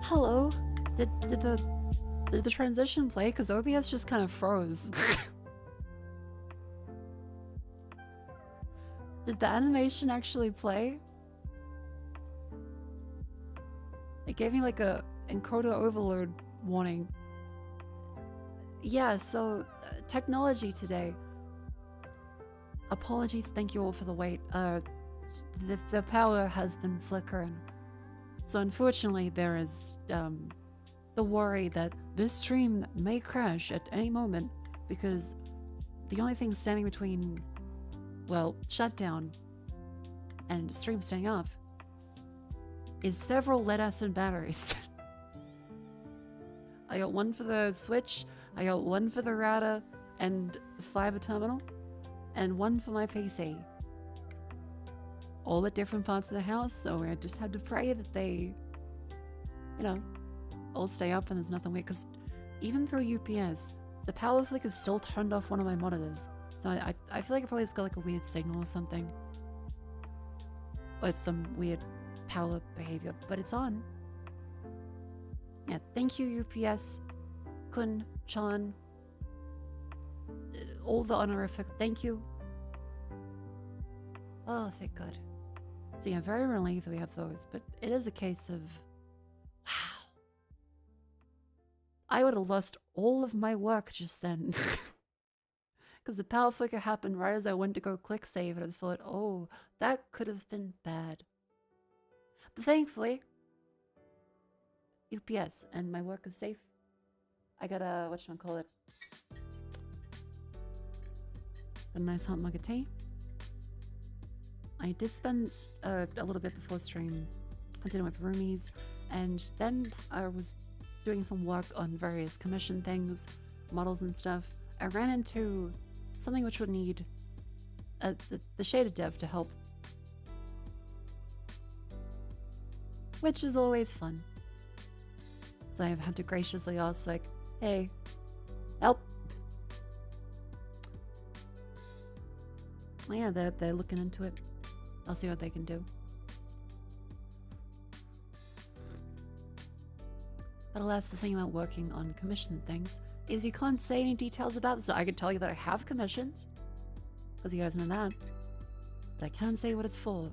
Hello? Did the transition play? Because OBS just kind of froze. Did the animation actually play? It gave me like a encoder overload warning. Yeah, so technology today. Apologies, thank you all for the wait. The power has been flickering. So unfortunately there is the worry that this stream may crash at any moment because the only thing standing between, well, shutdown and stream staying off is several lead-acid batteries. I got one for the Switch, I got one for the router and the fiber terminal, and one for my PC. All at different parts of the house, so I just had to pray that they, you know, all stay up and there's nothing weird. Because even through UPS, the power flicker still turned off one of my monitors. So I feel like it probably has got like a weird signal or something. Or it's some weird power behavior, but it's on. Yeah, thank you UPS, Kun, Chan, all the honorific, thank you. Oh, thank God. So yeah, very relieved that we have those, but it is a case of, wow. I would have lost all of my work just then. Because the power flicker happened right as I went to go click save, and I thought, oh, that could have been bad. But thankfully, UPS, and my work is safe. I got a, whatchamacallit, a nice hot mug of tea. I did spend a little bit before stream dinner with roomies, and then I was doing some work on various commission things, models and stuff. I ran into something which would need the shaded dev to help, which is always fun. So I've had to graciously ask, like, hey, help. Oh yeah, they're looking into it. I'll see what they can do. But alas, the thing about working on commission things is you can't say any details about this. So I could tell you that I have commissions, because you guys know that. But I can't say what it's for.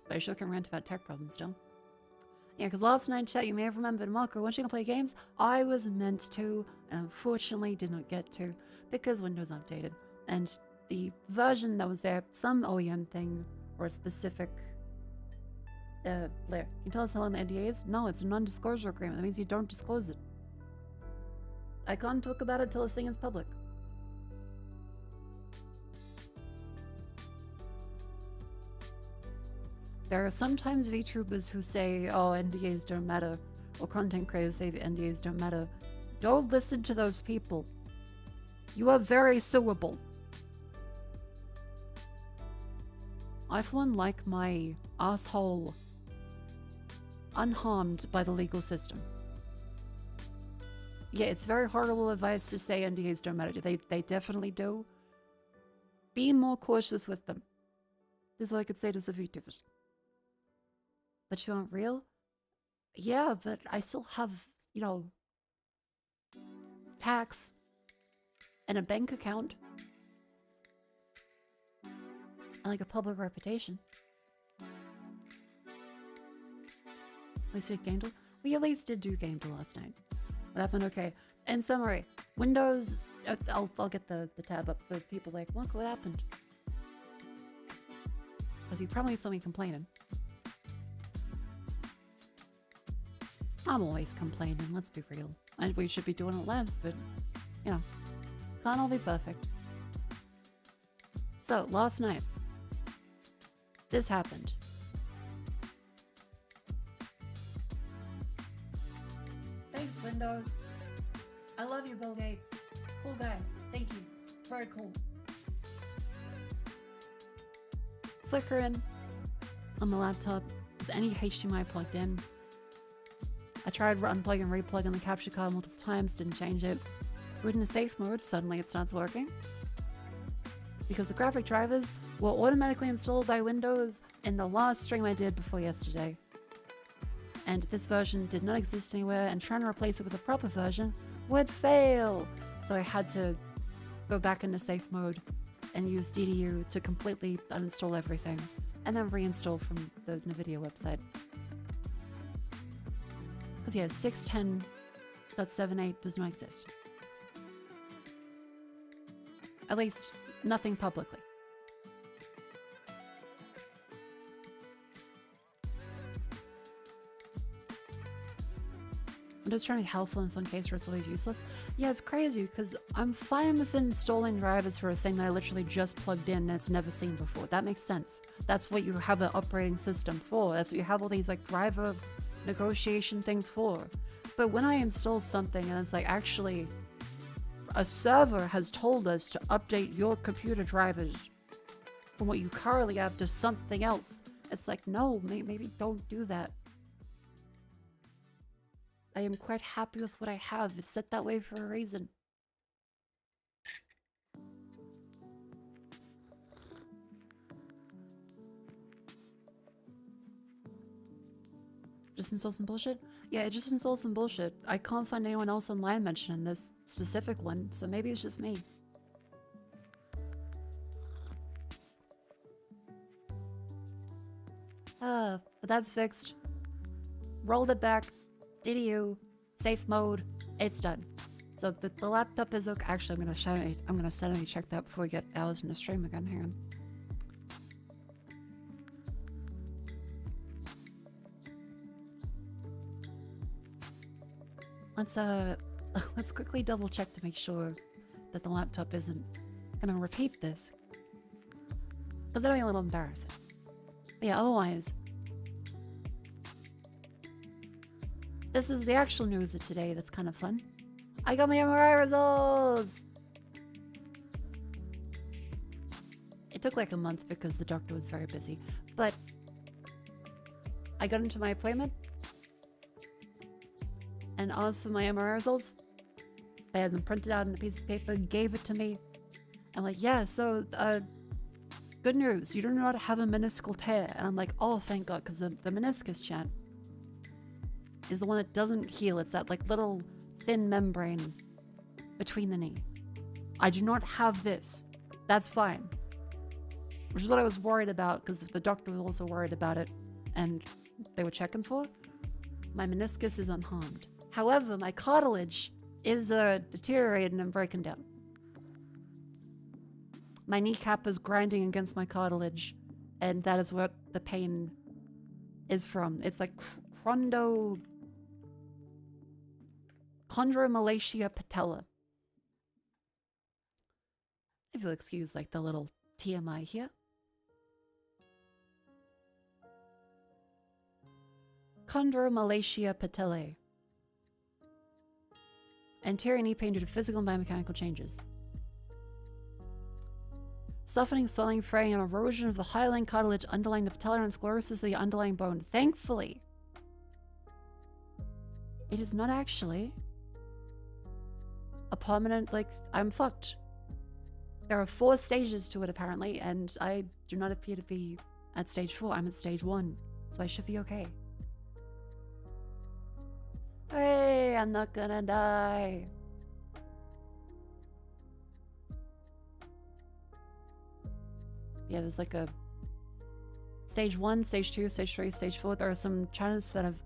But I sure can rant about tech problems still. Yeah, because last night, chat, you may have remembered, Mako, weren't you gonna play games? I was meant to, and unfortunately did not get to, because Windows updated. And the version that was there, some OEM thing, or a specific layer. Can you tell us how long the NDA is? No, it's a non-disclosure agreement. That means you don't disclose it. I can't talk about it till the thing is public. There are sometimes VTubers who say, oh, NDAs don't matter, or content creators say NDAs don't matter. Don't listen to those people. You are very suable. I, for one, like my asshole unharmed by the legal system. Yeah, it's very horrible advice to say NDAs don't matter. They definitely do. Be more cautious with them. This is what I could say to the VTubers. But you aren't real? Yeah, but I still have, you know, tax and a bank account. And like a public reputation. At least you did game deal? We at least did do game deal last night. What happened? Okay. In summary, Windows... I'll get the tab up for people like, look, what happened? Because you probably saw me complaining. I'm always complaining, let's be real. And we should be doing it less, but, you know, can't all be perfect. So, last night, this happened. Thanks, Windows. I love you, Bill Gates. Cool guy. Thank you. Very cool. Flickering on the laptop with any HDMI plugged in. I tried unplugging and replugging the capture card multiple times, didn't change it. Boot into safe mode, suddenly it starts working. Because the graphic drivers were automatically installed by Windows in the last stream I did before yesterday. and this version did not exist anywhere, and trying to replace it with a proper version would fail. So I had to go back into safe mode and use DDU to completely uninstall everything, and then reinstall from the NVIDIA website. Because yeah, 610.78 does not exist. At least, nothing publicly. I'm just trying to be helpful in some cases where it's always useless. Yeah, it's crazy because I'm fine with installing drivers for a thing that I literally just plugged in and it's never seen before. That makes sense. That's what you have an operating system for. That's what you have all these like driver negotiation things for. But when I install something and it's like, actually, a server has told us to update your computer drivers from what you currently have to something else. It's like, no, maybe don't do that. I am quite happy with what I have. It's set that way for a reason. Just install some bullshit? Yeah, it just installed some bullshit. I can't find anyone else online mentioning this specific one, so maybe it's just me. But that's fixed. Rolled it back. DDU. Safe mode. It's done. So the laptop is okay. Actually, I'm gonna sanity check that before we get hours in the stream again. Hang on. Let's quickly double check to make sure that the laptop isn't gonna repeat this. Because that'll be a little embarrassing. But yeah, otherwise, this is the actual news of today that's kind of fun. I got my MRI results! It took like a month because the doctor was very busy. But I got into my appointment and asked for my MRI results. They had them printed out on a piece of paper, gave it to me. I'm like, yeah, so, good news, you do not have a meniscal tear. And I'm like, oh, thank God, because the meniscus, chat, is the one that doesn't heal. It's that, like, little thin membrane between the knee. I do not have this. That's fine. Which is what I was worried about, because the doctor was also worried about it, and they were checking for. My meniscus is unharmed. However, my cartilage is deteriorating and breaking down. My kneecap is grinding against my cartilage, and that is what the pain is from. It's like chondromalacia patella. If you'll excuse like the little TMI here. Chondromalacia patellae. Anterior knee pain due to physical and biomechanical changes. Softening, swelling, fraying, and erosion of the hyaline cartilage underlying the patella and sclerosis of the underlying bone. Thankfully, it is not actually a permanent, like, I'm fucked. There are 4 stages to it, apparently, and I do not appear to be at stage 4. I'm at stage 1, so I should be okay. Hey, I'm not gonna die. Yeah, there's like a stage 1, stage 2, stage 3, stage 4. There are some Chinas that have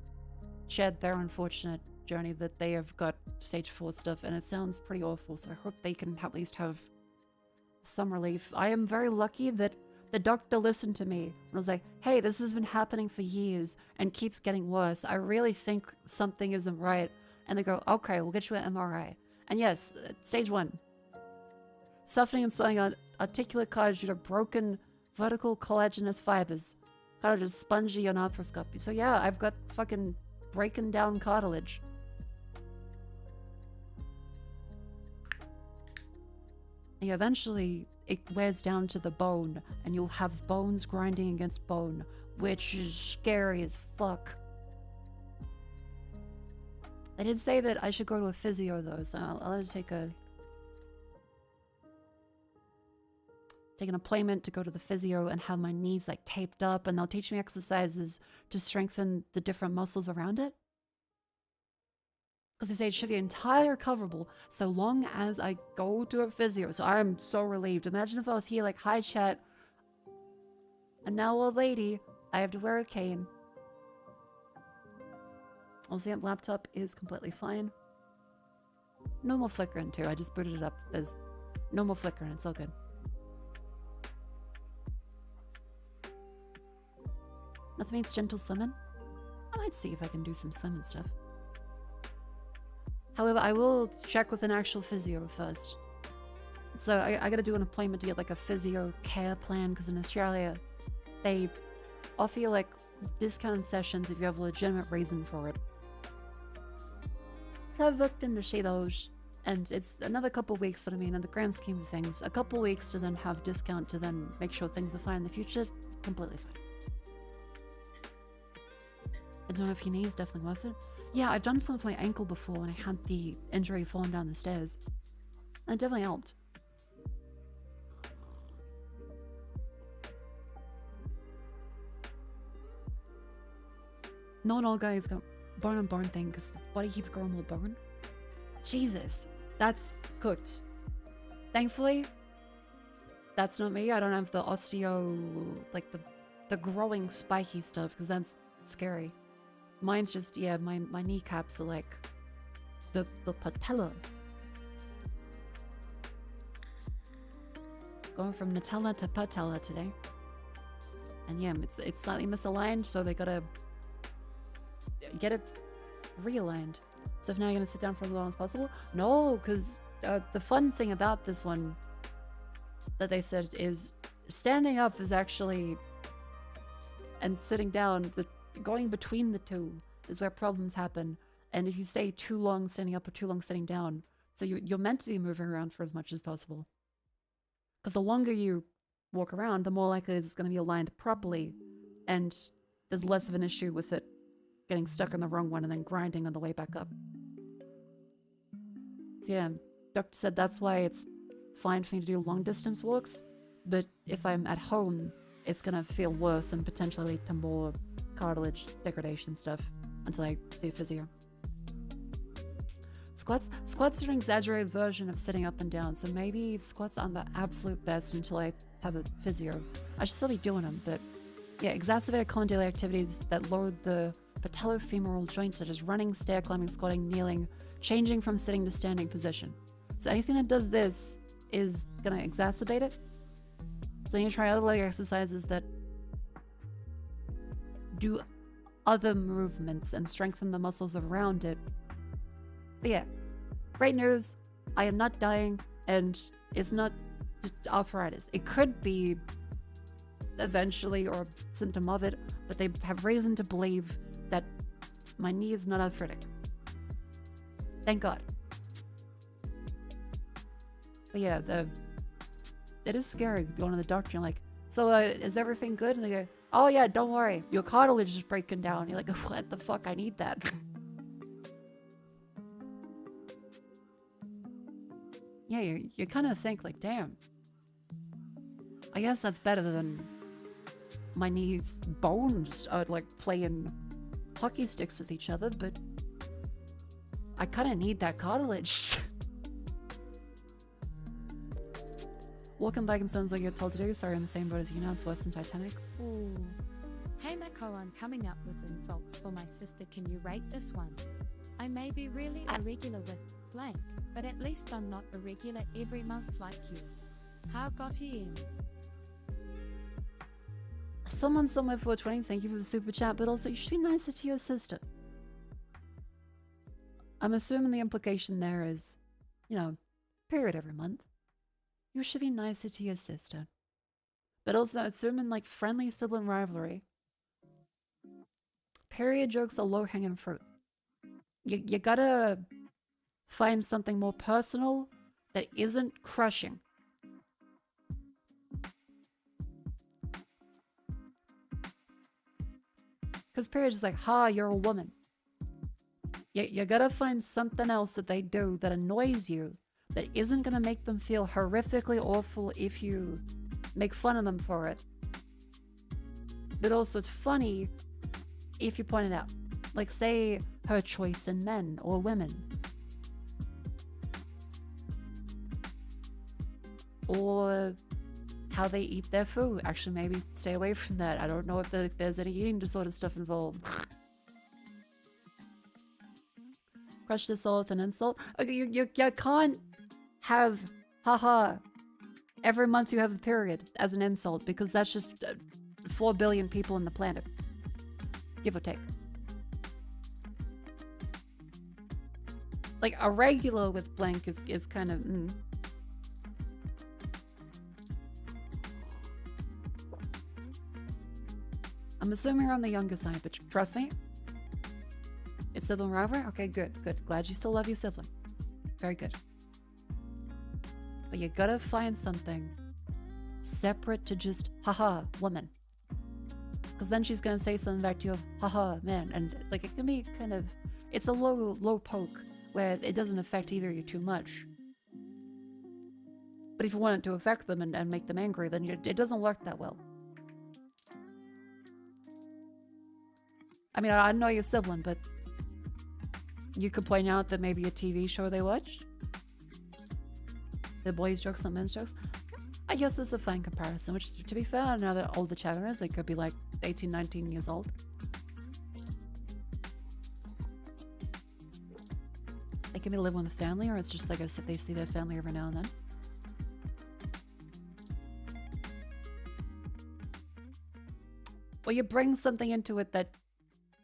shared their unfortunate journey that they have got stage 4 stuff, and it sounds pretty awful, so I hope they can at least have some relief. I am very lucky that the doctor listened to me and was like, hey, this has been happening for years and keeps getting worse. I really think something isn't right. And they go, okay, we'll get you an MRI. And yes, stage 1. Softening and swelling on articular cartilage due to broken vertical collagenous fibers. Cartilage is spongy on arthroscopy. So yeah, I've got fucking breaking down cartilage. And eventually, it wears down to the bone, and you'll have bones grinding against bone, which is scary as fuck. They did say that I should go to a physio, though, so I'll just take a... take an appointment to go to the physio and have my knees like taped up, and they'll teach me exercises to strengthen the different muscles around it. Because they say it should be entirely recoverable so long as I go to a physio. So I'm so relieved. Imagine if I was here like, hi chat, and now old lady, I have to wear a cane. Also, the laptop is completely fine. No more flickering too. I just booted it up. There's no more flickering. It's all good. Nothing means gentle swimming. I might see if I can do some swimming stuff. However, I will check with an actual physio first. So I gotta do an appointment to get like a physio care plan, because in Australia, they offer you like discount sessions if you have a legitimate reason for it. So I've looked in to see those, and it's another couple weeks, but I mean, in the grand scheme of things, a couple weeks to then have discount to then make sure things are fine in the future, completely fine. I don't know if your knee is definitely worth it. Yeah, I've done something for my ankle before when I had the injury falling down the stairs. And it definitely helped. Not all guys got bone on bone thing because the body keeps growing more bone. Jesus, that's cooked. Thankfully, that's not me. I don't have the osteo, like the growing spiky stuff, because that's scary. Mine's just, yeah, my kneecaps are like the patella. Going from Nutella to patella today. And yeah, it's slightly misaligned, so they gotta get it realigned. So if now you're gonna sit down for as long as possible? No, because the fun thing about this one that they said is standing up is actually, and sitting down, going between the two is where problems happen. And if you stay too long standing up or too long sitting down, so you're meant to be moving around for as much as possible. Because the longer you walk around, the more likely it's going to be aligned properly, and there's less of an issue with it getting stuck on the wrong one and then grinding on the way back up. So yeah, doctor said that's why it's fine for me to do long distance walks, but if I'm at home, it's going to feel worse and potentially lead to more cartilage degradation stuff until I see a physio. Squats are an exaggerated version of sitting up and down, so maybe squats aren't the absolute best until I have a physio. I should still be doing them, but yeah, exacerbated common daily activities that load the patellofemoral joints, such as running, stair climbing, squatting, kneeling, changing from sitting to standing position. So anything that does this is gonna exacerbate it. So you try other leg exercises that do other movements and strengthen the muscles around it. But yeah, great news. I am not dying, and it's not arthritis. It could be eventually, or a symptom of it, but they have reason to believe that my knee is not arthritic. Thank God. But yeah, it is scary going to the doctor and like, so is everything good? And they go, oh yeah, don't worry, your cartilage is breaking down. You're like, what the fuck, I need that. Yeah, you kind of think like, damn, I guess that's better than my knees bones are like playing hockey sticks with each other, but I kind of need that cartilage. Walking back and sounds like you're told to do. Sorry, in the same boat as you now. It's worse than Titanic. Ooh. Hey Mako, I'm coming up with insults for my sister. Can you rate this one? I may be really irregular with blank, but at least I'm not irregular every month like you. How got he in? Someone somewhere 420, thank you for the super chat, but also you should be nicer to your sister. I'm assuming the implication there is, you know, period every month. You should be nicer to your sister. But also assuming like friendly sibling rivalry. Period jokes are low-hanging fruit. You gotta find something more personal that isn't crushing. Because period is like, ha, you're a woman. You gotta find something else that they do that annoys you, that isn't gonna make them feel horrifically awful if you make fun of them for it. But also it's funny if you point it out. Like, say her choice in men or women. Or how they eat their food. Actually, maybe stay away from that. I don't know if there's any eating disorder stuff involved. Crush this all with an insult. Okay, you can't have haha every month you have a period as an insult, because that's just 4 billion people on the planet. Give or take. Like, a regular with blank is kind of... I'm assuming you're on the younger side, but trust me. It's sibling rivalry? Okay, good. Glad you still love your sibling. Very good. But you gotta find something separate to just, haha, woman. Because then she's gonna say something back to you, haha, man. And, like, it can be kind of... It's a low poke, where it doesn't affect either of you too much. But if you want it to affect them and make them angry, then it doesn't work that well. I mean, I know your sibling, but you could point out that maybe a TV show they watched, the boys' jokes and men's jokes. I guess it's a fine comparison, which, to be fair, now that older chatterers, they could be like 18, 19 years old. They can be living with a family, or it's just like I said, they see their family every now and then. Or you bring something into it that,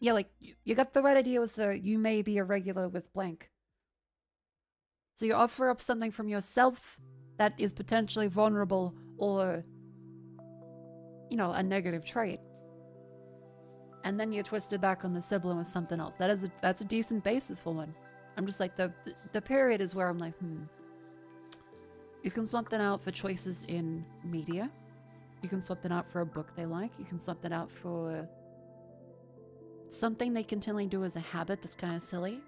yeah, like, you got the right idea with the, you may be irregular with blank. So you offer up something from yourself that is potentially vulnerable or, you know, a negative trait. And then you twist it back on the sibling with something else. That's a decent basis for one. I'm just like, the period is where I'm like, You can swap that out for choices in media. You can swap that out for a book they like. You can swap that out for something they continually do as a habit that's kind of silly.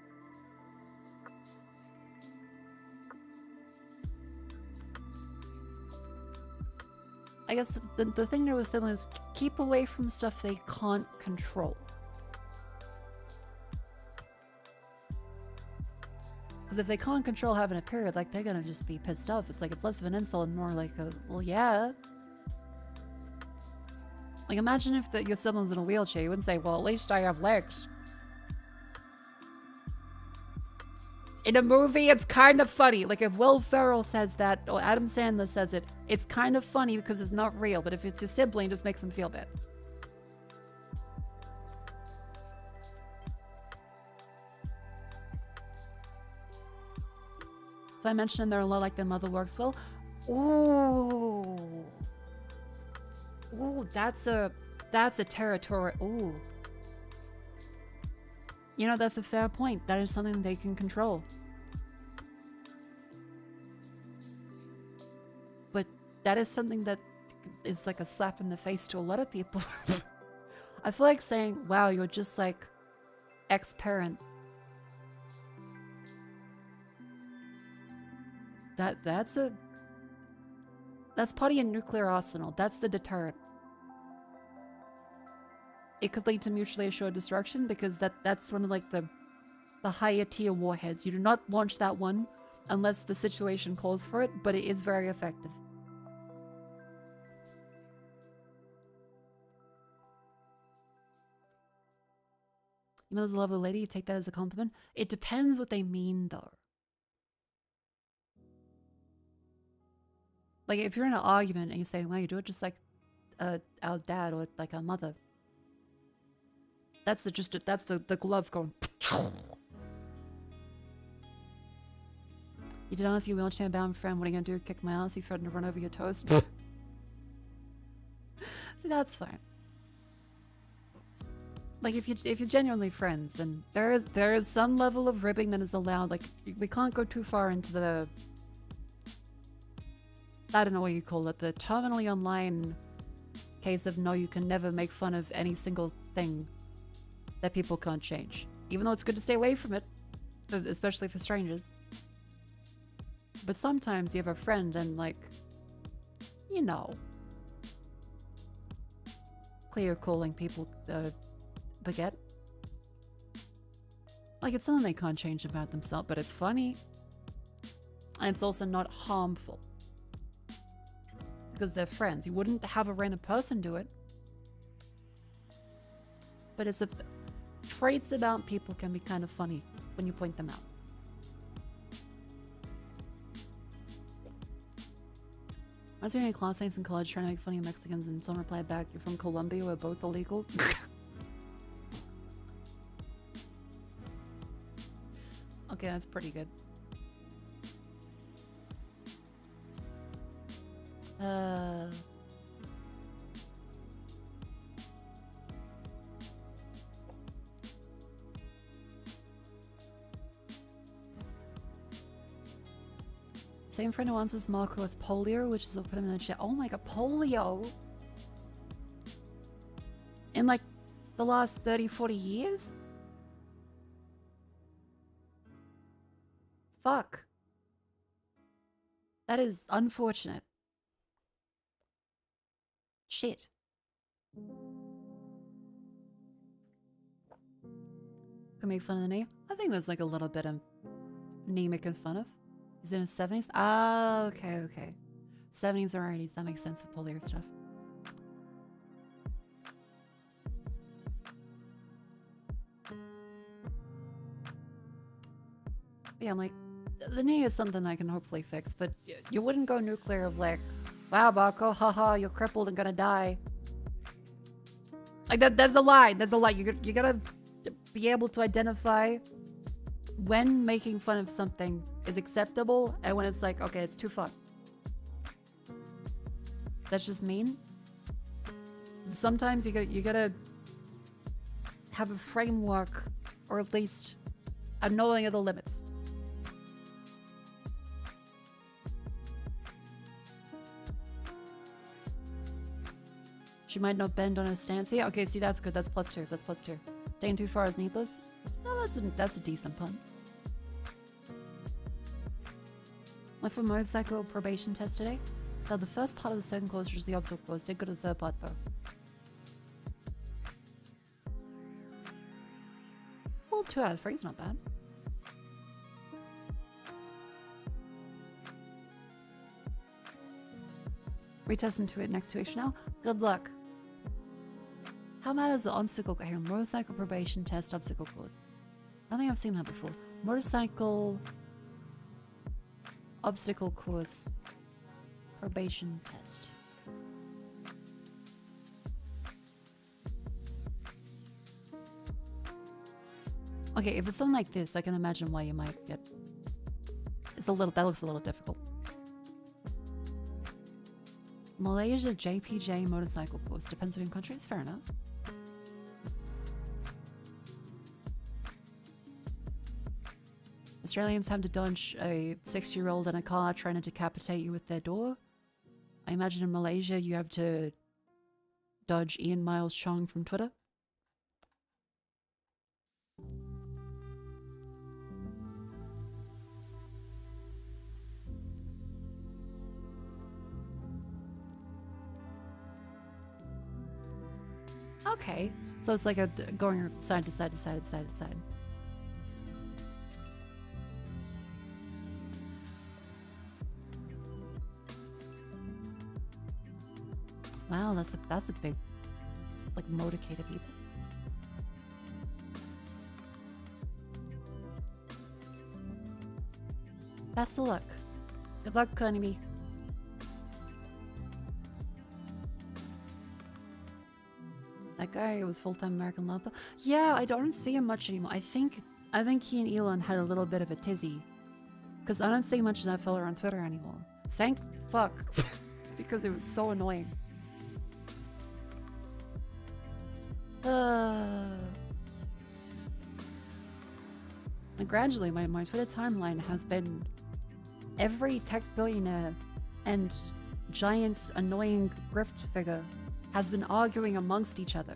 I guess the thing to do with siblings is keep away from stuff they can't control. Because if they can't control having a period, like, they're gonna just be pissed off. It's like, it's less of an insult and more like a, well, yeah. Like, imagine if your sibling's in a wheelchair. You wouldn't say, well, at least I have legs. In a movie, it's kind of funny. Like, if Will Ferrell says that, or Adam Sandler says it, it's kind of funny because it's not real. But if it's your sibling, it just makes them feel bad. If I mention they're a lot like their mother works well, ooh. Ooh, that's a territory. Ooh. You know, that's a fair point. That is something they can control. But that is something that is like a slap in the face to a lot of people. I feel like saying, wow, you're just like ex-parent. That's part of your nuclear arsenal. That's the deterrent. It could lead to mutually assured destruction because that's one of like the higher tier warheads. You do not launch that one unless the situation calls for it, but it is very effective. You know, there's a lovely lady, you take that as a compliment. It depends what they mean though. Like, if you're in an argument and you say, well, you do it just like our dad or like our mother. That's the glove going. You did ask your wheelchair bound friend, what are you gonna do? Kick my ass? You threatened to run over your toast? See, that's fine. Like, if you're genuinely friends, then there is some level of ribbing that is allowed. Like, we can't go too far into the, I don't know what you call it, the terminally online case of no, you can never make fun of any single thing that people can't change. Even though it's good to stay away from it, especially for strangers. But sometimes you have a friend and, like, you know, clear calling people baguette. Like, it's something they can't change about themselves, but it's funny. And it's also not harmful. Because they're friends. You wouldn't have a random person do it. But it's traits about people can be kind of funny when you point them out. I was doing classmates in college trying to make funny of Mexicans, and someone replied back, "You're from Colombia, we're both illegal." Okay, that's pretty good. Same friend who wants this Mako with polio, which is, I'll put him in the chat. Oh my god, polio? In like the last 30, 40 years? Fuck. That is unfortunate. Shit. Can make fun of the name? I think there's like a little bit of name making fun of. He's in his 70s? Ah, okay, okay. 70s or 80s, that makes sense with polio stuff. But yeah, I'm like, the knee is something I can hopefully fix, but you wouldn't go nuclear of like, wow, Mako, haha, you're crippled and gonna die. Like, that's a lie. That's a lie. You gotta be able to identify when making fun of something is acceptable and when it's like, okay, it's too far. That's just mean. Sometimes you gotta have a framework, or at least a knowing of the limits. She might not bend on her stance. Yeah, okay, see, that's good. That's +2. That's +2. Staying too far is needless. No, that's a decent pun. Went for a motorcycle probation test today. So the first part of the second course, which was the obstacle course, did go to the third part though. Well, 2 out of 3 is not bad. Retest into it next week now. Good luck. How mad is the obstacle? Hang on, motorcycle probation test obstacle course. I don't think I've seen that before. Motorcycle obstacle course probation test. Okay, if it's something like this, I can imagine why you might get. That looks a little difficult. Malaysia JPJ motorcycle course. Depends on countries. Fair enough. Australians have to dodge a 6-year-old in a car trying to decapitate you with their door. I imagine in Malaysia you have to dodge Ian Miles Chong from Twitter. Okay, so it's like a going side to side to side to side to side. Wow, that's a big, like, motorcade of people. Best of luck. Good luck, Konami. That guy was full-time American Lampa. Yeah, I don't see him much anymore. I think he and Elon had a little bit of a tizzy. Because I don't see much of that fella on Twitter anymore. Thank fuck. Because it was so annoying. And gradually, my Twitter timeline has been every tech billionaire and giant annoying grift figure has been arguing amongst each other.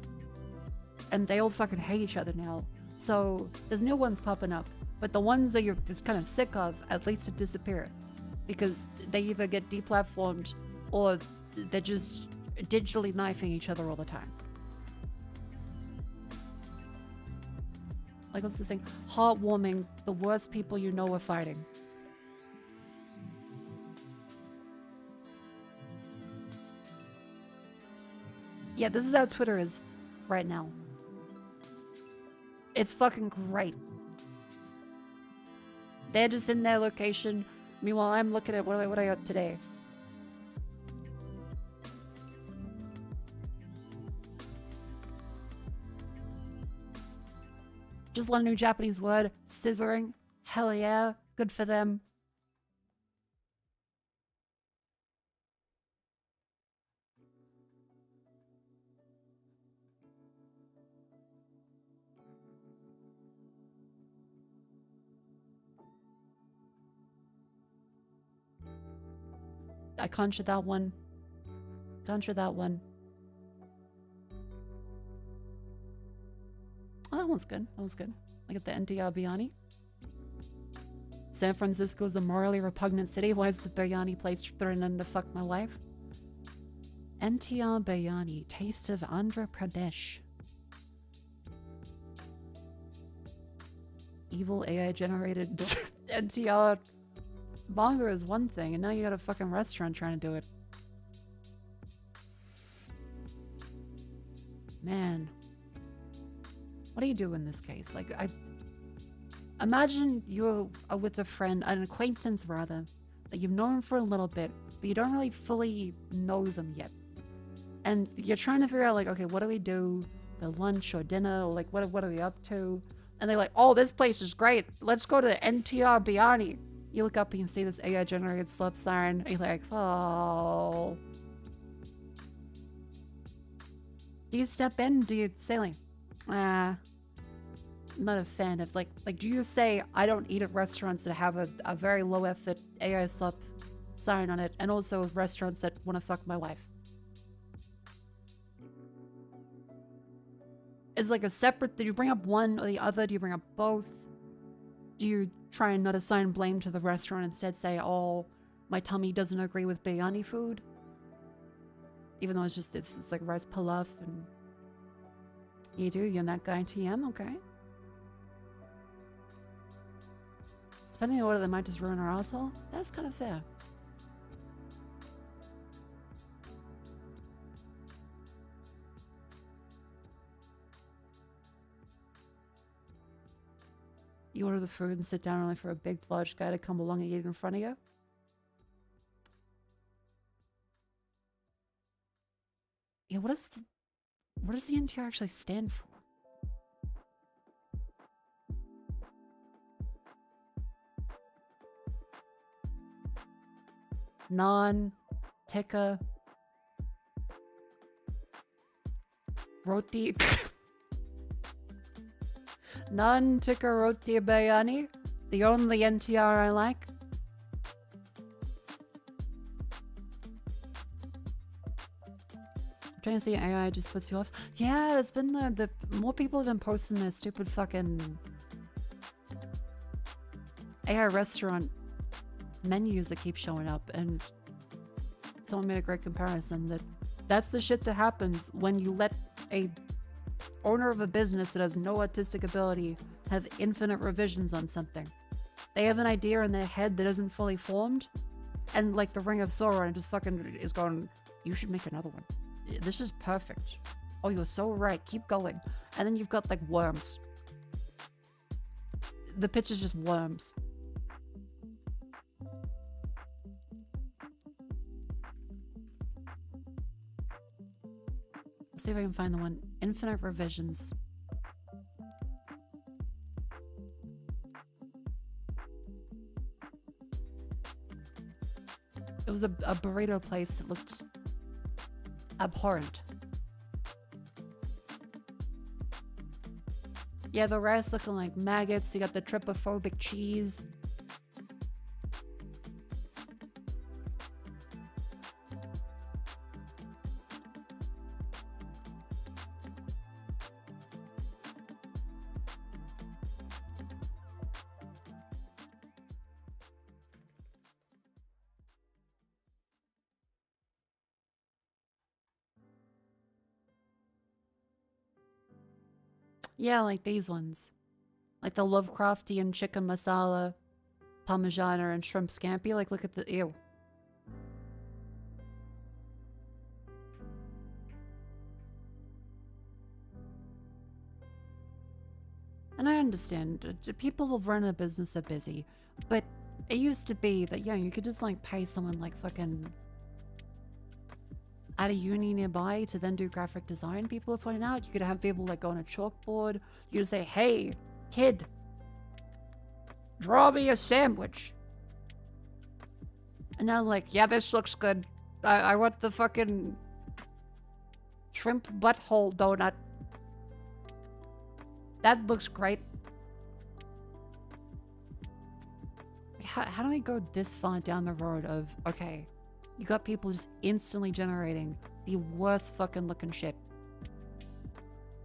And they all fucking hate each other now. So there's new ones popping up, but the ones that you're just kind of sick of, at least to disappear. Because they either get deplatformed or they're just digitally knifing each other all the time. Like, what's the thing? Heartwarming, the worst people you know are fighting. Yeah, this is how Twitter is right now. It's fucking great. They're just in their location. Meanwhile, I'm looking at what I got today. Just learned a new Japanese word. Scissoring. Hell yeah. Good for them. I conjured that one. Conjured that one. Oh, that one's good. That one's good. I got the NTR biryani. San Francisco's a morally repugnant city. Why is the biryani place threatening to fuck my life? NTR biryani. Taste of Andhra Pradesh. Evil AI generated NTR manga is one thing, and now you got a fucking restaurant trying to do it. Man. What do you do in this case? Like, imagine you're with a friend, an acquaintance rather, that you've known for a little bit, but you don't really fully know them yet. And you're trying to figure out, like, okay, what do we do for lunch or dinner? Or, like, what are we up to? And they're like, oh, this place is great. Let's go to NTR Biryani. You look up and you see this AI-generated slurp siren, and you're like, oh. Do you step in? Do you say, like, I'm not a fan of, like, do you say, I don't eat at restaurants that have a very low-effort AI slurp siren on it, and also restaurants that want to fuck my wife? Is like a separate, do you bring up one or the other? Do you bring up both? Do you try and not assign blame to the restaurant, instead say, oh, my tummy doesn't agree with biryani food? Even though it's like rice pilaf and... You do? You're that guy TM? Okay. Depending on whether they might just ruin our asshole. That's kind of fair. You order the food and sit down only for a big large guy to come along and eat in front of you? Yeah, what does the NTR actually stand for? Non-tikka roti non-tikka roti biryani, the only NTR I like. I'm trying to see AI just puts you off. Yeah, it's been the more people have been posting their stupid fucking AI restaurant menus that keep showing up, and someone made a great comparison that's the shit that happens when you let a owner of a business that has no artistic ability have infinite revisions on something. They have an idea in their head that isn't fully formed, and like the Ring of Sauron just fucking is going, you should make another one. This is perfect. Oh, you're so right. Keep going. And then you've got like worms. The pitch is just worms. Let's see if I can find the one. Infinite revisions. It was a burrito place that looked abhorrent. Yeah, the rice looking like maggots. You got the trypophobic cheese. Yeah, like these ones. Like the Lovecraftian chicken masala, parmigiana, and shrimp scampi. Like, look at the... Ew. And I understand, people who run a business are busy, but it used to be that, yeah, you could just, like, pay someone, like, fucking at a uni nearby to then do graphic design, people are pointing out. You could have people, like, go on a chalkboard. You could say, hey, kid, draw me a sandwich. And now, like, yeah, this looks good. I want the fucking shrimp butthole donut. That looks great. How do I go this far down the road of, okay, you got people just instantly generating the worst fucking looking shit.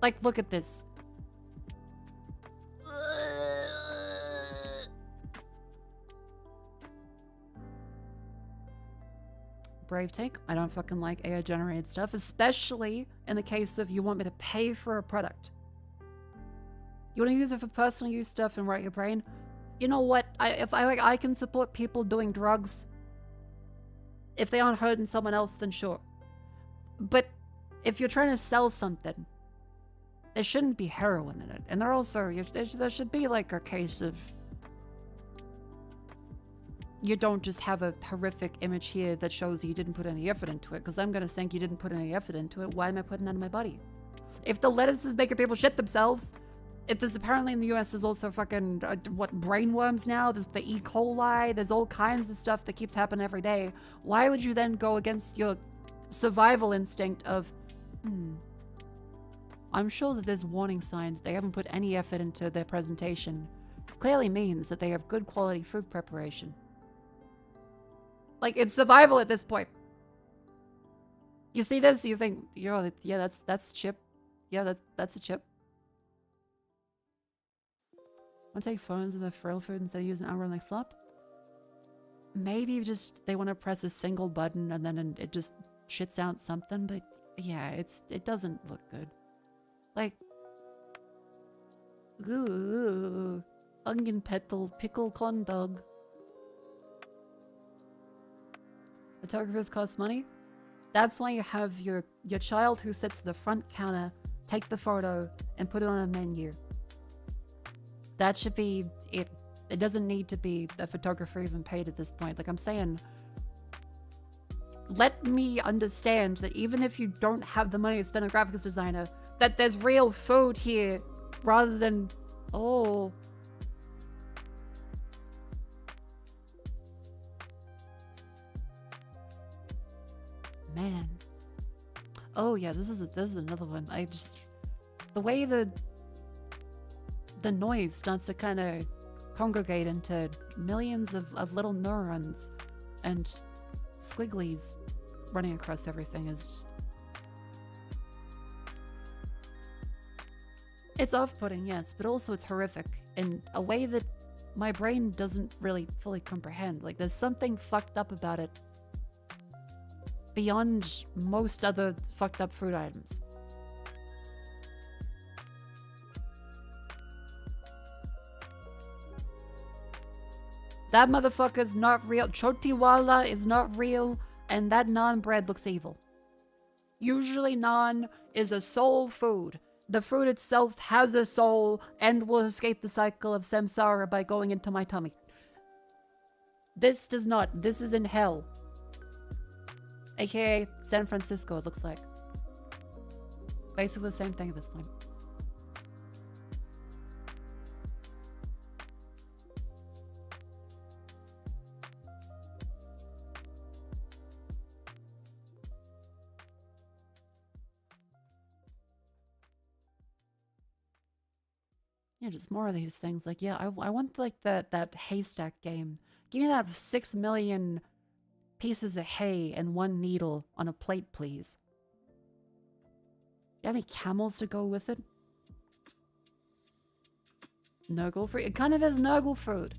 Like, look at this. Brave take. I don't fucking like AI generated stuff, especially in the case of you want me to pay for a product. You want to use it for personal use stuff and write your brain? You know what? I can support people doing drugs. If they aren't hurting someone else, then sure. But if you're trying to sell something, there shouldn't be heroin in it. And there also, there should be like a case of you don't just have a horrific image here that shows you didn't put any effort into it, because I'm going to think you didn't put any effort into it. Why am I putting that in my body? If the lettuce is making people shit themselves, if there's apparently in the US, there's also fucking, what, brainworms now? There's the E. coli, there's all kinds of stuff that keeps happening every day. Why would you then go against your survival instinct of, I'm sure that there's warning signs they haven't put any effort into their presentation. Clearly means that they have good quality food preparation. Like, it's survival at this point. You see this, you think, yeah, that's chip. Yeah, that's a chip. Want to take photos of the frill food instead of using algorithm like slop? Maybe just they want to press a single button and then it just shits out something, but yeah, it doesn't look good. Like, ooh, onion petal, pickle corn dog. Photographers cost money? That's why you have your child who sits at the front counter, take the photo, and put it on a menu. That should be it. It doesn't need to be a photographer even paid at this point. Like I'm saying, let me understand that even if you don't have the money to spend on a graphics designer, that there's real food here rather than, oh. Man. Oh yeah, this is another one. The way the noise starts to kind of congregate into millions of little neurons and squigglies running across everything is... It's off-putting, yes, but also it's horrific in a way that my brain doesn't really fully comprehend. Like, there's something fucked up about it beyond most other fucked up food items. That motherfucker's not real. Chotiwala is not real, and that naan bread looks evil. Usually naan is a soul food. The food itself has a soul and will escape the cycle of samsara by going into my tummy. This does not. This is in hell. AKA San Francisco, it looks like. Basically the same thing at this point. Yeah, just more of these things. Like, yeah, I want like that haystack game. Give me that 6 million pieces of hay and one needle on a plate, please. You have any camels to go with it? Nurgle fruit? It kind of is Nurgle fruit.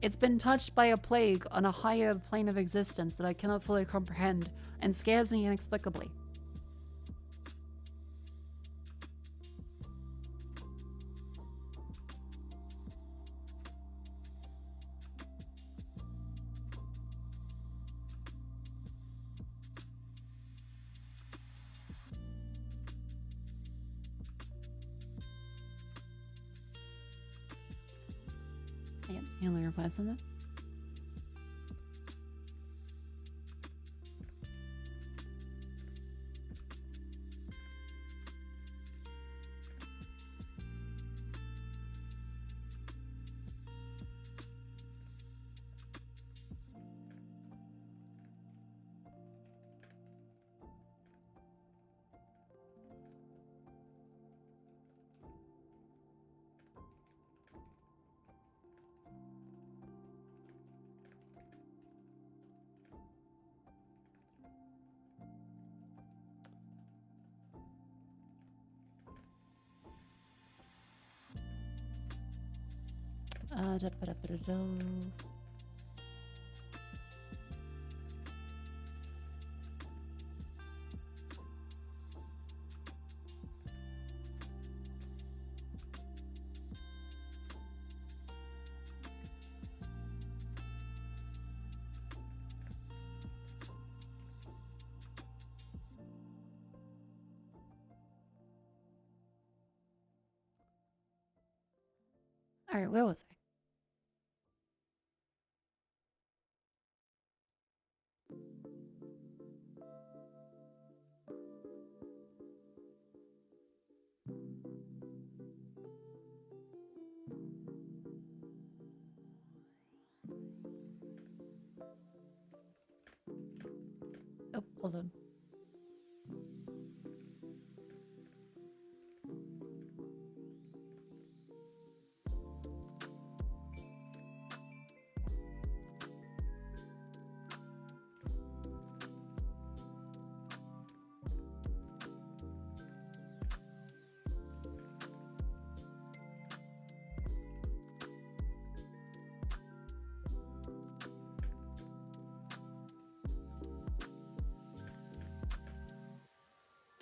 It's been touched by a plague on a higher plane of existence that I cannot fully comprehend and scares me inexplicably. Handler reply something. Da-ba-da-ba-da-do. All right, where was I? Oh, hold on.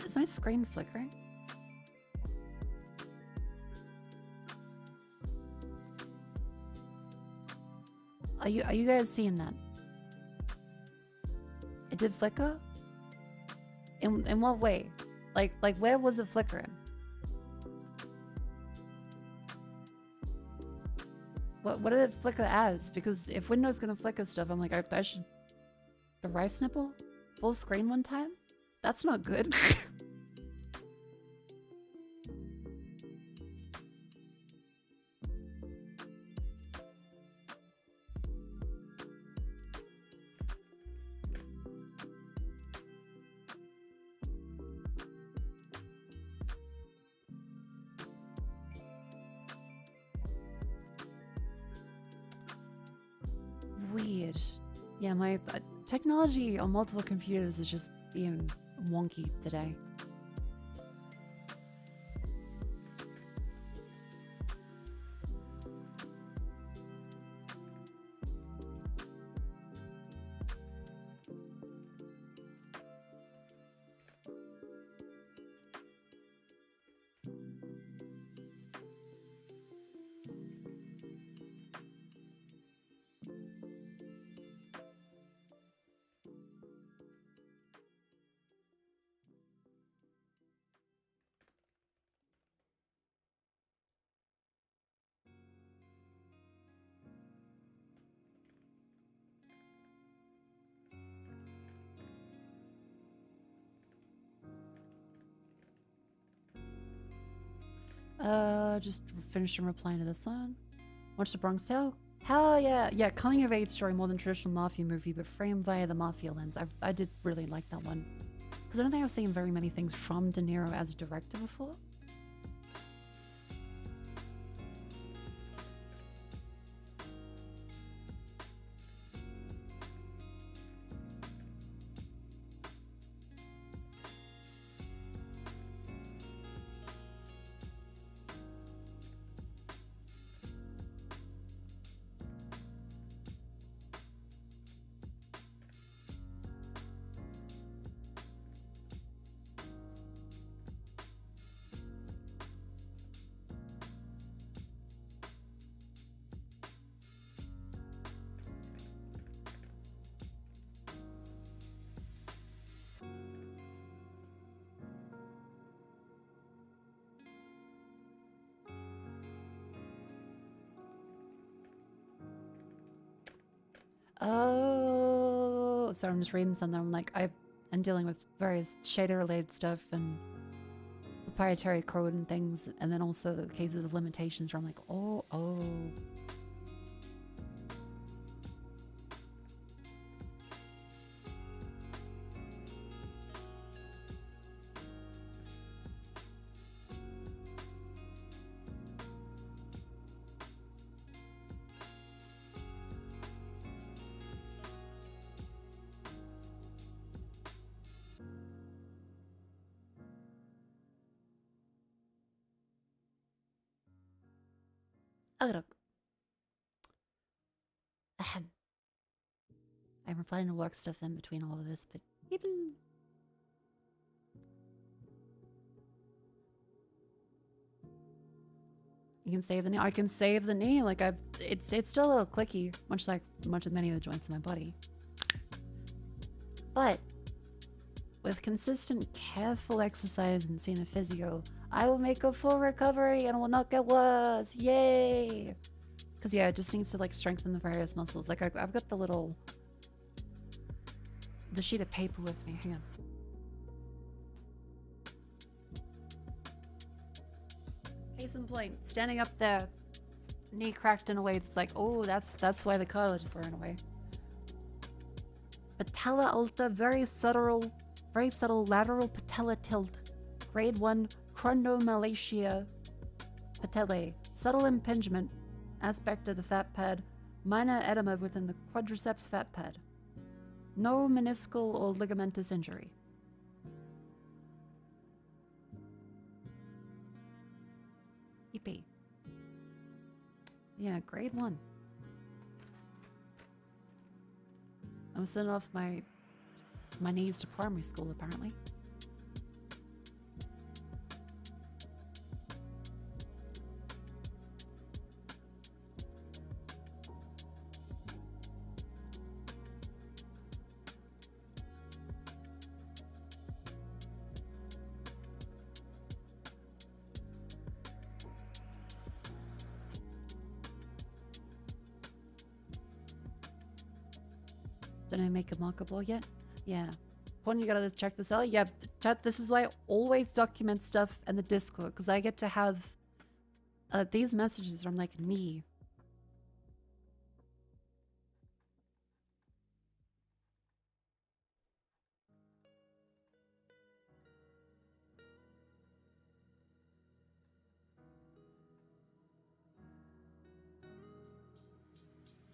Is my screen flickering? Are you guys seeing that? It did flicker? In what way? Like where was it flickering? What did it flicker as? Because if Windows gonna flicker stuff, I'm like, I should. The right snipple? Full screen one time? That's not good. Weird. Yeah, my technology on multiple computers is just being wonky today. Just finishing replying to this one. Watch The Bronx Tale? Hell yeah. Yeah, coming of age story more than traditional mafia movie, but framed via the mafia lens. I did really like that one. Because I don't think I've seen very many things from De Niro as a director before. Oh, so I'm just reading something. I'm like, I'm dealing with various shader-related stuff and proprietary code and things, and then also the cases of limitations where I'm like, oh. Oh, look. Ahem. I'm planning to work stuff in between all of this, but even... You can save the knee. I can save the knee. Like it's still a little clicky, much of many of the joints in my body. But with consistent, careful exercise and seeing a physio, I will make a full recovery and will not get worse. Yay! Because yeah, it just needs to like strengthen the various muscles. Like I've got the sheet of paper with me. Hang on. Case in point, standing up there, knee cracked in a way that's like, oh, that's why the cartilage is wearing away. Patella alta, very subtle lateral patella tilt. Grade 1 chronomalacia patellae. Subtle impingement, aspect of the fat pad. Minor edema within the quadriceps fat pad. No meniscal or ligamentous injury. EP. Yeah, grade 1. I'm sending off my knees to primary school, apparently. Did I make a Mako ball yet? Yeah. When you gotta check this out. Yeah, chat, this is why I always document stuff in the Discord, because I get to have these messages from like me.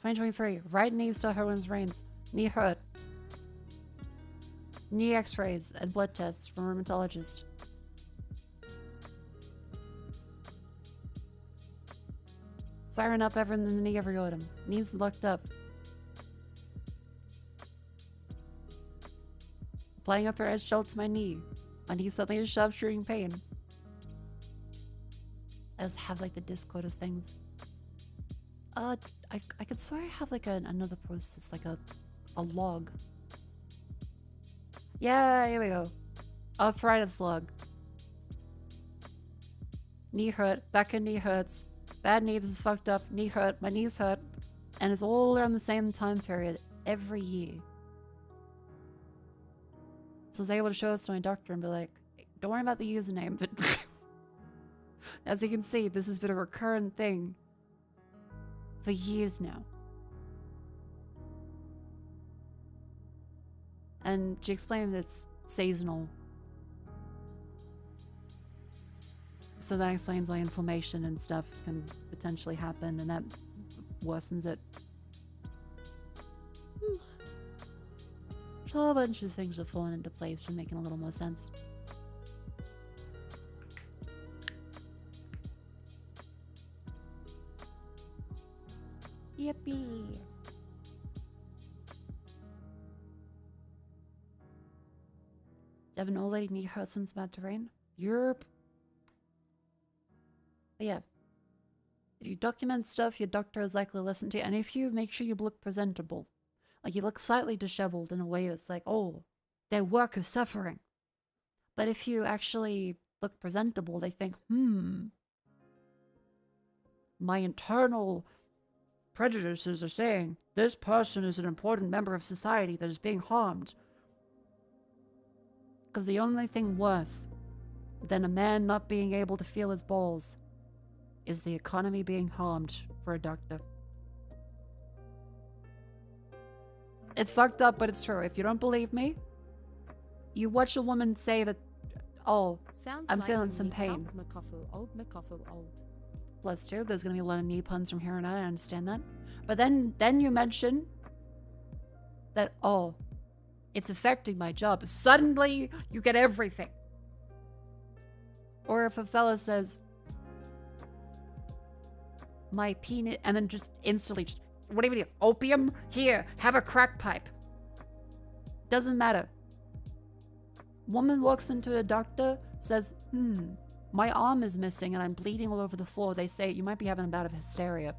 $2023. Right knee still hurt when it rains. Knee hurt. Knee x-rays and blood tests from rheumatologist. Firing up ever in the knee every autumn. Knees locked up. Applying a thread gel to my knee. My knee suddenly is sharp shooting pain. I just have like the Discord of things. I could swear I have like another post that's like a log. Yeah, here we go. Arthritis log. Knee hurt. Back and knee hurts. Bad knee, this is fucked up. Knee hurt. My knees hurt. And it's all around the same time period every year. So I was able to show this to my doctor and be like, don't worry about the username, but as you can see, this has been a recurrent thing for years now. And she explained that it's seasonal. So that explains why inflammation and stuff can potentially happen, and that worsens it. So a bunch of things have fallen into place and making a little more sense. Yippee! Have an old lady knee hurts when it's about to rain? Yerp. But yeah. If you document stuff, your doctor is likely to listen to you. And if you make sure you look presentable. Like you look slightly disheveled in a way that's like, oh, their work is suffering. But if you actually look presentable, they think, my internal prejudices are saying this person is an important member of society that is being harmed. Because the only thing worse than a man not being able to feel his balls is the economy being harmed for a doctor. It's fucked up, but it's true. If you don't believe me, you watch a woman say that, oh, Sounds I'm like feeling we some need pain. help, Makafu old. Bless you. There's gonna be a lot of knee puns from here on out. I understand that. But then you mention that, oh, it's affecting my job. Suddenly, you get everything. Or if a fella says, my penis, and then just instantly, just, what do you need? Opium? Here, have a crack pipe. Doesn't matter. Woman walks into a doctor, says, my arm is missing and I'm bleeding all over the floor. They say, you might be having a bout of hysteria.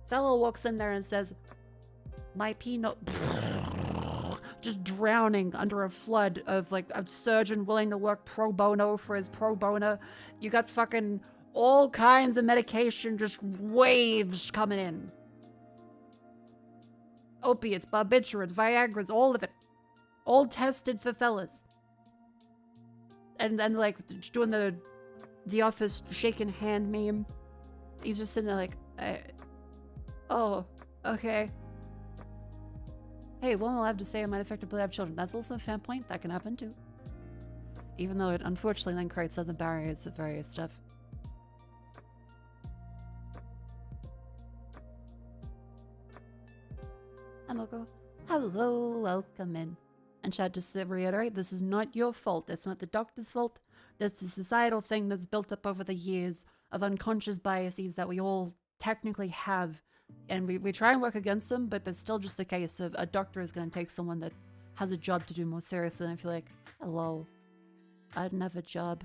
Fellow walks in there and says, my peanut, just drowning under a flood of like a surgeon willing to work pro bono for his pro bono. You got fucking all kinds of medication, just waves coming in. Opiates, barbiturates, Viagra's, all of it. All tested for fellas. And then like doing the office shaking hand meme. He's just sitting there like, oh, okay. Hey, women will have to say it might effectively have children. That's also a fair point. That can happen too. Even though it unfortunately then creates other barriers of various stuff. And we'll go, hello, welcome in. And chat, just to reiterate, this is not your fault. It's not the doctor's fault. That's a societal thing that's built up over the years of unconscious biases that we all technically have. And we try and work against them, but that's still just the case of a doctor is going to take someone that has a job to do more seriously. And I feel like, hello, I didn't have a job.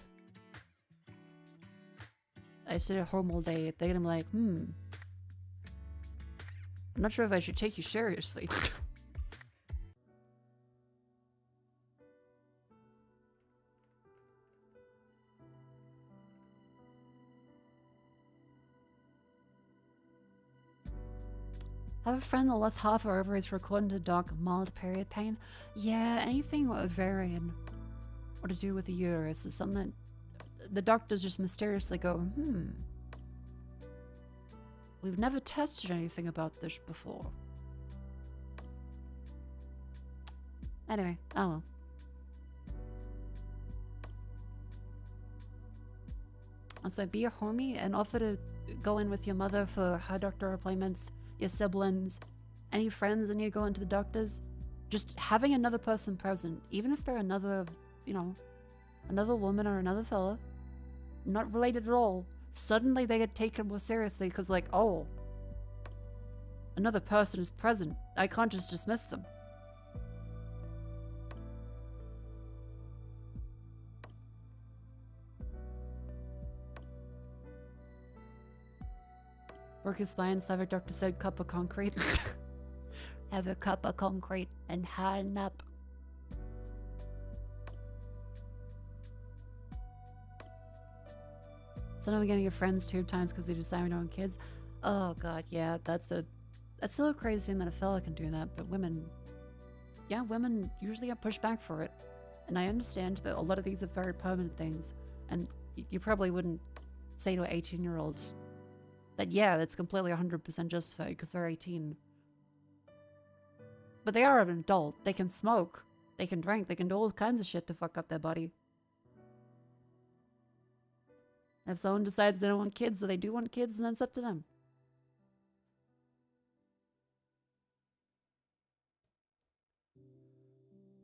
I sit at home all day. They're going to be like, I'm not sure if I should take you seriously. I have a friend that lost half her ovaries for according to doc mild period pain. Yeah, anything ovarian or to do with the uterus is something that the doctors just mysteriously go, we've never tested anything about this before. Anyway, oh well. And so be a homie and offer to go in with your mother for her doctor appointments, your siblings, any friends that need to go into the doctors. Just having another person present, even if they're another, another woman or another fella, not related at all, suddenly they get taken more seriously because like, oh, another person is present. I can't just dismiss them. Work his spine, Slavic doctor said, cup of concrete. Have a cup of concrete and harden up. So now we're getting your friends 2 times because we decide we don't want kids. Oh god, yeah, that's still a crazy thing that a fella can do that, but women usually get pushed back for it. And I understand that a lot of these are very permanent things, and you probably wouldn't say to an 18-year-old that, yeah, that's completely 100% justified because they're 18. But they are an adult. They can smoke. They can drink. They can do all kinds of shit to fuck up their body. If someone decides they don't want kids or they do want kids, then it's up to them.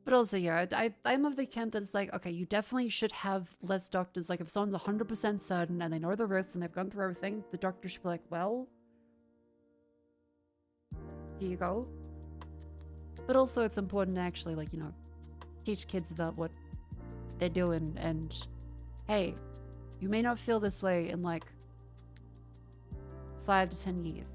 But also, yeah, I'm of the camp that it's like, okay, you definitely should have less doctors. Like, if someone's 100% certain and they know the risks and they've gone through everything, the doctor should be like, well, here you go. But also, it's important to actually, like, teach kids about what they're doing. And, hey, you may not feel this way in, like, 5 to 10 years.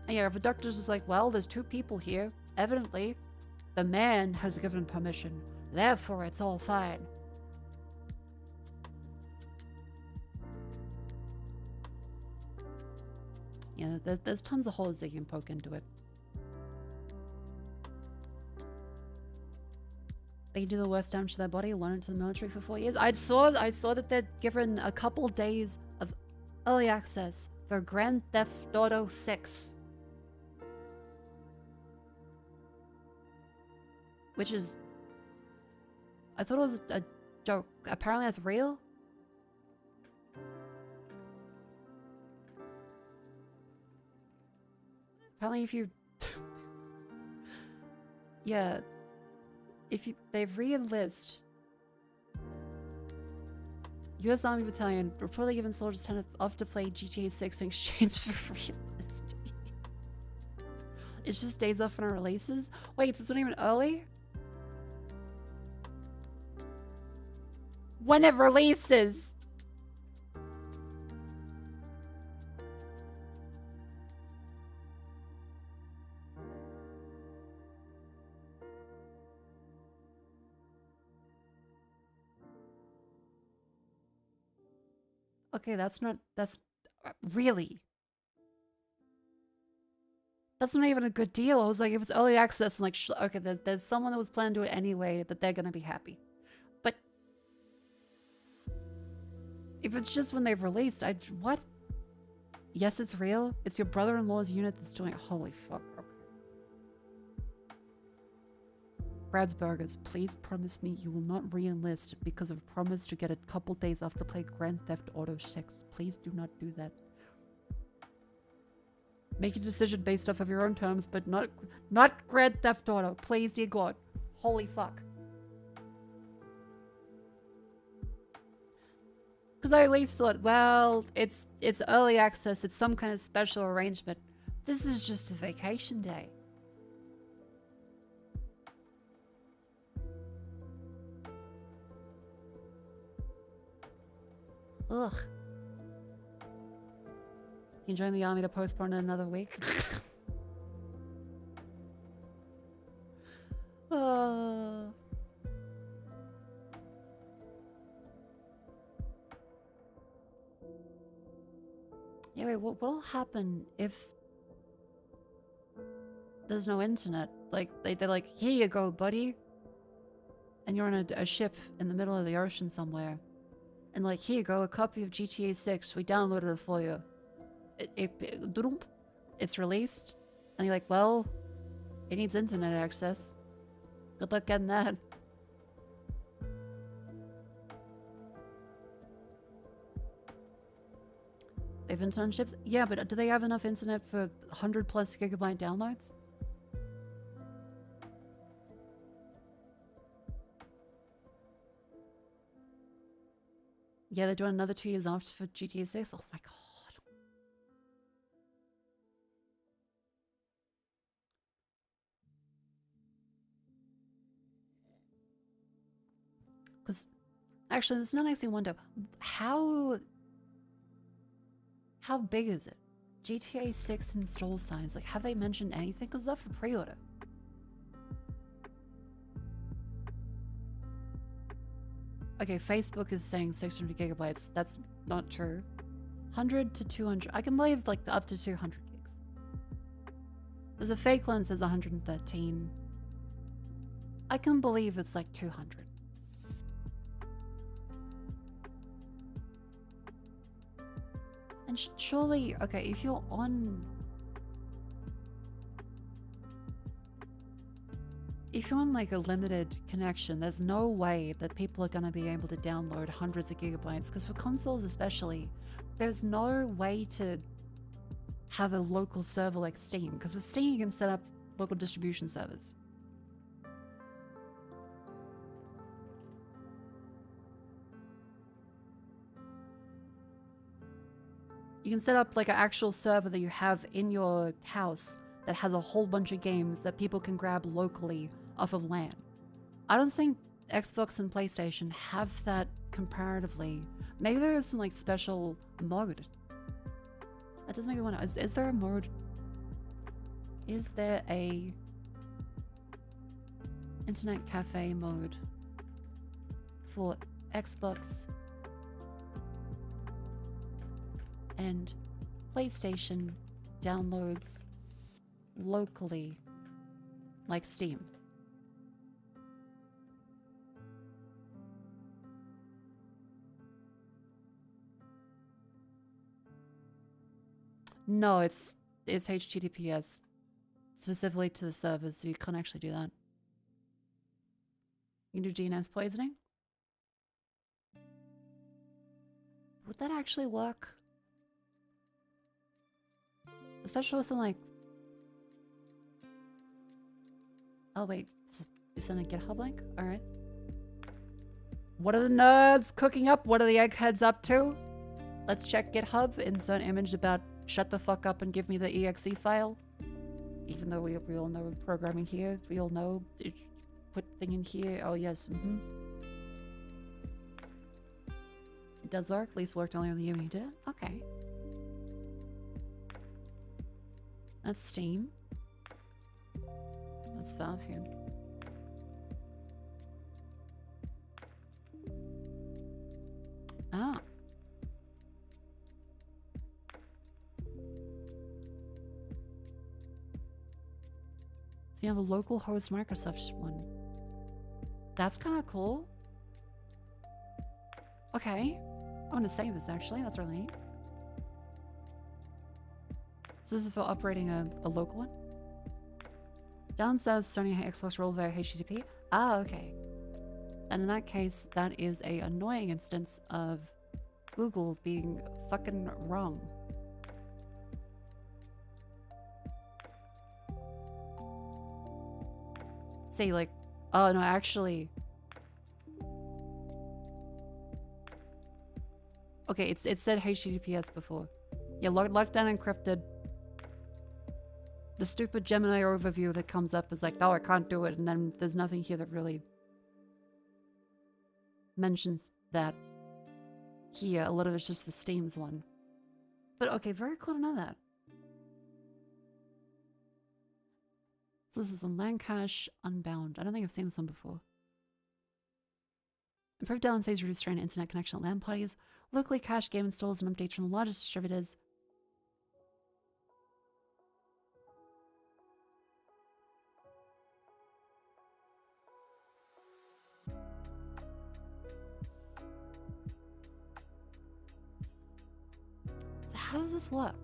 And yeah, if a doctor's just like, well, there's 2 people here. Evidently, the man has given permission. Therefore, it's all fine. Yeah, there's tons of holes that you can poke into it. They do the worst damage to their body, went into the military for 4 years. I saw that they're given a couple days of early access for Grand Theft Auto 6. Which is... I thought it was a joke. Apparently that's real? Apparently if you... yeah... If they re-enlist U.S. Army Battalion, reportedly given soldiers 10 off to play GTA 6 in exchange for re-enlisting. It's just days off on our releases? Wait, so it's not even early? When it releases! Okay, that's really. That's not even a good deal. I was like, if it's early access, I'm like, okay, there's someone that was planning to do it anyway, that they're gonna be happy. But if it's just when they've released, what? Yes, it's real. It's your brother-in-law's unit that's doing it. Holy fuck. Okay. Brad's Burgers, please promise me you will not re-enlist because of promise to get a couple days off to play Grand Theft Auto 6. Please do not do that. Make a decision based off of your own terms, but not Grand Theft Auto. Please, dear God. Holy fuck. Because I at least thought, well, it's early access. It's some kind of special arrangement. This is just a vacation day. Ugh. You join the army to postpone it another week? Yeah, wait, what'll happen if there's no internet? Like, they're like, here you go, buddy. And you're on a ship in the middle of the ocean somewhere. And like, here you go, a copy of GTA 6. We downloaded it for you. It's released. And you're like, well, it needs internet access. Good luck getting that. They have internships? Yeah, but do they have enough internet for 100+ gigabyte downloads? Yeah, they're doing another 2 years after for GTA 6. Oh my god. Because, actually, this now makes me wonder, how big is it? GTA 6 install signs, like, have they mentioned anything? Because that's for pre-order. Okay, Facebook is saying 600 gigabytes. That's not true. 100 to 200. I can believe, like, up to 200 gigs. There's a fake one that says 113. I can believe it's like 200. And surely, okay, if you're on like a limited connection, there's no way that people are going to be able to download hundreds of gigabytes, because for consoles especially, there's no way to have a local server like Steam, because with Steam you can set up local distribution servers. You can set up like an actual server that you have in your house that has a whole bunch of games that people can grab locally off of LAN. I don't think Xbox and PlayStation have that comparatively. Maybe there is some like special mode. That does make me wonder, is there a mode? Is there a internet cafe mode for Xbox and PlayStation downloads locally, like Steam. No, it's HTTPS specifically to the servers, so you can't actually do that. You can do DNS poisoning? Would that actually work? Especially with something like... Oh wait, you sent a GitHub link? Alright. What are the nerds cooking up? What are the eggheads up to? Let's check GitHub, insert image about shut the fuck up and give me the exe file. Even though we all know programming here, we all know put thing in here. Oh yes, It does work, at least worked only on the year you did it. Okay. That's Steam. That's Valve here. Ah. So you have a local host Microsoft one. That's kind of cool. Okay. I'm gonna save this actually, that's really neat. So this is for operating a local one? Downstairs Sony Xbox roll via HTTP? Ah, okay. And in that case, that is a annoying instance of Google being fucking wrong. Say like, oh no, actually... Okay, it said HTTPS before. Yeah, lockdown encrypted. The stupid Gemini overview that comes up is like, no, I can't do it, and then there's nothing here that really mentions that here. A lot of it's just for Steam's one. But okay, very cool to know that. So this is on LAN cache, Unbound. I don't think I've seen this one before. Improved downsides, reduce strain internet connection at LAN parties. Locally cached game installs and updates from the largest distributors. So how does this work?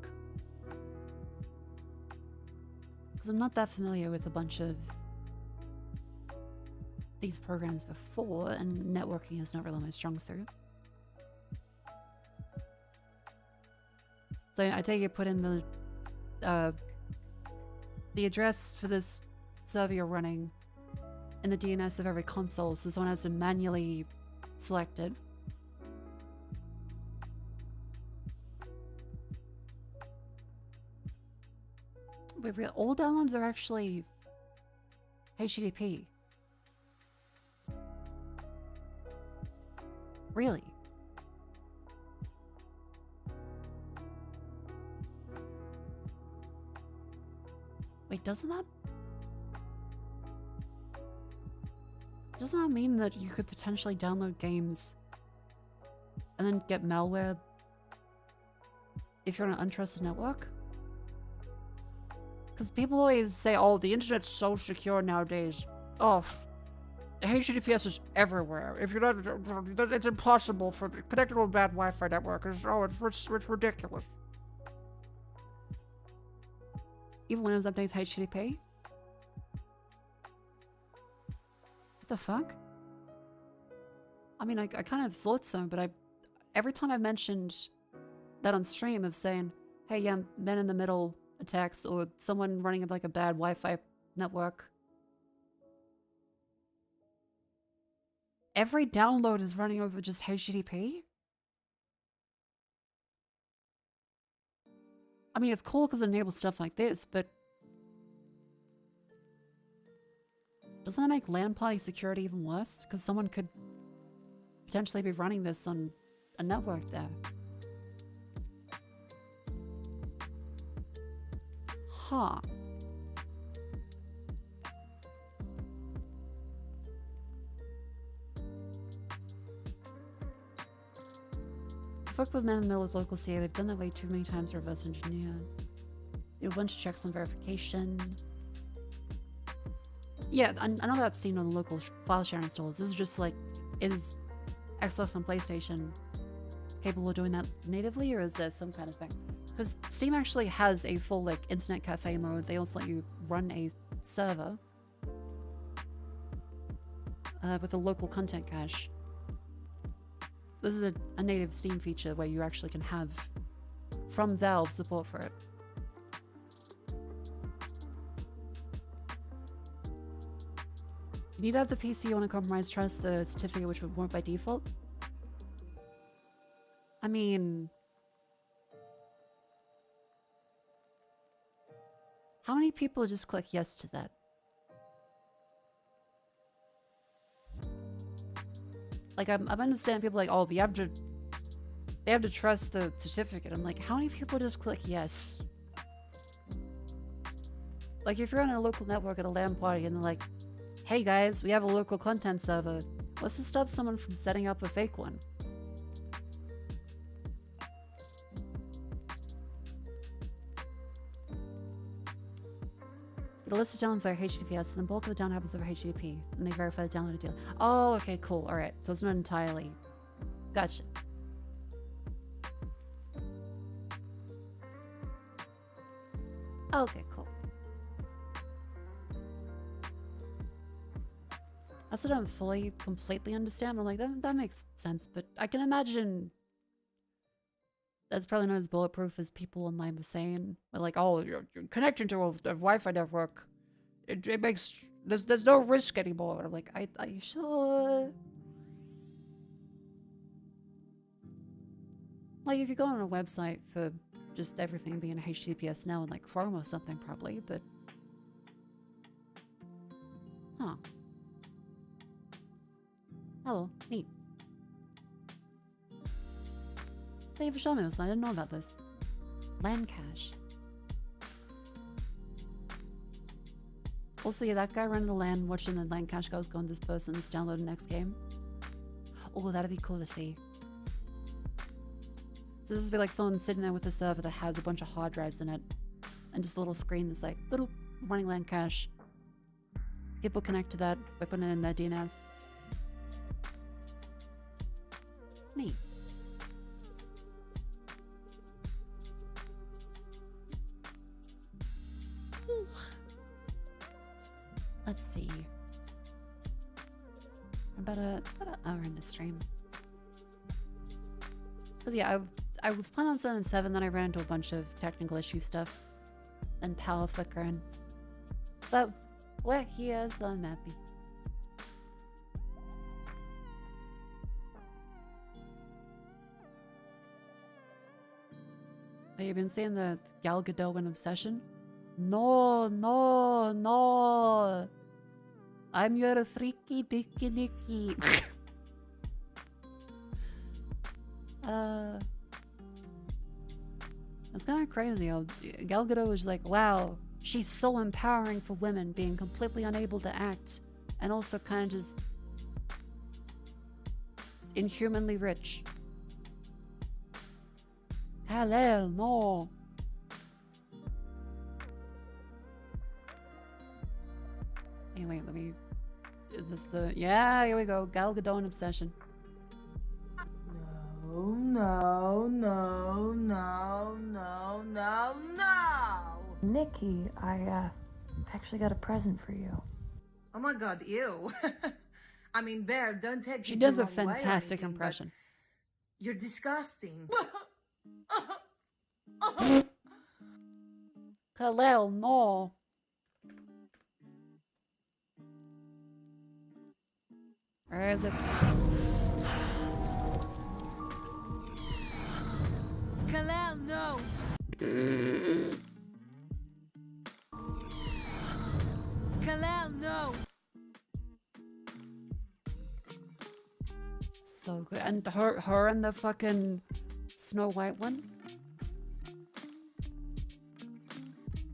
Because I'm not that familiar with a bunch of these programs before, and networking is not really my strong suit. So I take it, put in the address for this server you're running in the DNS of every console, so someone has to manually select it. Wait, all downloads are actually HTTP. Really? Wait, doesn't that mean that you could potentially download games and then get malware if you're on an untrusted network? Because people always say, oh, the internet's so secure nowadays. Oh, HTTPS is everywhere. If you're not, it's impossible for connected to a bad Wi-Fi network. It's ridiculous. Even Windows updates HTTP? What the fuck? I mean, I kind of thought so, but every time I mentioned that on stream of saying, hey, yeah, men in the middle attacks or someone running like a bad Wi-Fi network, every download is running over just HTTP? I mean, it's cool because it enables stuff like this, but doesn't that make LAN party security even worse? Because someone could potentially be running this on a network there. Huh. I've worked with men in the middle of local CA. They've done that way too many times to reverse engineer. a bunch of checks on verification. Yeah, I know that's seen on the local file sharing installs. This is just like, is Xbox and PlayStation capable of doing that natively, or is there some kind of thing? Because Steam actually has a full like internet cafe mode. They also let you run a server with a local content cache. This is a native Steam feature where you actually can have, from Valve, support for it. You need to have the PC on a compromised trust, the certificate which would work by default. I mean, how many people just click yes to that? Like, I'm understanding people like, oh, they have to trust the certificate. I'm like, how many people just click yes? Like, if you're on a local network at a LAN party and they're like, hey guys, we have a local content server, what's to stop someone from setting up a fake one? The list of downloads via HTTPS, and the bulk of the download happens over HTTP, and they verify the downloaded deal. Oh, okay, cool. All right, so it's not entirely. Gotcha. Okay, cool. That's what I don't fully, completely understand. I'm like, that makes sense, but I can imagine that's probably not as bulletproof as people online were saying. They're like, oh, you're connecting to a Wi-Fi network. It makes, there's no risk anymore. I'm like, are you sure? Like, if you go on a website for just everything being HTTPS now and like Chrome or something, probably, but... Huh. Oh, neat. Thank you for showing me this. I didn't know about this. LAN cache. Also, yeah, that guy running the LAN, watching the LAN cache goes going, this person's downloading next game. Oh, that'd be cool to see. So this would be like someone sitting there with a server that has a bunch of hard drives in it, and just a little screen that's like, little running LAN cache. People connect to that by putting it in their DNS. Neat. Let's see. About an hour in the stream. Cause yeah, I was planning on starting 7, then I ran into a bunch of technical issue stuff, and power flickering. But we're here, so I'm happy. Have you been seeing the Gal Gadot and Obsession? No, no, no. I'm your freaky dicky dicky. That's kind of crazy. Gal Gadot is like, wow, she's so empowering for women, being completely unable to act, and also kind of just inhumanly rich. Hell no. Hey, wait, let me... Is this the... Yeah, here we go. Gal Gadot and Obsession. No, no, no, no, no, no, no! Nikki, I actually got a present for you. Oh my god, ew. I mean, Bear, don't take She this does the a wrong way or fantastic anything, impression. but you're disgusting. Hell no. Where is it? Kalel, no! Kalel, no! So good. And her and the fucking Snow White one?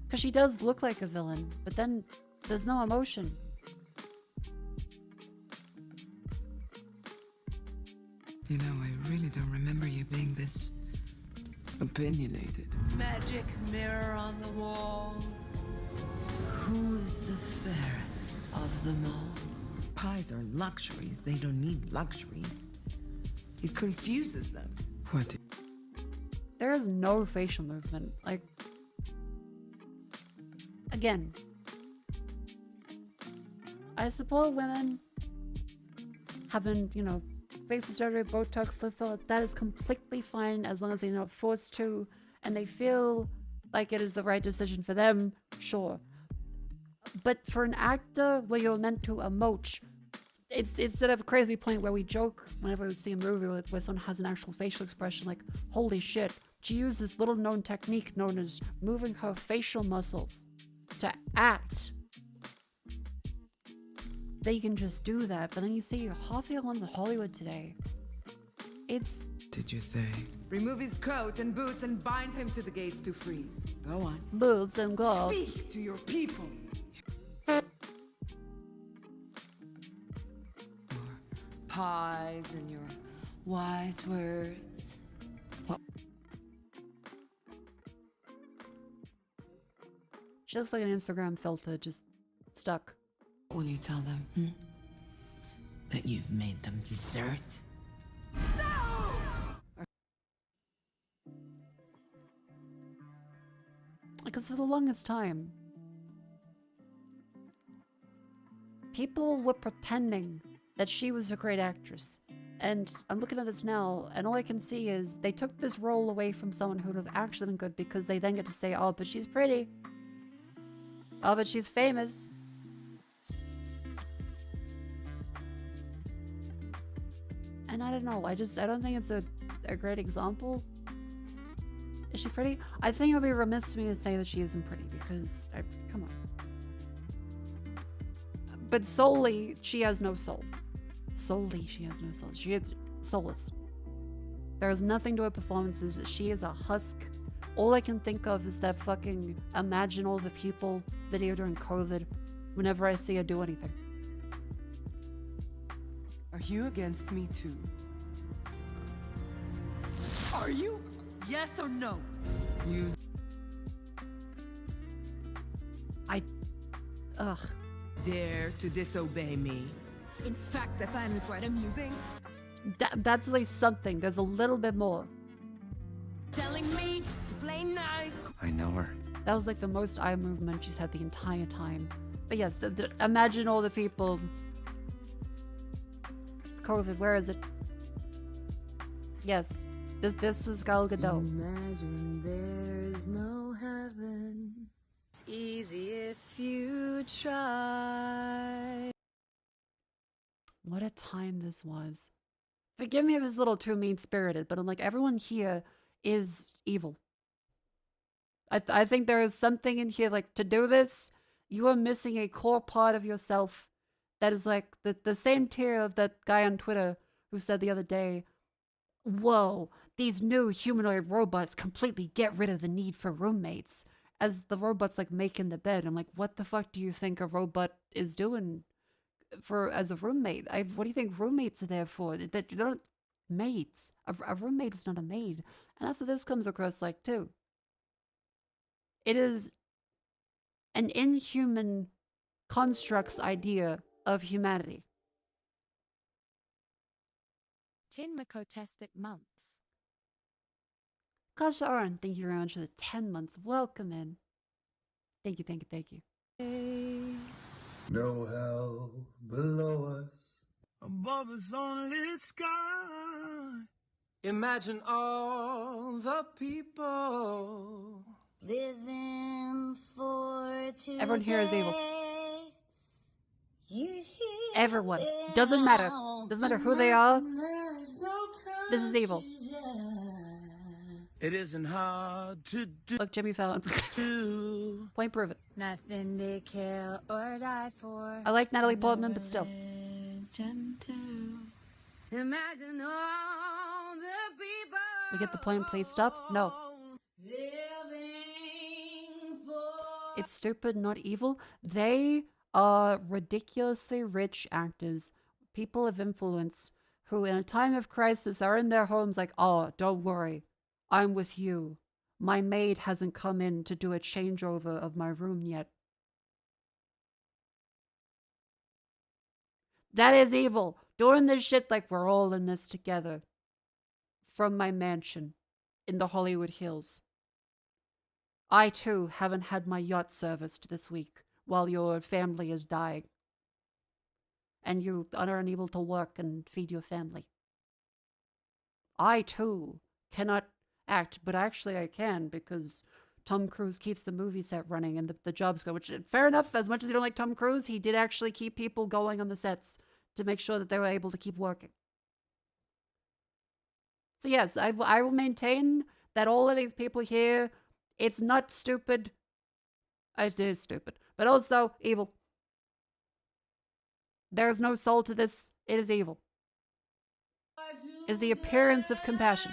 Because she does look like a villain, but then there's no emotion. You know, I really don't remember you being this opinionated. Magic mirror on the wall. Who is the fairest of them all? Pies are luxuries. They don't need luxuries. It confuses them. What? There is no facial movement. Like, again, I support women having, you know, facial surgery, Botox, lip filler. That is completely fine as long as they're not forced to and they feel like it is the right decision for them, sure. But for an actor where you're meant to emote, it's instead of a crazy point where we joke whenever we see a movie where someone has an actual facial expression like, holy shit, she used this little known technique known as moving her facial muscles to act. They can just do that, but then you see half the ones in Hollywood today. It's... Did you say? Remove his coat and boots and bind him to the gates to freeze. Go on. boots and gloves. Speak to your people. Your Pies and your wise words. She looks like an Instagram filter, just stuck. Will you tell them that you've made them dessert? Because for the longest time, people were pretending that she was a great actress. And I'm looking at this now, and all I can see is they took this role away from someone who would have actually been good because they then get to say, oh, but she's pretty. Oh, but she's famous. And I don't know, I don't think it's a great example. Is she pretty? I think it would be remiss of me to say that she isn't pretty because, come on. But solely, she has no soul. Solely, she has no soul. She is soulless. There is nothing to her performances. She is a husk. All I can think of is that fucking imagine all the people video during COVID whenever I see her do anything. Are you against me too? Are you? Yes or no? You. Ugh. Dare to disobey me? In fact, I find it quite amusing. That's at least something. There's a little bit more. Telling me to play nice. I know her. That was like the most eye movement she's had the entire time. But yes, imagine all the people. COVID, where is it? Yes, this was Gal Gadot. Imagine there's no heaven. It's easy if you try. What a time this was. Forgive me if it's a little too mean-spirited, but I'm like, everyone here is evil. I think there is something in here, like, to do this, you are missing a core part of yourself that is like the same tier of that guy on Twitter who said the other day, whoa, these new humanoid robots completely get rid of the need for roommates. As the robot's like making the bed. I'm like, what the fuck do you think a robot is doing as a roommate? What do you think roommates are there for? They're not maids. A roommate is not a maid. And that's what this comes across like too. It is an inhuman construct's idea of humanity. 10 Mako-tastic months. Kasha Aron, thank you very much for the 10 months. Welcome in. Thank you, thank you, thank you. No hell below us. Above us only sky. Imagine all the people living for today. Everyone here is evil. Everyone. Doesn't matter. Doesn't matter who they are. This is evil. It isn't hard to do. Look, Jimmy Fallon. Point prove it. Nothing to kill or die for. I like Natalie Portman, but still. Imagine all the people. We get the point, please stop? No. It's stupid, not evil. They are ridiculously rich actors, people of influence, who in a time of crisis are in their homes like, oh, don't worry. I'm with you. My maid hasn't come in to do a changeover of my room yet. That is evil. Doing this shit like we're all in this together. From my mansion in the Hollywood Hills. I too haven't had my yacht serviced this week while your family is dying. And you are unable to work and feed your family. I too cannot act, but actually I can because Tom Cruise keeps the movie set running and the jobs go, which fair enough, as much as you don't like Tom Cruise, he did actually keep people going on the sets to make sure that they were able to keep working. So yes, I will maintain that all of these people here, it's not stupid. It is stupid, but also evil. There is no soul to this. It is evil. Is the appearance of compassion.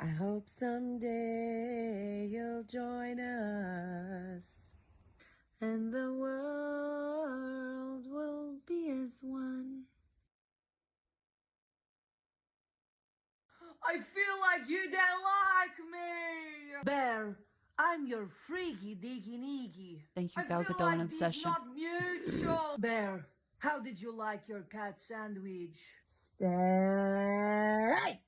I hope someday you'll join us, and the world will be as one. I feel like you don't like me. Bear, I'm your freaky deaky neaky. Thank you, I Gal feel Gadot, like and this Obsession. not mutual. Bear, how did you like your cat sandwich? Stay.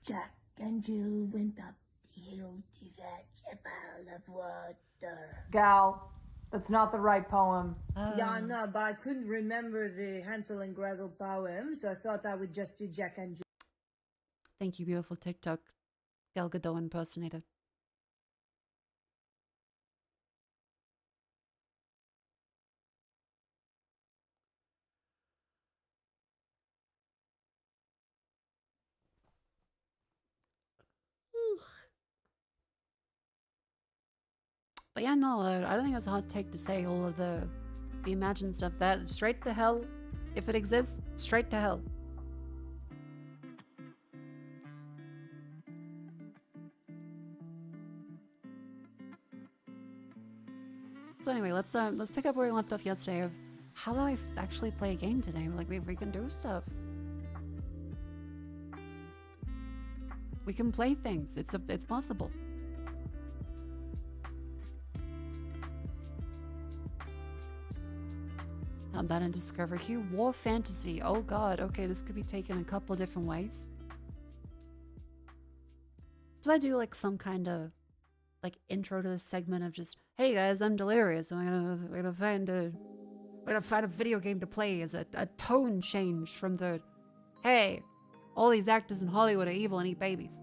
Jack and Jill went up the hill to fetch a pail of water. Gal, that's not the right poem. Yeah, I know, but I couldn't remember the Hansel and Gretel poem, so I thought I would just do Jack and Jill. Thank you, beautiful TikTok Gal Gadot impersonator. But yeah, no, I don't think it's a hot take to say all of the imagined stuff. That straight to hell. If it exists, straight to hell. So anyway, let's pick up where we left off yesterday of how do I actually play a game today? Like we can do stuff. We can play things. It's possible. I'm that in Discover Hue. War fantasy. Oh god. Okay, this could be taken a couple different ways. Do I do like some kind of like intro to this segment of just, hey guys, I'm delirious. We're gonna find a video game to play as a tone change from the, hey, all these actors in Hollywood are evil and eat babies.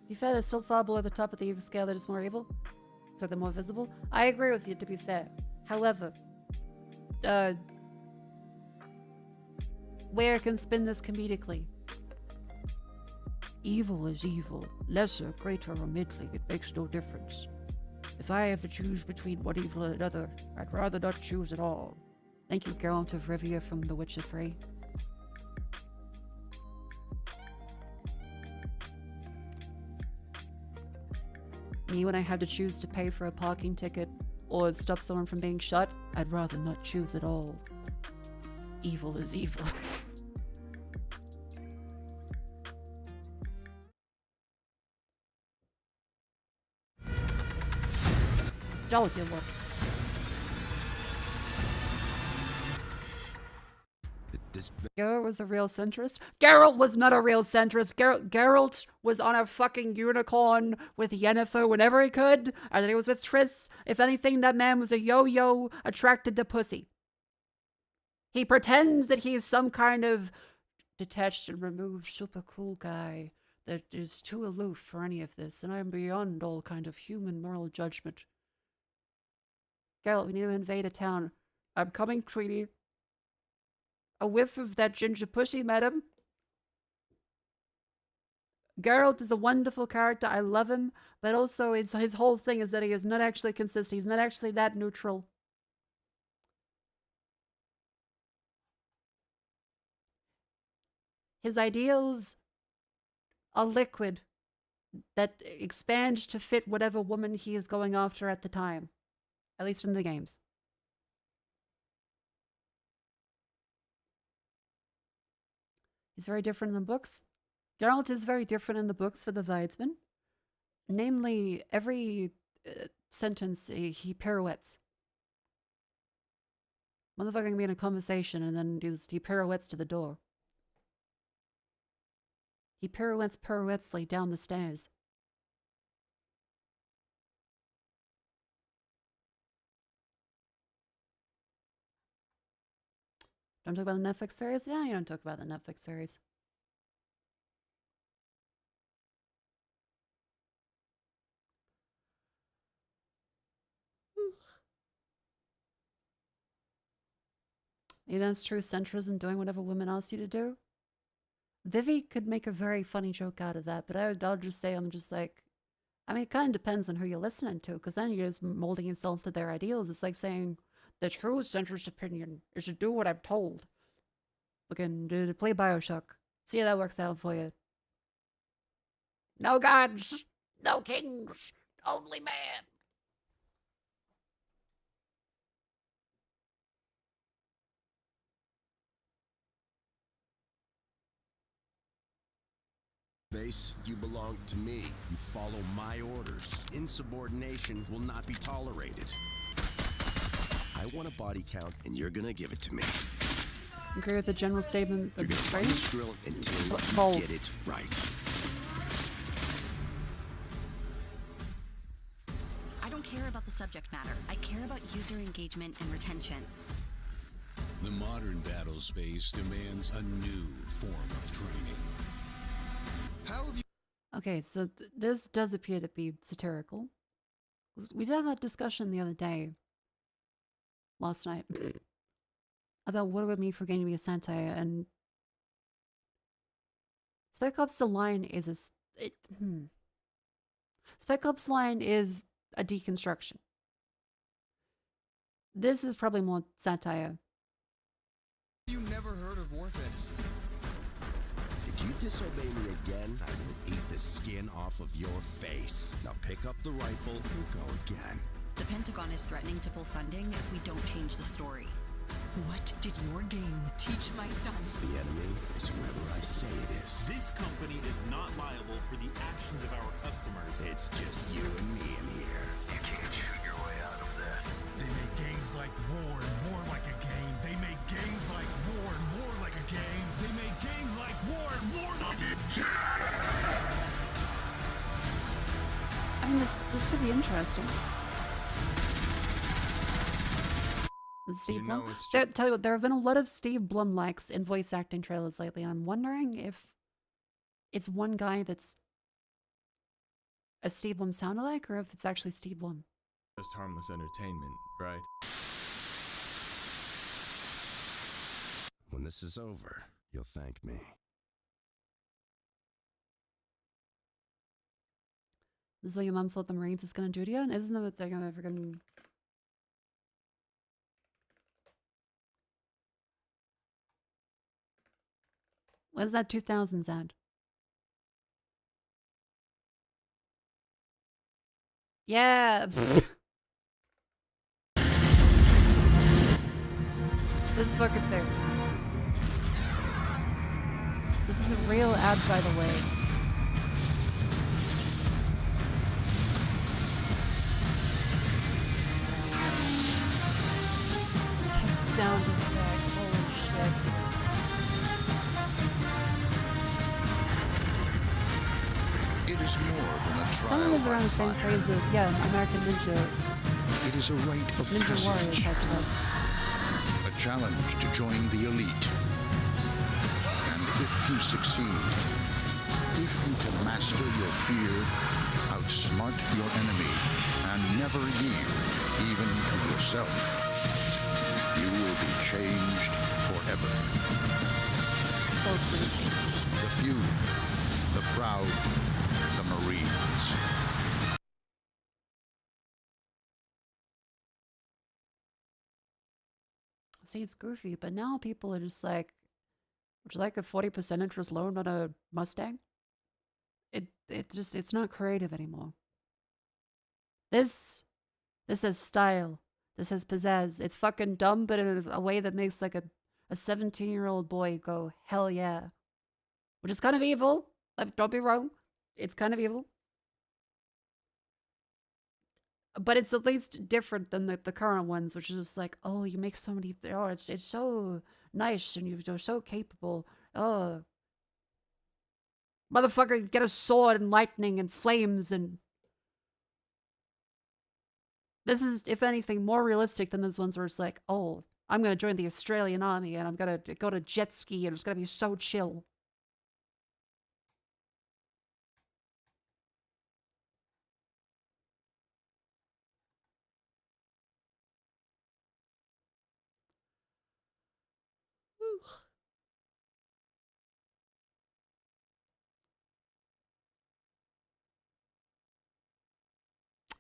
To be fair, they're still far below the top of the evil scale. They're just more evil, so they're more visible. I agree with you, to be fair. However, where can spin this comedically? Evil is evil. Lesser, greater, or middling, it makes no difference. If I have to choose between one evil and another, I'd rather not choose at all. Thank you, Geralt of Rivia from The Witcher 3. Me, when I had to choose to pay for a parking ticket or stop someone from being shot, I'd rather not choose at all. Evil is evil. Oh, dear Lord. Geralt was a real centrist? Geralt was not a real centrist. Geralt was on a fucking unicorn with Yennefer whenever he could. And then he was with Triss. If anything, that man was a yo-yo attracted to pussy. He pretends that he's some kind of detached and removed super cool guy that is too aloof for any of this, and I'm beyond all kind of human moral judgment. Geralt, we need to invade a town. I'm coming, Tweety. A whiff of that ginger pussy, madam. Geralt is a wonderful character. I love him, but also his whole thing is that he is not actually consistent. He's not actually that neutral. His ideals are liquid. that expand to fit whatever woman he is going after at the time. At least in the games. He's very different in the books. Geralt is very different in the books for the Weidman. Namely, every sentence he pirouettes. Motherfucker can be in a conversation and then he pirouettes to the door. He pirouettesly down the stairs. Don't talk about the Netflix series? Yeah, you don't talk about the Netflix series. Yeah, that's true. Centrism, doing whatever women ask you to do. Vivi could make a very funny joke out of that, but I'll just say, I'm just like, I mean, it kind of depends on who you're listening to, because then you're just molding yourself to their ideals. It's like saying, the true centrist opinion is to do what I'm told. Looking to play Bioshock. See how that works out for you. No gods, no kings, only man. Base, you belong to me. You follow my orders. Insubordination will not be tolerated. I want a body count, and you're gonna give it to me. Agree with the general statement of the strain? Drill until you get it right. I don't care about the subject matter. I care about user engagement and retention. The modern battle space demands a new form of training. How have you... Okay, so this does appear to be satirical. We did have that discussion the other day, last night, about what it would mean for a game to be a satire, and Spec Ops The Line is Spec Ops Line is a deconstruction. This is probably more satire. You never heard of War Fantasy? If you disobey me again, I will eat the skin off of your face. Now pick up the rifle and go again. The Pentagon is threatening to pull funding if we don't change the story. What did your game teach my son? The enemy is whoever I say it is. This company is not liable for the actions of our customers. It's just you and me in here. You can't shoot your way out of this. They make games like War and War like a game. They make games like War and War like a game. They make games like War and War like a game. I mean, this could be interesting. Steve Blum. Tell you what, there have been a lot of Steve Blum likes in voice acting trailers lately, and I'm wondering if it's one guy that's a Steve Blum sound-alike, or if it's actually Steve Blum. Just harmless entertainment, right? When this is over, you'll thank me. This is what your mom thought the Marines is gonna do to you, and isn't that what they're gonna freaking... Where's that 2000s ad? Yeah. This fucking thing. This is a real ad, by the way. The sound effects, holy shit. It is more than a trial. Kind of is around the same phrase of, yeah, American Ninja. It is a rite of Ninja Warrior passage. type stuff. A challenge to join the elite. And if you succeed, if you can master your fear, outsmart your enemy, and never yield even to yourself, you will be changed forever. So creepy. The few, the proud, the Marines. See, it's goofy, but now people are just like, would you like a 40% interest loan on a Mustang? it's not creative anymore. This has style. This has pizzazz. It's fucking dumb, but in a way that makes like a 17-year-old boy go, hell yeah. Which is kind of evil. Don't be wrong. It's kind of evil. But it's at least different than the current ones, which is just like, oh, you make so many, oh, it's so nice and you're so capable. Oh. Motherfucker, get a sword and lightning and flames and... This is, if anything, more realistic than those ones where it's like, oh, I'm going to join the Australian army and I'm going to go to jet ski and it's going to be so chill.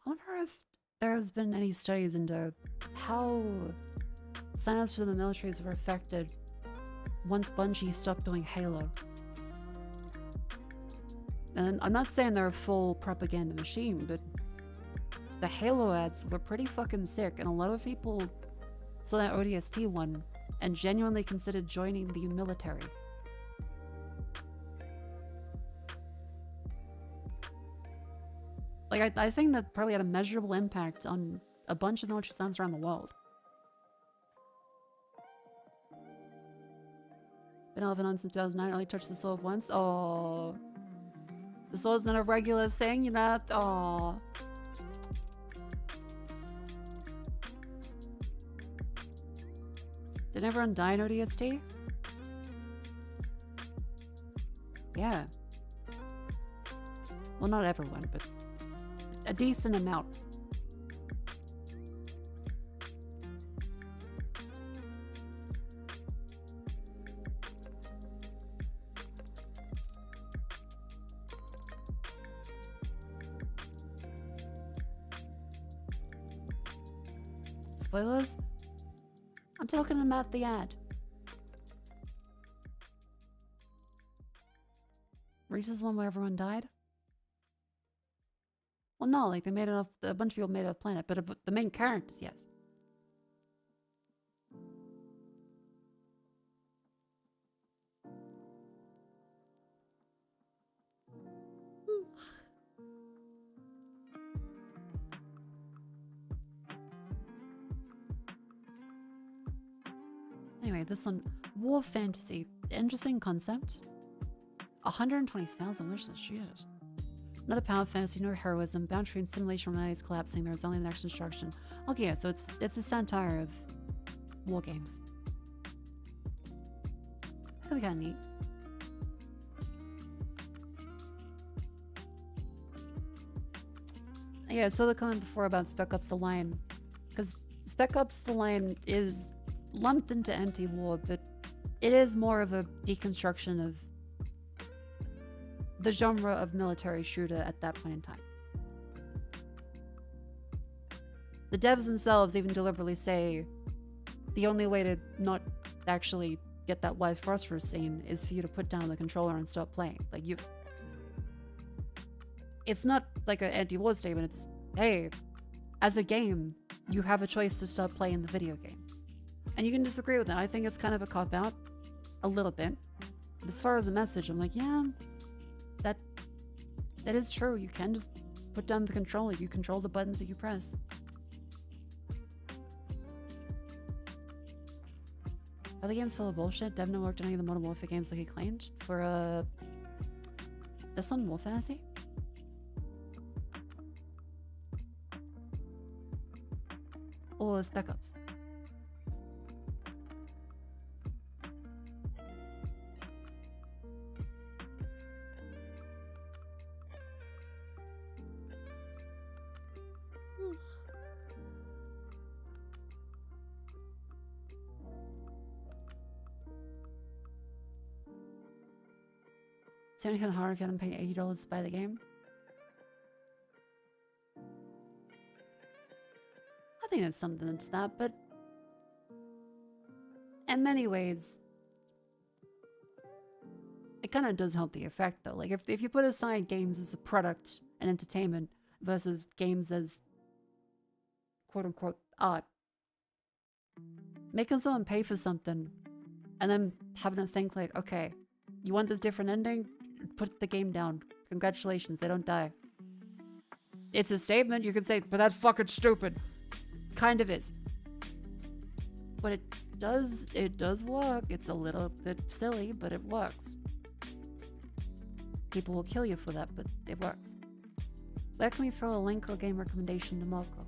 I wonder if there has been any studies into how signups for the militaries were affected once Bungie stopped doing Halo. And I'm not saying they're a full propaganda machine, but the Halo ads were pretty fucking sick, and a lot of people saw that ODST one and genuinely considered joining the military. Like, I think that probably had a measurable impact on a bunch of military signups around the world. Been off and on since 2009, only touched the sword once. Oh, the sword's not a regular thing, you know? Oh. Did everyone die in ODST? Yeah. Well, not everyone, but a decent amount. Spoilers? I'm talking about the ad. Reach is the one where everyone died? Well, no, like they made it off, a bunch of people made it off planet, but the main characters, yes. Anyway, this one, War Fantasy, interesting concept. 120,000 wishes, shit. Not a power fantasy, no heroism, boundary and simulation reality is collapsing, there's only the next instruction. Okay, yeah, so it's a satire of war games. That'd be kinda neat. Yeah, I saw the comment before about Spec Ops The Line, because Spec Ops The Line is lumped into anti-war, but it is more of a deconstruction of the genre of military shooter at that point in time. The devs themselves even deliberately say the only way to not actually get that live phosphorus scene is for you to put down the controller and stop playing. Like, it's not like an anti-war statement, it's, hey, as a game, you have a choice to stop playing the video game. And you can disagree with it. I think it's kind of a cop-out, a little bit. But as far as a message, I'm like, yeah, that is true. You can just put down the controller. You control the buttons that you press. Are the games full of bullshit? Dev never worked on any of the Modern Warfare games like he claimed. For, this one, War Fantasy? Or Spec Ops? It's only kind of hard if you haven't paid $80 to buy the game. I think there's something to that, but in many ways, it kind of does help the effect though. Like if you put aside games as a product and entertainment versus games as quote unquote art, making someone pay for something and then having to think like, okay, you want this different ending? Put the game down. Congratulations, they don't die. It's a statement, you could say, but that's fucking stupid. Kind of is. But it does work. It's a little bit silly, but it works. People will kill you for that, but it works. Where can we throw a link or game recommendation to Mako?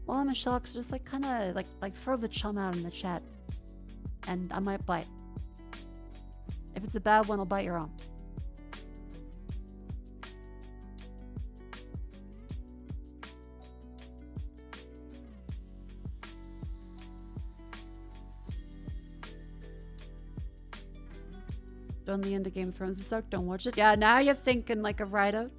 Well, I'm in shock, so just like kind of like throw the chum out in the chat, and I might bite. If it's a bad one, I'll bite your arm. Done the end of Game of Thrones is suck, don't watch it. Yeah, now you're thinking like a writer.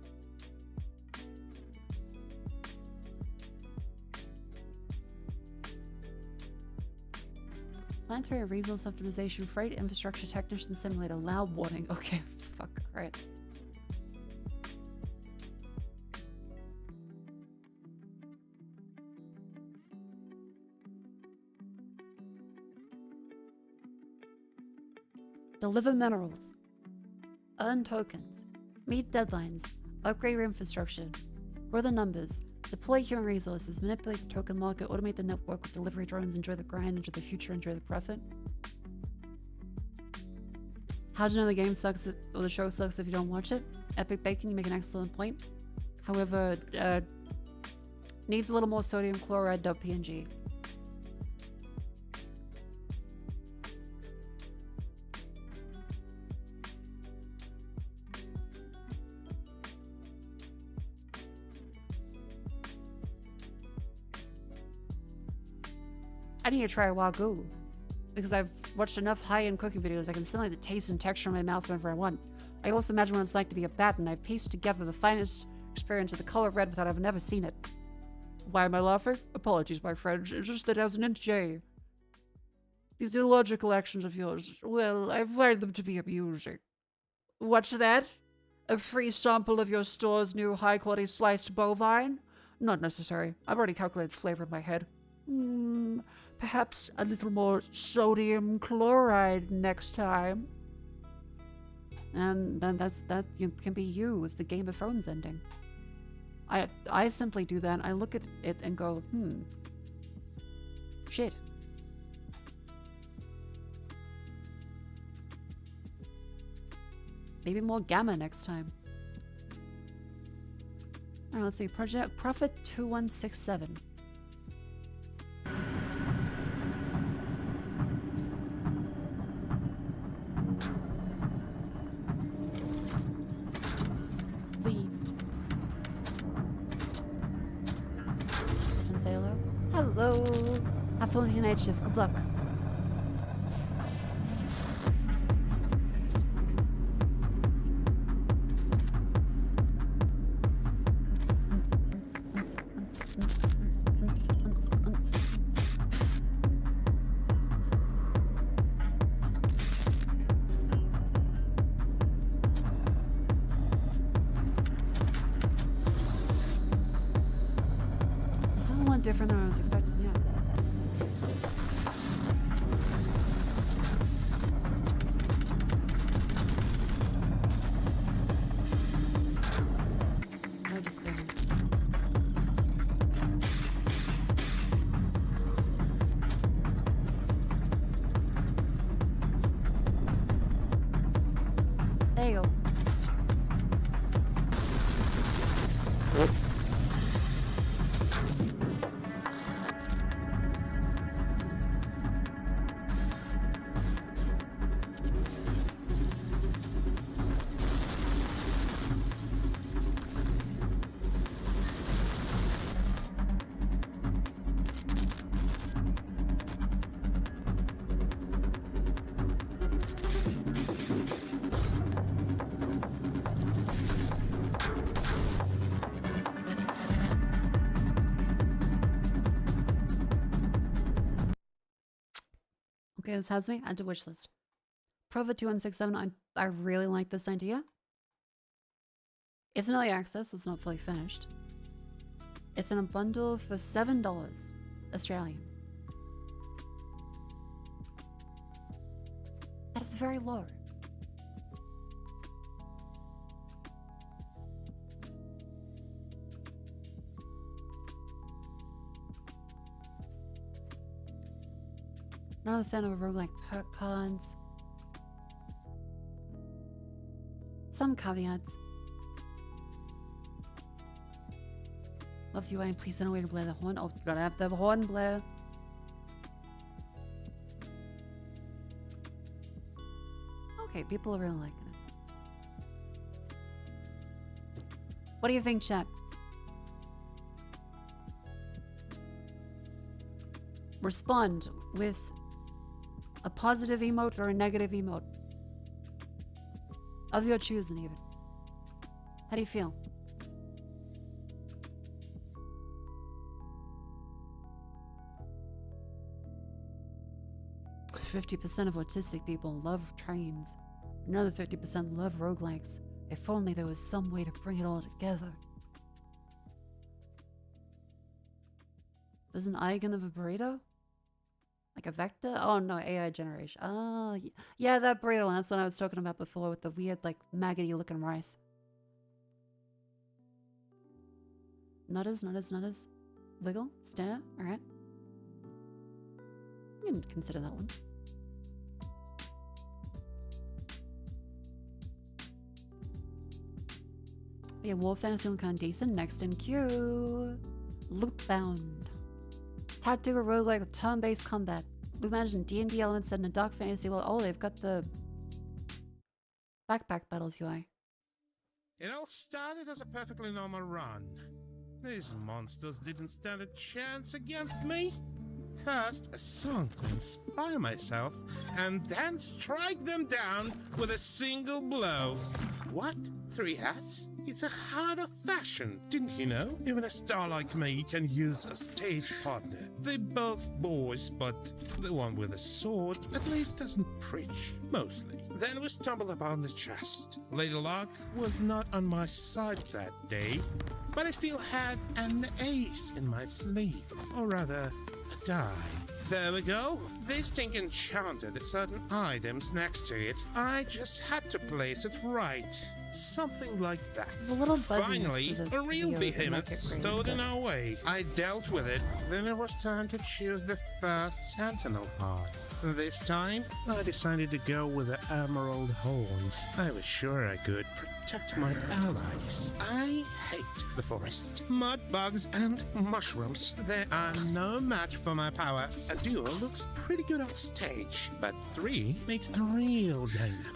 Planetary resource optimization, freight infrastructure technician simulator, loud warning. Okay, fuck, alright. Deliver minerals. Earn tokens. Meet deadlines. Upgrade your infrastructure. Grow the numbers. Deploy human resources. Manipulate the token market. Automate the network with delivery drones. Enjoy the grind. Enjoy the future. Enjoy the profit. How'd you know the game sucks or the show sucks if you don't watch it? Epic Bacon, you make an excellent point. However, needs a little more sodium chloride.png. I need to try Wagyu, because I've watched enough high-end cooking videos I can simulate the taste and texture in my mouth whenever I want. I can also imagine what it's like to be a bat, and I've pieced together the finest experience of the color red without having never seen it. Why am I laughing? Apologies, my friend. It's just that as an NJ, these illogical actions of yours, well, I find them to be amusing. What's that? A free sample of your store's new high-quality sliced bovine? Not necessary. I've already calculated flavor in my head. Perhaps a little more sodium chloride next time. And then that can be you with the Game of Thrones ending. I simply do that. I look at it and go, shit. Maybe more gamma next time. Alright, let's see. Project Profit 2167. Say hello. Hello. Have fun with your night shift. Good luck. Different than I was expecting, yeah. No disclaimer. There you go. Okay, this has me. Add to wish list. Profit 2167, I really like this idea. It's an early access, it's not fully finished. It's in a bundle for $7 Australian. That is very low. Not a fan of roguelike perk cards. Some caveats. Love you, and please send a way to play the horn. Oh, you gotta have the horn, Blair. Okay, people are really liking it. What do you think, chat? Respond with a positive emote or a negative emote. Of your choosing, even. How do you feel? %50 of autistic people love trains. Another 50% love roguelikes. If only there was some way to bring it all together. Is an eigen of a burrito? Like a vector? Oh no, AI generation. Oh, yeah, that burrito one. That's what I was talking about before with the weird, like, maggoty looking rice. Nutters, nutters, nutters. Wiggle, stare. Alright. You can consider that one. But yeah, War Fantasy looking kind of decent. Next in queue. Loopbound. Tattoo a roguelike with turn-based combat. We imagine D&D elements set in a dark fantasy world. Oh, they've got the backpack battles UI. It all started as a perfectly normal run. These monsters didn't stand a chance against me. First, a song to inspire myself, and then strike them down with a single blow. What? 3 hats? It's a heart of fashion, didn't you know? Even a star like me can use a stage partner. They're both boys, but the one with a sword at least doesn't preach, mostly. Then we stumbled upon the chest. Lady Luck was not on my side that day, but I still had an ace in my sleeve, or rather, a die. There we go. This thing enchanted certain items next to it. I just had to place it right. Something like that. There's a little buzziness Finally, to the a real video behemoth that might get stood in rated, our way. I dealt with it. Then it was time to choose the first sentinel part. This time, I decided to go with the emerald horns. I was sure I could protect my allies. I hate the forest. Mud bugs and mushrooms. They are no match for my power. A duo looks pretty good on stage, but 3 makes a real dynamic.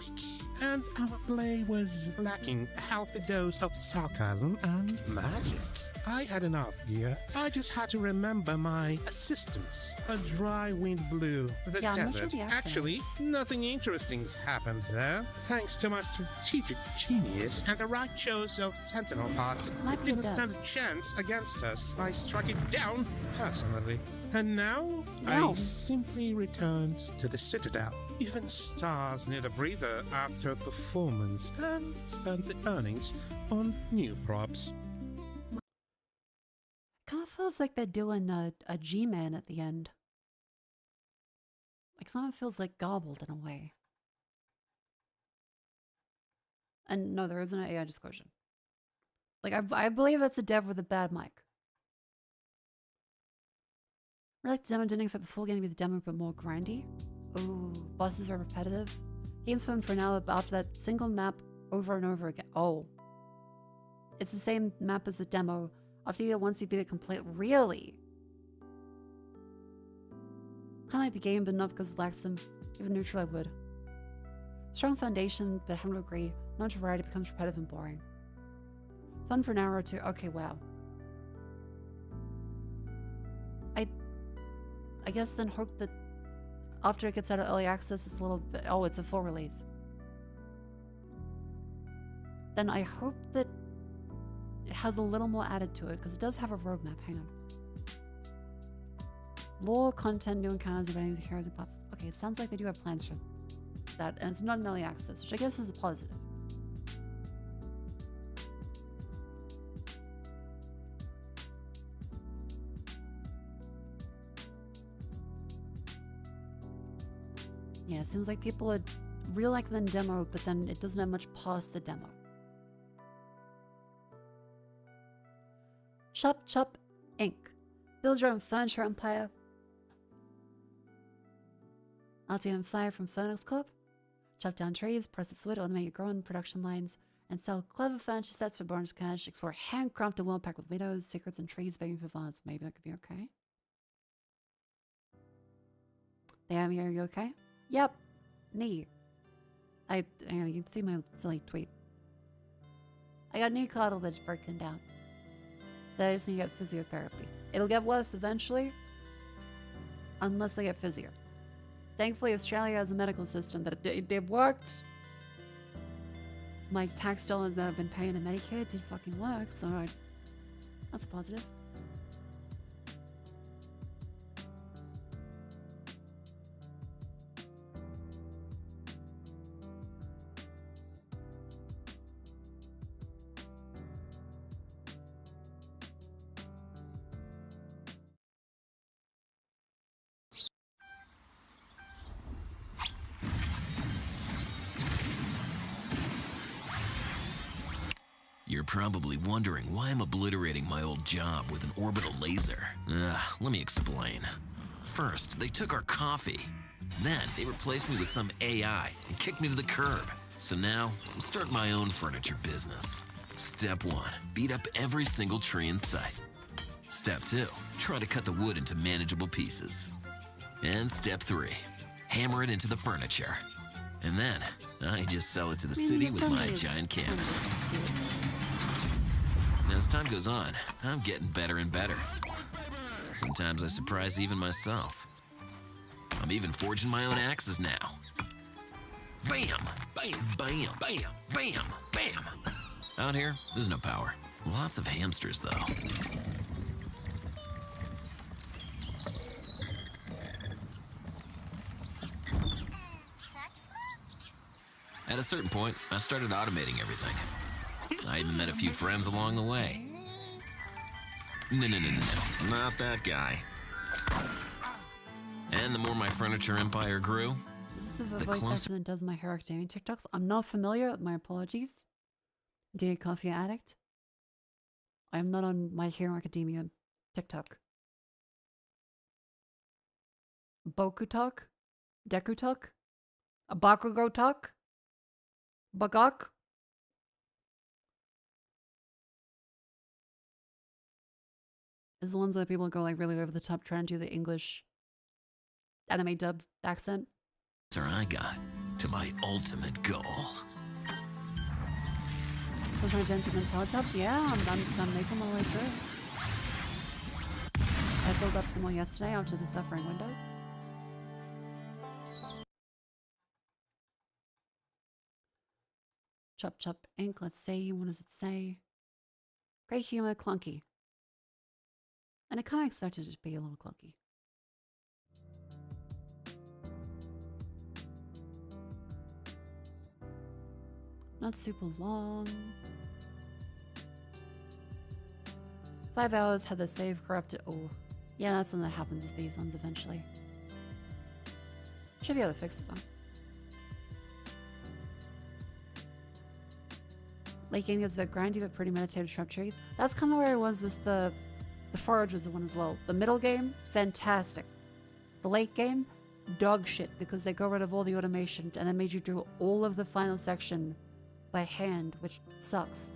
And our play was lacking a healthy dose of sarcasm and magic. I had enough gear. I just had to remember my assistants. A dry wind blew the Yeah, I'm not desert. sure the accent Actually, is. nothing interesting happened there. Thanks to my strategic genius and the right choice of sentinel parts, Might it be didn't dead. stand a chance against us. I struck it down personally. And now, No. I simply returned to the Citadel. Even stars need a breather after a performance and spent the earnings on new props. Kind of feels like they're doing a G-Man at the end. Like some of it feels like garbled in a way. And no, there isn't an AI disclosure. Like I believe that's a dev with a bad mic. I like the demo didn't expect the full game to be the demo, but more grindy. Ooh, bosses are repetitive. Games fun for now, but after that single map over and over again. Oh. It's the same map as the demo. After you once you beat it complete. Really? Kinda like the game, but not because it lacks them. Even neutral, I would. Strong foundation, but I don't agree. Not variety becomes repetitive and boring. Fun for an hour or two. Okay, wow. I guess then hope that after it gets out of early access, it's a little bit. Oh, it's a full release. Then I hope that it has a little more added to it, because it does have a roadmap. Hang on. Lore, content, new encounters, enemies, heroes, and platforms. Okay, it sounds like they do have plans for that, and it's not an early access, which I guess is a positive. Yeah, it seems like people are real like the demo, but then it doesn't have much past the demo. Shop Chop Inc. Build your own furniture empire. LTM Flyer from Phoenix Corp. Chop down trees, process wood, automate your growing production lines, and sell clever furniture sets for bonus cash. Explore handcrafted world packed with widows, secrets, and trees begging for violence. Maybe that could be okay. Damn, are you okay? Yep. Knee. You can see my silly tweet. I got knee cartilage broken down. Then I just need to get physiotherapy. It'll get worse eventually, unless I get physio. Thankfully, Australia has a medical system that it worked. My tax dollars that I've been paying in Medicare did fucking work, so that's a positive. You're probably wondering why I'm obliterating my old job with an orbital laser. Let me explain. First, they took our coffee. Then, they replaced me with some AI and kicked me to the curb. So now, I'm starting my own furniture business. Step 1, beat up every single tree in sight. Step 2, try to cut the wood into manageable pieces. And Step 3, hammer it into the furniture. And then, I just sell it to the city with my giant cannon. As time goes on, I'm getting better and better. Sometimes I surprise even myself. I'm even forging my own axes now. Bam! Bam! Bam! Bam! Bam! Bam! Out here, there's no power. Lots of hamsters, though. At a certain point, I started automating everything. I even met a few friends along the way. No, not that guy. And the more my furniture empire grew, this is the voice actor that does my Hero Academia TikToks. I'm not familiar, my apologies. Dear Coffee Addict. I am not on My Hero Academia TikTok. Boku Talk? Deku Talk? Bakugo Talk? Bagok? Is the ones where people go like really over the top trying to do the English anime dub accent. Sir, I got to my ultimate goal. So trying to enter the Teletubs? Yeah, I'm making my way through. I filled up some more yesterday after the suffering windows. Chop Chop Ink, let's see, what does it say? Great humor, clunky. And I kind of expected it to be a little clunky. Not super long. 5 hours had the save corrupted. Oh, yeah, that's something that happens with these ones eventually. Should be able to fix it though. Late game gets a bit grindy, but pretty meditative shrub trees. That's kind of where I was with the forage was the one as well. The middle game, fantastic. The late game, dog shit, because they got rid of all the automation and then made you do all of the final section by hand, which sucks.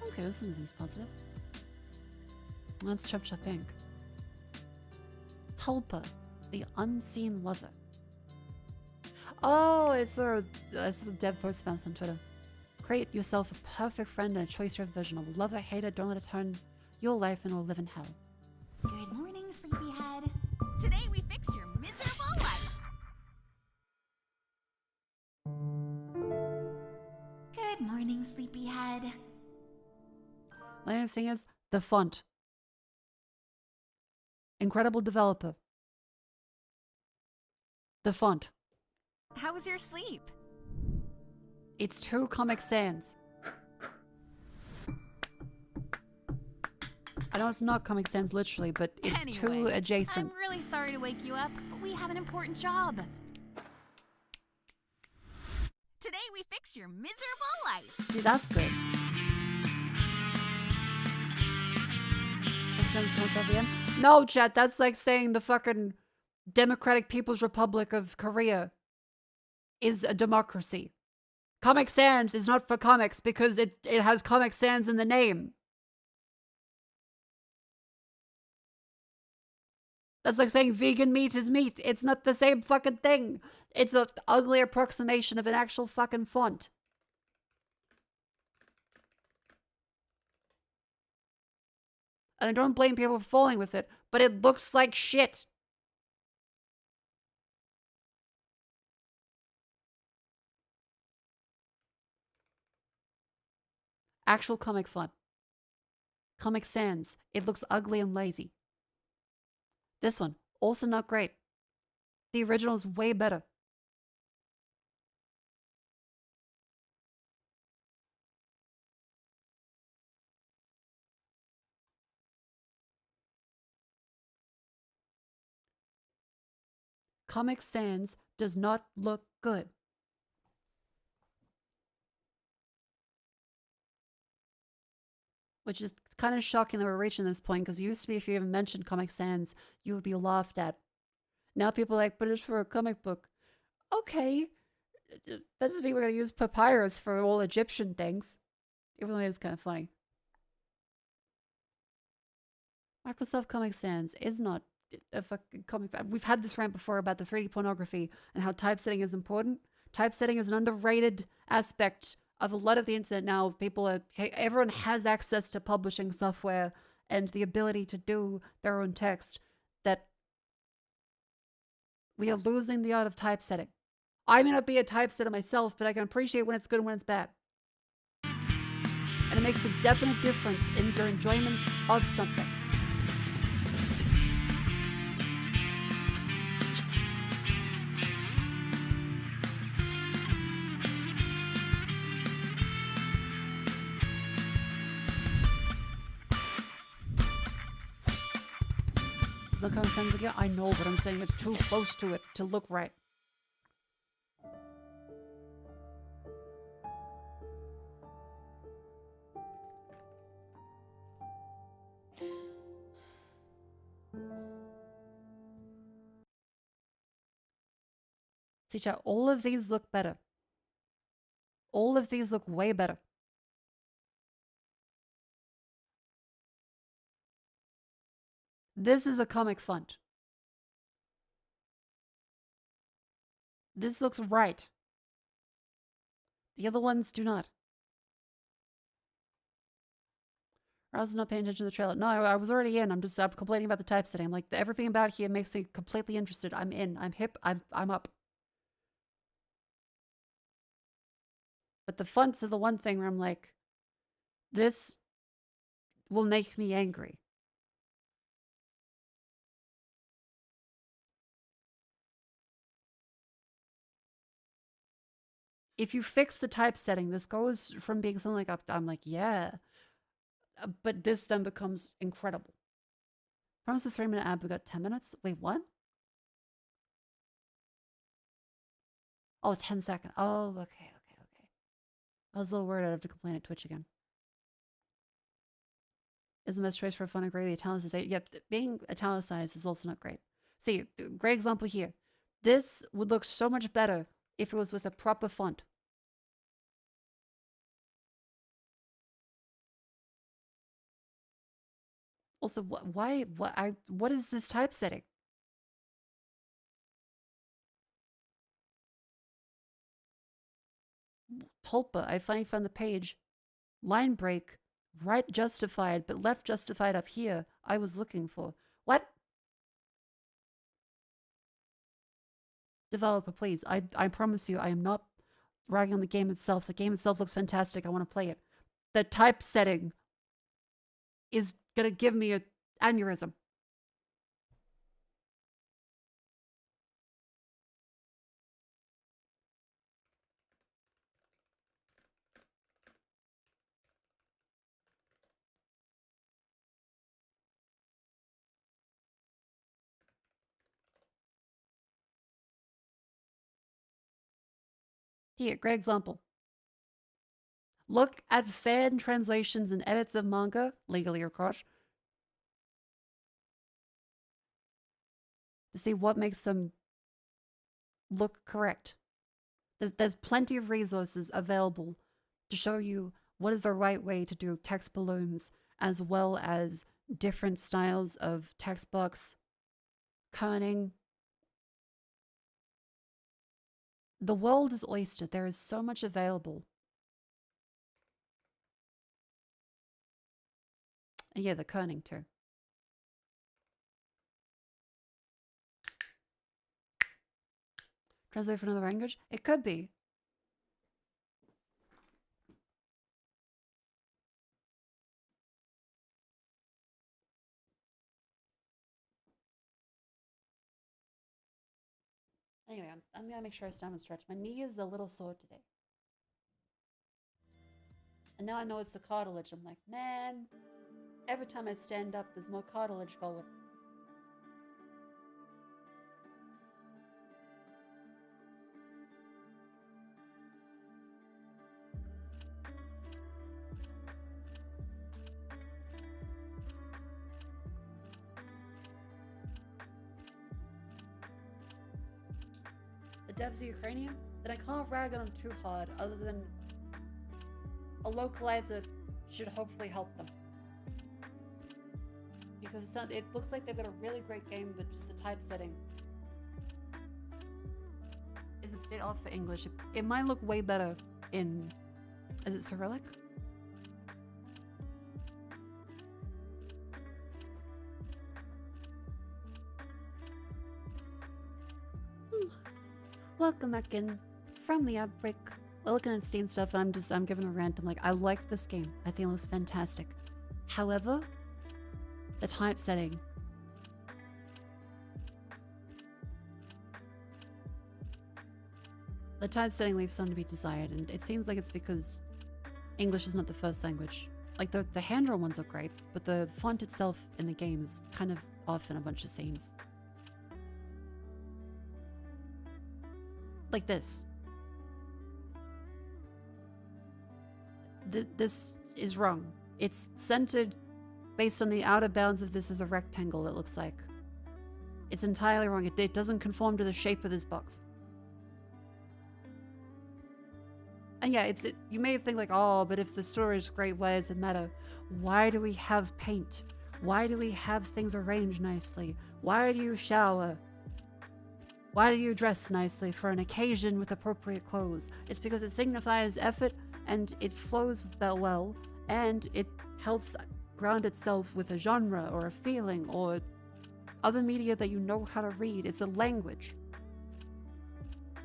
Okay, this is positive. Let's Chop Chop Ink. Tulpa, the unseen lover. Oh, it's the dev post bounce on Twitter. Create yourself a perfect friend and a choice version of lover, hater. Don't let it turn your life into a live in hell. Good morning, sleepyhead. Today we fix your miserable life. The other thing is the font. Incredible developer. The font. How was your sleep? It's too Comic Sans. I know it's not Comic Sans literally, but it's too Anyway, adjacent. I'm really sorry to wake you up, but we have an important job. Today we fix your miserable life. See, that's good. Comic Sans to myself again. No, chat, that's like saying the fucking Democratic People's Republic of Korea is a democracy. Comic Sans is not for comics because it has Comic Sans in the name. That's like saying vegan meat is meat. It's not the same fucking thing. It's an ugly approximation of an actual fucking font. And I don't blame people for falling with it, but it looks like shit. Actual comic font. Comic Sans. It looks ugly and lazy. This one, also not great. The original is way better. Comic Sans does not look good. Which is kind of shocking that we're reaching this point, because it used to be if you even mentioned Comic Sans, you would be laughed at. Now people are like, but it's for a comic book. Okay. That doesn't mean we're going to use papyrus for all Egyptian things. Even though it is kind of funny. Microsoft Comic Sans is not a fucking comic. We've had this rant before about the 3D pornography and how typesetting is important. Typesetting is an underrated aspect of a lot of the internet now. Everyone has access to publishing software and the ability to do their own text, that we are losing the art of typesetting. I may not be a typesetter myself, but I can appreciate when it's good and when it's bad. And it makes a definite difference in your enjoyment of something. It's not Comic Sans again? I know, but I'm saying it's too close to it to look right. See, chat, all of these look better. All of these look way better. This is a comic font. This looks right. The other ones do not. I was not paying attention to the trailer. No, I was already in. I'm complaining about the typesetting. I'm like, everything about here makes me completely interested. I'm in. I'm hip. I'm up. But the fonts are the one thing where I'm like, this will make me angry. If you fix the typesetting, this goes from being something like, I'm like, yeah. But this then becomes incredible. Promise a 3-minute ad, we got 10 minutes? Wait, what? Oh, 10 seconds. Oh, okay. I was a little worried I'd have to complain at Twitch again. Is the best choice for a font agree? The italicized. Yep, being italicized is also not great. See, great example here. This would look so much better if it was with a proper font. Also, what is this typesetting? Tulpa, I finally found the page. Line break, right justified, but left justified up here. I was looking for. What? Developer, please. I promise you, I am not ragging on the game itself. The game itself looks fantastic. I want to play it. The typesetting is gonna give me an aneurysm. Here, great example. Look at fan translations and edits of manga, legally of course, to see what makes them look correct. There's plenty of resources available to show you what is the right way to do text balloons, as well as different styles of text box, kerning. The world is oyster. There is so much available. And yeah, the kerning too. Translate for another language? It could be. Anyway, I'm gonna make sure I stand and stretch. My knee is a little sore today. And now I know it's the cartilage. I'm like, man, every time I stand up, there's more cartilage going. The devs are Ukrainian, then I can't rag on them too hard, other than a localizer should hopefully help them. Because it looks like they've got a really great game, but just the typesetting is a bit off for English. It might look way better in... is it Cyrillic? Welcome back in from the outbreak. We're looking at Steam stuff and I'm giving a rant. I'm like, I like this game. I think it looks fantastic. However, the typesetting. The typesetting leaves some to be desired, and it seems like it's because English is not the first language. Like the hand-drawn ones are great, but the font itself in the game is kind of off in a bunch of scenes. Like this. This is wrong. It's centered based on the outer bounds of this as a rectangle, it looks like. It's entirely wrong. It doesn't conform to the shape of this box. And yeah, you may think like, oh, but if the story is great, why does it matter? Why do we have paint? Why do we have things arranged nicely? Why do you shower? Why do you dress nicely for an occasion with appropriate clothes? It's because it signifies effort and it flows well, and it helps ground itself with a genre or a feeling or other media that you know how to read. It's a language.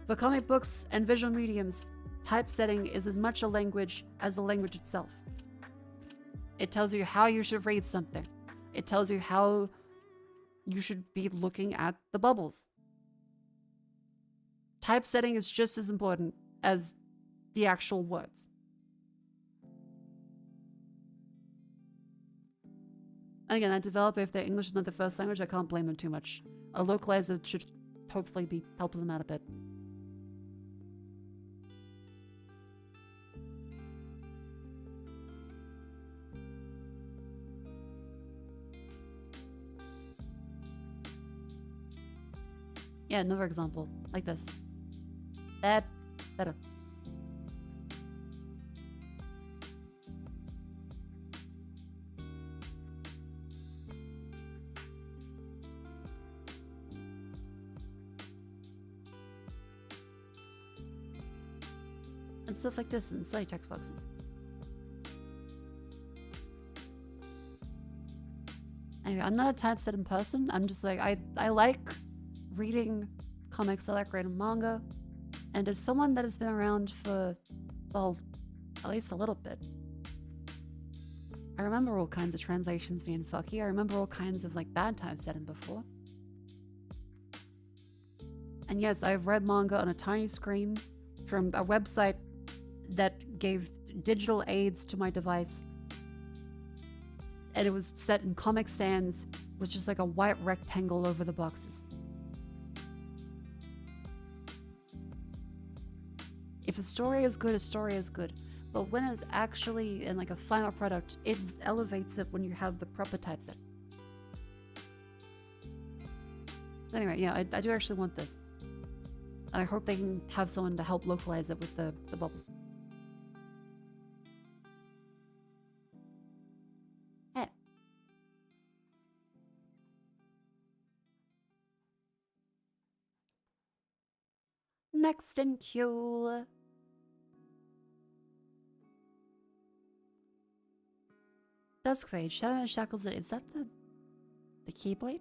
For comic books and visual mediums, typesetting is as much a language as the language itself. It tells you how you should read something. It tells you how you should be looking at the bubbles. Typesetting is just as important as the actual words. And again, that developer, if their English is not the first language, I can't blame them too much. A localizer should hopefully be helping them out a bit. Yeah, another example, like this. Bad, better. And stuff like this in study text boxes. Anyway, I'm not a typesetting person. I'm just like, I like reading comics, I like reading manga, and as someone that has been around for, well, at least a little bit, I remember all kinds of translations being fucky. I remember all kinds of like bad times said in before. And yes, I've read manga on a tiny screen from a website that gave digital aids to my device. And it was set in Comic Sans, was just like a white rectangle over the boxes. If a story is good, a story is good. But when it's actually in like a final product, it elevates it when you have the proper typeset. Anyway, yeah, I do actually want this. And I hope they can have someone to help localize it with the bubbles. Hey. Next in queue. Duskfade, Shadow and Shackles, is that the Keyblade?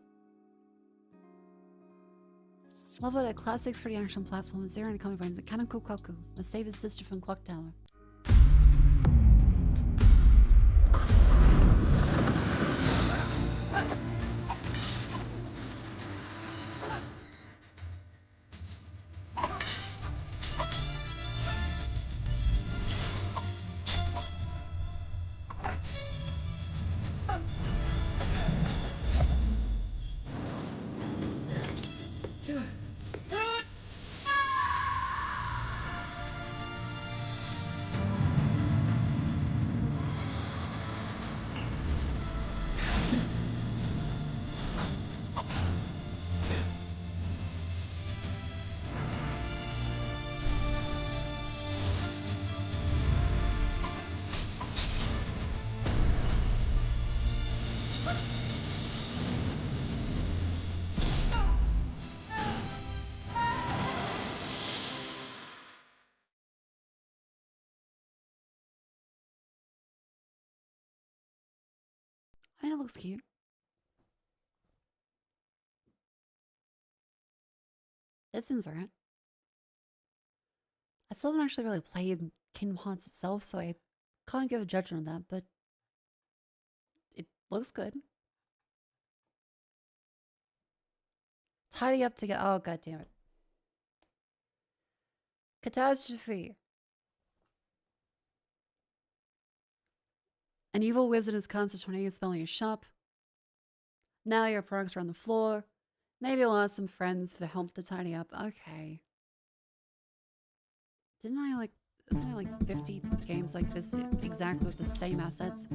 Love it, a classic 3D action platform, Zero and comic brains, Kanako Koku, must save his sister from Clock Tower. I mean, it looks cute. It seems alright. I still haven't actually really played Kingdom Hearts itself, so I can't give a judgment on that, but it looks good. Tidy up to get. Oh, god damn it. Catastrophe. An evil wizard is concentrating on spelling your shop. Now your products are on the floor. Maybe you'll ask some friends for help to tidy up. Okay. Isn't there like 50 games like this exactly with the same assets?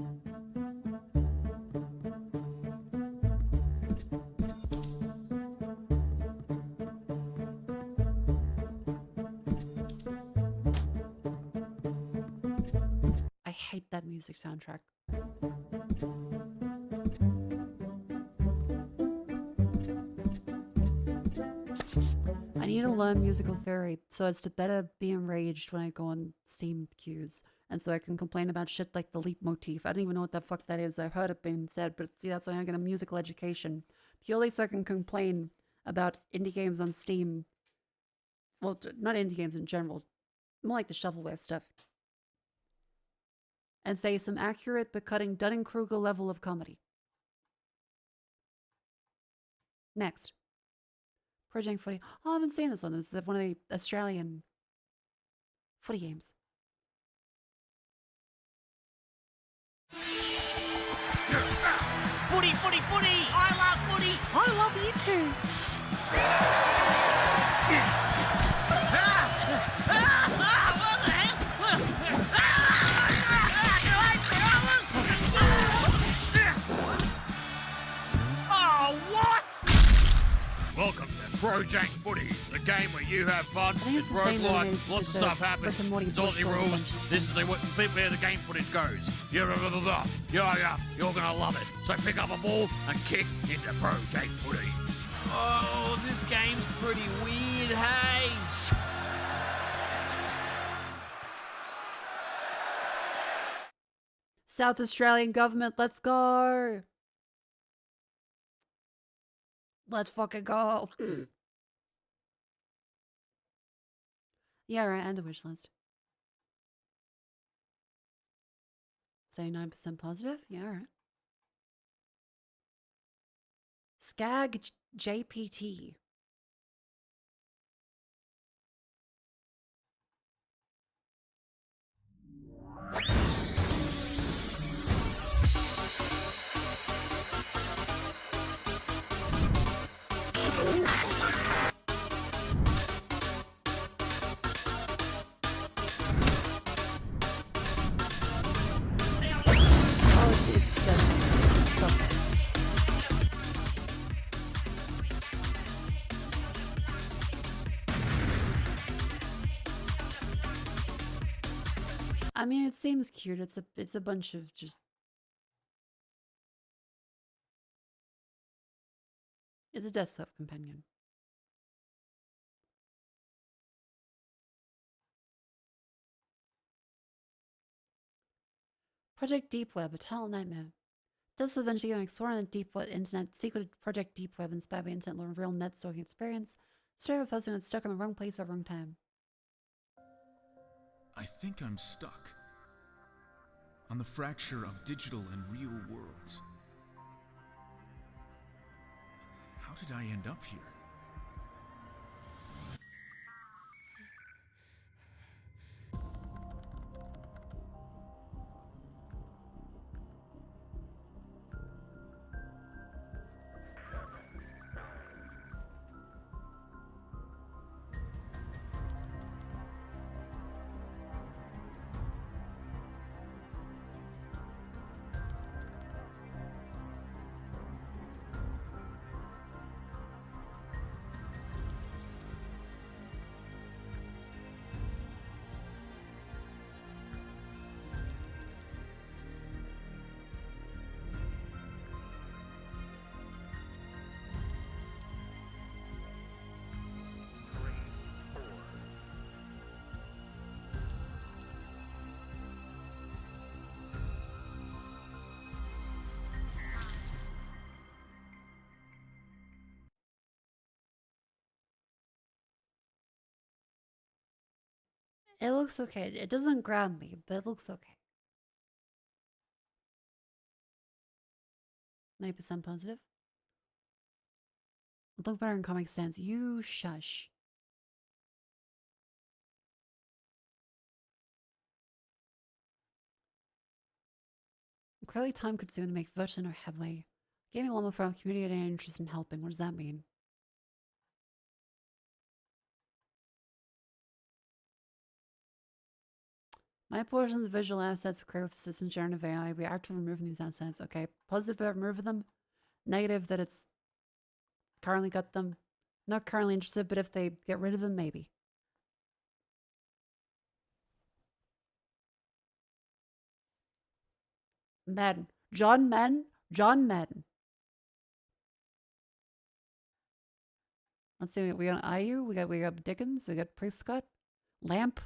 I hate that music soundtrack. I need to learn musical theory so as to better be enraged when I go on Steam queues, and so I can complain about shit like the leitmotif. I don't even know what the fuck that is. I've heard it being said, but see, that's why I get a musical education. Purely so I can complain about indie games on Steam. Well, not indie games in general. More like the shovelware stuff. And say some accurate but cutting Dunning-Kruger level of comedy. Next. Project Footy. Oh, I haven't seen this one. This is one of the Australian footy games. Footy, footy, footy! I love footy! I love you too. What the heck? Oh, what? Welcome to Project Footy, the game where you have fun, it's roguelike, lots of stuff happens, it's Aussie rules, this is where the game footage goes. You're gonna love it. So pick up a ball and kick into Project Footy. Oh, this game's pretty weird, hey? South Australian government, let's go! Let's fucking go! Yeah, right, and a wish list. Say 9% positive? Yeah, alright. Skag JPT. I mean, it seems cute. It's a bunch of just. It's a desktop companion. Project Deep Web, a tunnel nightmare. Does eventually going exploring the deep web internet, secret Project Deep Web inspired by internet lore, real net stalking experience. Story of a person who's stuck in the wrong place at the wrong time. I think I'm stuck on the fracture of digital and real worlds. How did I end up here? It looks okay. It doesn't grab me, but it looks okay. 9% positive. Look better in Comic Sans. You shush. Clearly time consuming to make virtually no headway. Gaming Llama from community and interest in helping. What does that mean? My portion of the visual assets created with assistance generative AI. We are actively removing these assets. Okay. Positive that remove them. Negative that it's currently got them. Not currently interested, but if they get rid of them, maybe. Madden. John Madden. John Madden. Let's see. We got IU. We got Dickens. We got Prescott. Lamp.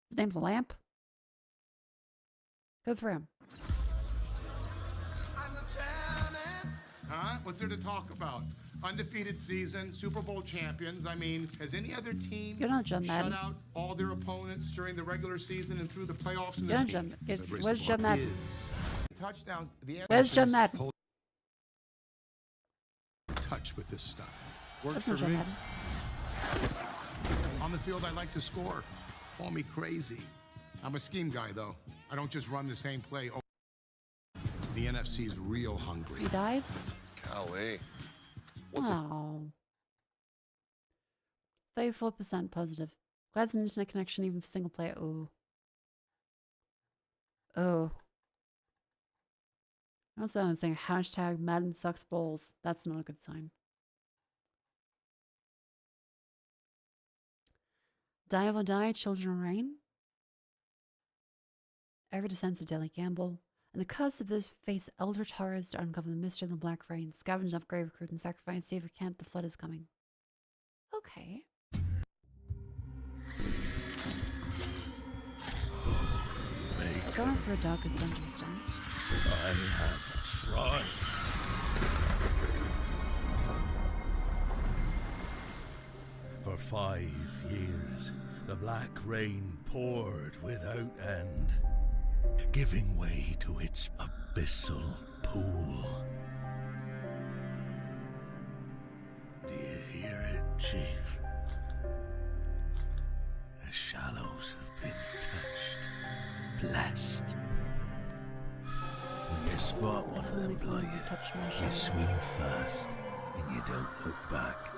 His name's Lamp. Good for him. I'm the champion. Huh? What's there to talk about? Undefeated season, Super Bowl champions. I mean, has any other team shut out all their opponents during the regular season and through the playoffs? In Where's John Madden? Touchdowns. Where's John Madden? Touch with this stuff. That's not John Madden. On the field, I like to score. Call me crazy. I'm a scheme guy, though. I don't just run the same play. The NFC's real hungry. He died? Golly. Oh. 34% positive. Glad it's an internet connection even for single player. Ooh. Oh. That's what I'm saying. Hashtag Madden sucks balls. That's not a good sign. Die will die, children reign. Ever descends a deadly gamble. And the cusp of this face eldritch horrors to uncover the mystery of the black rain. Scavenge up grave recruit and sacrifice, save your camp, the flood is coming. Okay. We're going for a darkest dungeon stone. I have tried. For 5 years, the black rain poured without end. giving way to its abyssal pool. Do you hear it, Chief? The shallows have been touched, blessed. When you spot one of them blighted, you swim fast and you don't look back.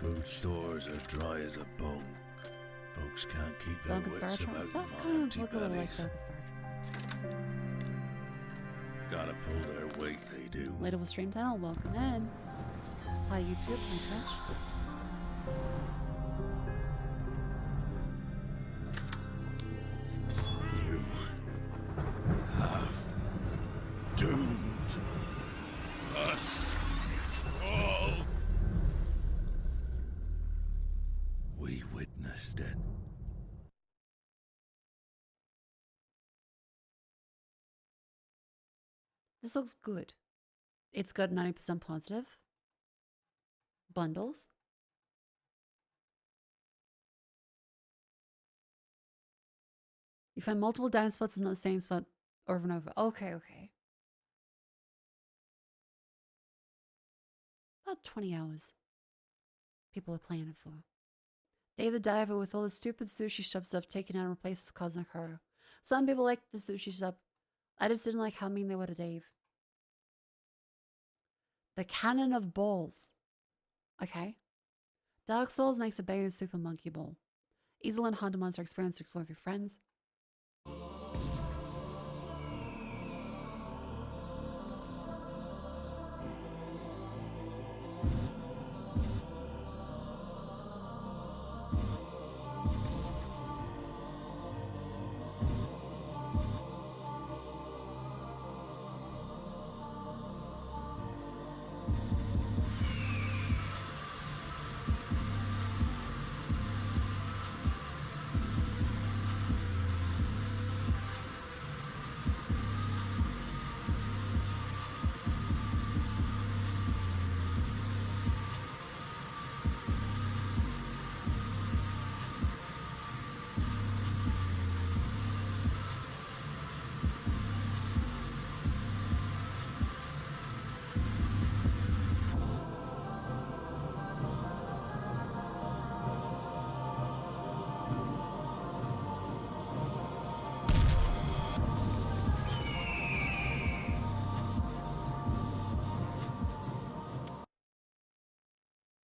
Food stores are dry as a bone. Folks can't keep their wits about them on empty bellies. Gotta pull their weight, they do. Relatable Stream Channel, welcome in. Hi YouTube, hi Twitch. You have doomed us all. We witnessed it. This looks good. It's got 90% positive. Bundles. You find multiple diamond spots in the same spot over and over. Okay, okay. About 20 hours. People are playing it for. Dave the Diver with all the stupid sushi shop stuff taken out and replaced with cosmic horror. Some people liked the sushi shop. I just didn't like how mean they were to Dave. The Cannon of Balls. Okay. Dark Souls makes a bigger Super Monkey Ball. Easel and Hunter Monster experience to explore with your friends.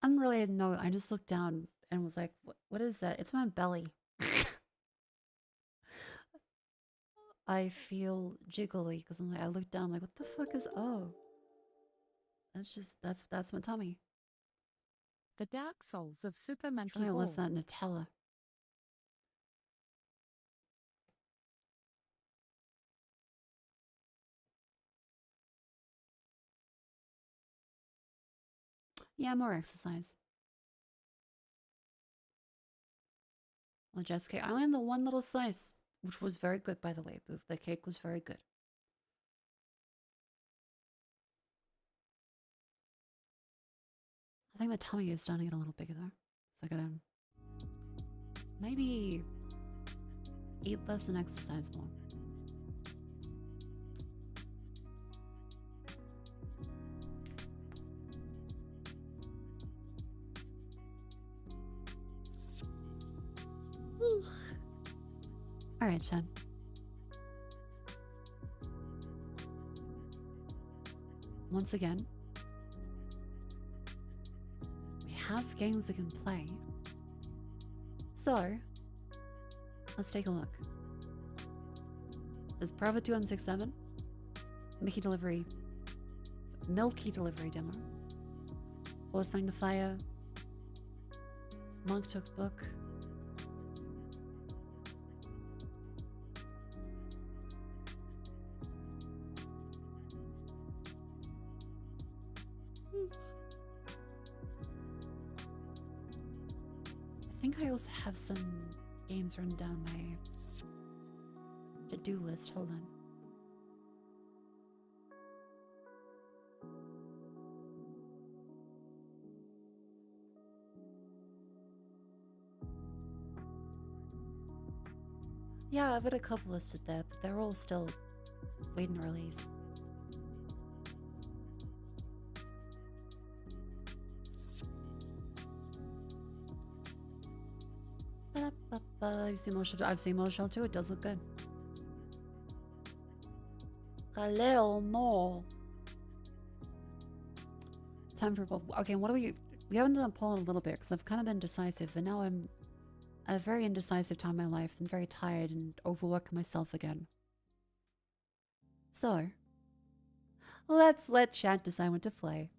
Unrelated note, I just looked down and was like, what is that? It's my belly. I feel jiggly because I looked down, I'm like, what the fuck is, oh. That's my tummy. The Dark Souls of Super Monkey I Ball. love that Nutella. Yeah, more exercise. Well, Jessica, I landed the one little slice, which was very good, by the way. The cake was very good. I think my tummy is starting to get a little bigger though. So I gotta maybe eat less and exercise more. All right, Chad. Once again, we have games we can play. So, let's take a look. There's Private 2167, Milky Delivery demo, Forcing to Fire, Monk Took Book, I think I also have some games written down my to-do list. Hold on. Yeah, I've got a couple listed there, but they're all still waiting to release. I've seen Motivational too. It does look good. A little more. Time for okay. What do we haven't done a poll in a little bit because I've kind of been decisive, and now I'm at a very indecisive time in my life and very tired and overworking myself again. So let's let chat decide what to play.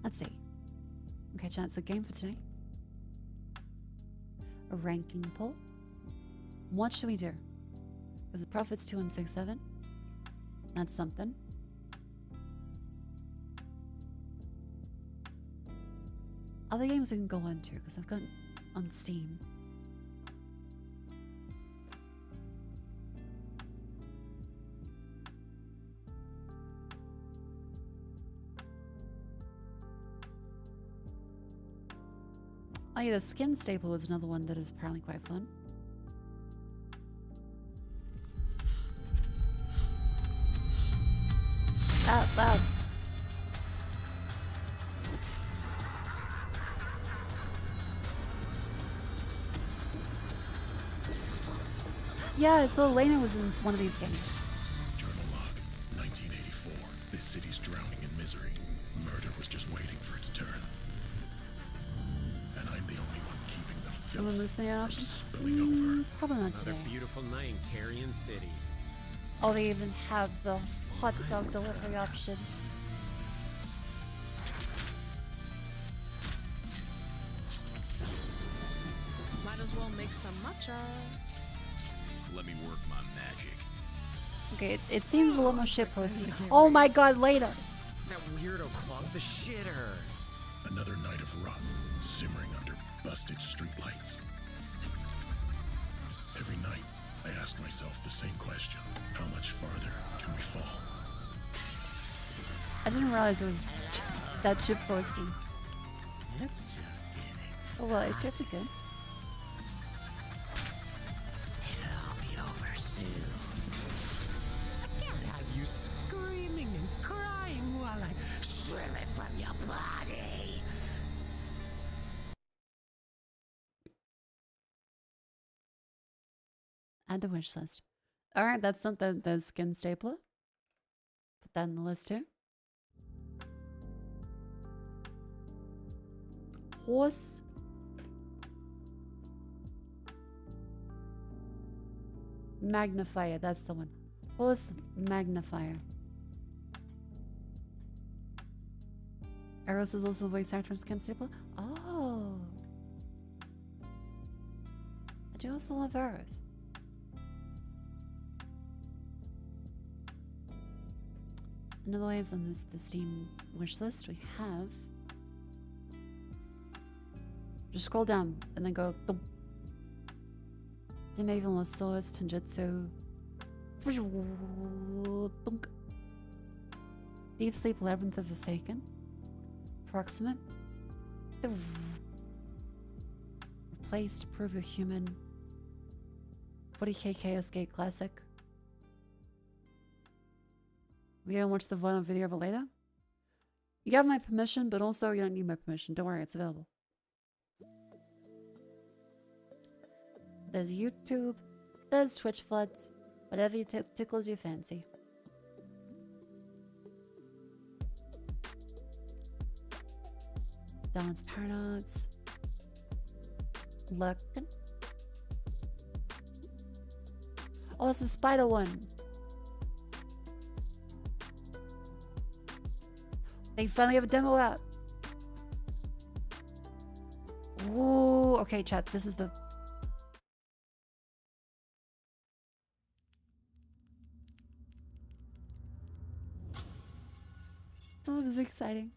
Let's see. Okay, chat, so game for today. A ranking poll. What should we do? Because the profit's 2167. That's something. Other games I can go on to because I've got on Steam. Oh yeah, the skin staple is another one that is apparently quite fun. Loud. Yeah, I saw Elena was in one of these games. Journal log, 1984. This city's drowning in misery. Murder was just waiting for its turn. And I'm the only one keeping the filth from spilling over. Probably not today. Another beautiful night in Carrion City. Oh, they even have the hot dog delivery option. Might as well make some matcha. Let me work my magic. Okay, it seems a little more shitposty. Oh my god, later! That weirdo clogged the shitter. Another night of rot, simmering under busted streetlights. Every night, I ask myself the same question. How much farther can we fall? I didn't realize it was that shitposty. It's just getting Oh well, it could be good. It'll all be over soon. I can't have you screaming and crying while I swim it from your body. Add to wish list. Alright, that's not the skin stapler. Put that in the list too. Horse. Magnifier, that's the one. Horse magnifier. Eros is also the voice actor in Skin Stapler. Oh. I do also love Eros. Another way is on the Steam wish list we have. Just scroll down and then go thump. Demaven Losaurus Tenjutsu. Thunk. Deep Sleep Labyrinth of Forsaken. Proximate. Replace to prove you're human. 40k Chaos Gate Classic. We gonna watch the video of it later? You have my permission, but also you don't need my permission. Don't worry, it's available. There's YouTube, there's Twitch floods, whatever tickles your fancy. Dawn's Paradox. Lurkin. Oh, that's a spider one. They finally have a demo out. Ooh, okay, chat. This is the. Oh, this is exciting.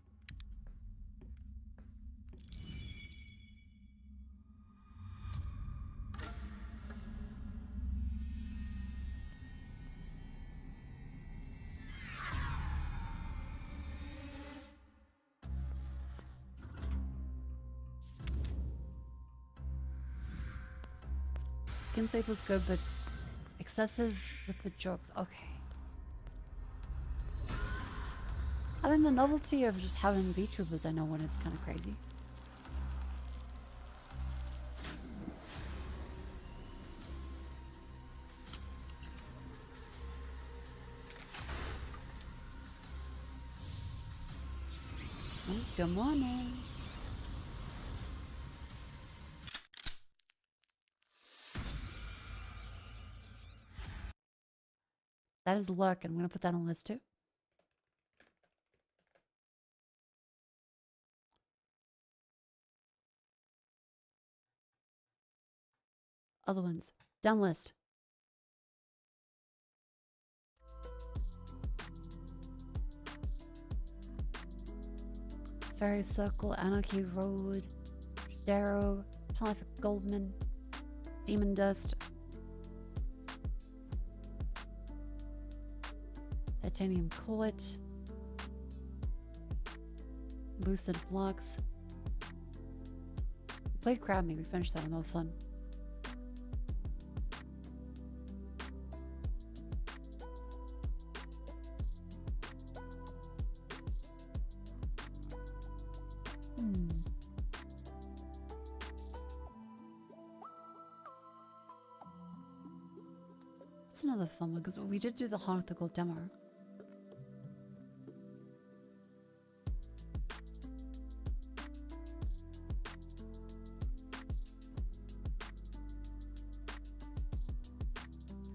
Skin sleep was good, but excessive with the jokes. Okay. I think the novelty of just having VTubers, I know when it's kind of crazy. Oh, good morning. That is luck, and I'm going to put that on the list too. Other ones. Down list. Fairy Circle, Anarchy Road, Darrow, Tunnel for Goldman, Demon Dust, Titanium Court, Boosted Blocks. We played Crab Me, we finished that, and that was fun. It's another fun one because we did do the Heart of the Gold demo.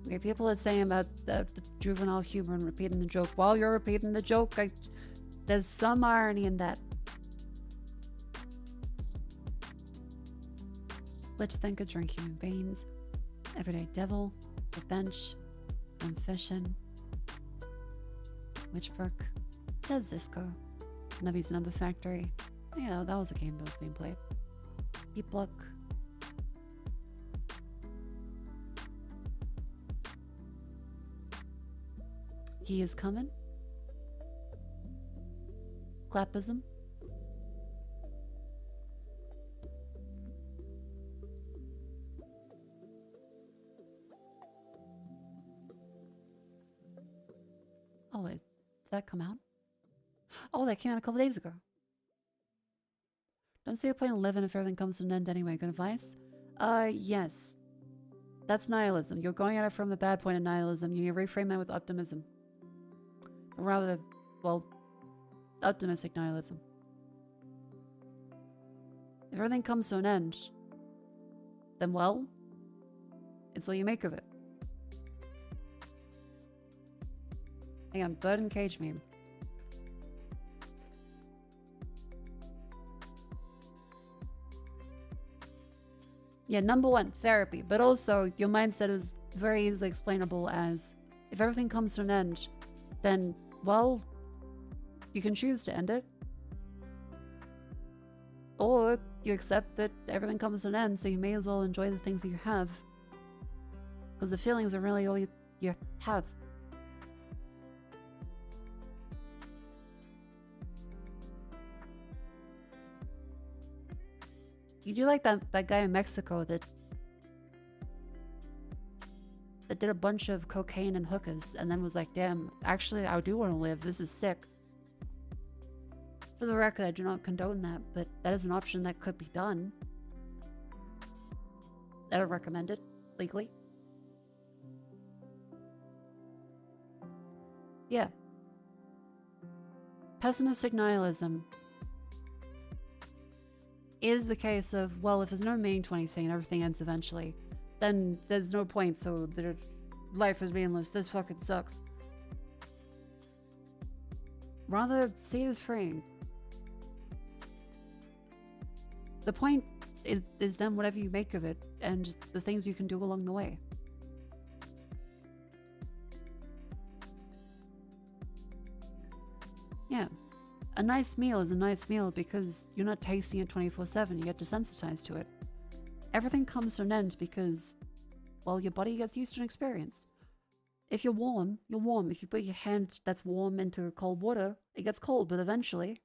Okay, people are saying about the juvenile humor and repeating the joke. While you're repeating the joke, there's some irony in that. Let's think of Drink Human Beings, Everyday Devil, The Bench, I'm Fishing, Witchbrook, Does Zisco, Nubby's Number Factory. Yeah, that was a game that was being played. Beat Block. He Is Coming. Clapism. Oh, wait, did that come out? Oh, that came out a couple days ago. Don't stay playing 11 if everything comes to an end anyway. Good advice? Yes. That's nihilism. You're going at it from the bad point of nihilism. You need to reframe that with optimism. Or rather, well, optimistic nihilism. If everything comes to an end, then well, it's what you make of it. Hang on, bird and cage meme. Yeah, number one, therapy. But also, your mindset is very easily explainable as, if everything comes to an end, then, well, you can choose to end it. Or you accept that everything comes to an end, so you may as well enjoy the things that you have. Because the feelings are really all you have. You do like that guy in Mexico that did a bunch of cocaine and hookahs and then was like, damn, actually I do want to live. This is sick. For the record, I do not condone that, but that is an option that could be done. I don't recommend it legally. Yeah. Pessimistic nihilism is the case of, well, if there's no meaning to anything and everything ends eventually, then there's no point, so life is meaningless. This fucking sucks. Rather, see it as freeing. The point is then whatever you make of it and the things you can do along the way. Yeah. A nice meal is a nice meal because you're not tasting it 24/7. You get desensitized to it. Everything comes to an end because, well, your body gets used to an experience. If you're warm, you're warm. If you put your hand that's warm into cold water, it gets cold, but eventually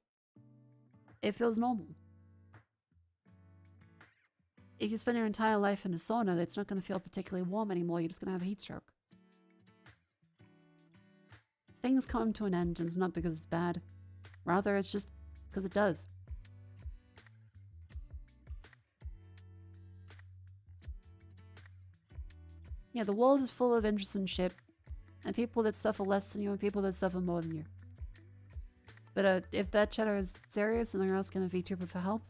it feels normal. If you spend your entire life in a sauna, it's not going to feel particularly warm anymore. You're just going to have a heat stroke. Things come to an end, and it's not because it's bad. Rather, it's just because it does. Yeah, the world is full of interesting shit. And people that suffer less than you and people that suffer more than you. But if that chatter is serious and they're asking a VTuber for help,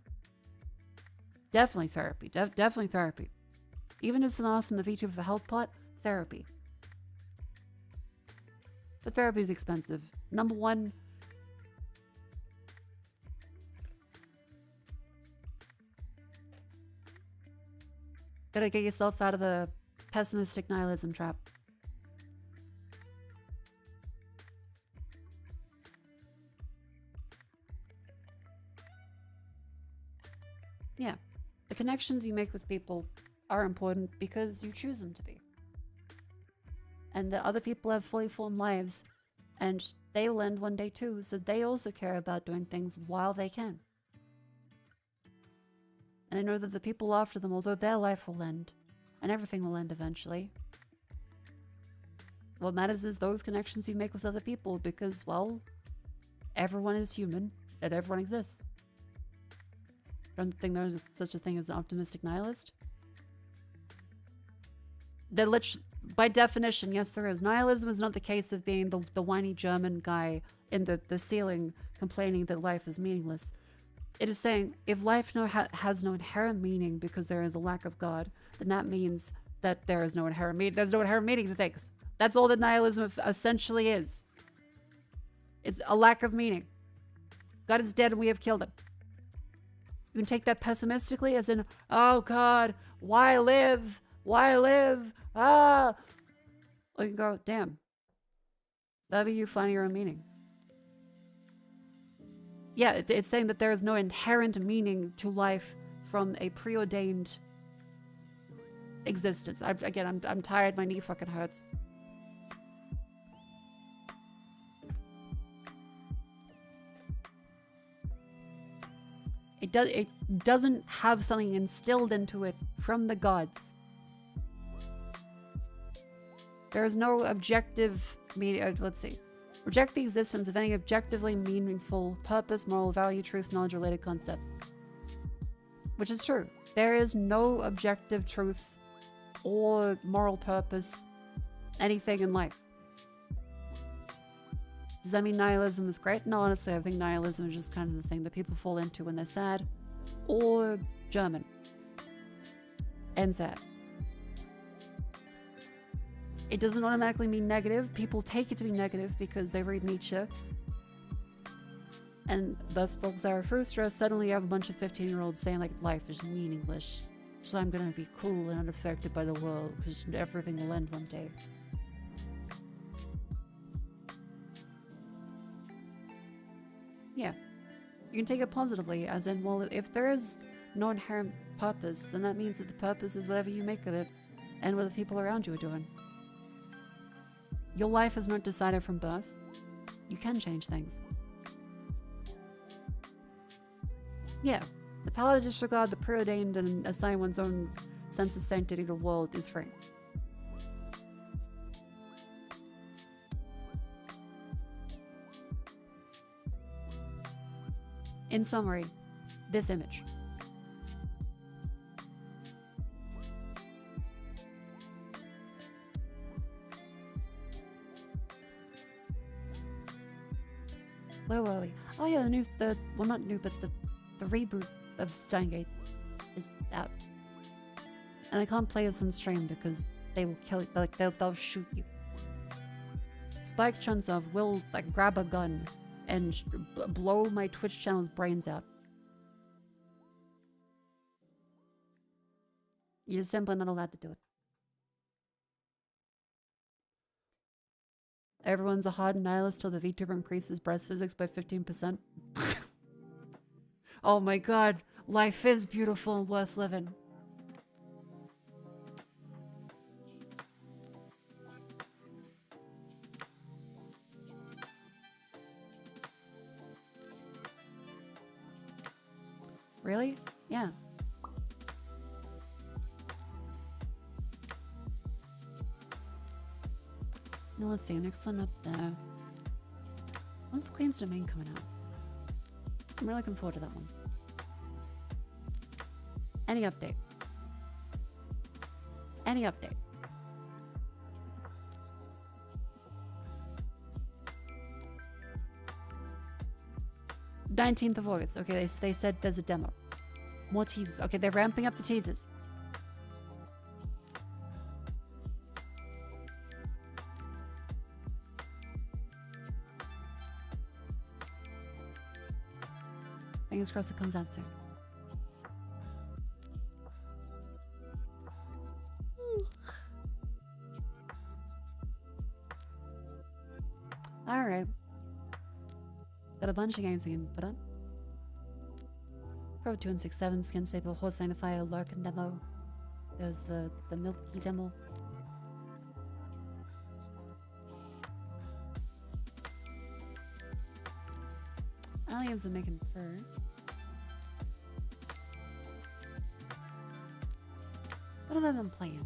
definitely therapy. Definitely therapy. Even just for asking the VTuber for help part, therapy. But therapy is expensive. Number one, gotta get yourself out of the pessimistic nihilism trap. Yeah, the connections you make with people are important because you choose them to be. And that other people have fully formed lives, and they will end one day too, so they also care about doing things while they can. And they know that the people after them, although their life will end, and everything will end eventually, what matters is those connections you make with other people because, well, everyone is human, and everyone exists. Don't think there's such a thing as an optimistic nihilist? By definition, yes, there is. Nihilism is not the case of being the whiny German guy in the ceiling complaining that life is meaningless. It is saying if life has no inherent meaning because there is a lack of God, then that means that there is no inherent meaning. There's no inherent meaning to things. That's all that nihilism essentially is. It's a lack of meaning. God is dead and we have killed him. You can take that pessimistically as in, oh God, why live? Why live? Ah! Or you can go, damn. That'd be you finding your own meaning. Yeah, it's saying that there is no inherent meaning to life from a preordained existence. I'm tired, my knee fucking hurts. It doesn't have something instilled into it from the gods. There is no objective meaning. Let's see. Reject the existence of any objectively meaningful purpose, moral value, truth, knowledge, related concepts. Which is true. There is no objective truth or moral purpose, anything in life. Does that mean nihilism is great? No, honestly, I think nihilism is just kind of the thing that people fall into when they're sad or German and sad. It doesn't automatically mean negative. People take it to be negative because they read Nietzsche. And thus spoke Zarathustra. Suddenly you have a bunch of 15-year-olds saying like life is meaningless. So I'm gonna be cool and unaffected by the world because everything will end one day. Yeah. You can take it positively, as in, well, if there is no inherent purpose, then that means that the purpose is whatever you make of it and what the people around you are doing. Your life is not decided from birth. You can change things. Yeah, the power to disregard the preordained and assign one's own sense of sanctity to the world is free. In summary, this image. Where were we? Oh yeah, well not new, but the reboot of Steingate is out. And I can't play this on stream because they will kill you, like they'll shoot you. Spike Chunsov will like grab a gun and blow my Twitch channel's brains out. You're simply not allowed to do it. Everyone's a hard nihilist till the VTuber increases breast physics by 15%. Oh my god, life is beautiful and worth living. Really? Yeah. Now let's see, next one up there. When's Queen's Domain coming out? I'm really looking forward to that one. Any update? Any update? August 19th. Okay, they said there's a demo. More teasers. Okay, they're ramping up the teasers. Fingers crossed it comes out soon. Alright. Got a bunch of games I can put on. Pro 2167, Skin Staple, Horse Magnifier, Larkin demo. There's the Milky demo. Aliens are making fur. What have I been playing?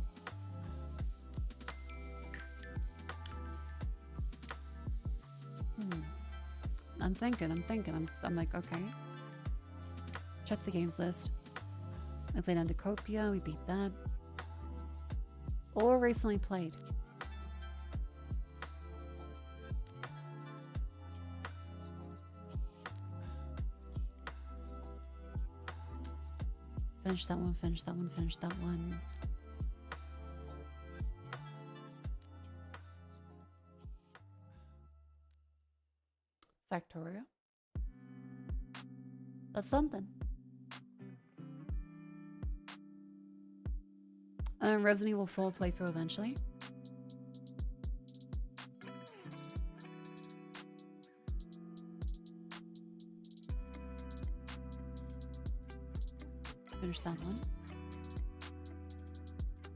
I'm thinking. I'm like, okay. Check the games list. I played Endocopia, we beat that. Or recently played. Finish that one, finish that one, finish that one. Factorio. That's something. And then Resident Evil 4 playthrough eventually. Finish that one.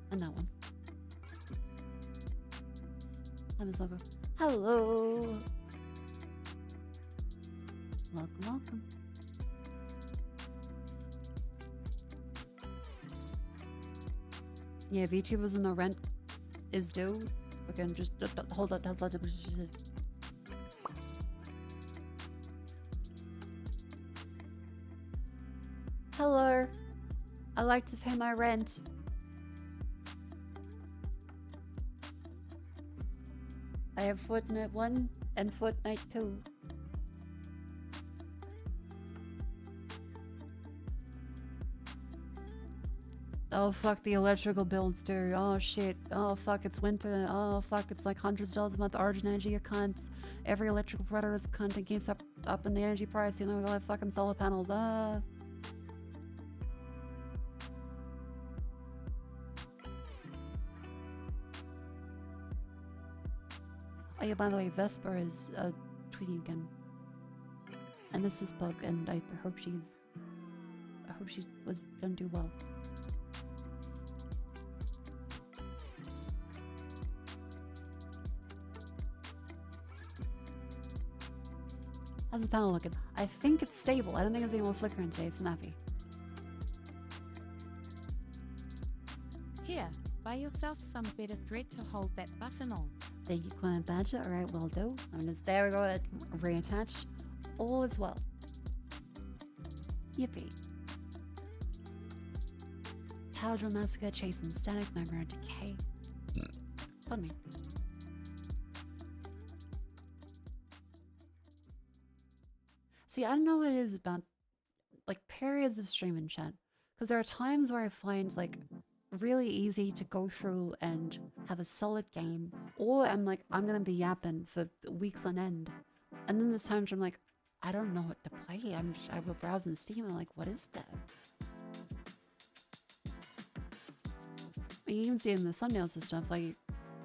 And that one. Logo. Hello! Welcome, welcome. Yeah, VTubers and the rent is due. Again, just hold on. Hello. I like to pay my rent. I have Fortnite 1 and Fortnite 2. Oh fuck, the electrical bills too. Oh shit. Oh fuck, it's winter. Oh fuck, it's like hundreds of dollars a month. Origin Energy, a cunt. Every electrical provider is a cunt and keeps up in the energy price. You know, we gotta have fucking solar panels. Oh yeah, by the way, Vesper is tweeting again. And this is Bug, and I hope she was gonna do well. How's the panel looking? I think it's stable. I don't think there's any more flickering today, so I'm happy. Here, buy yourself some better thread to hold that button on. Thank you, Client Badger. Alright, will do. I'm just there we go, reattached. All is well. Yippee. PATRON Massacre, Chasing Static, Nightmare and Decay. Pardon me. See, I don't know what it is about, like, periods of stream and chat. Because there are times where I find, like, really easy to go through and have a solid game. Or I'm like, I'm going to be yapping for weeks on end. And then there's times where I'm like, I don't know what to play. I will browse in Steam and I'm like, what is that? You even see it in the thumbnails and stuff. Like,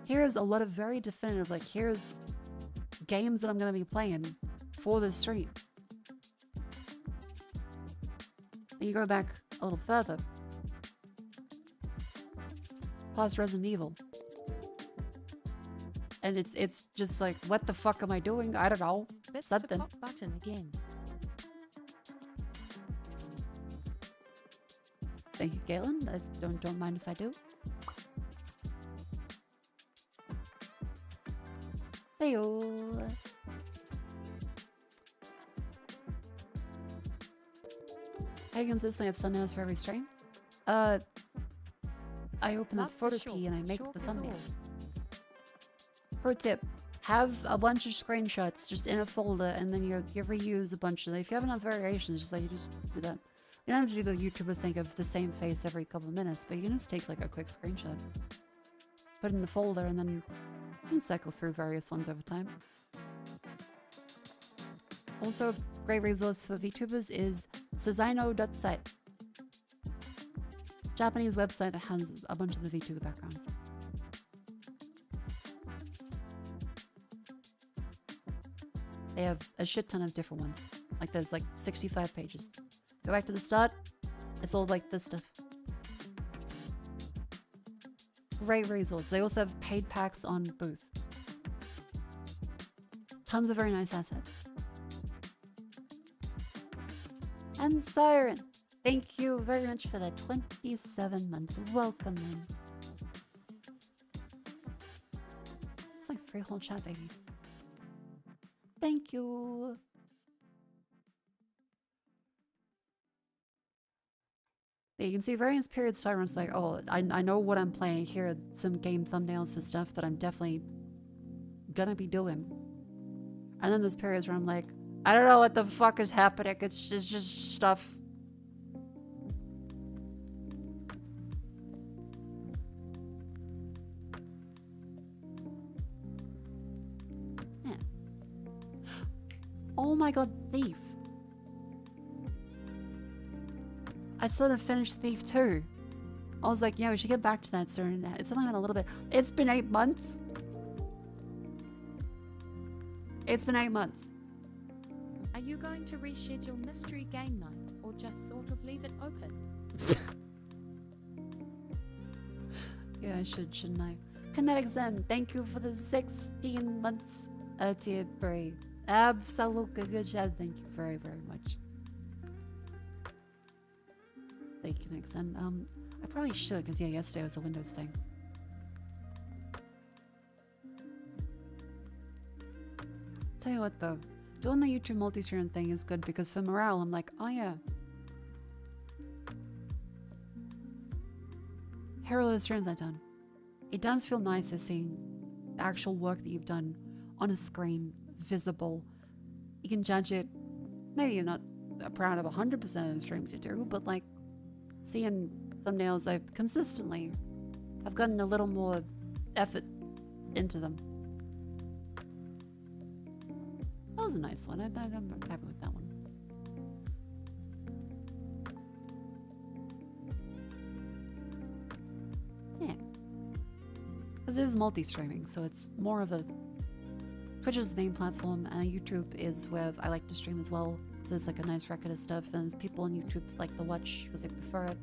here's a lot of very definitive, like, here's games that I'm going to be playing for this stream. You go back a little further, past Resident Evil, and it's just like, what the fuck am I doing? I don't know. That's something. the pop button again. Thank you, Galen. Don't mind if I do. Hey-o. I consistently have thumbnails for every stream. I open up Photopea and I make the thumbnail. Pro tip: have a bunch of screenshots just in a folder, and then you reuse a bunch of them. If you have enough variations, just like you just do that. You don't have to do the YouTuber thing of the same face every couple of minutes, but you can just take like a quick screenshot, put it in a folder, and then you can cycle through various ones over time. Also, a great resource for VTubers is suzaino.site. Japanese website that has a bunch of the VTuber backgrounds. They have a shit ton of different ones. Like there's like 65 pages. Go back to the start. It's all like this stuff. Great resource. They also have paid packs on Booth. Tons of very nice assets. And Siren, thank you very much for the 27 months. Welcome in. It's like 3 whole chat babies. Thank you. But you can see various periods Siren's like, oh, I know what I'm playing. Here are some game thumbnails for stuff that I'm definitely gonna be doing. And then there's periods where I'm like, I don't know what the fuck is happening. It's just stuff. Yeah. Oh my god, Thief. I still haven't finished Thief 2. I was like, yeah, we should get back to that soon. It's only been a little bit. It's been 8 months. It's been 8 months. Are you going to reschedule mystery game night or just sort of leave it open? Yeah, I should, shouldn't I? Kinetic Zen, thank you for the 16 months. Tier 3. Absolutely good chat. Thank you very, very much. Thank you, Kinetic Zen. I probably should, because yeah, yesterday was a Windows thing. Tell you what though, doing the YouTube multi-stream thing is good because for morale, I'm like, oh yeah. Here are all those streams I've done. It does feel nicer seeing the actual work that you've done on a screen, visible. You can judge it. Maybe you're not proud of 100% of the streams you do, but like seeing thumbnails I've consistently, I've gotten a little more effort into them. That was a nice one. I'm happy with that one. Yeah. Because it is multi-streaming, so it's more of a... Twitch is the main platform, and YouTube is where I like to stream as well. So there's like a nice record of stuff, and there's people on YouTube that like to watch because they prefer it.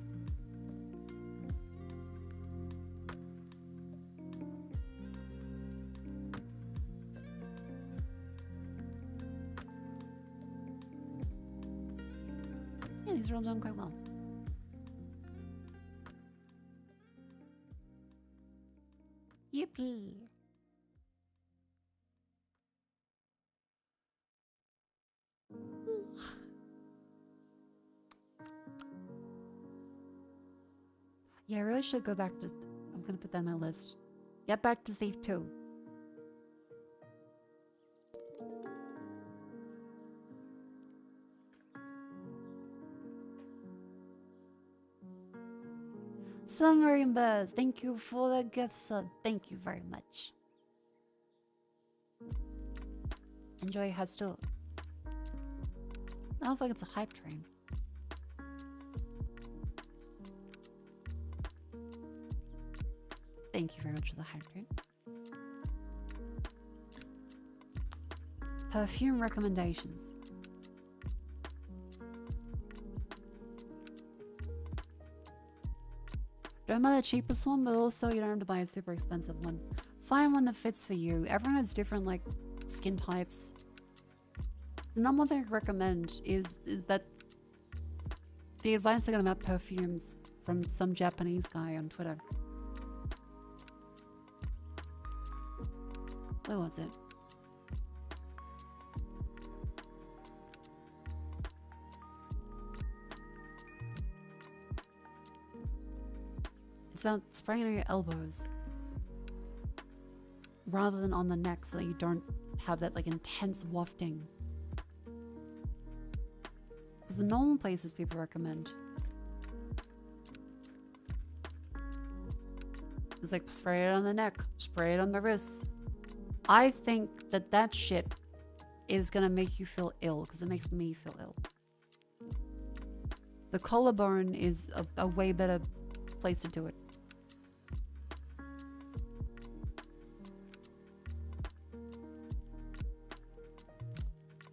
Yeah, these are all done quite well. Yippee! Yeah, I really should go back to... I'm gonna put that on my list. Get back to Thief 2. Submarine Bird, thank you for the gift sub. Thank you very much. Enjoy your still. I don't think it's a hype train. Thank you very much for the hype train. Perfume recommendations. Don't buy the cheapest one, but also you don't have to buy a super expensive one. Find one that fits for you. Everyone has different like skin types. The number one thing I recommend is that the advice I got about perfumes from some Japanese guy on Twitter. Where was it? It's about spraying on your elbows rather than on the neck so that you don't have that like intense wafting. Because the normal places people recommend is like spray it on the neck, spray it on the wrists. I think that that shit is gonna make you feel ill because it makes me feel ill. The collarbone is a way better place to do it.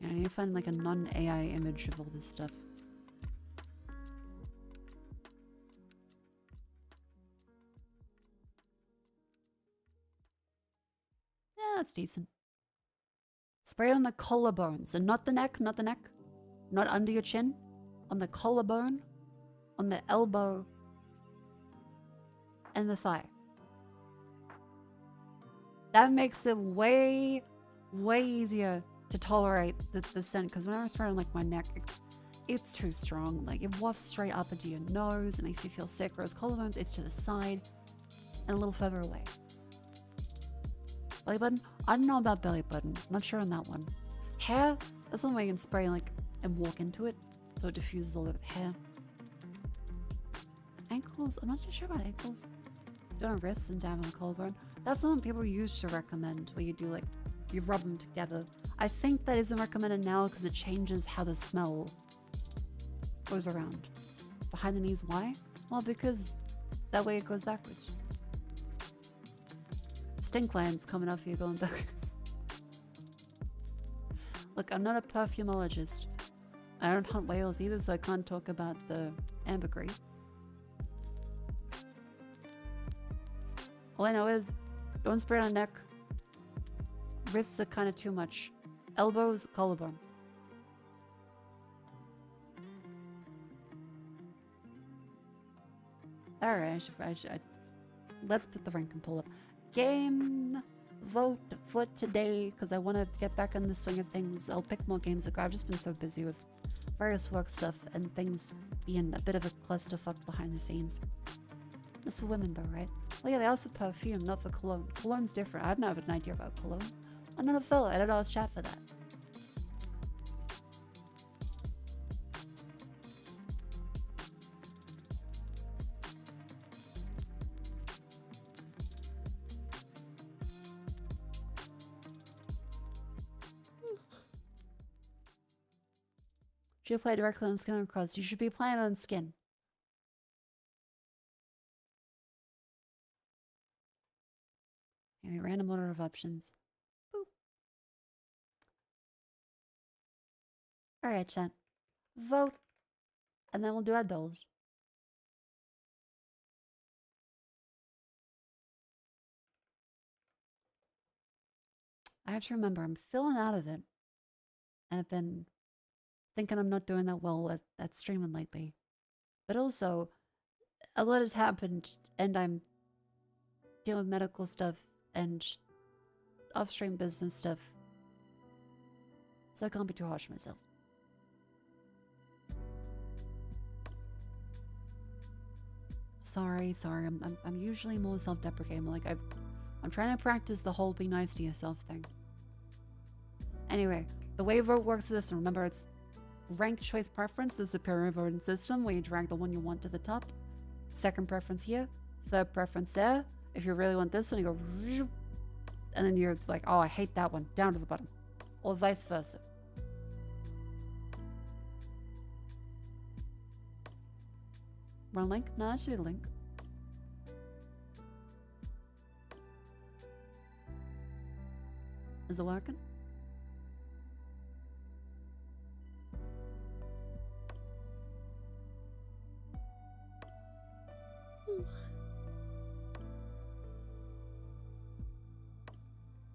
I need to find like a non-AI image of all this stuff. Yeah, that's decent. Spray it on the collarbones, and not the neck, not the neck. Not under your chin. On the collarbone, on the elbow, and the thigh. That makes it way, way easier to tolerate the scent, because whenever I spray on like my neck, it's too strong. Like it wafts straight up into your nose, it makes you feel sick. Whereas collarbones, it's to the side and a little further away. Belly button? I don't know about belly button. Not sure on that one. Hair? That's one way you can spray like and walk into it, so it diffuses all over the hair. Ankles? I'm not too sure about ankles. Doing on wrists and down on the collarbone. That's the one people used to recommend, where you do like, you rub them together. I think that isn't recommended now because it changes how the smell goes around. Behind the knees, why? Well, because that way it goes backwards. Stink glands coming off you going back. Look, I'm not a perfumologist. I don't hunt whales either, so I can't talk about the ambergris. All I know is, don't spray on neck. Wrists are kind of too much. Elbows, collarbone. Alright, let's put the rank and pull up. Game vote for today, because I want to get back in the swing of things. I'll pick more games. I've just been so busy with various work stuff and things being a bit of a clusterfuck behind the scenes. That's for women though, right? Well, yeah, they also perfume, not for cologne. Cologne's different. I don't have an idea about cologne. I'm not a fellow. I don't always chat for that. Should you play directly on skin or crust? You should be playing on skin. Okay, random order of options. Boop. Alright, chat. Vote. And then we'll do adults. I have to remember, I'm feeling out of it. And I've been thinking I'm not doing that well at streaming lately. But also, a lot has happened, and I'm dealing with medical stuff and off-stream business stuff. So I can't be too harsh on myself. Sorry. I'm usually more self-deprecating. Like I'm trying to practice the whole be nice to yourself thing. Anyway, the way vote works is this. Remember, it's ranked choice preference, the superior voting system, where you drag the one you want to the top. Second preference here, third preference there. If you really want this one, you go, and then you're like, oh, I hate that one, down to the bottom, or vice versa. Wrong link? No, that should be the link. Is it working?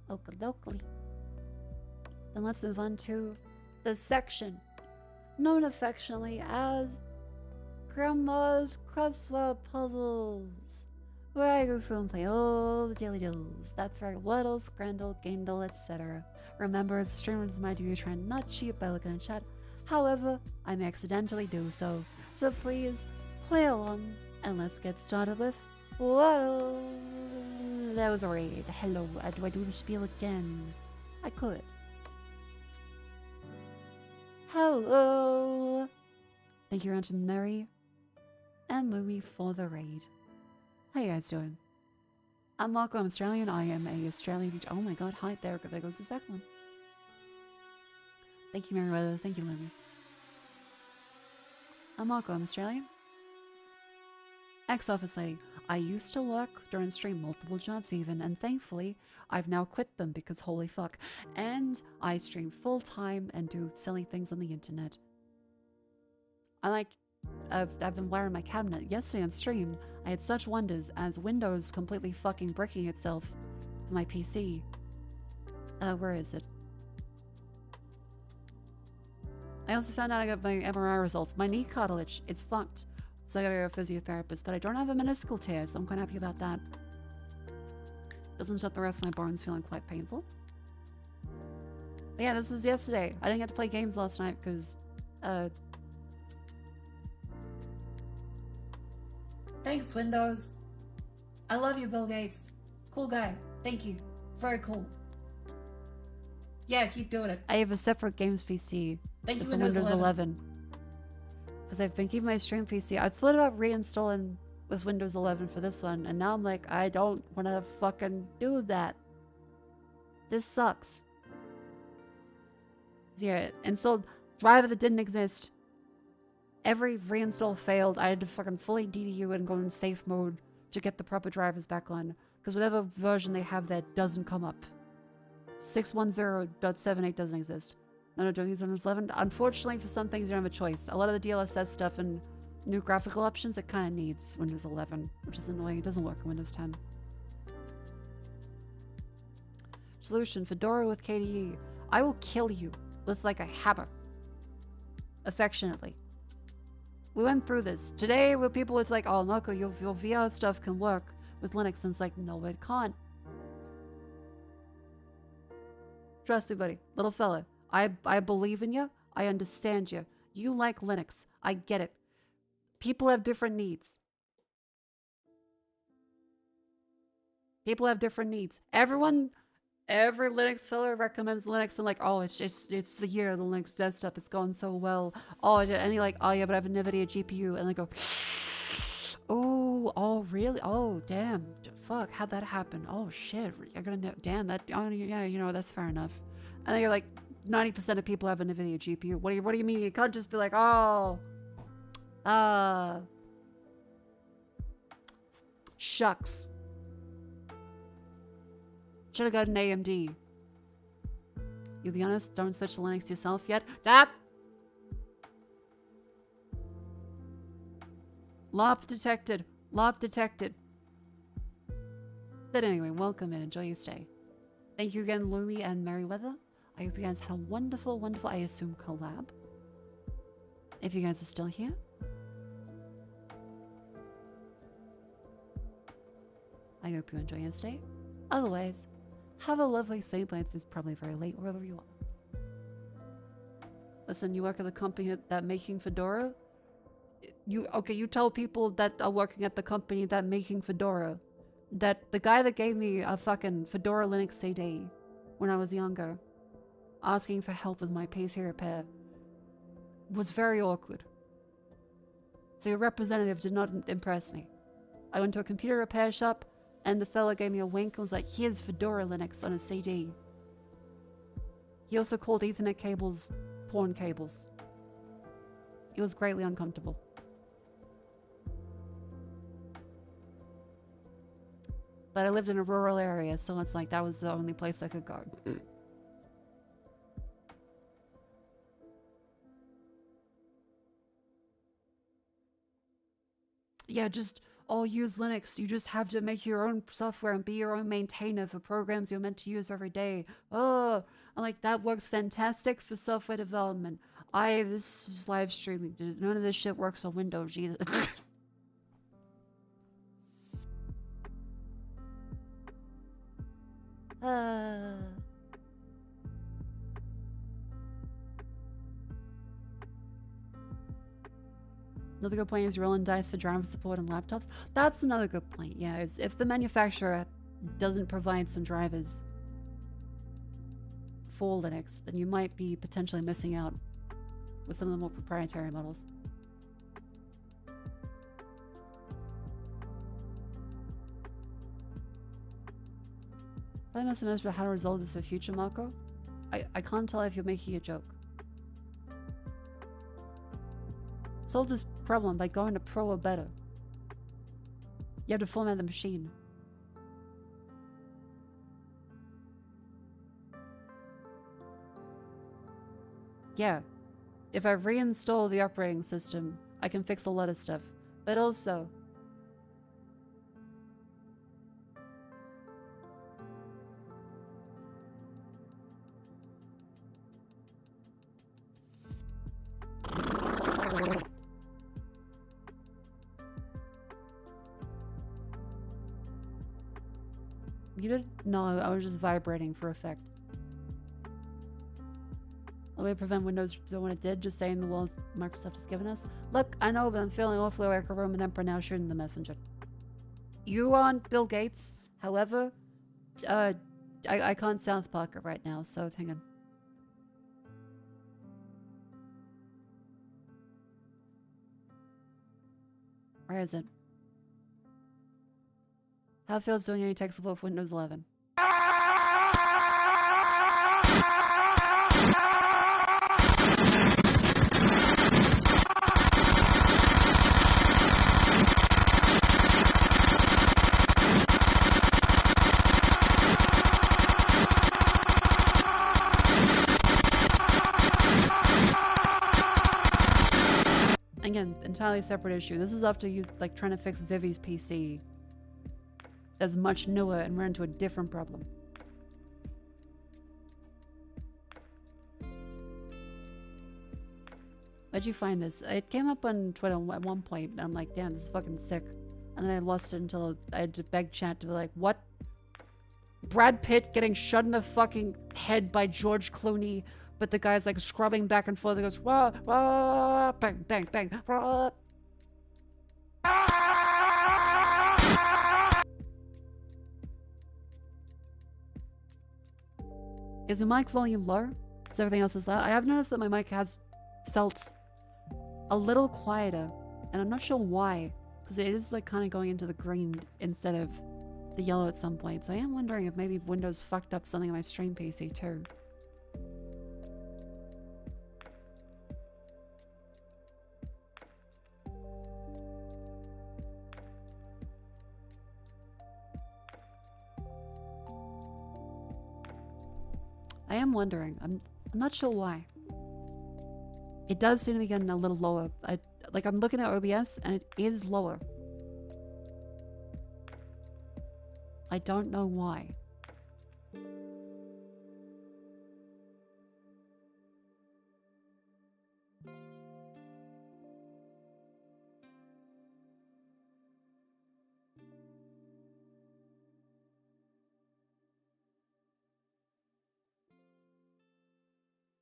Okie. Then let's move on to the section known affectionately as Grandma's Crossword Puzzles, where I go through and play all the daily deals. That's right, Wordle, Scrandle, Gaindle, etc. Remember, streamers might do try and not cheat by looking at chat. However, I may accidentally do so. So please, play along, and let's get started with Whoa. That was a raid. Hello. Do I do the spiel again? I could. Hello. Thank you, Aunt Mary and Louie for the raid. How you guys doing? I'm Mako. I'm Australian. I am a Australian. Oh my god. Hi there. There goes the second one. Thank you, Meriwether. Thank you, Louie. I'm Mako. I'm Australian. Ex-office lady. I used to work during stream, multiple jobs even, and thankfully I've now quit them because holy fuck. And I stream full time and do silly things on the internet. I've been wiring my cabinet. Yesterday on stream, I had such wonders as Windows completely fucking bricking itself for my PC. Where is it? I also found out I got my MRI results. My knee cartilage, it's fucked. So I gotta go to a physiotherapist, but I don't have a meniscal tear, so I'm quite happy about that. Doesn't stop the rest of my bones feeling quite painful. But yeah, this is yesterday. I didn't get to play games last night because, Thanks, Windows. I love you, Bill Gates. Cool guy. Thank you. Very cool. Yeah, keep doing it. I have a separate games PC. Thank you, it's a Windows 11. Because I've been keeping my stream PC. I thought about reinstalling with Windows 11 for this one, and now I'm like, I don't want to fucking do that. This sucks. Yeah, installed driver that didn't exist. Every reinstall failed. I had to fucking fully DDU and go in safe mode to get the proper drivers back on. Because whatever version they have that doesn't come up. 610.78 doesn't exist. No, don't use Windows 11. Unfortunately, for some things you don't have a choice. A lot of the DLSS stuff and new graphical options, it kind of needs Windows 11, which is annoying. It doesn't work in Windows 10. Solution, Fedora with KDE. I will kill you with like a hammer. Affectionately. We went through this. Today, where people it's like, oh, Mako, your VR stuff can work with Linux. And it's like, no, it can't. Trust me, buddy. Little fella. I believe in you. I understand you. You like Linux. I get it. People have different needs. People have different needs. Every Linux fella recommends Linux and like, oh, it's the year of the Linux desktop. It's going so well. Oh, and you're like, oh yeah, but I have a NVIDIA GPU, and they go, oh really? Oh damn, fuck, how'd that happen? Oh shit, you're gonna know. Damn, that. Oh yeah, you know that's fair enough. And then you're like, 90% of people have a NVIDIA GPU. What do you mean? You can't just be like, oh, shucks. Should have got an AMD. You be honest, don't switch to Linux yourself yet. That LOP detected. LOP detected. But anyway, welcome and enjoy your stay. Thank you again, Louie and Meriwether. I hope you guys had a wonderful, wonderful, I assume, collab. If you guys are still here. I hope you enjoy your stay. Otherwise, have a lovely sleep. It's probably very late wherever you are. Listen, you work at the company that making Fedora? You tell people that are working at the company that making Fedora that the guy that gave me a fucking Fedora Linux CD when I was younger, asking for help with my PC repair, was very awkward. So your representative did not impress me. I went to a computer repair shop, and the fella gave me a wink and was like, here's Fedora Linux on a CD. He also called Ethernet cables porn cables. It was greatly uncomfortable. But I lived in a rural area, so it's like that was the only place I could go. Yeah, just all use Linux. You just have to make your own software and be your own maintainer for programs you're meant to use every day. Oh, I'm like, that works fantastic for software development. This is live streaming. None of this shit works on Windows, Jesus. Another good point is rolling dice for driver support on laptops. That's another good point. Yeah, is if the manufacturer doesn't provide some drivers for Linux, then you might be potentially missing out with some of the more proprietary models. I must have asked how to resolve this for future, Mako. I can't tell if you're making a joke. Solve this problem by going to Pro or better. You have to format the machine. Yeah, if I reinstall the operating system, I can fix a lot of stuff. But also, you did? No, I was just vibrating for effect. The way to prevent Windows doing what it did, just saying the world Microsoft has given us. Look, I know, but I'm feeling awfully like a Roman Emperor now shooting the messenger. You aren't Bill Gates, however, I can't South Park it right now, so hang on. Where is it? How it feels doing any tech support for Windows 11. Again, entirely separate issue. This is after you like trying to fix Vivi's PC. That's much newer and we're into a different problem. Where'd you find this? It came up on Twitter at one point and I'm like, damn, this is fucking sick. And then I lost it until I had to beg chat to be like, what? Brad Pitt getting shot in the fucking head by George Clooney, but the guy's like scrubbing back and forth and goes, wah, wah, bang, bang, bang, wah. Is the mic volume low? Is everything else is loud? I have noticed that my mic has felt a little quieter, and I'm not sure why, because it is like kind of going into the green instead of the yellow at some point. So I am wondering if maybe Windows fucked up something on my stream PC too. I am wondering. I'm not sure why. It does seem to be getting a little lower. I'm looking at OBS and it is lower. I don't know why.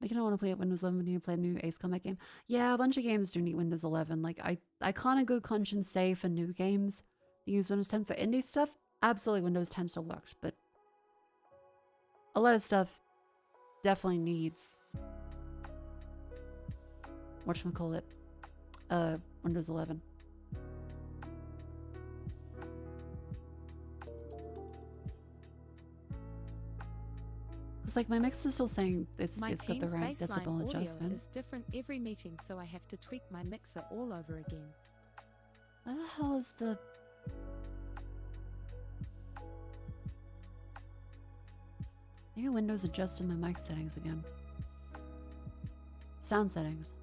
Like, I don't want to play at Windows 11, we need to play a new Ace Combat game. Yeah, a bunch of games do need Windows 11. Like, I can't in good conscience say for new games use Windows 10. For indie stuff, absolutely Windows 10 still works, but a lot of stuff definitely needs whatchamacallit, Windows 11. It's like my mix is still saying it's got the right decibel adjustment. It's different every meeting, so I have to tweak my mixer all over again. What the hell is the... Maybe Windows adjusted my mic settings again. Sound settings.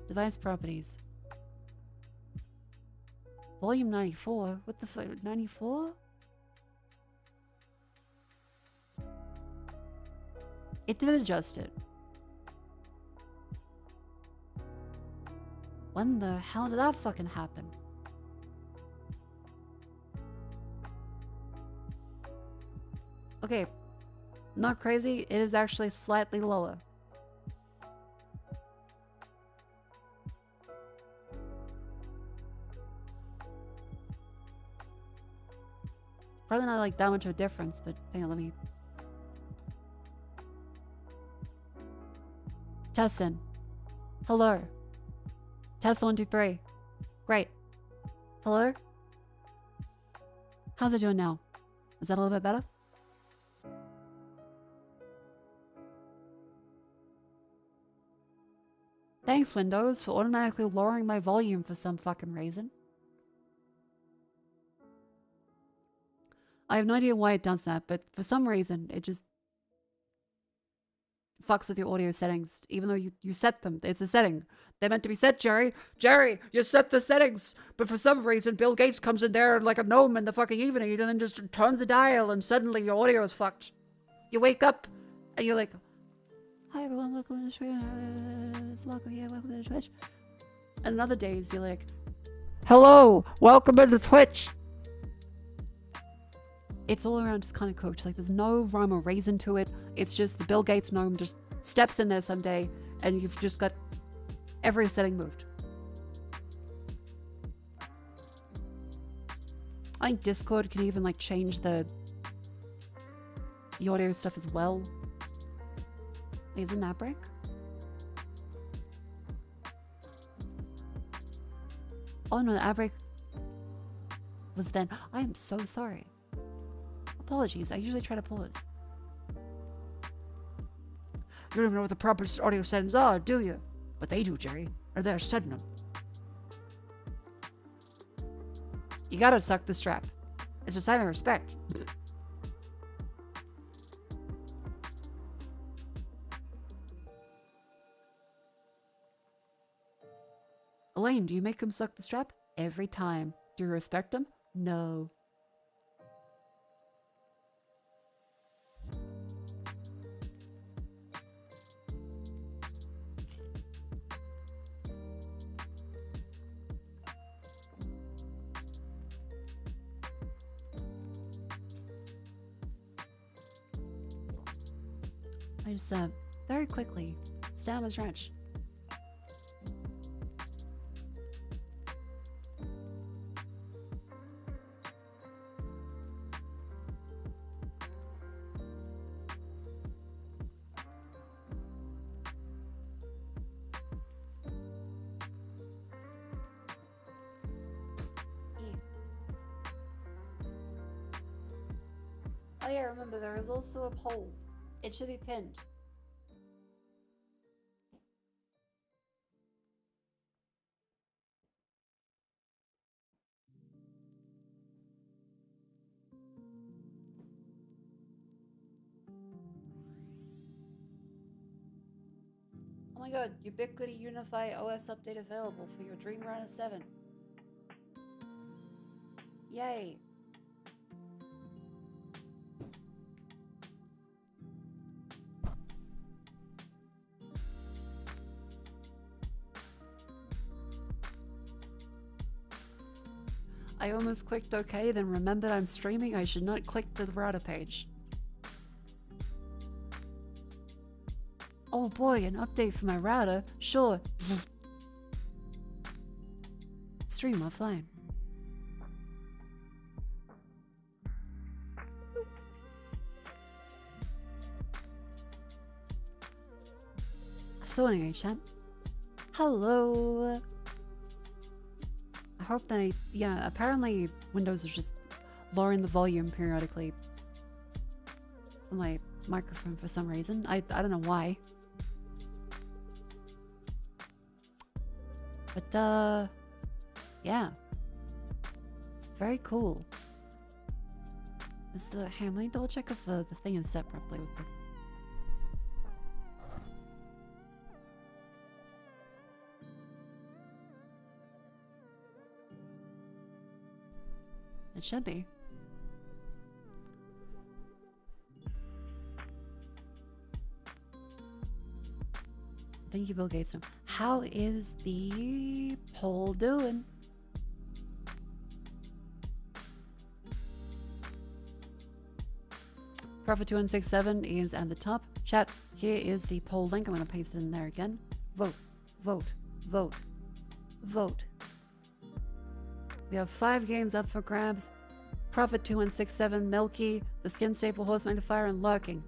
Device properties. Volume 94? What the fuck? 94? It did adjust it. When the hell did that fucking happen? Okay, not crazy, it is actually slightly lower. Probably not like that much of a difference, but hang on, let me... Testing. Hello. Test 1, 2, 3. Great. Hello? How's it doing now? Is that a little bit better? Thanks, Windows, for automatically lowering my volume for some fucking reason. I have no idea why it does that, but for some reason, it just fucks with your audio settings, even though you set them. It's a setting. They're meant to be set, Jerry. Jerry, you set the settings, but for some reason, Bill Gates comes in there like a gnome in the fucking evening and then just turns the dial and suddenly your audio is fucked. You wake up and you're like, hi everyone, welcome to the Twitch. It's Mako here, welcome to the Twitch. And other days you're like, hello, welcome to the Twitch. It's all around just kind of cooked. Like there's no rhyme or reason to it. It's just the Bill Gates gnome just steps in there someday and you've just got every setting moved. I think Discord can even like change the audio stuff as well. Is it that break? Oh no, the ad break was then. I am so sorry. Apologies, I usually try to pause. You don't even know what the proper audio settings are, do you? But they do, Jerry. Or they're setting them. You gotta suck the strap. It's a sign of respect. Elaine, do you make him suck the strap? Every time. Do you respect him? No. I just, very quickly, stab his wrench. Oh yeah, remember there is also a poll. It should be pinned. Oh my god, Ubiquity Unify OS update available for your Dream Runner 7. Yay. I almost clicked OK, then remembered I'm streaming. I should not click the router page. Oh boy, an update for my router? Sure. Stream offline. So anyway, chat. Hello. I hope that yeah, apparently Windows is just lowering the volume periodically on my microphone for some reason. I don't know why. But yeah. Very cool. Is the hey, let me double check if the thing is set properly with the It should be. Thank you, Bill Gates. How is the poll doing? Profit2167 is at the top. Chat, here is the poll link. I'm going to paste it in there again. Vote, vote, vote, vote. We have 5 games up for grabs. Prophet 2167, Milky, the Skin Staple, Horse Magnifier, and Lurking.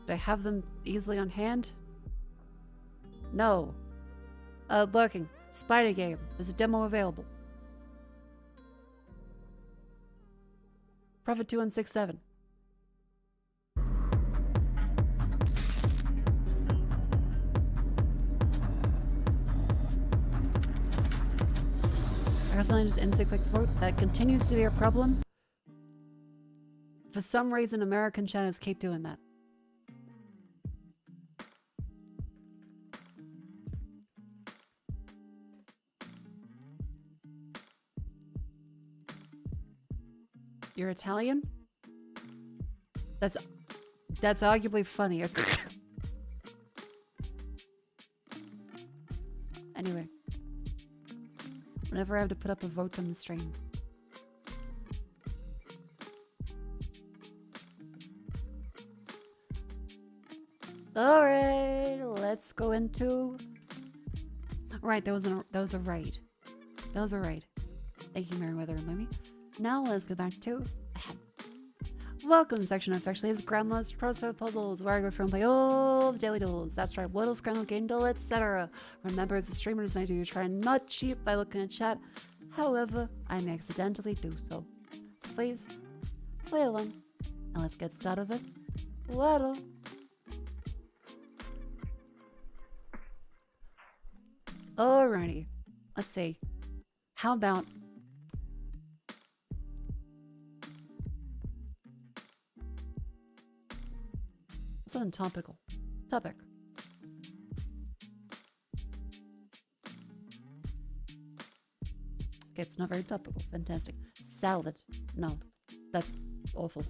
Do I have them easily on hand? No. Lurking. Spider Game. There's a demo available. Prophet 2167. I accidentally just instant-click vote. That continues to be a problem. For some reason, American channels keep doing that. You're Italian? That's arguably funnier. Anyway. Whenever I have to put up a vote on the stream. Alright, let's go into... Right, that was a raid. That was a raid. Thank you, Meriwether and Lumi. Now let's go back to... Welcome to the section of Affectionately Grandma's Crossroad Puzzles, where I go through and play all the daily duels. That's right, Waddle, Scramble, Game Duel, etc. Remember, as a streamer, it's nice to try and not cheat by looking at chat. However, I may accidentally do so. So please, play along. And let's get started with Waddle. Alrighty. Let's see. How about... something topical. Topic. Okay, it's not very topical. Fantastic. Salad. No. That's awful.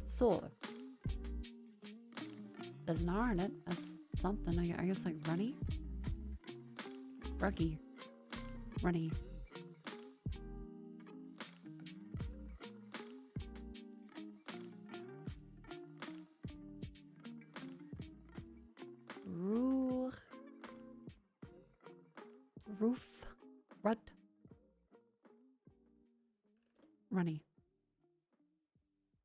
Sore. There's an R in it. That's something. I guess like runny? Ruggy. Runny. Roof. Rut. Runny.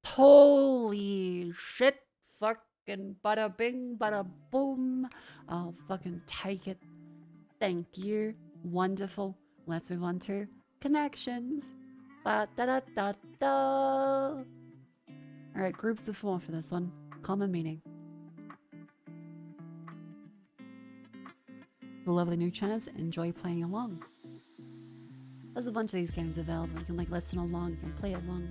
Holy shit. Fucking bada bing, bada boom. I'll fucking take it. Thank you. Wonderful. Let's move on to connections. Ba da da da da. Alright, groups of 4 for this one. Common meaning. The lovely new channels, enjoy playing along. There's a bunch of these games available. You can like listen along, you can play along.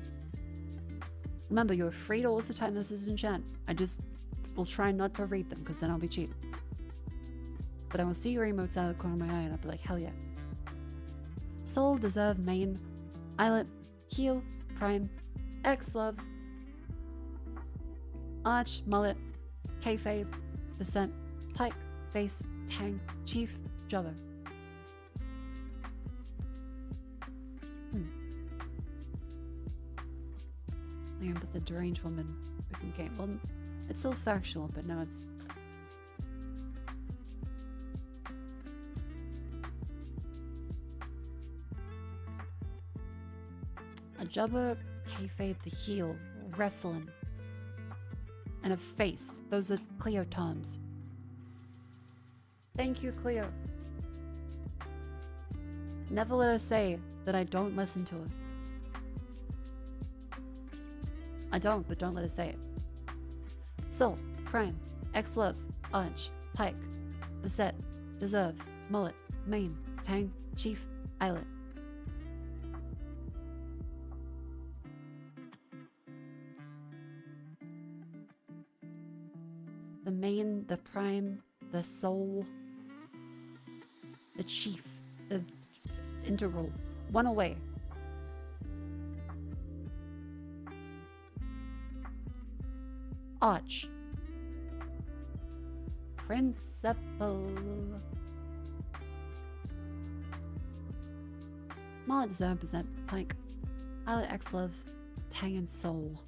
Remember, you're free to also type messages in chat. I just will try not to read them because then I'll be cheap. But I will see your emotes out of the corner of my eye and I'll be like, hell yeah. Soul, Deserve, Main, Islet, Heal, Prime, X-Love, Arch, Mullet, Kayfabe, Percent, Pike, Face, Tang, Chief, Jobber. I'm gonna put the deranged woman in game. Well, it's still factual, but now it's... a Jobber, Kayfabe, the Heel, Wrestling, and a Face. Those are Cleo terms. Thank you, Cleo. Never let her say that I don't listen to her. I don't, but don't let her say it. Soul, Prime, X-Love, Arch, Pike, Beset, Deserve, Mullet, Main, Tang, Chief, Islet. The Main, the Prime, the Soul, the Chief, the Integral. One away. Arch. Principal. Mullet, Deserve, Present, Pike, Islet, X-Love, Tang, and Soul.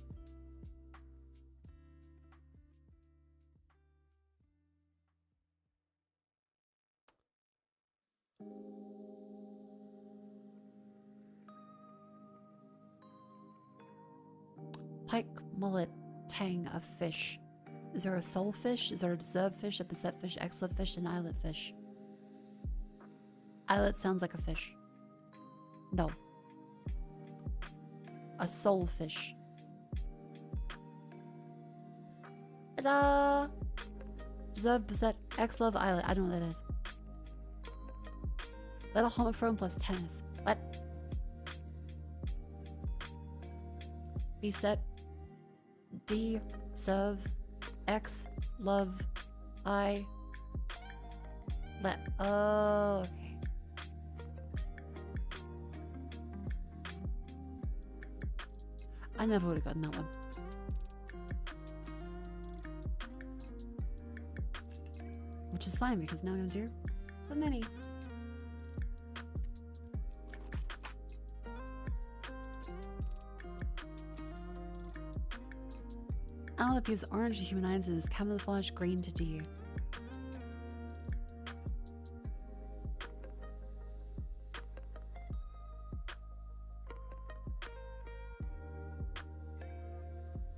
Pike, mullet, tang of fish. Is there a sole fish? Is there a deserved fish, a beset fish, excellent fish, and eyelet fish? Eyelet sounds like a fish. No. A sole fish. Ta-da! Deserved, beset, excellent, eyelet. I don't know what that is. Little homophone plus tennis. What? Beset. D. Serve. X. Love. I. Let. Oh, okay. I never would have gotten that one. Which is fine because now I'm going to do the mini. Alip is orange to humanize and is camouflage green to D.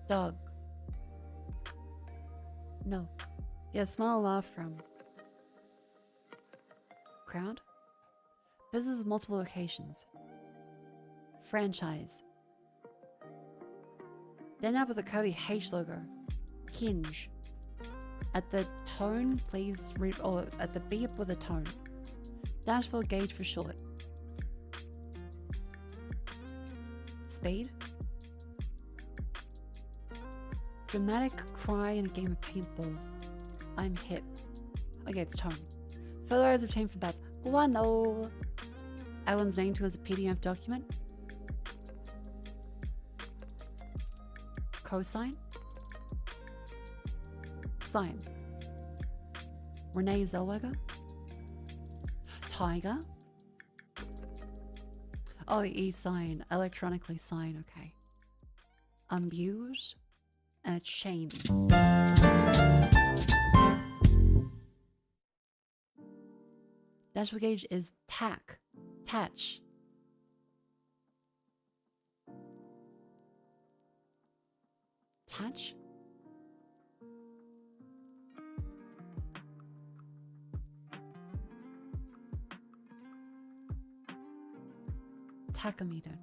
Dog. No. Yeah, small laugh from. Crowd. Business with multiple locations. Franchise. Then up with the curly H logo. Hinge. At the tone, please read, or at the beep with a tone. Dashboard gauge for short. Speed. Dramatic cry in a game of paintball. I'm hit. Okay, it's tone. Photos obtained from bats. Guano. Alan's name to as a PDF document. Cosine. Sign. Renee Zellweger. Tiger. Oh, e-sign. Electronically sign. Okay. Unviews. And it's Shane. Dashboard gauge is tack. Tatch. Tatch? Tachometer.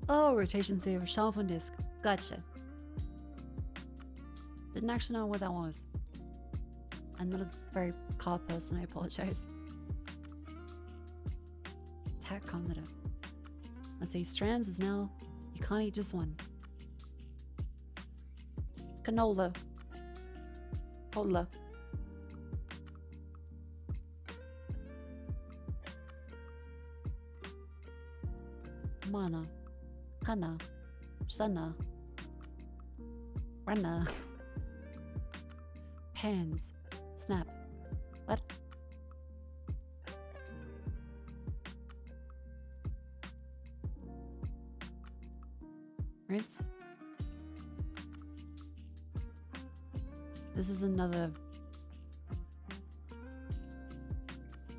Oh, rotation saver, shelf on disc. Gotcha. Didn't actually know what that was. I'm not a very car person, I apologize. Tachometer. Let's see, strands is now, you can't eat just one. Canola. Cola. Mana. Kana. Sana. Rana. Pans. Snap. What? Rinse. This is another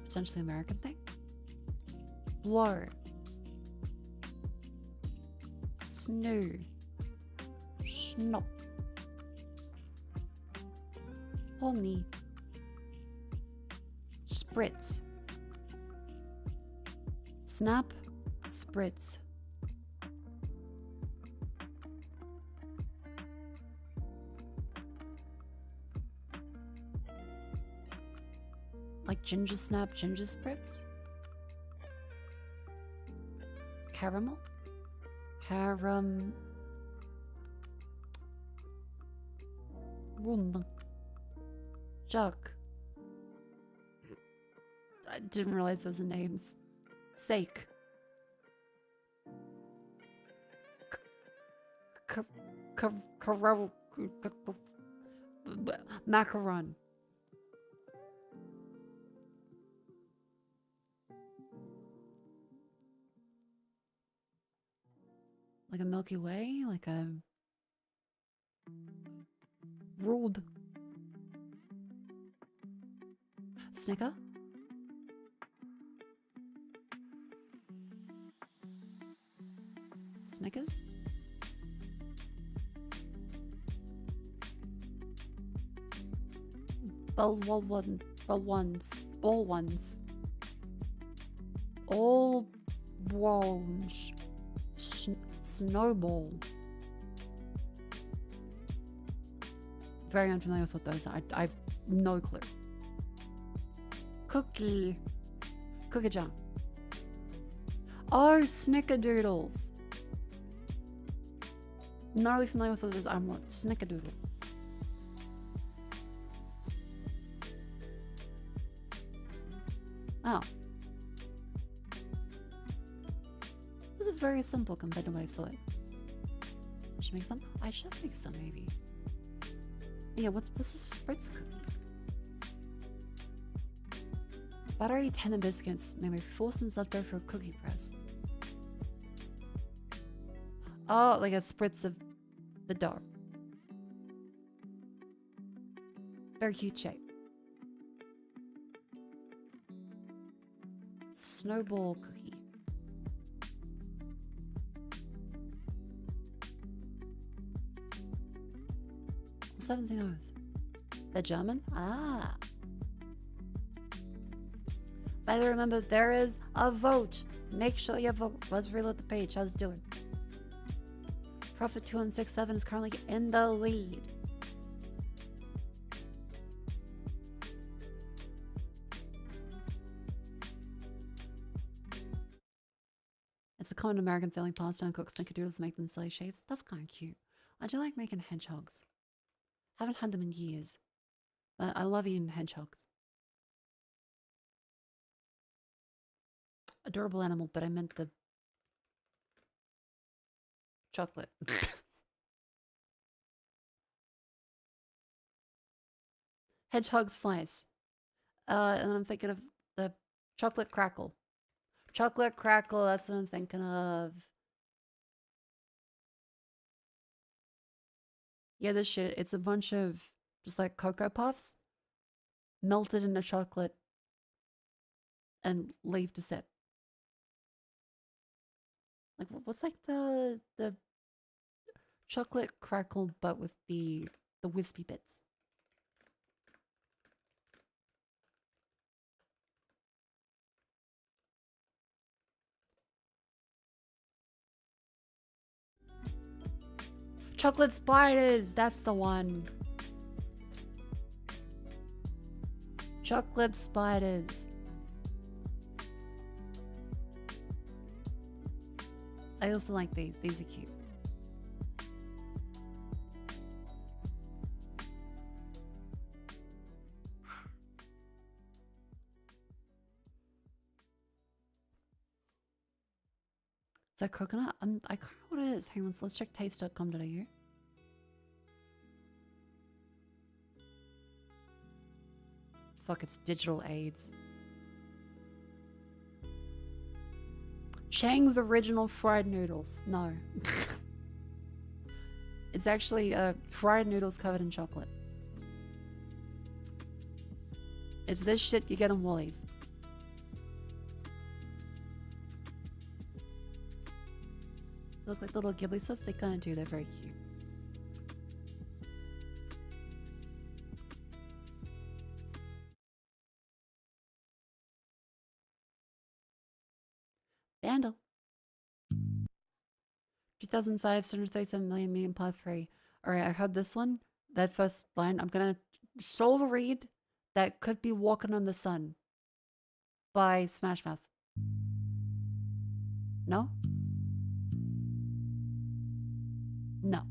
potentially American thing. Blow. Snoo. Snop. Honey. Spritz. Snap. Spritz. Like ginger snap, ginger spritz? Caramel? Rund. Jock. I didn't realize those were names. Sake. Macaron. Like a Milky Way? Like a... Ruled. Snicker? Snickers? Ball ones. All ones. Snowball. Very unfamiliar with what those are. I've no clue. Cookie jar. Oh, snickerdoodles. Not really familiar with what those are. Snickerdoodle. Oh. This is very simple compared to what I thought. I should make some? I should make some, maybe. Yeah, what's the spritz cookie? Buttery tender biscuits made with force and soft dough for a cookie press. Oh, like a spritz of the dough. Very cute shape. Snowball cookie. What's 17 hours? They're German? Ah. By the way, remember, there is a vote. Make sure you vote. Let's reload the page. How's it doing? Profit 2167 is currently in the lead. It's a common American feeling passed down. Cook snickerdoodles to make them silly shapes. That's kind of cute. I do like making hedgehogs. Haven't had them in years. But I love eating hedgehogs. Adorable animal, but I meant the chocolate. Hedgehog slice. And I'm thinking of the chocolate crackle. Chocolate crackle, that's what I'm thinking of. Yeah, this shit, it's a bunch of just like Cocoa Puffs melted into chocolate and leave to sit. Like, what's like the chocolate crackle, but with the wispy bits? Chocolate spiders, that's the one. Chocolate spiders. I also like these. These are cute. Is that coconut? I can't know what it is. Hang on, let's check taste.com.au. Fuck, it's digital aids. Chang's original fried noodles. No. It's actually fried noodles covered in chocolate. It's this shit you get in Woolies. Look like little Ghibli sauce. They kind of do. They're very cute. Vandal. 2005, 737 million medium part 3. Alright, I heard this one. That first line. I'm gonna solo read That Could Be Walking on the Sun by Smash Mouth. No? No.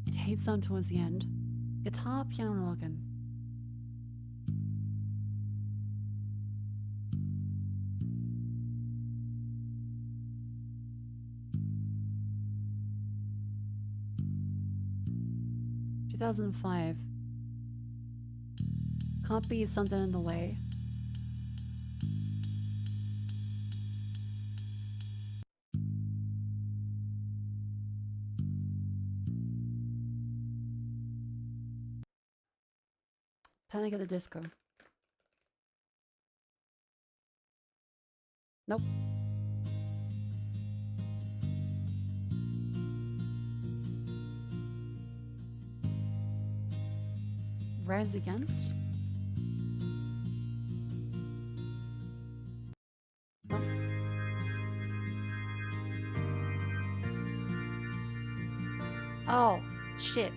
It hates on towards the end. Guitar, piano, and organ. (2005). Can't be something in the way. Panic at the Disco. Nope. Rise Against? Nope. Oh, shit.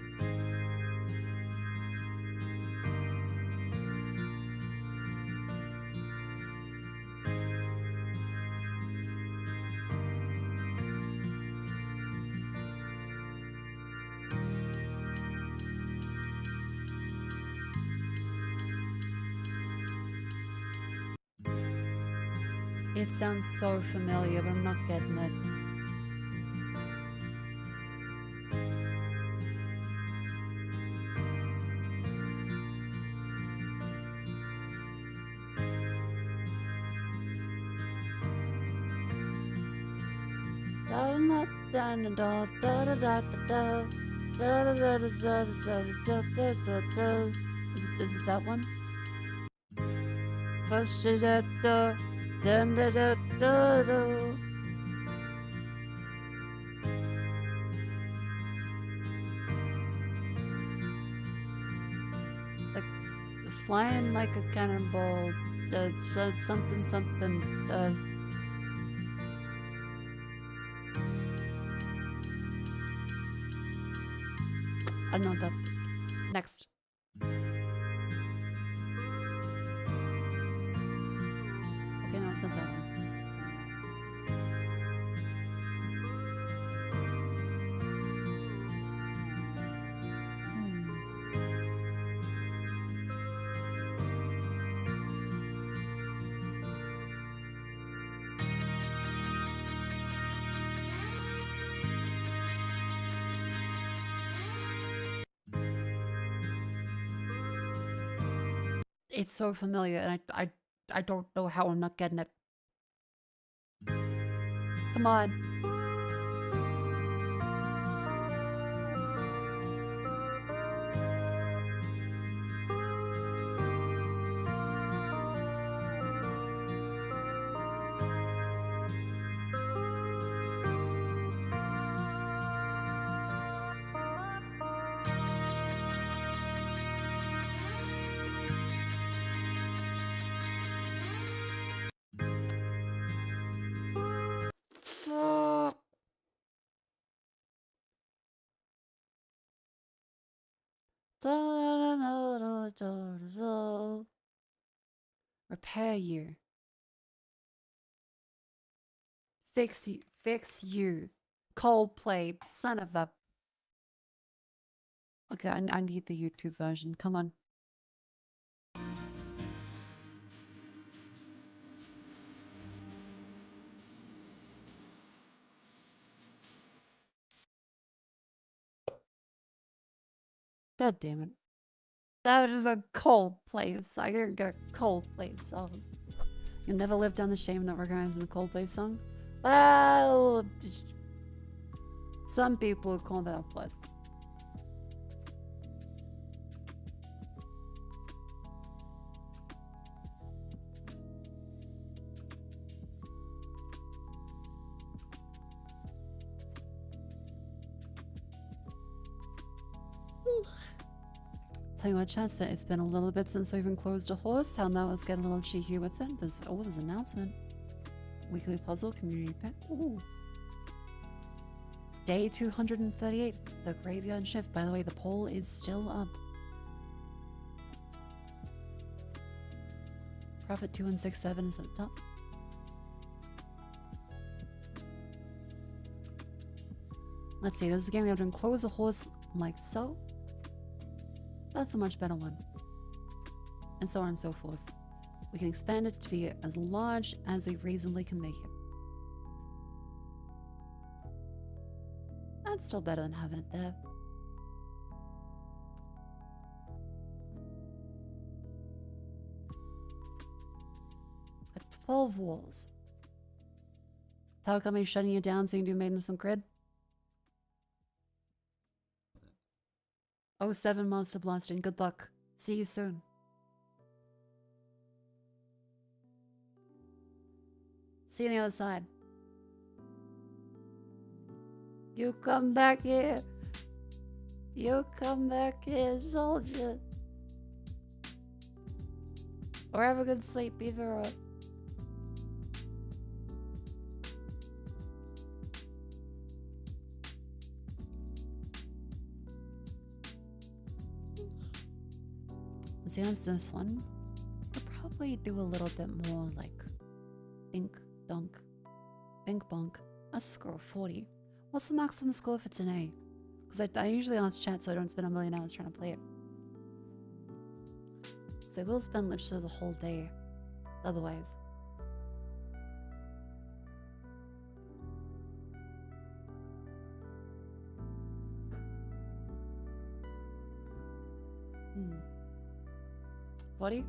It sounds so familiar, but I'm not getting it. Is it that one? First dun, da, da, da, da. Like flying like a cannonball. Something. I don't know that. Next. Okay, no, it's not that one. It's so familiar, and I don't know how I'm not getting it. Come on. Repair you. Fix you. Coldplay, son of a... Okay, I need the YouTube version. Come on. God damn it. That is a Coldplay song. I didn't get a Coldplay song. You'll never live down the shame of not recognizing a Coldplay song? Well, some people would call that a plus. Tell you what, Chester, it's been a little bit since we've enclosed a horse. How now let's get a little cheeky with it. There's an announcement. Weekly puzzle, community pick. Ooh. Day 238, the graveyard shift. By the way, the poll is still up. Profit 2167 is at the top. Let's see, this is the game we have to enclose a horse like so. That's a much better one. And so on and so forth. We can expand it to be as large as we reasonably can make it. That's still better than having it there. 12 walls. How come he's shutting you down so you can do maintenance on grid? 07 Monster Blasting. Good luck. See you soon. See you on the other side. You come back here. You come back here, soldier. Or have a good sleep, either or. Let's answer this one. I'll probably do a little bit more like think, dunk, bink, bonk. That's a score of 40. What's the maximum score for today? Because I usually ask chat so I don't spend a million hours trying to play it. Because I will spend literally the whole day otherwise. Hmm. 40?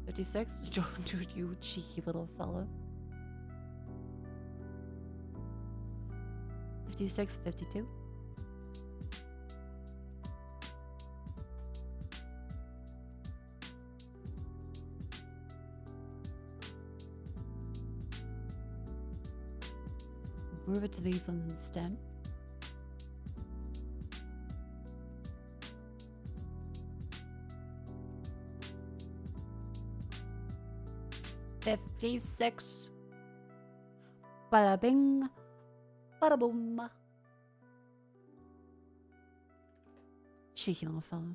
56? Dude, you cheeky little fella. 56, 52. Move it to these ones instead. $56. Bada bing. Bada boom. Cheeky little fella.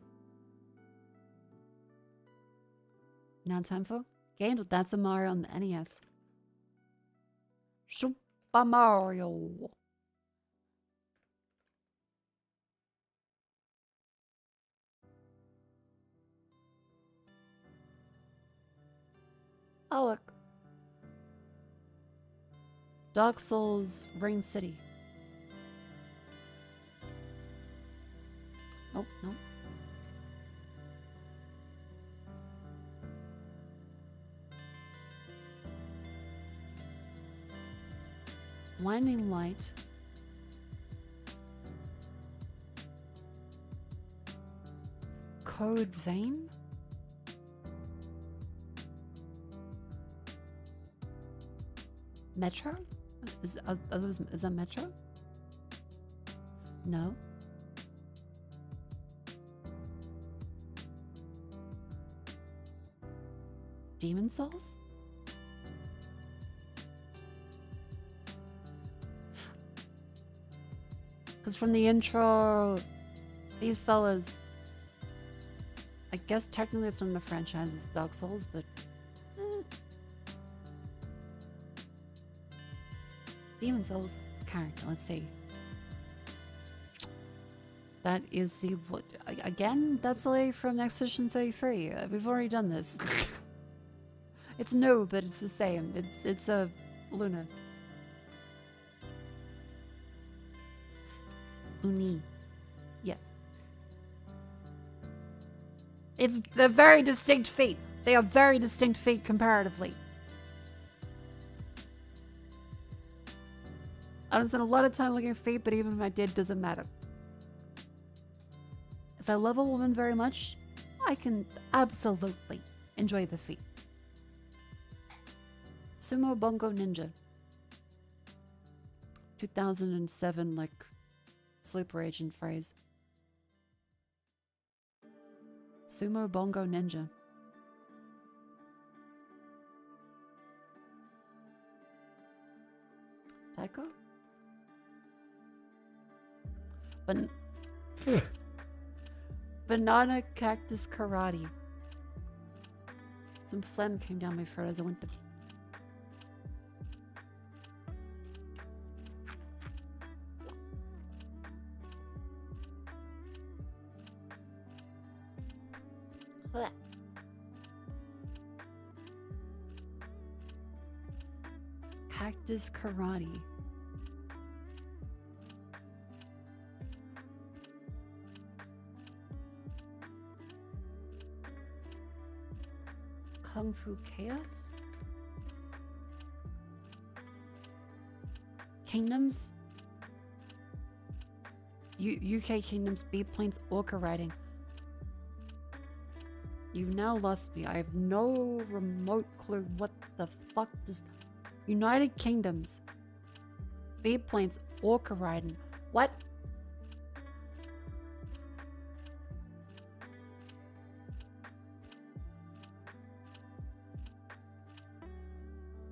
Now time for game. That's a Mario on the NES. Super Mario. Oh look. Dark Souls Ring City. Oh, no. Blinding Light. Code Vein? Metro? Is that Metro? No. Demon Souls? Because from the intro, these fellas, I guess technically it's not in the franchise as Dark Souls, but Demon Souls character, let's see. That is the, what, again, that's like from Next Edition 33. We've already done this. It's new, but it's the same. It's a Luna. Uni. Yes. They're very distinct feet. They are very distinct feet comparatively. I don't spend a lot of time looking at feet, but even if I did, doesn't matter. If I love a woman very much, I can absolutely enjoy the feet. Sumo Bongo Ninja. 2007, like, sleeper agent phrase. Sumo Bongo Ninja. Taiko? Banana Cactus Karate. Some phlegm came down my throat as I went to... Blech. Cactus Karate. Kung Fu Chaos? Kingdoms. UK Kingdoms, B-planes, orca riding. You've now lost me. I have no remote clue what the fuck does... United Kingdoms, B-planes, orca riding. What?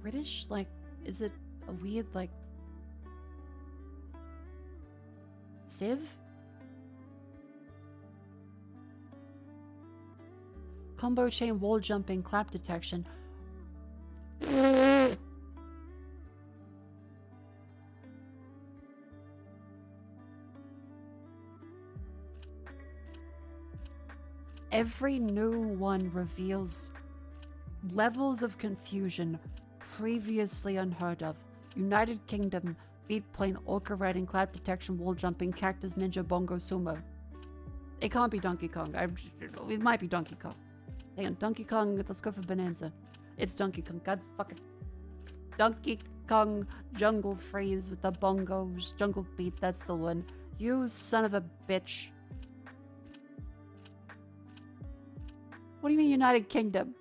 British? Like, is it a weird, like... Civ? Combo chain, wall jumping, clap detection. Every new one reveals levels of confusion previously unheard of. United Kingdom, beat plane, orca riding, clap detection, wall jumping, cactus, ninja, bongo, sumo. It can't be Donkey Kong. It might be Donkey Kong. Hang on, Donkey Kong, let's go for Bonanza. It's Donkey Kong, god fucking... Donkey Kong jungle freeze with the bongos, jungle beat, that's the one. You son of a bitch. What do you mean United Kingdom?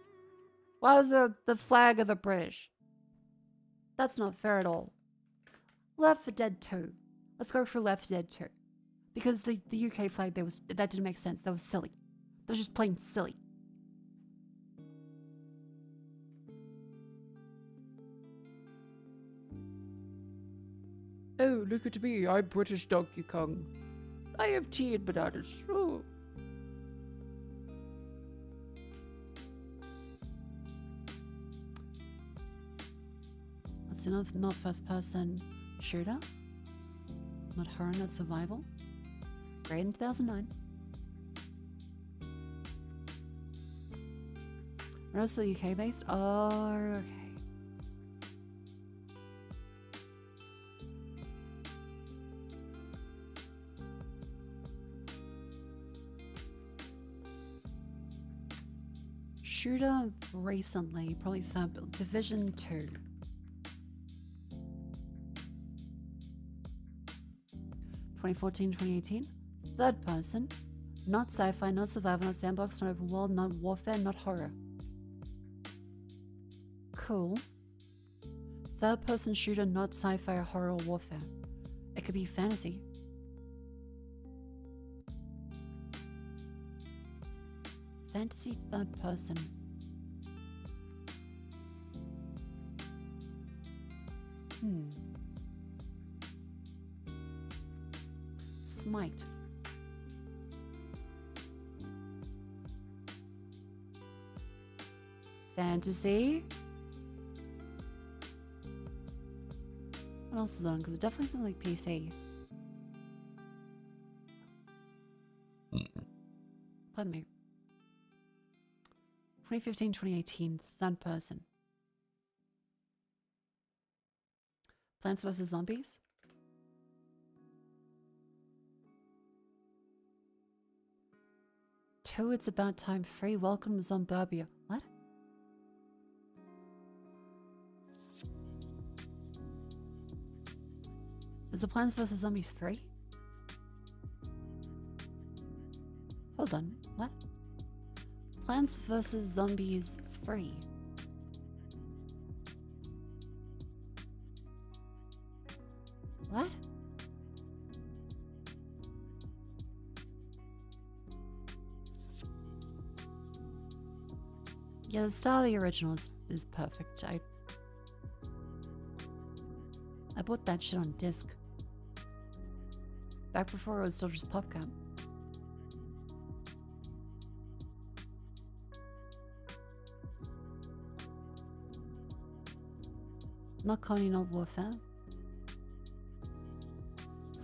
Why was the flag of the British? That's not fair at all. Left 4 Dead 2. Let's go for Left 4 Dead 2. Because the UK flag, that didn't make sense. That was silly. That was just plain silly. Oh, look at me. I'm British Donkey Kong. I have tea and bananas. Oh. That's enough. Not first person shooter. Not horror, not survival. Great in 2009. Mostly UK based. Oh, okay. Shooter recently, probably third, Division 2. (2014-2018). Third person. Not sci-fi, not survival, not sandbox, not open world, not warfare, not horror. Cool. Third person shooter, not sci-fi, or horror, or warfare. It could be fantasy. Fantasy third person. Smite. Fantasy. What else is on? Because it definitely sounds like PC. Pardon me. 2015-2018, third person. Plants vs. Zombies. Two, It's About Time. 3, Welcome to Zomburbia. What? There's a Plants vs. Zombies 3? Hold on, what? Plants vs. Zombies 3. What? Yeah, the style of the original is perfect. I bought that shit on disc. Back before it was still just PopCap. Not comedy, not warfare.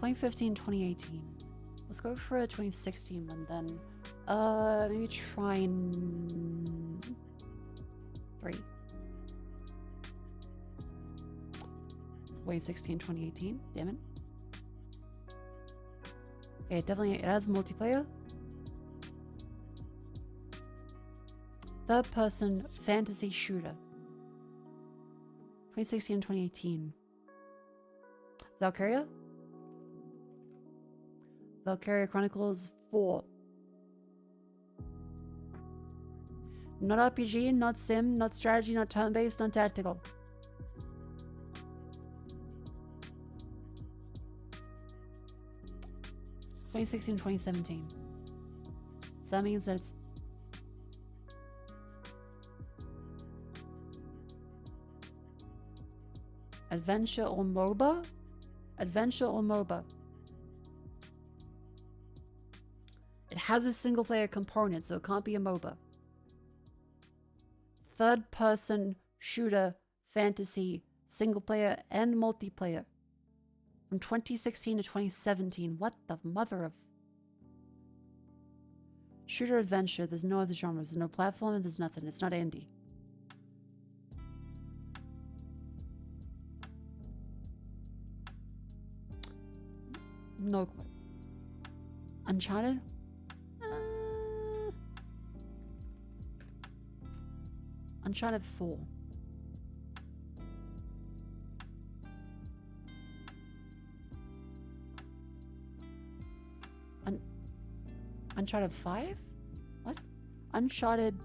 2015-2018. Let's go for a 2016 one then. Maybe try and 3. 2016-2018. Damn it. Okay, definitely it has multiplayer. Third person fantasy shooter. 2016-2018. Valkyria? Valkyria Chronicles 4. Not RPG, not sim, not strategy, not turn-based, not tactical. (2016, 2017). So that means that it's adventure or MOBA? Adventure or MOBA. It has a single player component, so it can't be a MOBA. Third person shooter, fantasy, single player, and multiplayer. From 2016 to 2017. What the mother of... Shooter adventure, there's no other genres. There's no platform, there's nothing. It's not indie. No clue. Uncharted? Uncharted 4. Uncharted 5? What? Uncharted...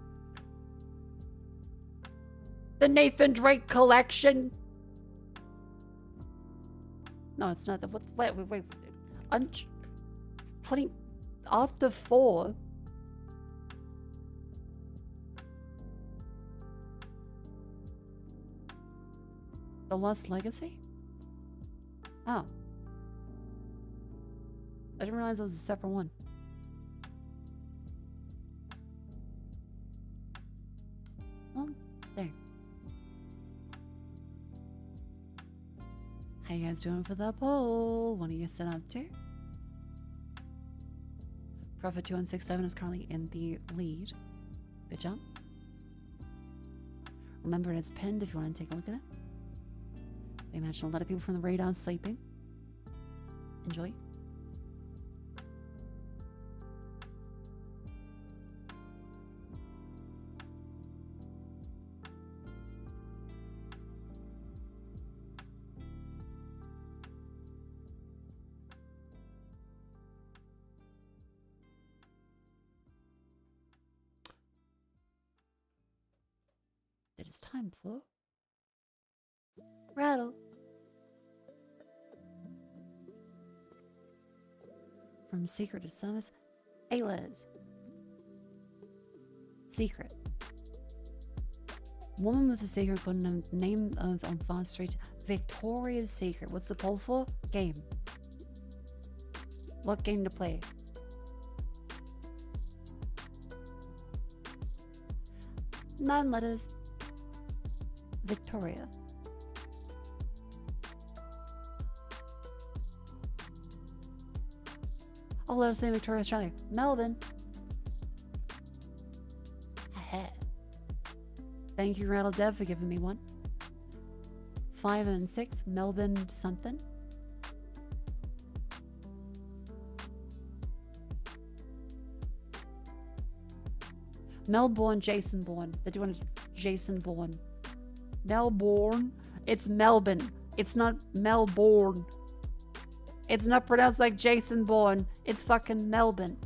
The Nathan Drake collection? No, it's not. Wait. 20... After 4... The Lost Legacy? Oh. I didn't realize it was a separate one. Well, there. How you guys doing for the poll? What are you set up to? Prophet 2167 is currently in the lead. Good job. Remember, it's pinned if you want to take a look at it. I imagine a lot of people from the radar sleeping. Enjoy. It is time for Rattle. From secret to service, Ayla's. Secret. Woman with a secret put in the name of on Fast Street. Victoria's Secret. What's the poll for? Game. What game to play? 9 letters. Victoria. All letters say Victoria, Australia. Melbourne. Thank you, Rattle Dev, for giving me one. 5 and 6, Melbourne something. Melbourne, Jason Bourne. They're doing a Jason Bourne. Melbourne. It's Melbourne. It's not Melbourne. It's not pronounced like Jason Bourne. It's fucking Melbourne.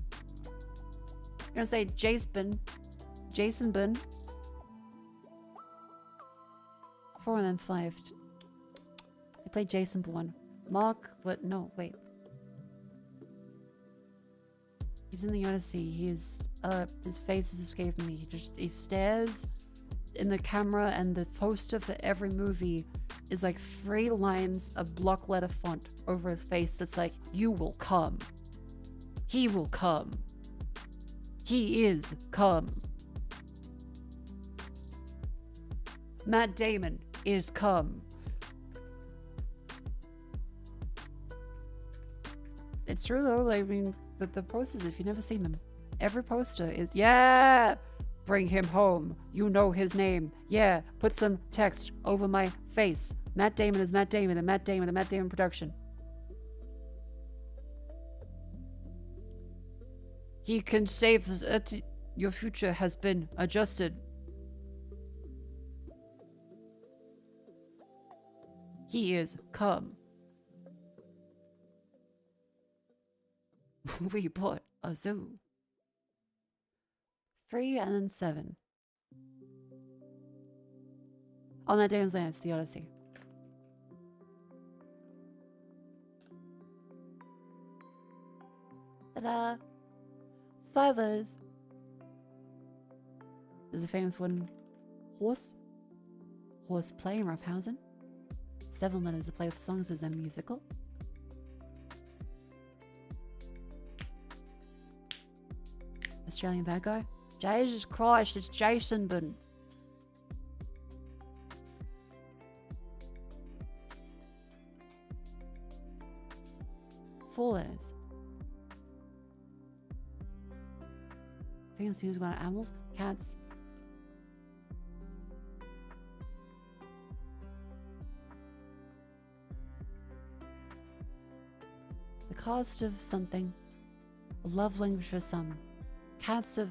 You're gonna say Jason. Jason Bourne. 4 and then 5. I played Jason Bourne. Mark, what? No, wait. He's in the Odyssey. His face is escaping me. He stares in the camera, and the poster for every movie is like 3 lines of block letter font over his face that's like, you will come. He will come. He is come. Matt Damon is come. It's true though, like, I mean, the posters, if you've never seen them, every poster is, yeah, bring him home. You know his name. Yeah, put some text over my face. Matt Damon is Matt Damon, and Matt Damon, the Matt Damon production. He can save us. Your future has been adjusted. He is come. we bought a zoo. 3 and then 7. On that day was it's the Odyssey. Ta-da! 5 letters. There's a famous wooden horse. Horse play in Roughhausen. 7 letters to play with songs as a musical. Australian bad guy. Jesus Christ, it's Jason Bourne. Four letters. Famous music about animals, cats. The cost of something. A love language for some. Cats of...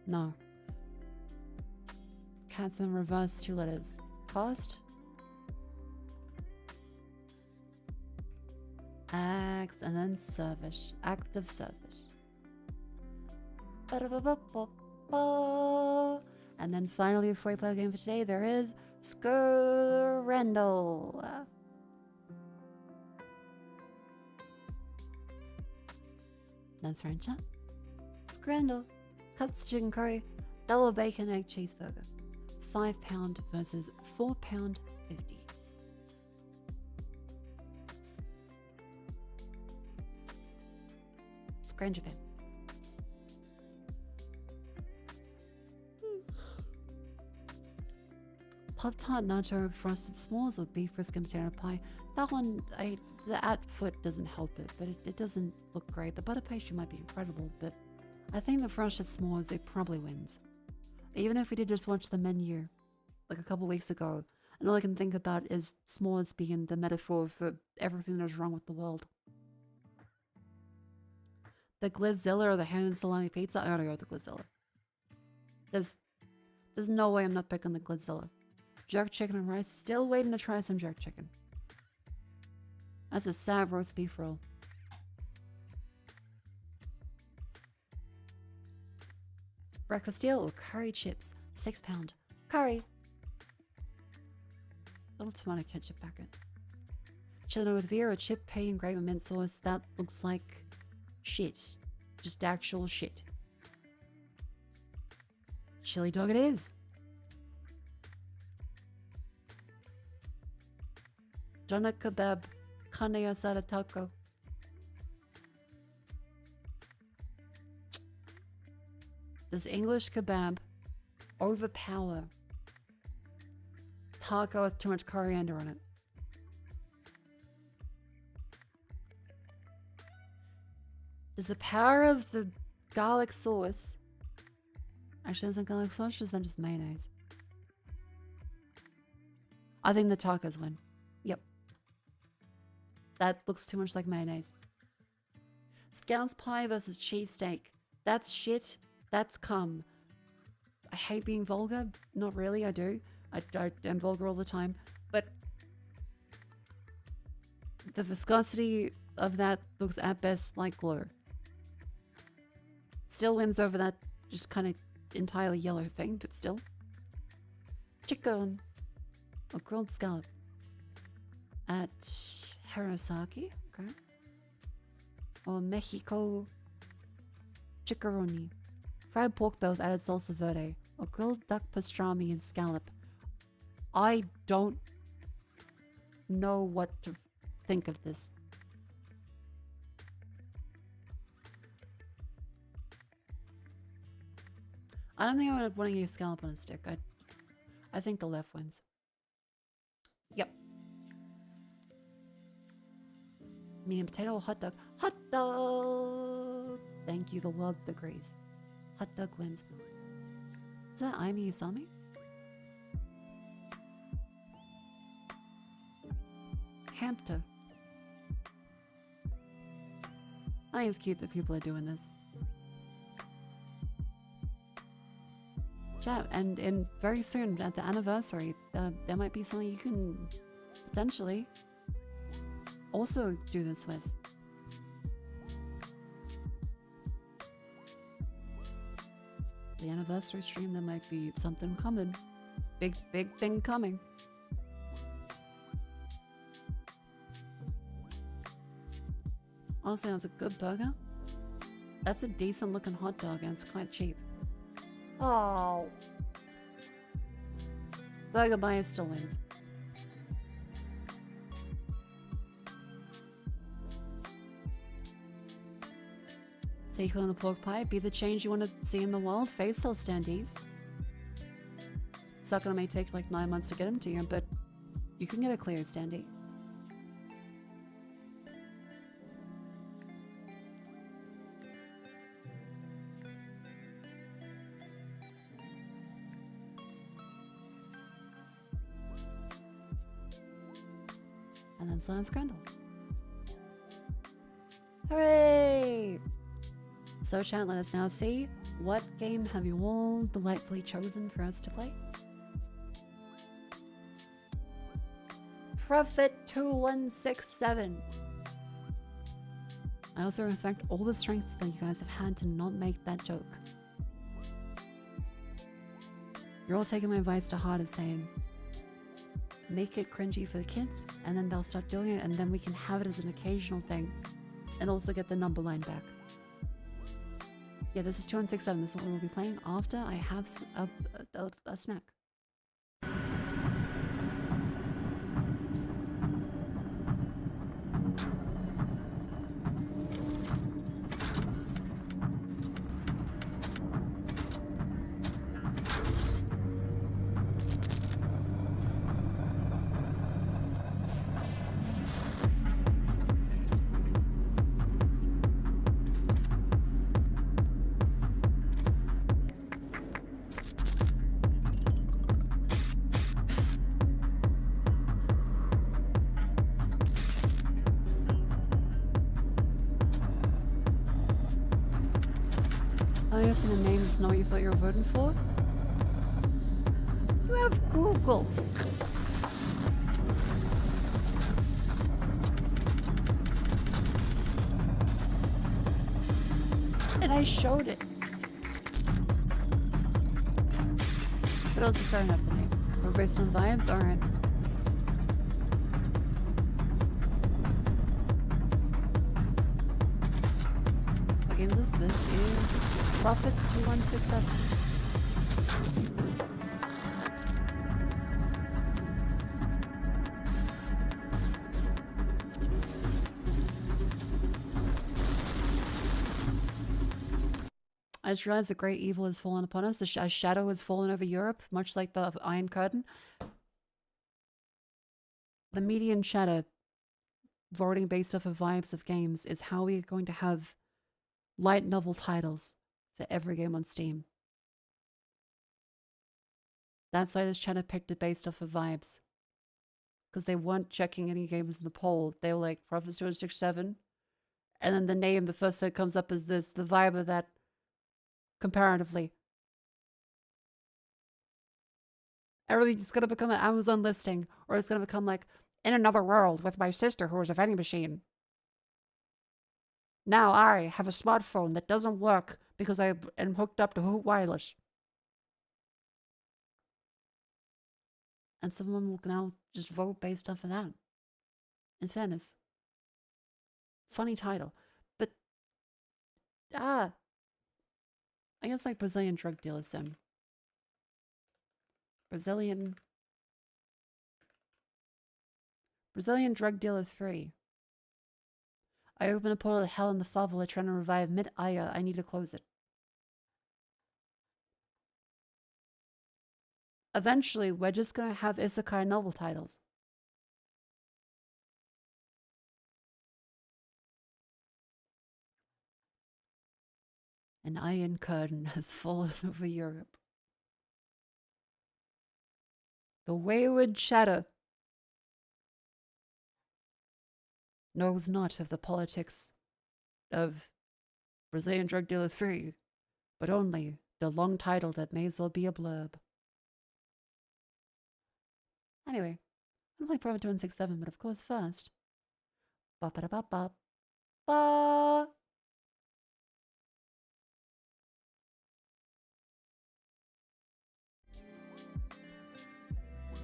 No. Cats in reverse, 2 letters. Cost? Acts and then service. Active service. And then finally, before we play a game for today, there is Scrandle. That's right, chat. Scrandle. Cuts chicken curry. Double bacon egg cheeseburger. £5 versus £4.50. Scran Japan. Pop-Tart nacho frosted s'mores or beef brisket and potato pie. That one, the at foot doesn't help it, but it doesn't look great. The butter pastry might be incredible, but I think the frosted s'mores, it probably wins. Even if we did just watch the menu like a couple weeks ago, and all I can think about is s'mores being the metaphor for everything that's wrong with the world. The Glizzilla or the ham and salami pizza, I gotta go with the Glizzilla. There's no way I'm not picking the Glizzilla. Jerk chicken and rice, still waiting to try some jerk chicken. That's a sad roast beef roll. Breakfast deal or curry chips, £6. Curry. Little tomato ketchup packet. Chili with beer or chip pea and gravy mint sauce. That looks like shit. Just actual shit. Chili dog it is. Doner kebab. Carne asada taco. Does English kebab overpower taco with too much coriander on it? Does the power of the garlic sauce... Actually, isn't garlic sauce, or is that just mayonnaise? I think the tacos win. Yep. That looks too much like mayonnaise. Scouse pie versus cheesesteak. That's shit. That's cum. I hate being vulgar. Not really, I do. I am vulgar all the time. But the viscosity of that looks at best like glue. Still wins over that just kind of entirely yellow thing, but still. Chicken. Or grilled scallop. At Hirosaki. Okay. Or Mexico. Chicharroni. Fried pork belly with added salsa verde. Or grilled duck pastrami and scallop. I don't know what to think of this. I don't think I would want to use scallop on a stick. I think the left wins. Yep. Medium potato or hot dog? Hot dog! Thank you, the world agrees. Hot dog wins. Is that Aimi Isami? Hamter. I think it's cute that people are doing this. Chat, and very soon at the anniversary, there might be something you can potentially also do this with. The anniversary stream, there might be something coming. Big thing coming. Honestly, that's a good burger. That's a decent looking hot dog and it's quite cheap. Oh. Burger bias still wins. Sequel and a pork pie, be the change you want to see in the world. Face sell standees. Sucker may take like 9 months to get them to you, but you can get a cleared standee. And then Science Scrandle. Hooray! So chat, let us now see, what game have you all delightfully chosen for us to play? Profit 2167. I also respect all the strength that you guys have had to not make that joke. You're all taking my advice to heart of saying, make it cringy for the kids, and then they'll start doing it, and then we can have it as an occasional thing, and also get the number line back. Yeah, this is 2167. This is what we'll be playing after I have a snack. I guess in the name is not what you thought you were voting for. You have Google. And I showed it. But also fair enough, the name. We're based on vibes? Alright. What game is this? This is Profits 2167. I just realized a great evil has fallen upon us. A shadow has fallen over Europe, much like the Iron Curtain. The median shadow, voting based off of vibes of games, is how we're going to have light novel titles for every game on Steam. That's why this channel picked it based off of vibes. Because they weren't checking any games in the poll. They were like, Profits 267. And then the name, the first thing that comes up is this, the vibe of that comparatively. Everything's going to become an Amazon listing. Or it's going to become like, in another world with my sister who is a vending machine. Now I have a smartphone that doesn't work because I am hooked up to Hoot Wireless. And someone will now just vote based off of that. In fairness. Funny title. But, I guess like Brazilian drug dealer sim. Brazilian drug dealer 3. I open a portal to hell in the favela trying to revive mid-Aya. I need to close it. Eventually, we're just going to have isekai novel titles. An iron curtain has fallen over Europe. The wayward shadow knows not of the politics of Brazilian Drug Dealer 3, but only the long title that may as well be a blurb. Anyway, I'm going to play Profit 2167, but of course first, Ba ba da ba ba ba.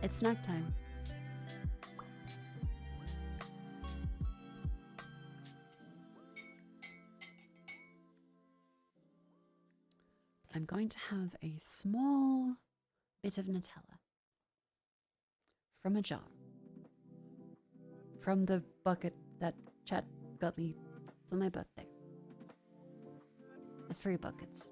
It's snack time. I'm going to have a small bit of Nutella from a jar. From the bucket that Chat got me for my birthday. The 3 buckets.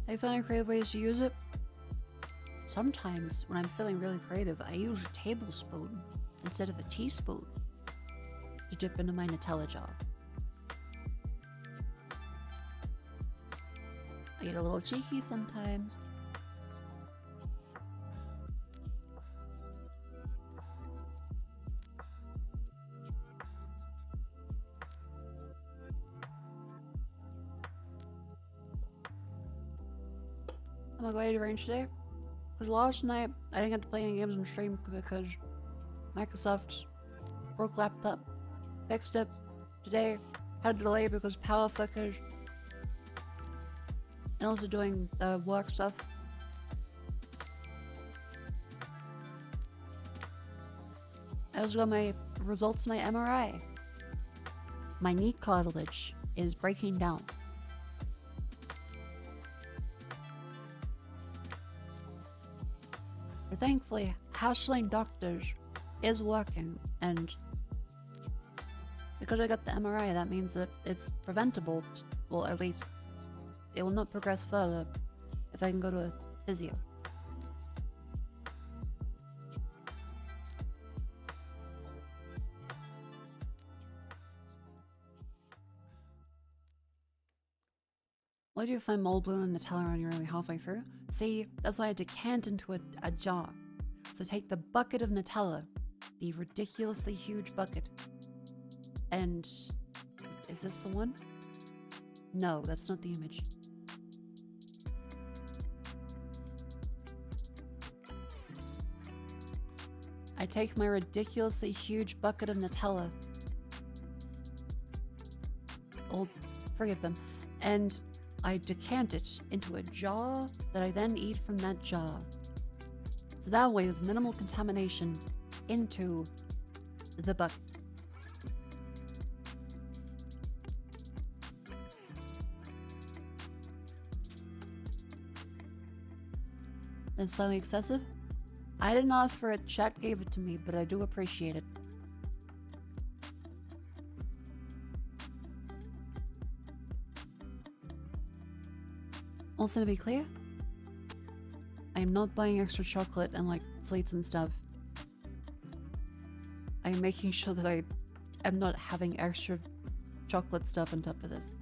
I find creative ways to use it. Sometimes, when I'm feeling really creative, I use a tablespoon instead of a teaspoon to dip into my Nutella jar. I get a little cheeky sometimes. I'm going to range today because last night I didn't get to play any games on stream because Microsoft broke laptop, fixed it. Today had a delay because power flickers, and also doing work stuff. I also got my results of my MRI. My knee cartilage is breaking down. But thankfully, hassling doctors is working, and because I got the MRI, that means that it's preventable. Well, at least it will not progress further if I can go to a physio. Why do you find mold bloom and Nutella when you're only halfway through? See, that's why I decant into a jar. So take the bucket of Nutella, the ridiculously huge bucket, and is this the one? No, that's not the image. I take my ridiculously huge bucket of Nutella, all 3 of them, and I decant it into a jar that I then eat from that jar. So that way there's minimal contamination into the bucket. That's slightly excessive? I didn't ask for it, chat gave it to me, but I do appreciate it. Also, to be clear, I am not buying extra chocolate and like sweets and stuff. I am making sure that I am not having extra chocolate stuff on top of this.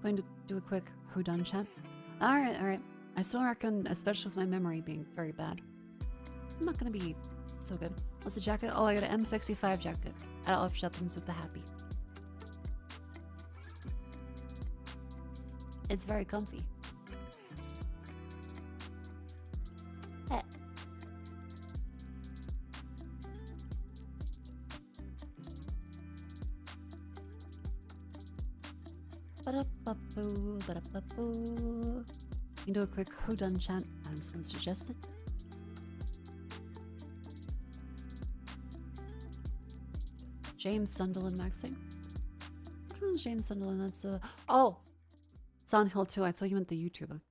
Going to do a quick whodun chat. Alright. I still reckon, especially with my memory being very bad, I'm not gonna be so good. What's the jacket? Oh, I got an M65 jacket at Off Shop. I'm super happy. It's very comfy. Eh. Ba-da-ba-boo, ba-da-ba-boo. You can do a quick whodun chant as someone suggested. James Sunderland maxing. Which one's James Sunderland? That's oh! Silent Hill 2, I thought you meant the YouTuber.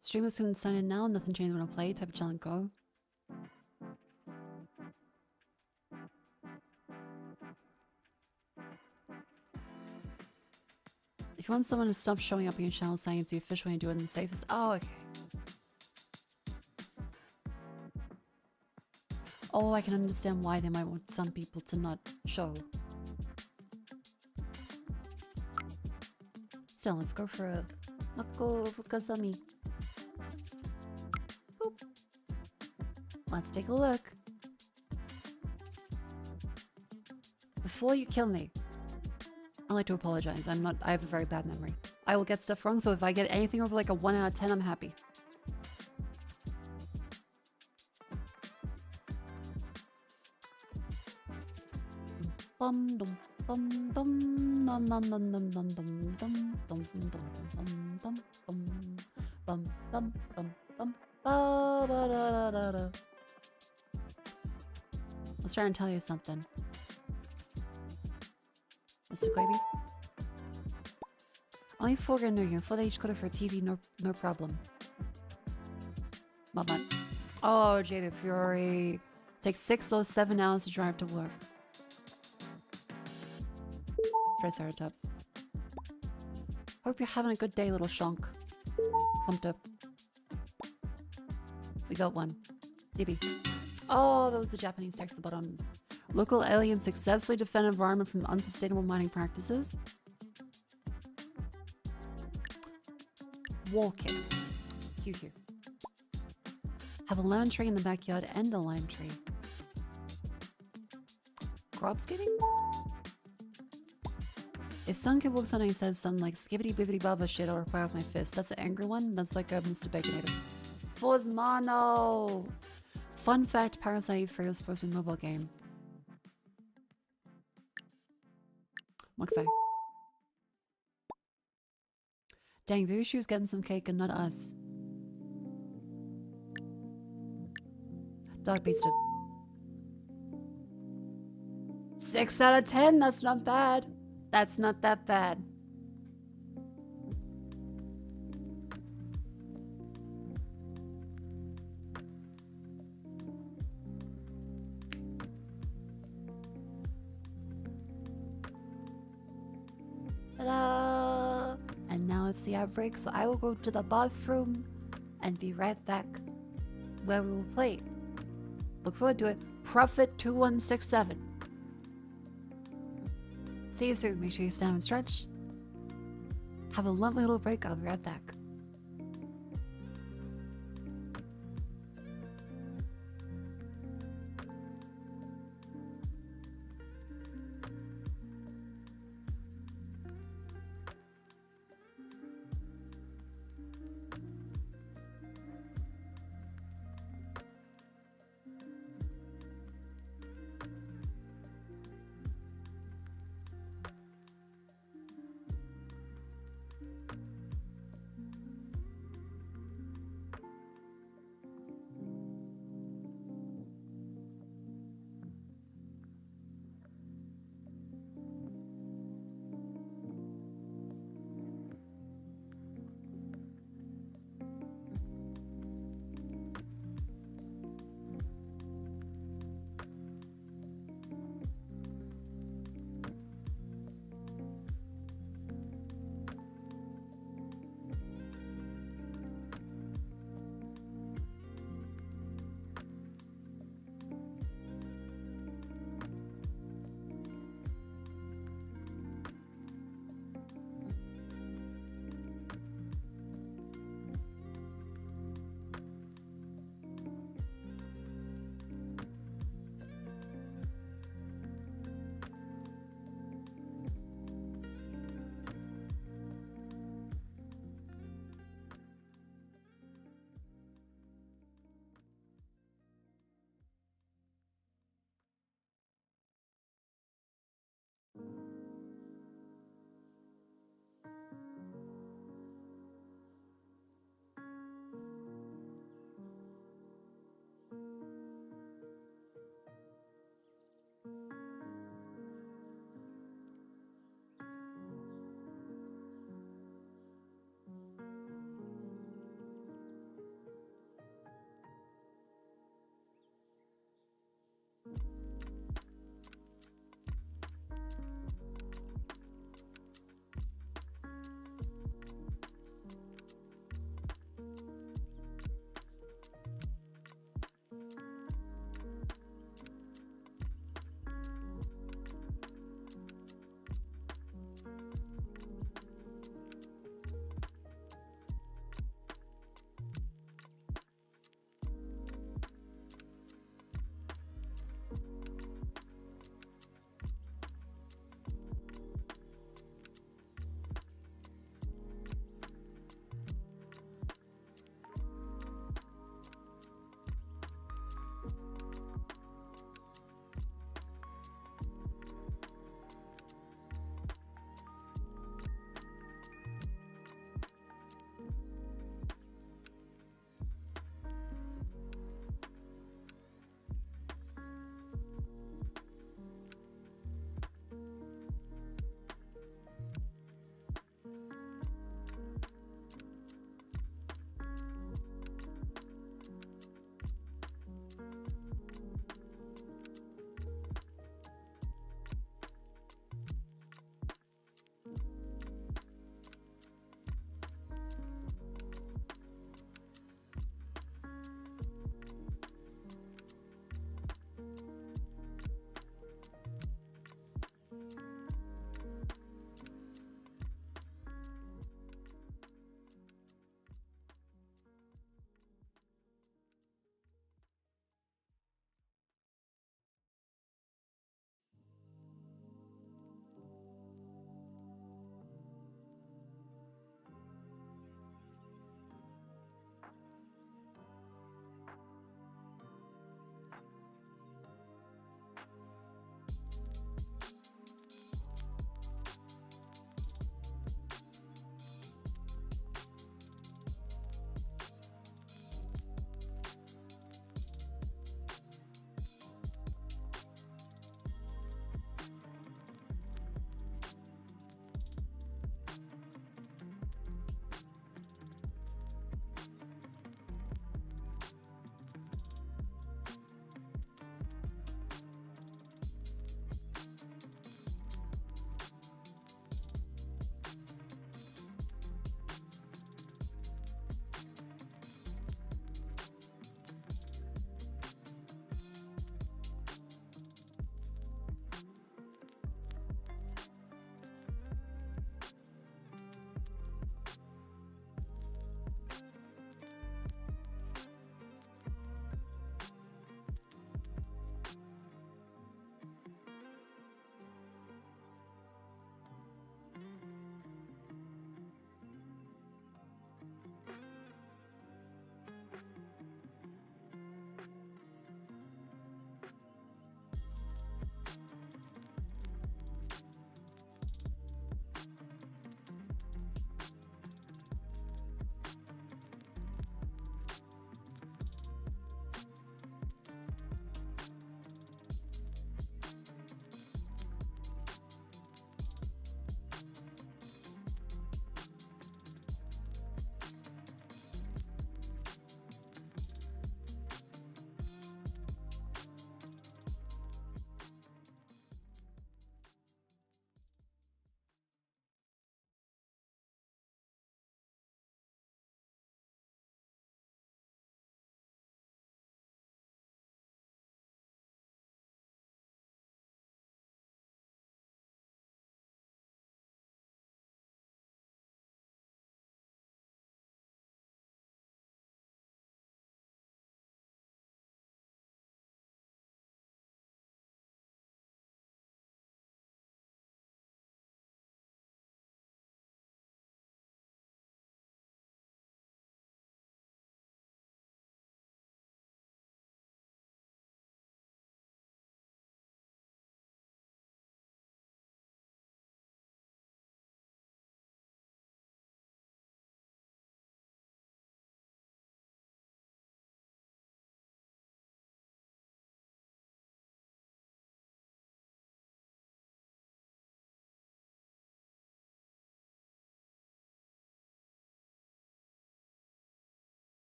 Streamers couldn't sign in now, nothing changed when I play, type of challenge go. If you want someone to stop showing up in your channel saying it's the official way to do it in the safest. Oh, okay. Oh, I can understand why they might want some people to not show. Still, let's go for a Mako Fukasami. Boop. Let's take a look. Before you kill me, I'd like to apologize. I have a very bad memory. I will get stuff wrong, so if I get anything over like a 1 out of 10, I'm happy. Bum dum bum dum dum dum dum dum dum dum dum dum dum dum dum bum bum bum bum ba ba da da da. Let's try and tell you something, Mr. Quaby. Only 4 grand new year, 4 each quarter for a TV, no problem. Bye-bye. Oh, Jada Fury. Takes 6 or 7 hours to drive to work. Triceratops. Hope you're having a good day, little shonk. Pumped up. We got one. DB. Oh, that was the Japanese text at the bottom. Local aliens successfully defend environment from unsustainable mining practices. Walking. Hugh. Have a lemon tree in the backyard and a lime tree. Grub skating? If some kid walks on and says something like skibbity bibbity baba shit, I'll reply with my fist. That's an angry one. That's like a Mr. Baconator. Fosmano! Fun fact, Parasite 3 was supposed to be a mobile game. What's that? Dang, Vushu's getting some cake and not us. Dog beats it. 6 out of 10, that's not bad. That's not that bad. Ta-da! And now it's the outbreak, so I will go to the bathroom and be right back where we will play. Look forward to it. Profit 2167. See you soon. Make sure you stand and stretch. Have a lovely little break. I'll be right back.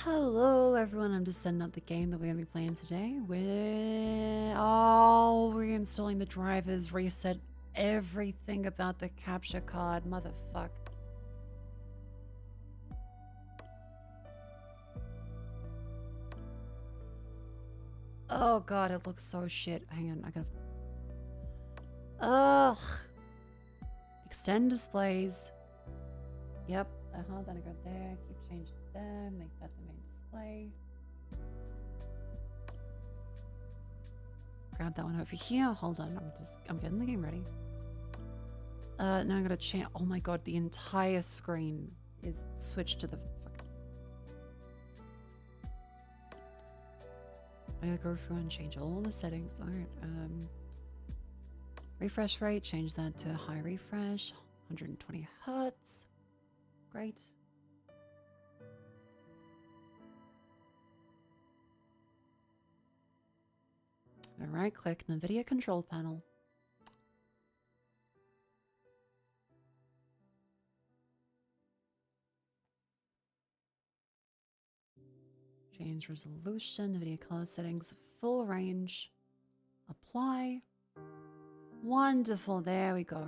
Hello everyone, I'm just setting up the game that we're going to be playing today. We're reinstalling the drivers, reset everything about the capture card, motherfuck. Oh god, it looks so shit. Hang on, I gotta... Ugh. Extend displays. Yep, then I go there, keep changes there, make that the main display. Grab that one over here. Hold on, I'm getting the game ready. Now I'm gonna change. Oh my god, the entire screen is switched to the fucking... I gotta go through and change all the settings. Alright, refresh rate, change that to high refresh, 120 hertz. Great. Right click NVIDIA control panel. Change resolution, NVIDIA color settings, full range. Apply. Wonderful, there we go.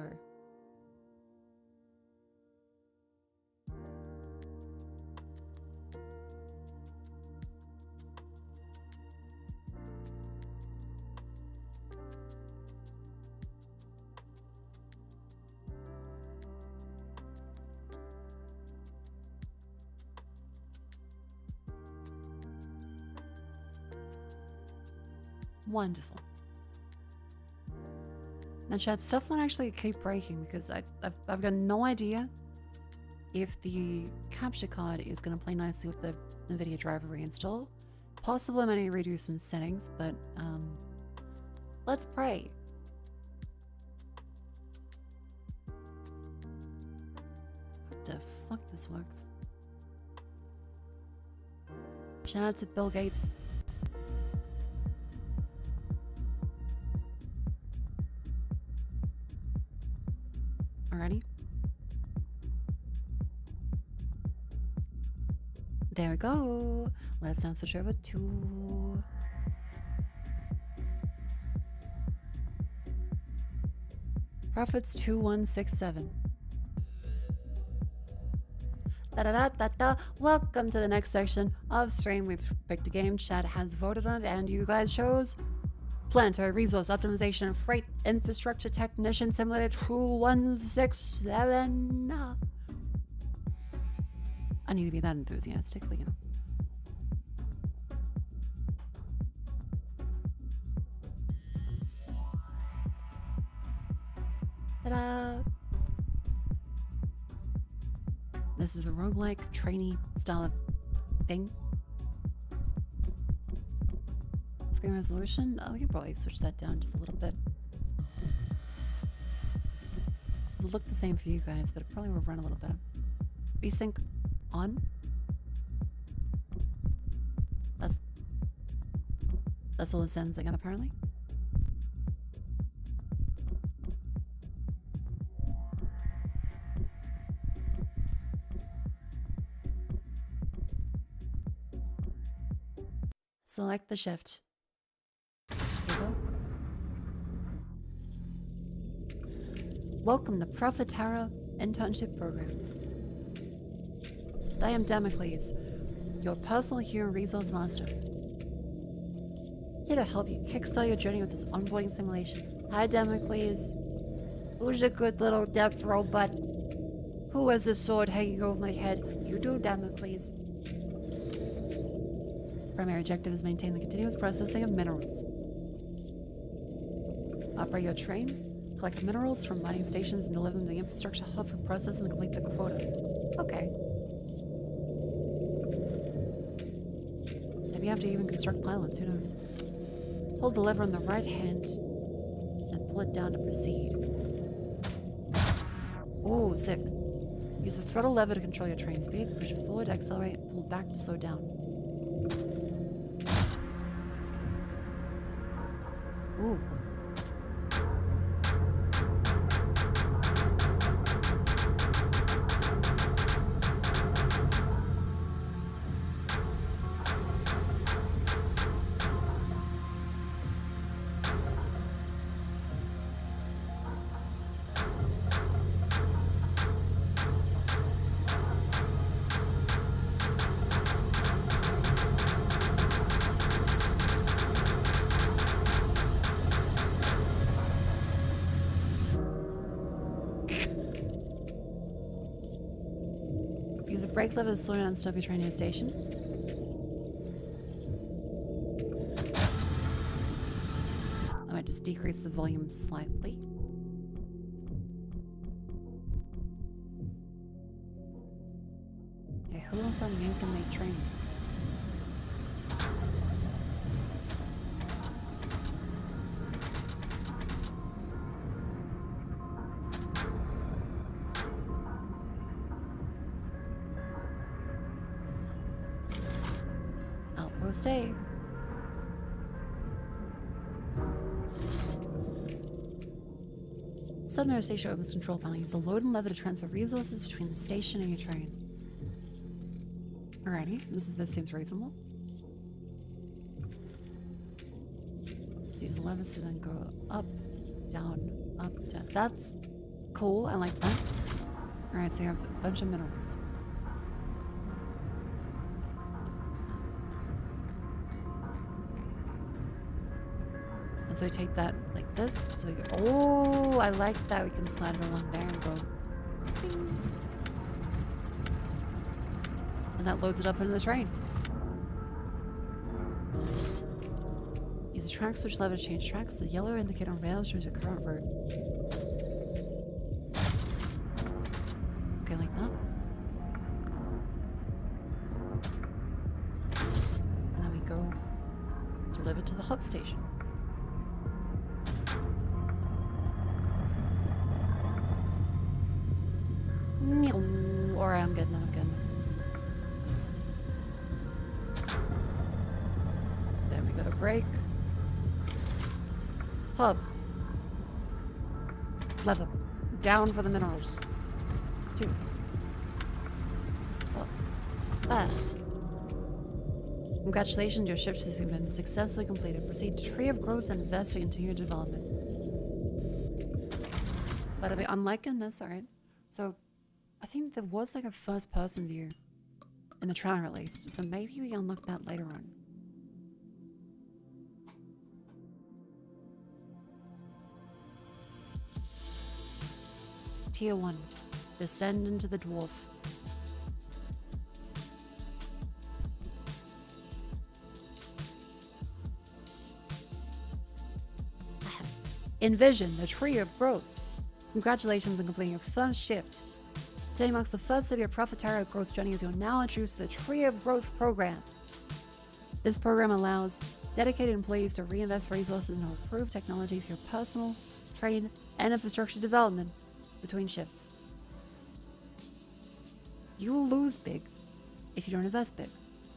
Wonderful. Now chat, stuff won't actually keep breaking because I've got no idea if the capture card is going to play nicely with the NVIDIA driver reinstall. Possibly I might need to redo some settings, but let's pray. Hope the fuck this works. Shout out to Bill Gates. Alrighty. There we go. Let's now switch over to Profits 2167. Welcome to the next section of stream. We've picked a game, chat has voted on it, and you guys chose Planetary Resource Optimization and Freight Infrastructure Technician Simulator 2167. I need to be that enthusiastic, but you know. Ta-da! This is a roguelike trainee style of thing. Screen resolution, we can probably switch that down just a little bit. It'll look the same for you guys, but it probably will run a little better. VSync on. That's all the settings they got apparently. Select the shift. Welcome to Profitara Internship Program. I am Damocles, your personal human resource master. Here to help you kickstart your journey with this onboarding simulation. Hi Damocles. Who's a good little death robot? Who has a sword hanging over my head? You do, Damocles. Primary objective is maintain the continuous processing of minerals. Operate your train. Collect minerals from mining stations and deliver them to the infrastructure hub for processing and complete the quota. Okay. Maybe you have to even construct pylons, who knows? Hold the lever in the right hand and pull it down to proceed. Ooh, sick. Use the throttle lever to control your train speed. Push forward to accelerate and pull back to slow down. Ooh. Use the brake lever to slow down and stop your train near stations. I might just decrease the volume slightly. Okay, who else on you can make train? Outpost A. Southern station opens control panel. Use a load and lever to transfer resources between the station and your train. Alrighty, this seems reasonable. Let's use the levers to then go up, down, up, down. That's cool. I like that. Alright, so you have a bunch of minerals. And so we take that like this. So we go, oh, I like that. We can slide it along there and go. Bing. And that loads it up into the train. Use the track switch lever to change tracks. The yellow indicator on rail shows your current route. Okay, like that. And then we go deliver to the hub station. Or I'm good, I'm good. Then we got a break. Hub. Lever. Down for the minerals. 2. Up. There. Congratulations, your shift has been successfully completed. Proceed to Tree of Growth and investing into your development. But I'm liking this, alright. So I think there was like a first person view in the trailer at least, so maybe we unlock that later on. Tier 1. Descend into the dwarf. Envision the Tree of Growth. Congratulations on completing your first shift. Today marks the first of your profitarial growth journey as you're now introduced to the Tree of Growth program. This program allows dedicated employees to reinvest resources and improve technology for your personal, trade, and infrastructure development between shifts. You will lose big if you don't invest big.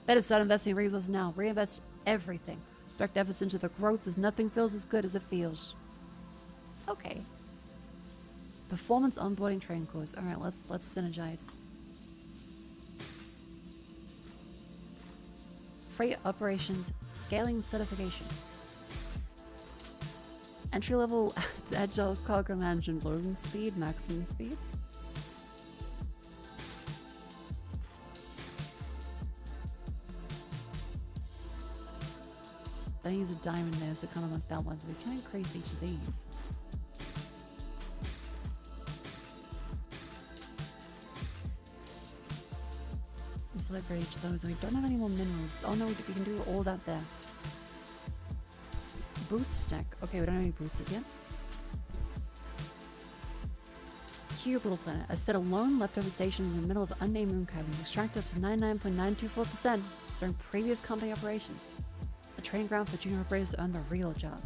Better start investing resources now. Reinvest everything. Direct efforts into the growth as nothing feels as good as it feels. Okay. Performance onboarding training course. Alright, let's synergize. Freight operations scaling certification. Entry level agile cargo management loading speed, maximum speed. I think there's a diamond there, so kind of like that one. We can increase each of these. Flip for each of those. We don't have any more minerals. Oh no, we can do all that there. Boost deck. Okay, we don't have any boosters yet. Cute little planet. A set of lone leftover stations in the middle of unnamed moon caverns. Extract up to 99.924% during previous company operations. A training ground for junior operators to earn the real job.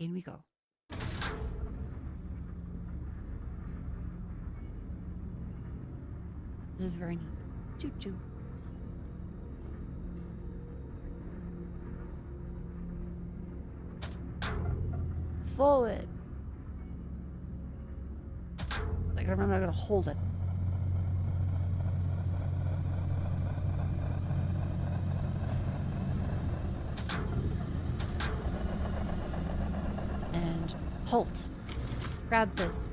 In we go. This is very neat. Choo choo. Forward. I gotta remember I gotta hold it. And halt. Grab this.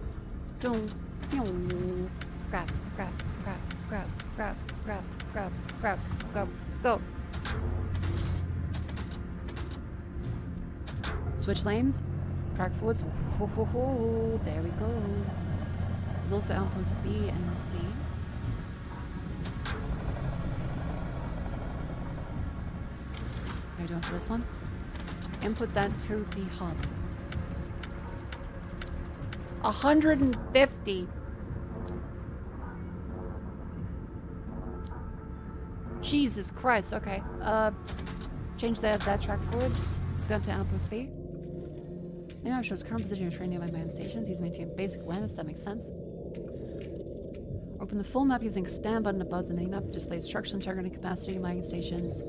Don't. Grab, grab, grab, grab, grab, grab, grab, grab, grab, go. Switch lanes. Track forwards. There we go. There's also outposts B and C. How are you doing for this one? Input that to the hub. 150. Jesus Christ. Okay. Change that track forwards. Let's go to outpost B. Now shows current position of train nearby manned stations. He's maintaining basic awareness. That makes sense. Open the full map using expand button above the minimap. Displays structure and targeting capacity, mining stations.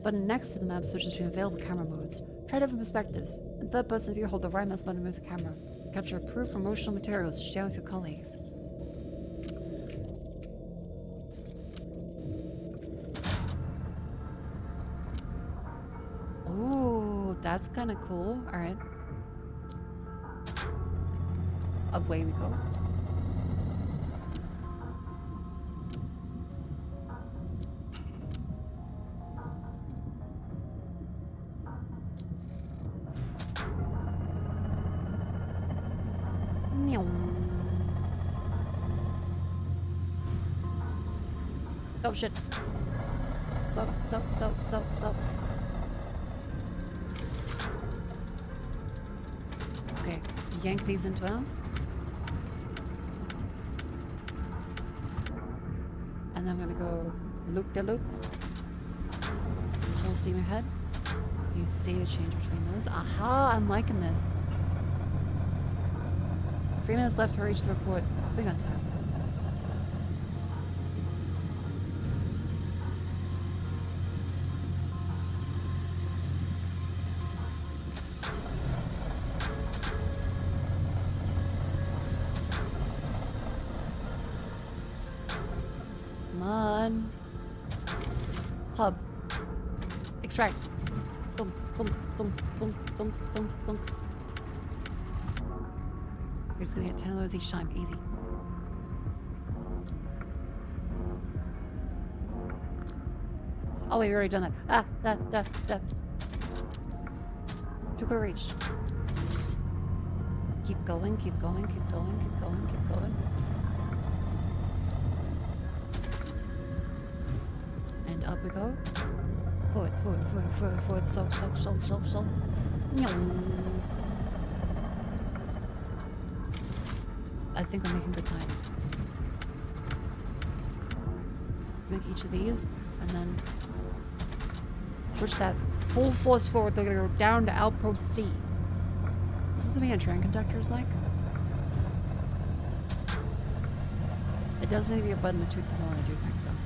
Button next to the map switches between available camera modes. Try different perspectives. And third person view, hold the right mouse button to move the camera. Capture approved promotional materials to share with your colleagues. Ooh, that's kind of cool. All right. Away we go. Oh shit. So. Okay, yank these into ours. And then I'm gonna go loop de loop. Full steam ahead. You see a change between those. Aha, I'm liking this. 3 minutes left to reach the report. Big on time. Come on. Hub. Extract. Boom, boom, boom, boom, boom, boom, boom. We're just gonna get 10 of those each time. Easy. Oh wait, we already done that. Too quick reach. Keep going, keep going, keep going, keep going, keep going. And up we go. Forward, forward, forward, forward, forward. So. I think I'm making good time. Make each of these, and then push that full force forward. They're gonna go down to outpost C. This is what being a train conductor is like. It does need to be a button to toot the horn, I do think, though.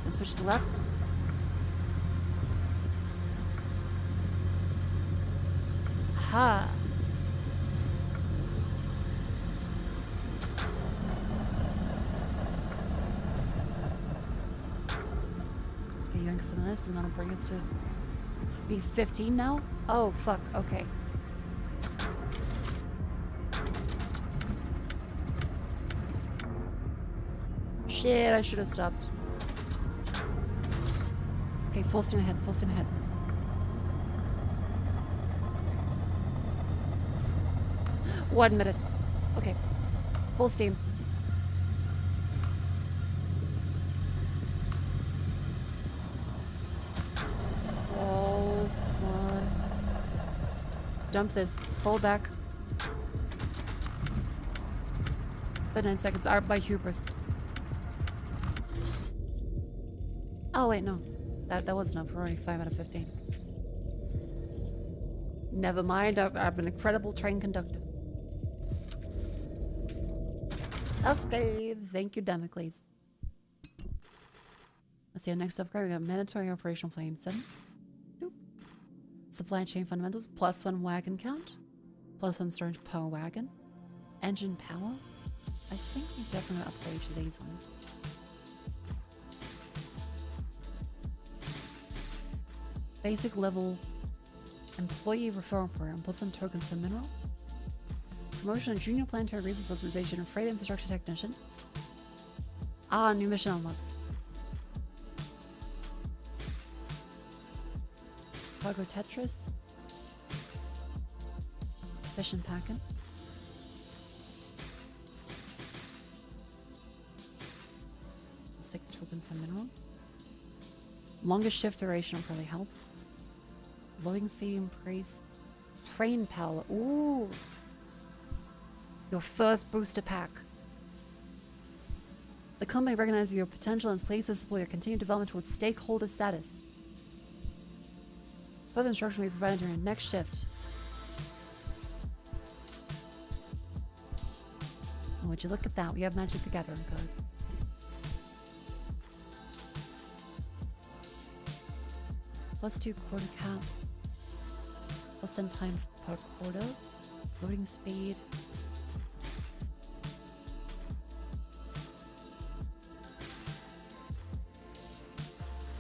And switch to the left. Aha! Okay, yank some of this and that'll bring us to... We need 15 now? Oh, fuck, okay. Shit, I should have stopped. Okay, full steam ahead, full steam ahead. One minute. Okay. Full steam. Slow. One. Dump this. Hold back. But 9 seconds. Art by hubris. Oh wait, no. That was enough. We're already 5 out of 15. Never mind. I'm an incredible train conductor. Okay, thank you, Damocles. Let's see, next upgrade, we got mandatory operational plane 7. Doop. Supply chain fundamentals, +1 wagon count, +1 storage per wagon. Engine power? I think we definitely upgrade to these ones. Basic level employee referral program, +1 tokens per mineral. Promotion of Junior Planetary Resource Optimization and Freight Infrastructure Technician. Ah, new mission unlocks. Cargo Tetris. Fish and packing. Six tokens per mineral. Longest shift duration will probably help. Loading speed increase. Train power. Ooh. Your first booster pack. The company recognizes your potential and is pleased to support your continued development towards stakeholder status. Further instruction will be provided during your next shift. And would you look at that? We have Magic the Gathering cards. +2 quarter cap. Plus 10 time per quarter. Loading speed.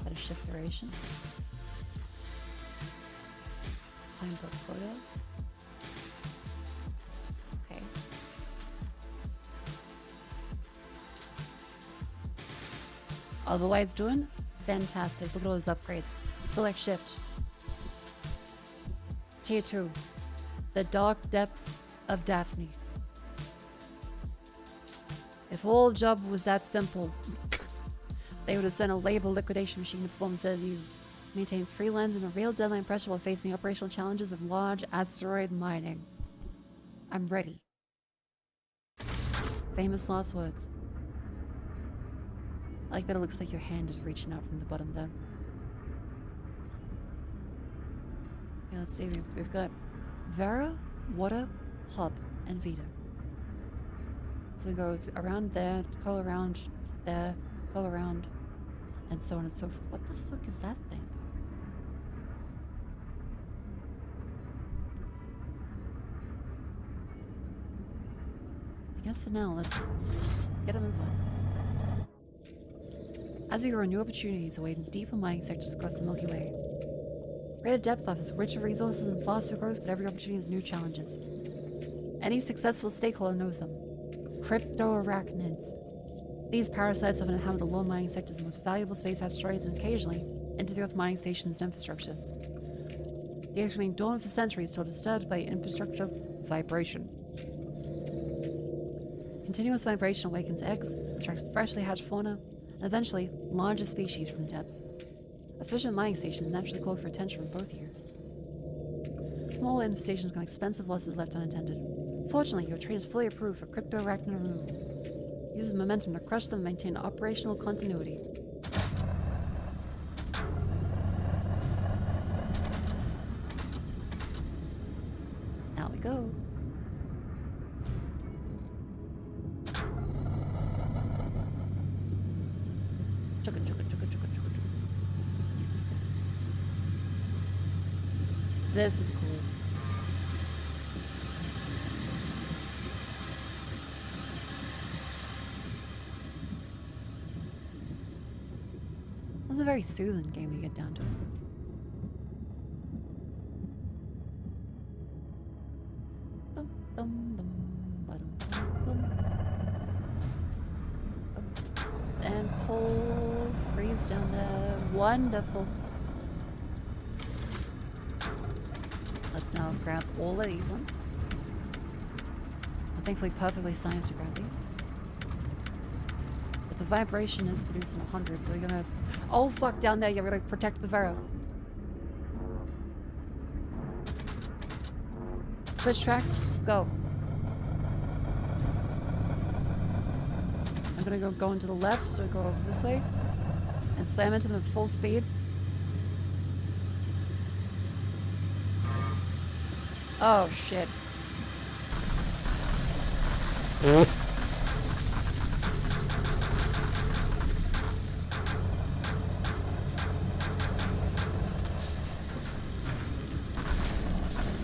Better shift duration. Time per quarter. Okay. Otherwise doing fantastic. Look at all those upgrades. Select shift. Tier 2. The Dark Depths of Daphne. If all job was that simple, they would have sent a label liquidation machine to perform instead of you. Maintain freelance and a real deadline pressure while facing the operational challenges of large asteroid mining. I'm ready. Famous last words. I like that it looks like your hand is reaching out from the bottom there. Okay, let's see. We've got Vera, Water, Hub, and Vita. So we go around there, curl around there, curl around, and so on and so forth. What the fuck is that thing? I guess for now, let's get a move on. As you grow, new opportunities await in deeper mining sectors across the Milky Way. Greater depth offers richer resources and faster growth, but every opportunity has new challenges. Any successful stakeholder knows them. Crypto-arachnids. These parasites often inhabit the low mining sectors and the most valuable space asteroids and occasionally interfere with mining stations and infrastructure. The Earth remained dormant for centuries till disturbed by infrastructure vibration. Continuous vibration awakens eggs, attracts freshly hatched fauna, and eventually larger species from the depths. Efficient mining stations naturally call for attention from both here. Small infestations become expensive losses left unattended. Fortunately, your train is fully approved for crypto-arachnid removal. Uses momentum to crush them and maintain operational continuity. Out we go. Chugga, chugga, chugga, chugga, chugga, chugga. This is cool. It's a very soothing game when you get down to it. Dum, dum, dum, ba-dum, dum, dum. And pull, freeze down there. Wonderful. Let's now grab all of these ones. I'm thankfully perfectly sized to grab these. But the vibration is producing 100, so you're gonna... Oh fuck, down there, you're gonna protect the Vero. Switch tracks, go. I'm gonna go into the left, so go over this way. And slam into them at full speed. Oh shit.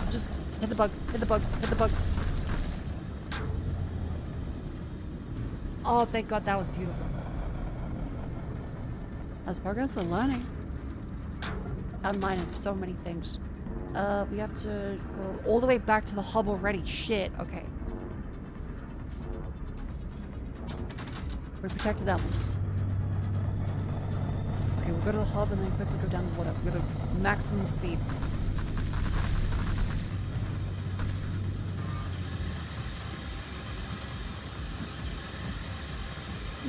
Just hit the bug, hit the bug, hit the bug. Oh, thank God, that was beautiful. As progress, we're learning. I'm mining so many things. We have to go all the way back to the hub already. Shit, okay. We protected that one. Okay, we'll go to the hub and then quickly go down the water. We go to maximum speed.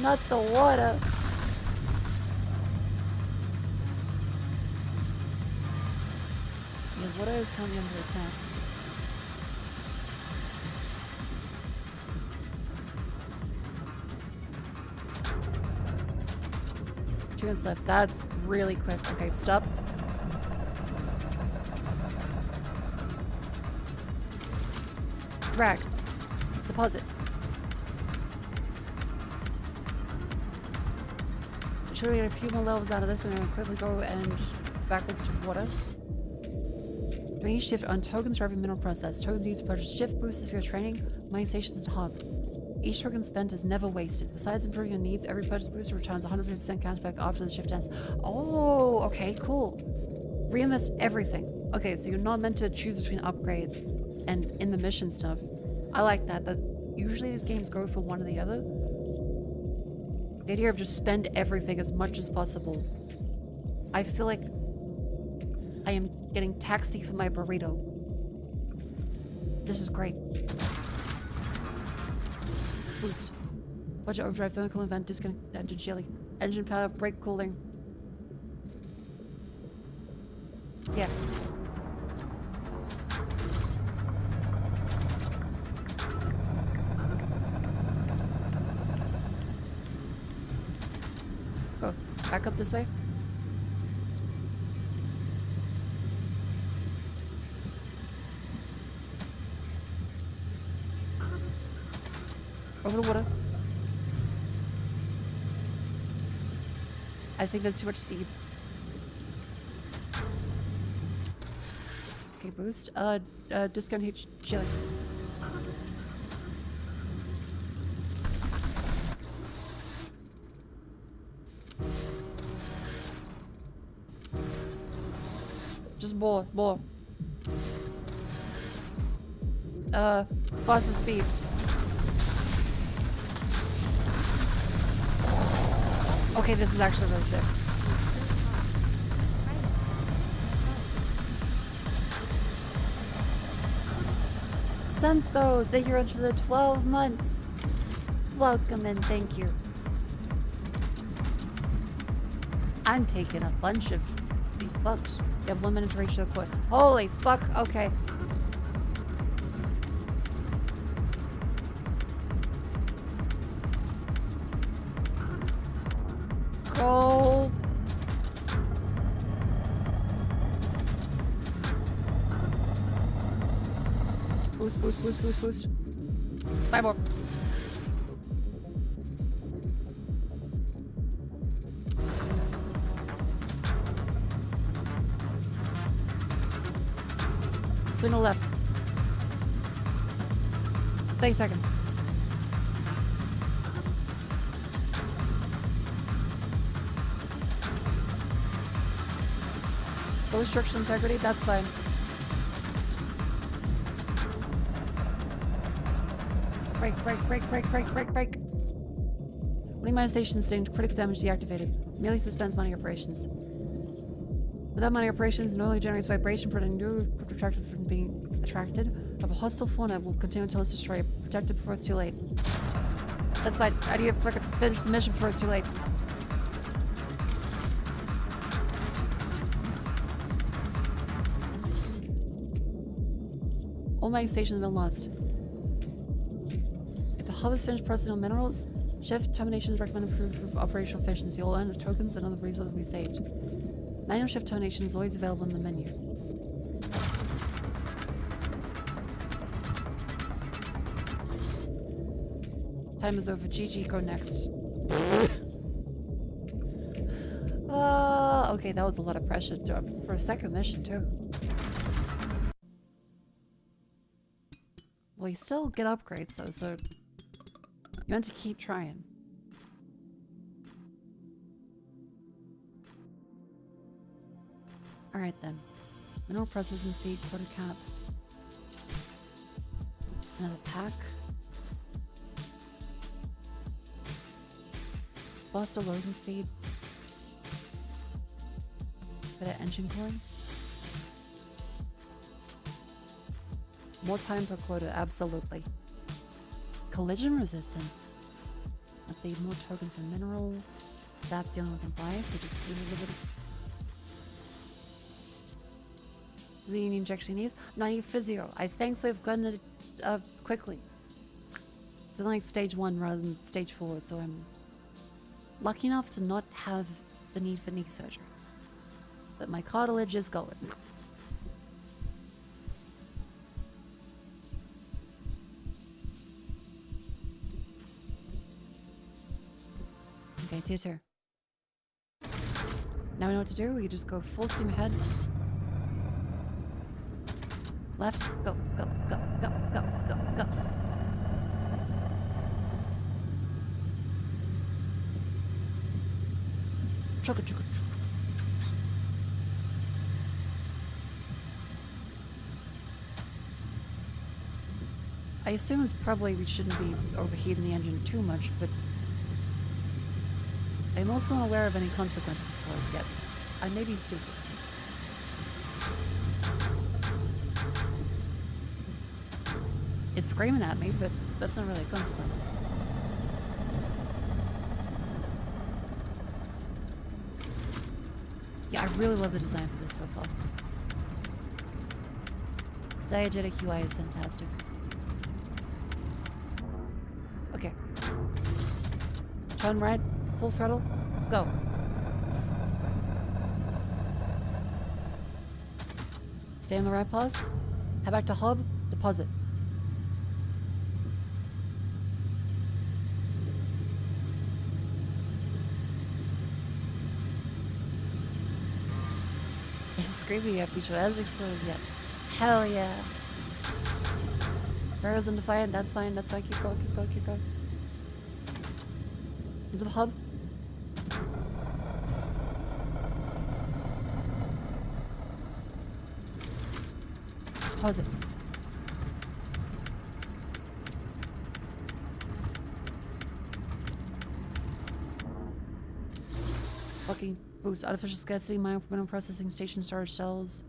Not the water. Yeah, water is coming under attack. 2 minutes left. That's really quick. Okay, stop. Drag. Deposit. Should we get a few more levels out of this and then quickly go and backwards to water? Doing each shift on tokens for every mineral process. Tokens used to purchase shift boosters for your training, mining stations, and hub. Each token spent is never wasted. Besides improving your needs, every purchase booster returns 150% cashback after the shift ends. Oh, okay, cool. Reinvest everything. Okay, so you're not meant to choose between upgrades and in the mission stuff. I like that. That usually these games go for one or the other. The idea of just spend everything as much as possible. I feel like I am getting taxi for my burrito. This is great. Boost. Budget overdrive, thermal event, disconnect, engine chilling. Engine power, brake cooling. Yeah. Go. Back up this way. Over the water. I think that's too much steep. Okay, boost. Discount H chili. Just more. Faster speed. Okay, this is actually really sick. Santo, thank you very much for the 12 months. Welcome and thank you. I'm taking a bunch of these bugs. You have 1 minute to reach the court. Holy fuck, okay. Go. Boost. 5 more. Swing to the left. 30 seconds. Low structural integrity, that's fine. Break. Running mine station sustained critical damage deactivated. Merely suspends mining operations. Without mining operations, it only generates vibration, preventing new retracted from being attracted. Of a hostile fauna will continue until it's destroyed. Protected before it's too late. That's fine. I need to frickin' finish the mission before it's too late. All mining stations have been lost. If the hub is finished processing minerals, shift terminations recommend improved operational efficiency. All earned tokens and other resources will be saved. Manual shift termination is always available in the menu. Time is over. GG, go next. Okay, that was a lot of pressure for a second mission too. Well, you still get upgrades though, so you want to keep trying. Alright then. Mineral processing speed, quarter cap. Another pack. Faster loading speed. Better engine cooling. More time per quota, absolutely. Collision resistance. Let's see, more tokens for mineral. That's the only one we can buy, so just give it a little bit. Does he need injection knees? No, I need physio. I thankfully have gotten it quickly. It's only like stage 1 rather than stage 4, so I'm lucky enough to not have the need for knee surgery. But my cartilage is going. Okay, tier 2. Now we know what to do. We just go full steam ahead. Left. Go, go, go, go, go, go, go. Chugga, chugga, chugga. I assume it's probably we shouldn't be overheating the engine too much, but I'm also not aware of any consequences for it yet. I may be stupid. It's screaming at me, but that's not really a consequence. Yeah, I really love the design for this so far. Diegetic UI is fantastic. Okay. Turn right, full throttle, go. Stay on the right path. Head back to hub, deposit. It's creepy yet, feature has exploded yet. Hell yeah. Barrels in defiant, that's fine, keep going, keep going, keep going. Into the hub. Pause it. Fucking boost artificial scarcity, mineral processing station, storage cells.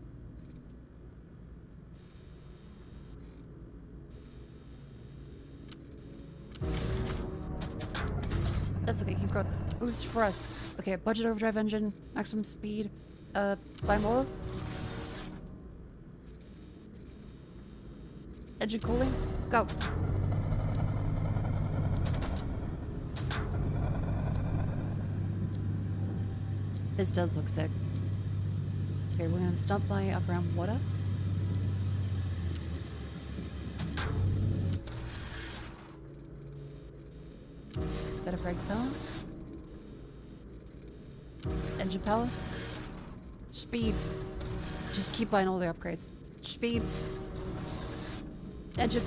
That's okay, keep going. Boost for us. Okay, budget overdrive engine, maximum speed. Buy more. Engine cooling, go. This does look sick. Okay, we're gonna stop by up around water. Better brakes power. Engine power. Speed. Just keep buying all the upgrades. Speed. Engine.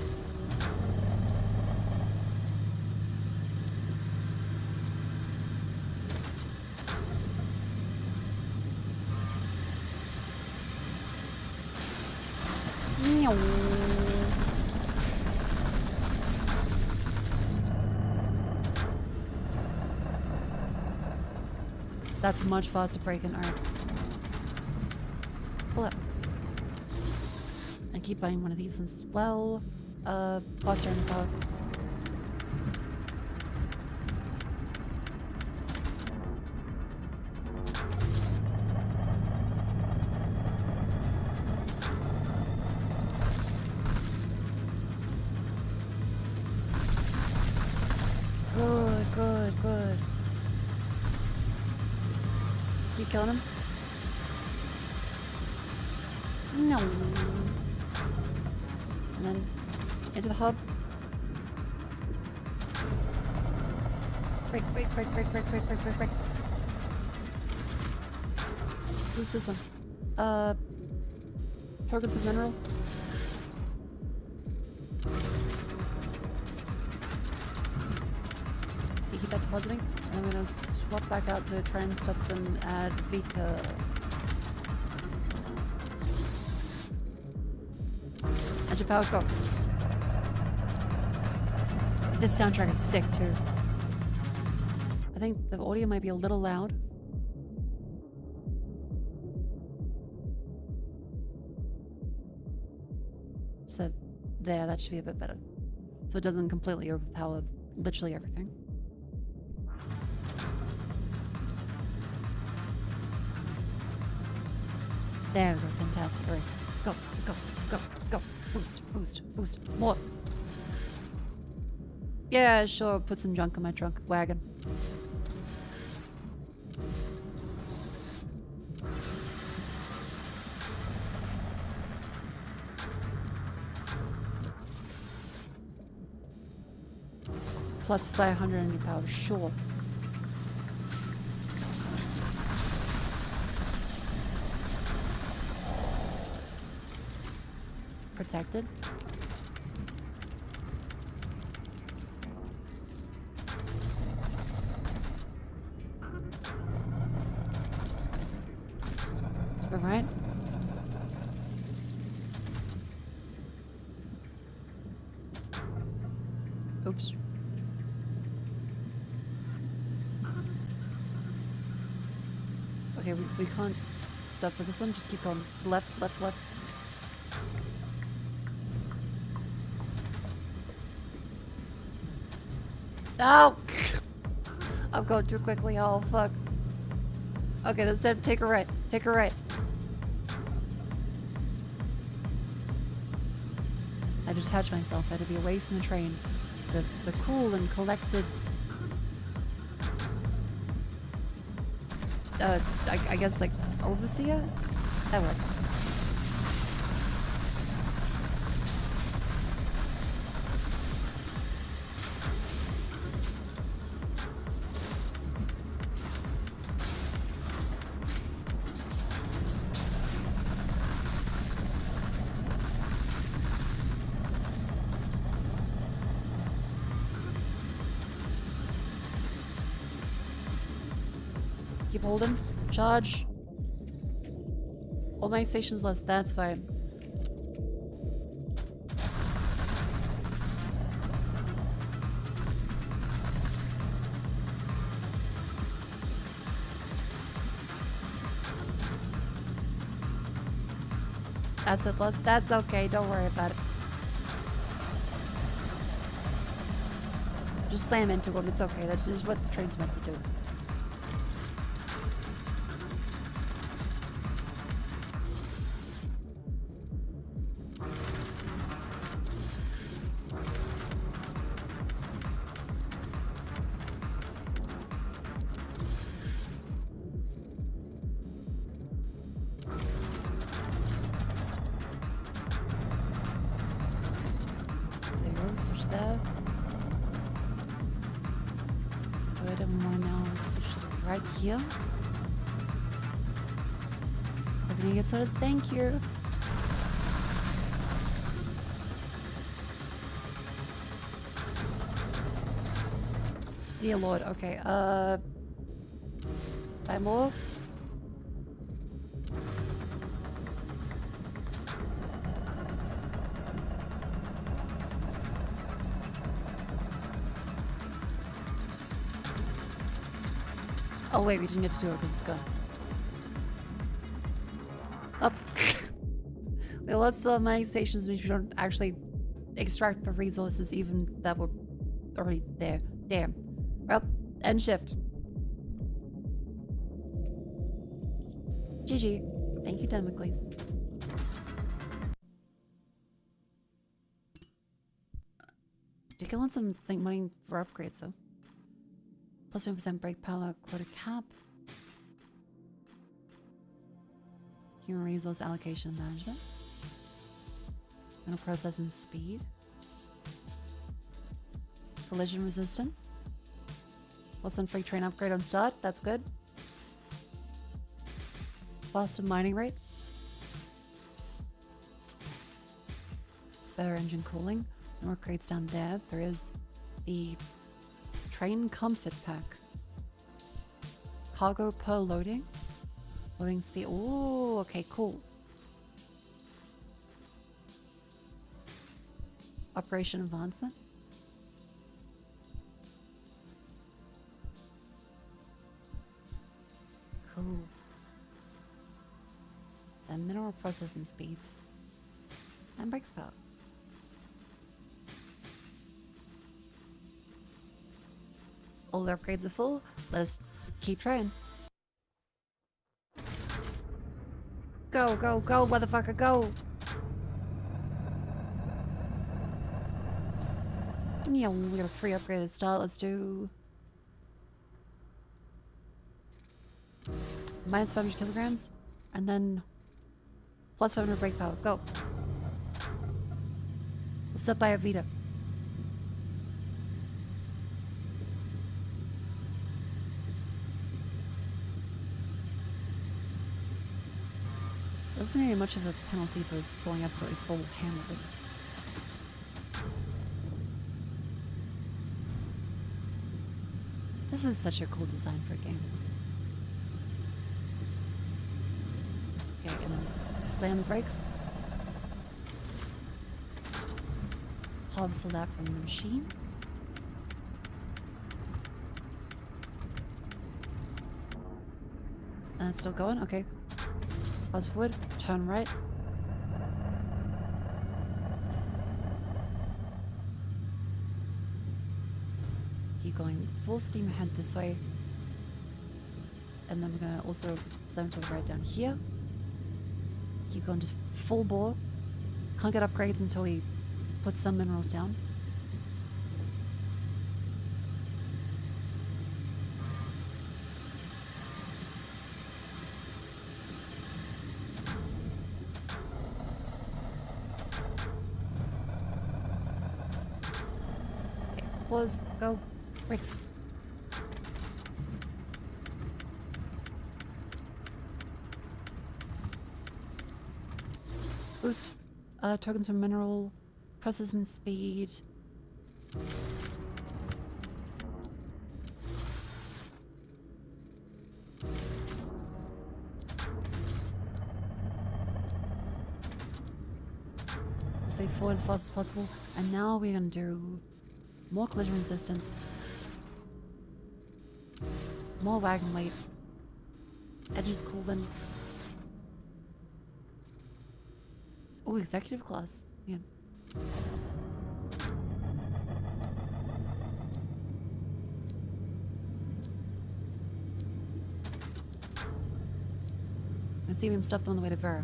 That's much faster braking. Alright. Pull up. And keep buying one of these as well. Faster in the power. Good, good, good. Keep killing him. No. And then into the hub. Break, break, break, break, break, break, break, break, break. Who's this one? Tokens with mineral. You keep that depositing. And I'm gonna swap back out to try and stop them at Vita. Engine power, go. This soundtrack is sick too. I think the audio might be a little loud. So there, that should be a bit better. So it doesn't completely overpower literally everything. There we go, fantastic. All right. Go, go, go, go. Boost, boost, boost. More. Yeah, sure. Put some junk in my trunk wagon. Plus 500 energy power, sure. Protected. To the right. Oops. Okay, we can't stop for this one. Just keep going. To left, left, left. No! I'm going too quickly. Oh, fuck. Okay, this time take a right. Take a right. I detached myself. I had to be away from the train. The cool and collected... I guess, like, overseer? That works. Keep holding. Charge. All my stations less. That's fine. Asset loss. That's okay. Don't worry about it. Just slam into them. It's okay. That's just what the train's meant to do. Switch there. Good, and more now. Switch to the right here. We're gonna get started. Thank you. Dear Lord, okay, 5 more. Oh wait, we didn't get to do it because it's gone. Up. Well, lots of mining stations means we don't actually extract the resources even that were already there. Damn. Well, end shift. GG. Thank you, Damocles. Did kill on some money for upgrades though. Plus 1% brake power, quarter cap. Human resource allocation management. Mental processing speed. Collision resistance. Plus 1 free train upgrade on start. That's good. Faster mining rate. Better engine cooling. More upgrades down there. There is the train comfort pack. Cargo per loading. Loading speed. Oh, okay, cool. Operation advancement. Cool. And mineral processing speeds. And brakes power. All the upgrades are full. Let's keep trying. Good. Go, go, go, motherfucker, go! Yeah, we got a free upgrade at the start. Let's do... minus 500 kilograms. And then... plus 500 brake power. Go! We'll set by a Vita. Doesn't really much of a penalty for going absolutely full ham with it. This is such a cool design for a game. Okay, and then slam the brakes. Harvest all that from the machine. And it's still going? Okay. Pause forward, turn right. Keep going full steam ahead this way. And then we're gonna also slam to the right down here. Keep going just full bore. Can't get upgrades until we put some minerals down. Pause, go, brakes. Boost tokens from mineral, presses and speed. Let's say forward as fast as possible. And now we're gonna do more collision resistance, more wagon weight, engine coolant. Oh, executive class. Yeah. Let's see if we can stop them on the way to Vera.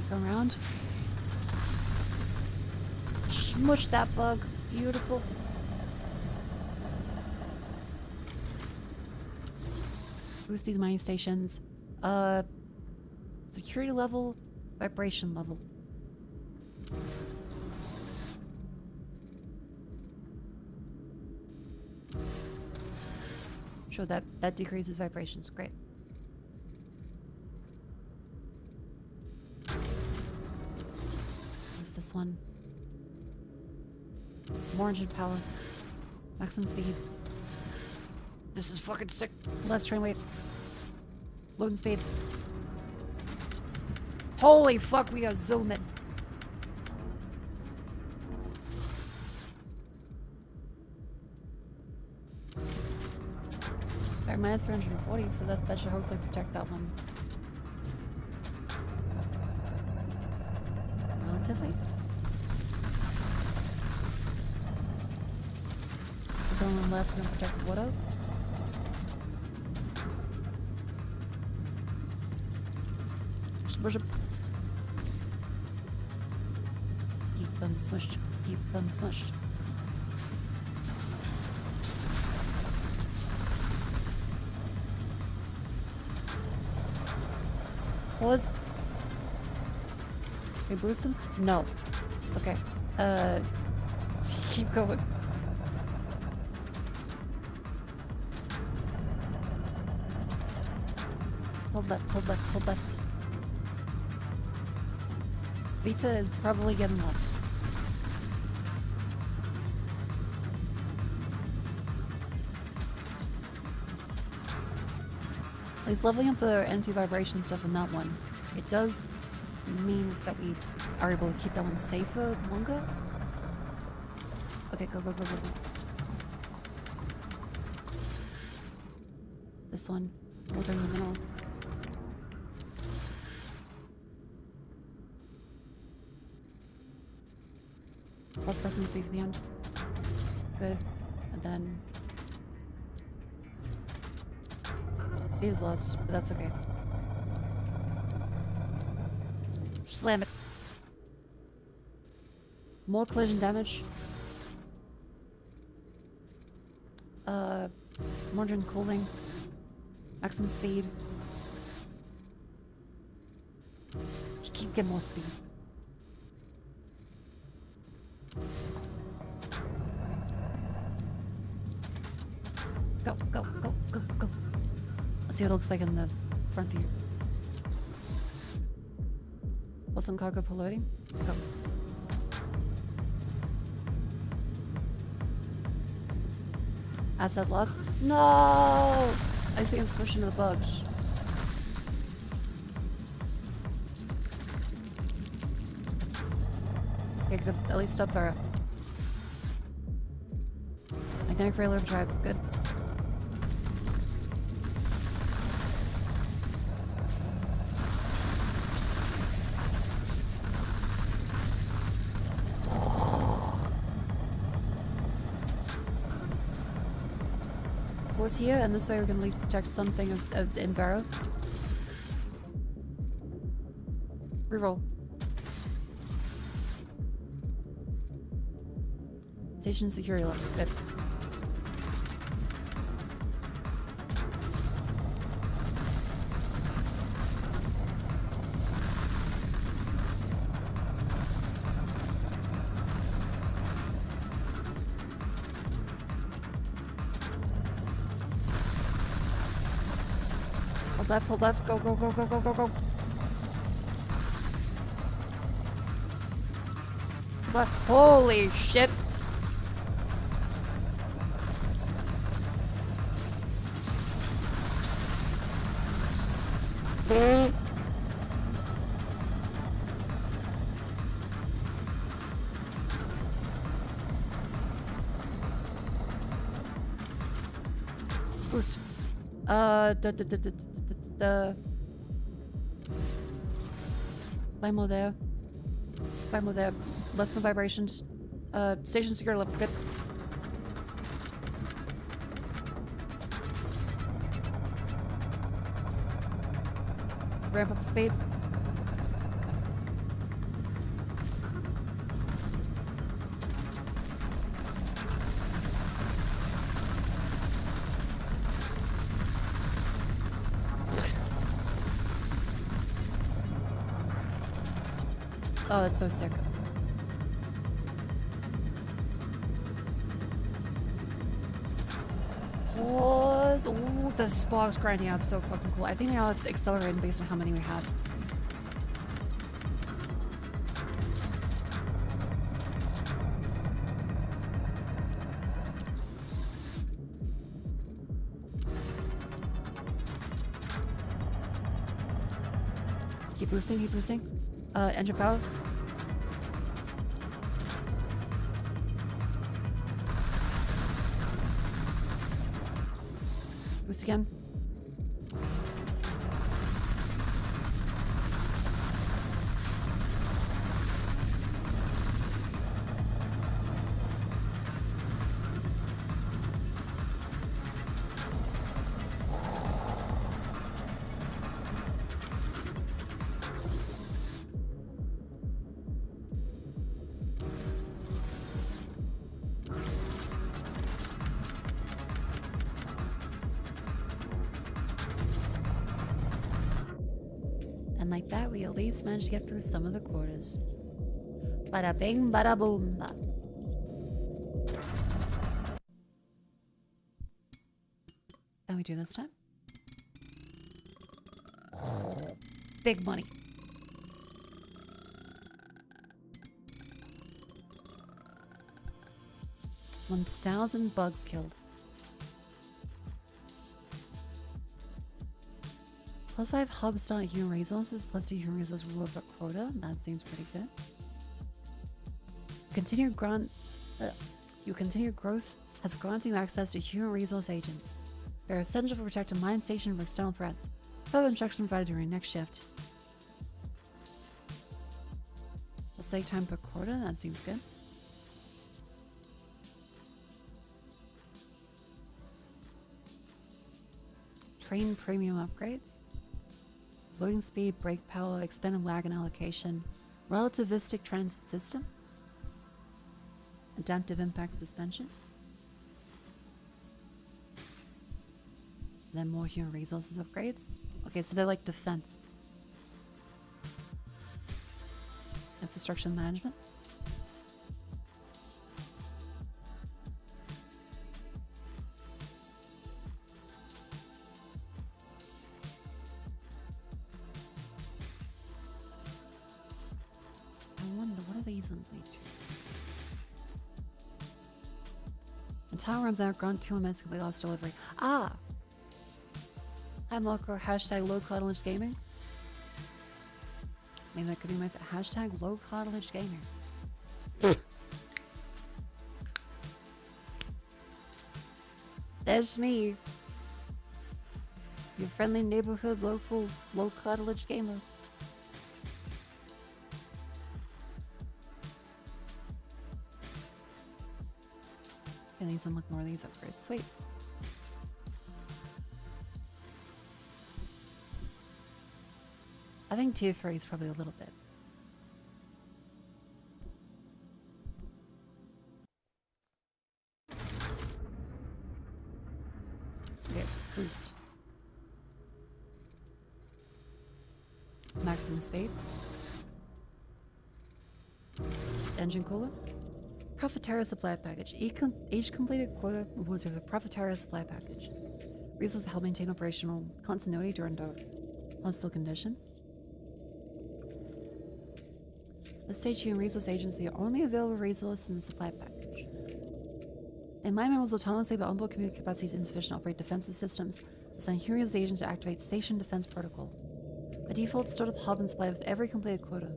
Around. Smush that bug. Beautiful. Boost these mining stations. Security level, vibration level. Sure, that decreases vibrations. Great. This one. More engine power. Maximum speed. This is fucking sick. Less train weight. Loading speed. Holy fuck, we are zooming. Alright, minus 340, so that should hopefully protect that one. Relatively. Going on left, we're gonna protect the water. Smush them. Keep them smushed. Keep them smushed. Pause. Can we boost them? No. Okay. Keep going. Hold left, hold left, hold left. Vita is probably getting lost. At least leveling up the anti-vibration stuff in that one, it does mean that we are able to keep that one safer longer. Okay, go, go, go, go, go. This one, watering the mineral. Plus person speed for the end. Good. And then... He is lost, but that's okay. Slam it. More collision damage. Modern cooling. Maximum speed. Just keep getting more speed. Go, go, go, go, go. Let's see what it looks like in the front view. What's on cargo piloting? Go. Asset loss? No! I see him squish into the bugs. Okay, good. At least stop fire. Magnetic rail overdrive. Good. Here, and this way we can at least protect something of Invero. Reroll. Station security level. Good. Hold left, go, go, go, go, go, go, go. What? Holy shit. Boost. Limo there. Limo there. Less than vibrations. Station secure level. Good. Ramp up the speed. Oh, that's so sick. Pause. Ooh, the sparks grinding out so fucking cool. I think now it's accelerating based on how many we have. Keep boosting, keep boosting. Engine power. Boost again. And like that, we at least managed to get through some of the quarters. Bada bing, bada boom. How we do this time? Big money. $1,000 bugs killed. +5 hubs not human resources, +2 human resources reward quota. That seems pretty good. Continued growth has granted you access to human resource agents. They're essential for protecting mine station from external threats. Further instruction provided during next shift. Let's take time per quarter. That seems good. Train premium upgrades. Loading speed, brake power, expanded wagon allocation, relativistic transit system, adaptive impact suspension, then more human resources upgrades. Okay, so they're like defense. Infrastructure management. I wonder, what do these ones lead to? When tower runs out, grant 2 minutes complete lost delivery. Ah! Hi Mako, hashtag low cartilage gaming. Maybe that could be my hashtag low cartilage gaming. That's me. Your friendly neighborhood local low cartilage gamer. I need some look more of these upgrades. Sweet. I think tier 3 is probably a little bit. Okay, boost. Maximum speed. Engine cooler. Profiteria supply package. Each completed quota rewards with a Profiteria supply package. Resources to help maintain operational continuity during hostile conditions. Let's say human resource agents the only available resource in the supply package. In my mammals autonomously, but onboard computer capacity is insufficient to operate defensive systems. Assign human resource agents to activate station defense protocol. By default, start with hub and supply with every completed quota.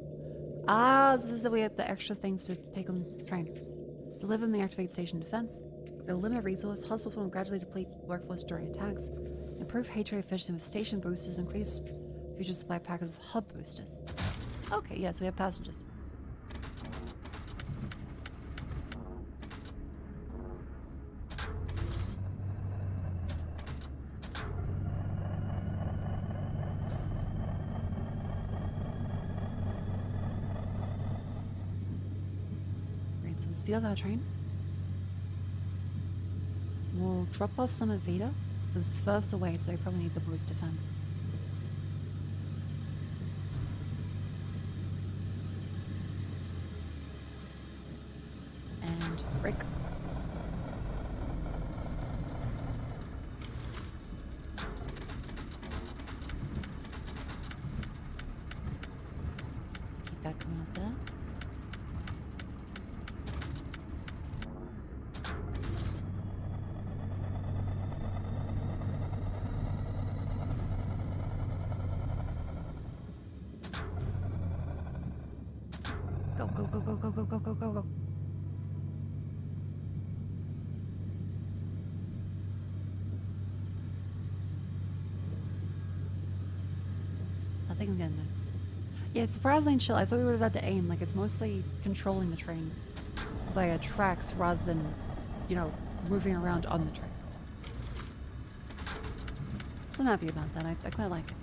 Ah, so this is the way the extra things to take on train. Deliver them the activate station defense. It'll limit resource, hostile form gradually deplete workforce during attacks. Improve hatred efficiency with station boosters, increase future supply package with hub boosters. Okay, yeah, so we have passengers. Right, so the speed of that train. We'll drop off some of Vita. This is the furthest away, so they probably need the boost defense. And Rick. Keep that coming up there. Go, go, go, go, go, go, go, go, go, go. I think I'm getting there. Yeah, it's surprisingly chill. I thought we would have had to aim. Like, it's mostly controlling the train via tracks rather than, you know, moving around on the train. So I'm happy about that. I quite like it.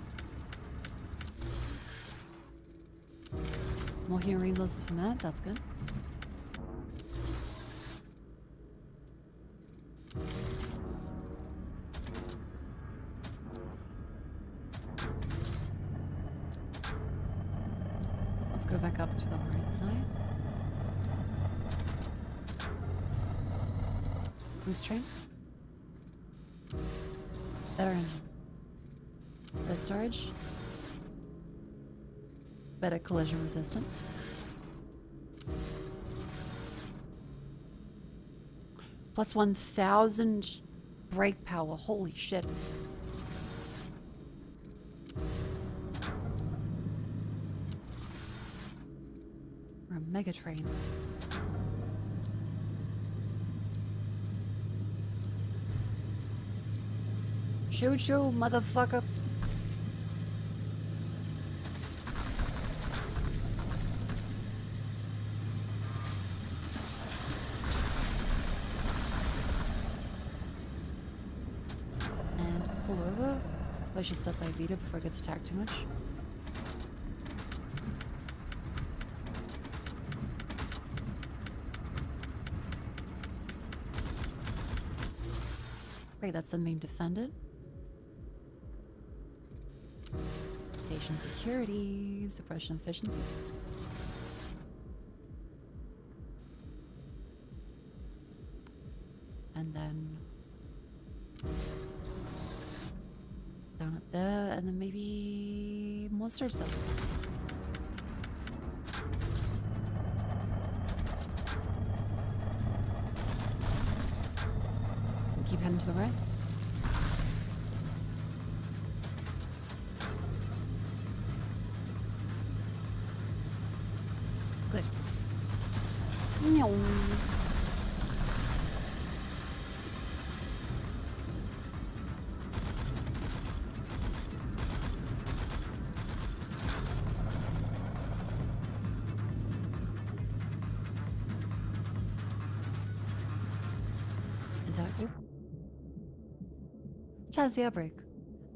More human resources from that, that's good. Let's go back up to the right side. Boost train. Better engine. Better storage. Better collision resistance. Plus 1,000 brake power. Holy shit. We're a mega train. Shoot, shoot, motherfucker. And pull over. I should stop by Vita before it gets attacked too much. Great, that's them being defended. Station security, suppression efficiency. And then down at there, and then maybe monster cells. And keep heading to the right. Good. Meow. Chaz the outbreak.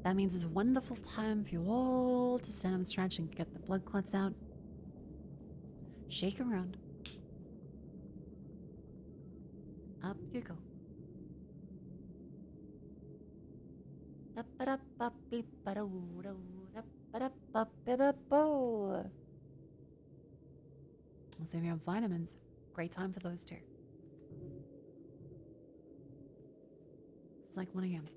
That means it's a wonderful time for you all to stand up and stretch and get the blood clots out. Shake around. Up you go. Also, if you have vitamins, great time for those too. It's like 1 a.m.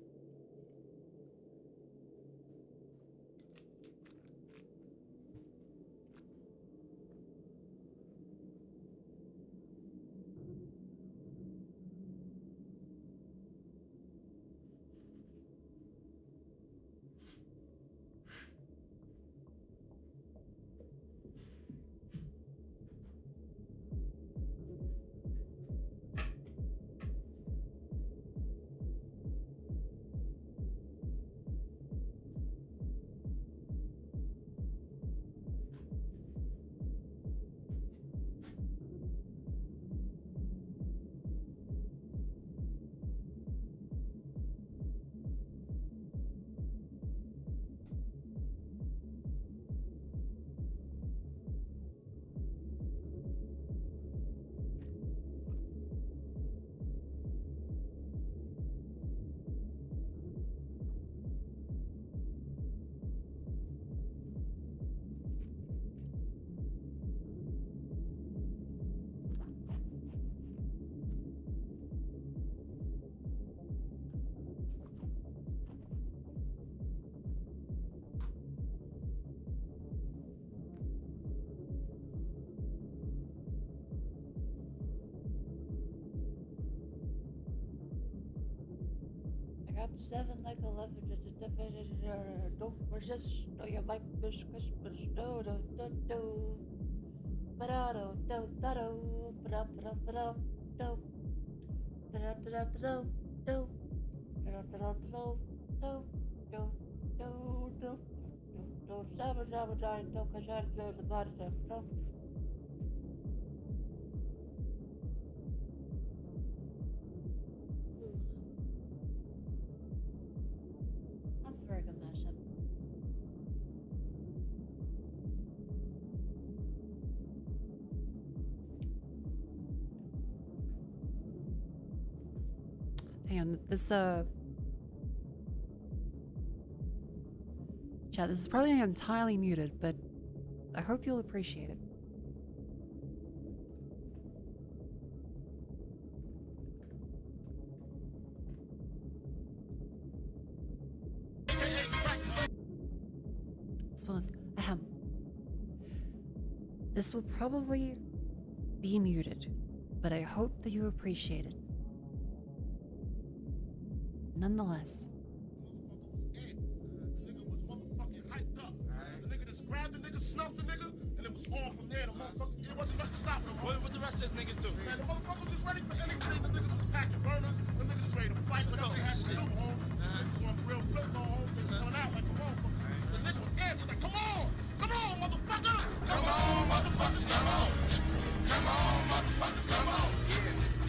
I got 7 like 11. Don't resist. No, you might miss Christmas. No, don't do. But I don't do. But up, do. But up, do. Do. That's a very good mashup. Hang on, this chat, this is probably entirely muted, but I hope you'll appreciate it. Suppose, ahem. This will probably be muted, but I hope that you appreciate it. Nonetheless. Snuffed the nigga, and it was on from there. The motherfucker, it wasn't nothing stopping him. What the rest of these niggas do? Man, the motherfucker was just ready for anything. The niggas was packing burners. The niggas was ready to fight whatever they had to do, Holmes. The niggas on the real flip mode, Holmes. They was coming out like a motherfucker. The nigga was amped. He's like, come on, motherfucker. Come on, motherfuckers, come on. Come on, motherfuckers, come on.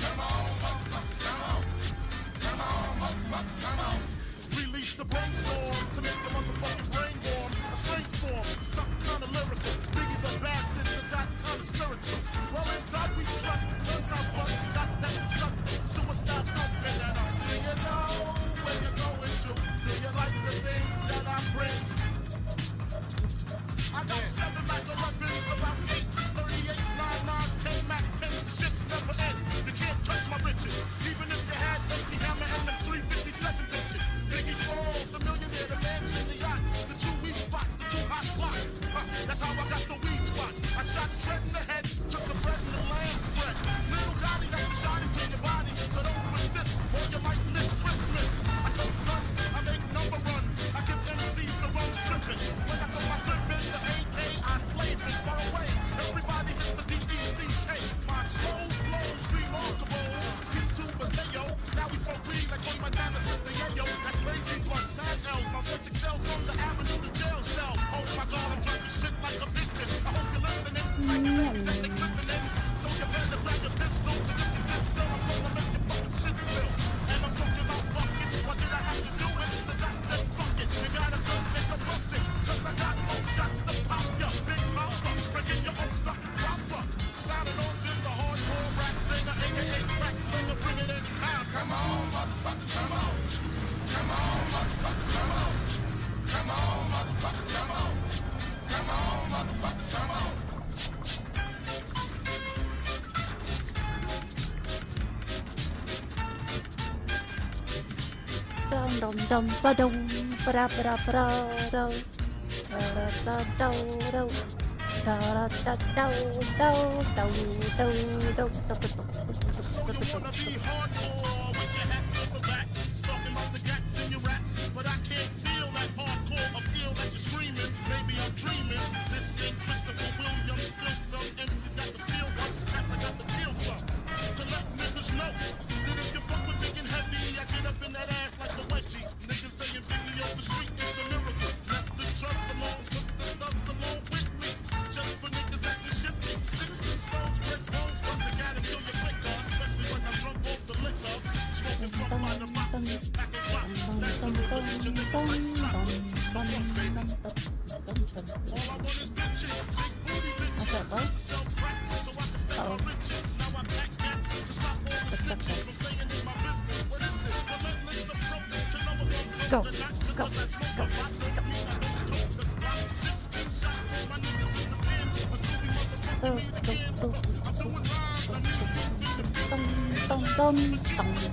Come on, motherfuckers, come on. Come on, motherfuckers, come on. Release the brainstorm to make the But I can't feel like hardcore. I feel like you're screaming. Maybe I'm dreaming. This ain't Christopher Williams. Still some MC got the feel one. Cats I got the feel some. To let niggas know that if you fuck with me and heavy, I get up in that ass like a wedgie. Niggas saying Biggie on the street, it's a miracle. Left the drugs alone, took the thugs along with me. Just for niggas acting shifty. Sticks and stones, break bones, but they gotta kill your quicker. Especially when I'm drunk off the liquor. Smoking from by the boxes, packing boxes. That's a religion, niggas like choppers. Fuck up, baby. All I want is bitches, big booty bitches. What's that voice? Sell crack so I can stack my riches. Now I pack cats to stop all the snitches from staying in my business. What is this? Relentless approach to know what I'm Go, not just go, what I smoke. go, I don't mean I don't tote the block. 16 shots for my niggas in the pen. Until we motherfucking meet again. I'm doing rhymes, I need to get through the business. Dum dum dum.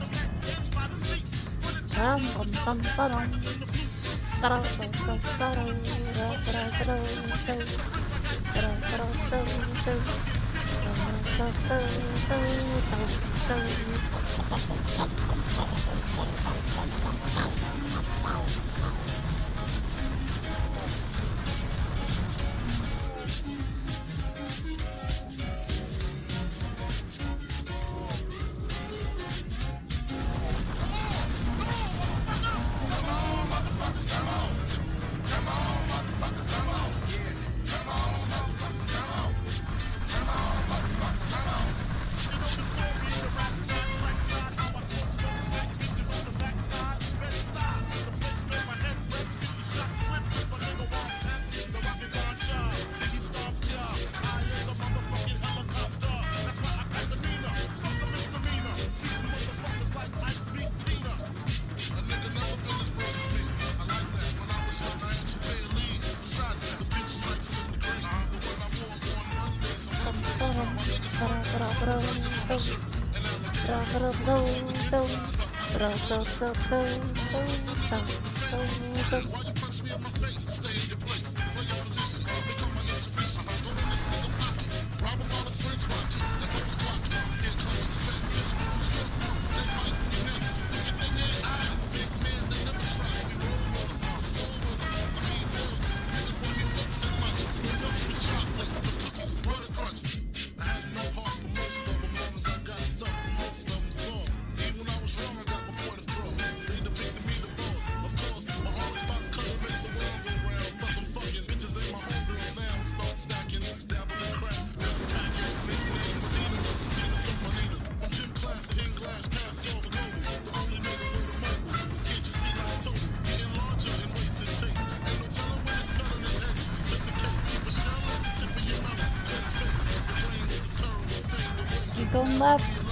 Going left.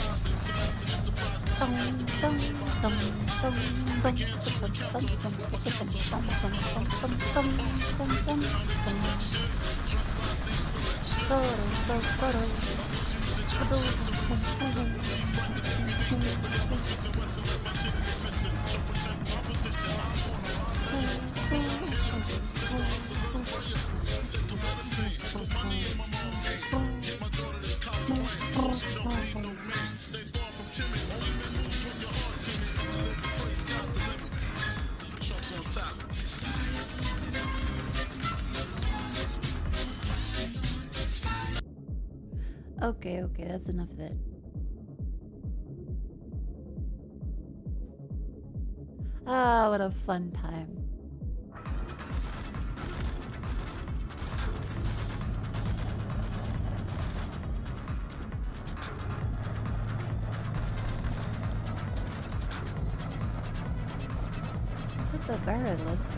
Okay, that's enough of that. Ah, what a fun time. Is it the Vera lives?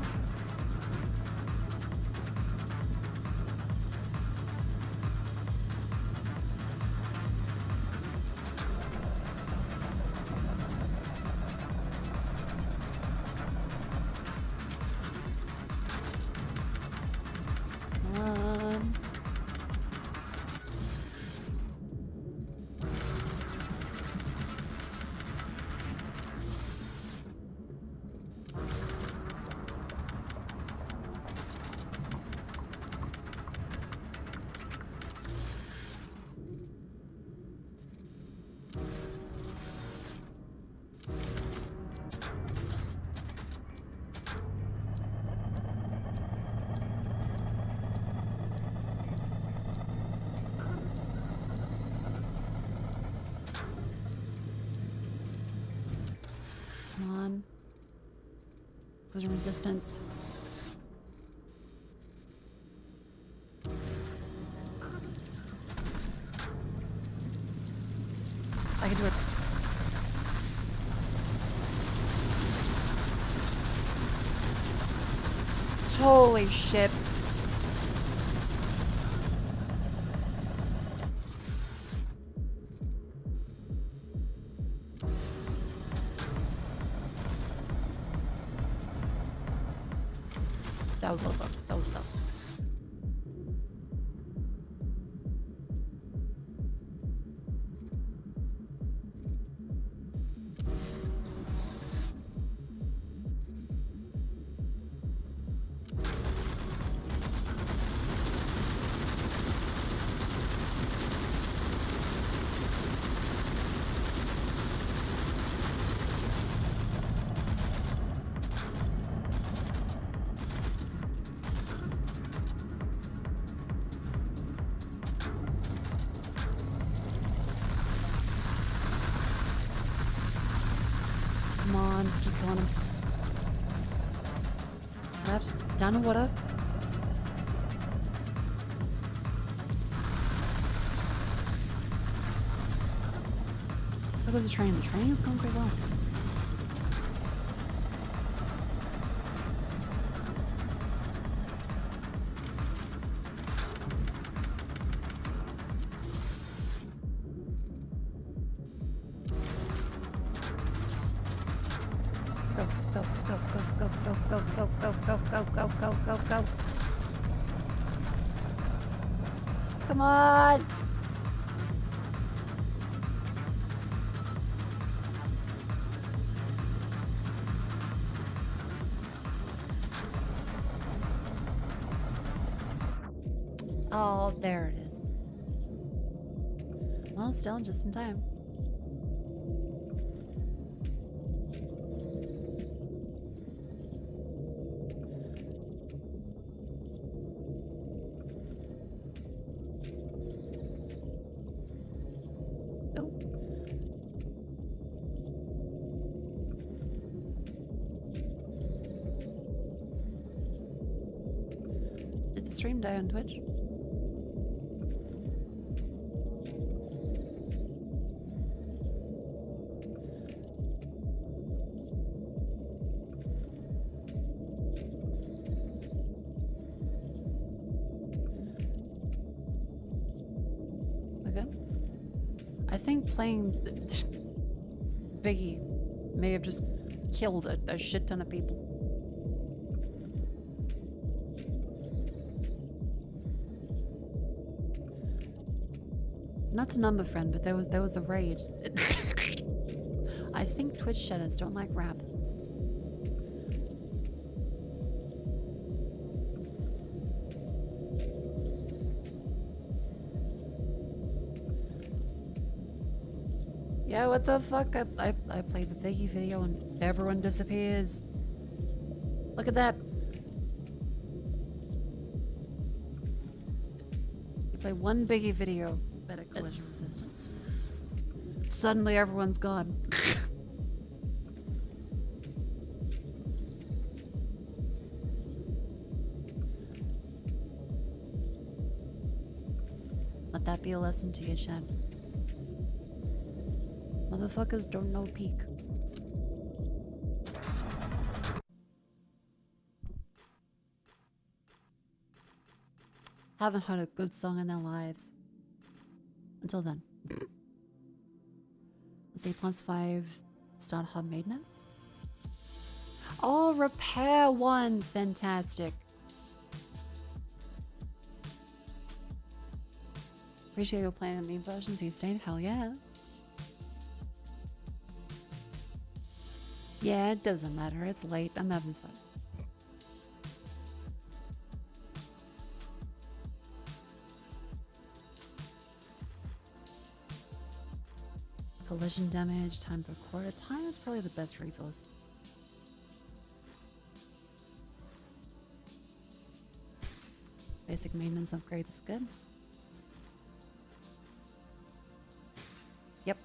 collision resistance. I can do it. Holy shit. That was low. That was. Come on, just keep killing him. Left, down in water. How goes the train? The train is going quite well. Go. Come on. Oh, there it is. Well, still just in time. Did the stream die on Twitch? Okay. I think playing Biggie may have just killed a shit ton of people. Not to number friend, but there was a raid. I think Twitch shadows don't like rap. Yeah, what the fuck? I played the Biggie video and everyone disappears. Look at that. You play one Biggie video, better collision resistance. Suddenly everyone's gone. Let that be a lesson to you, Chad. Motherfuckers don't know peak. Haven't heard a good song in their lives. Until then. Let's see, +5 start hub maintenance. Oh, repair ones! Fantastic. Appreciate you playing in the versions you stayed. Hell yeah. Yeah, it doesn't matter. It's late. I'm having fun. Collision damage, time per quarter. Time is probably the best resource. Basic maintenance upgrades is good. Yep.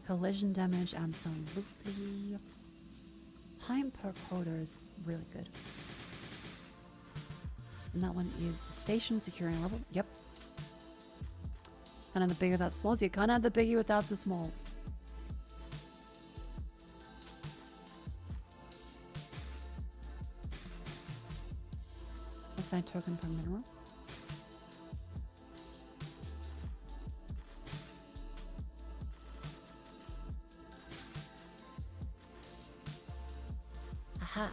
Collision damage, absolutely. Time per quarter is really good. And that one is station securing level. Yep. And then the bigger without the smalls. You can't have the biggie without the smalls. Let's find token per mineral. Aha.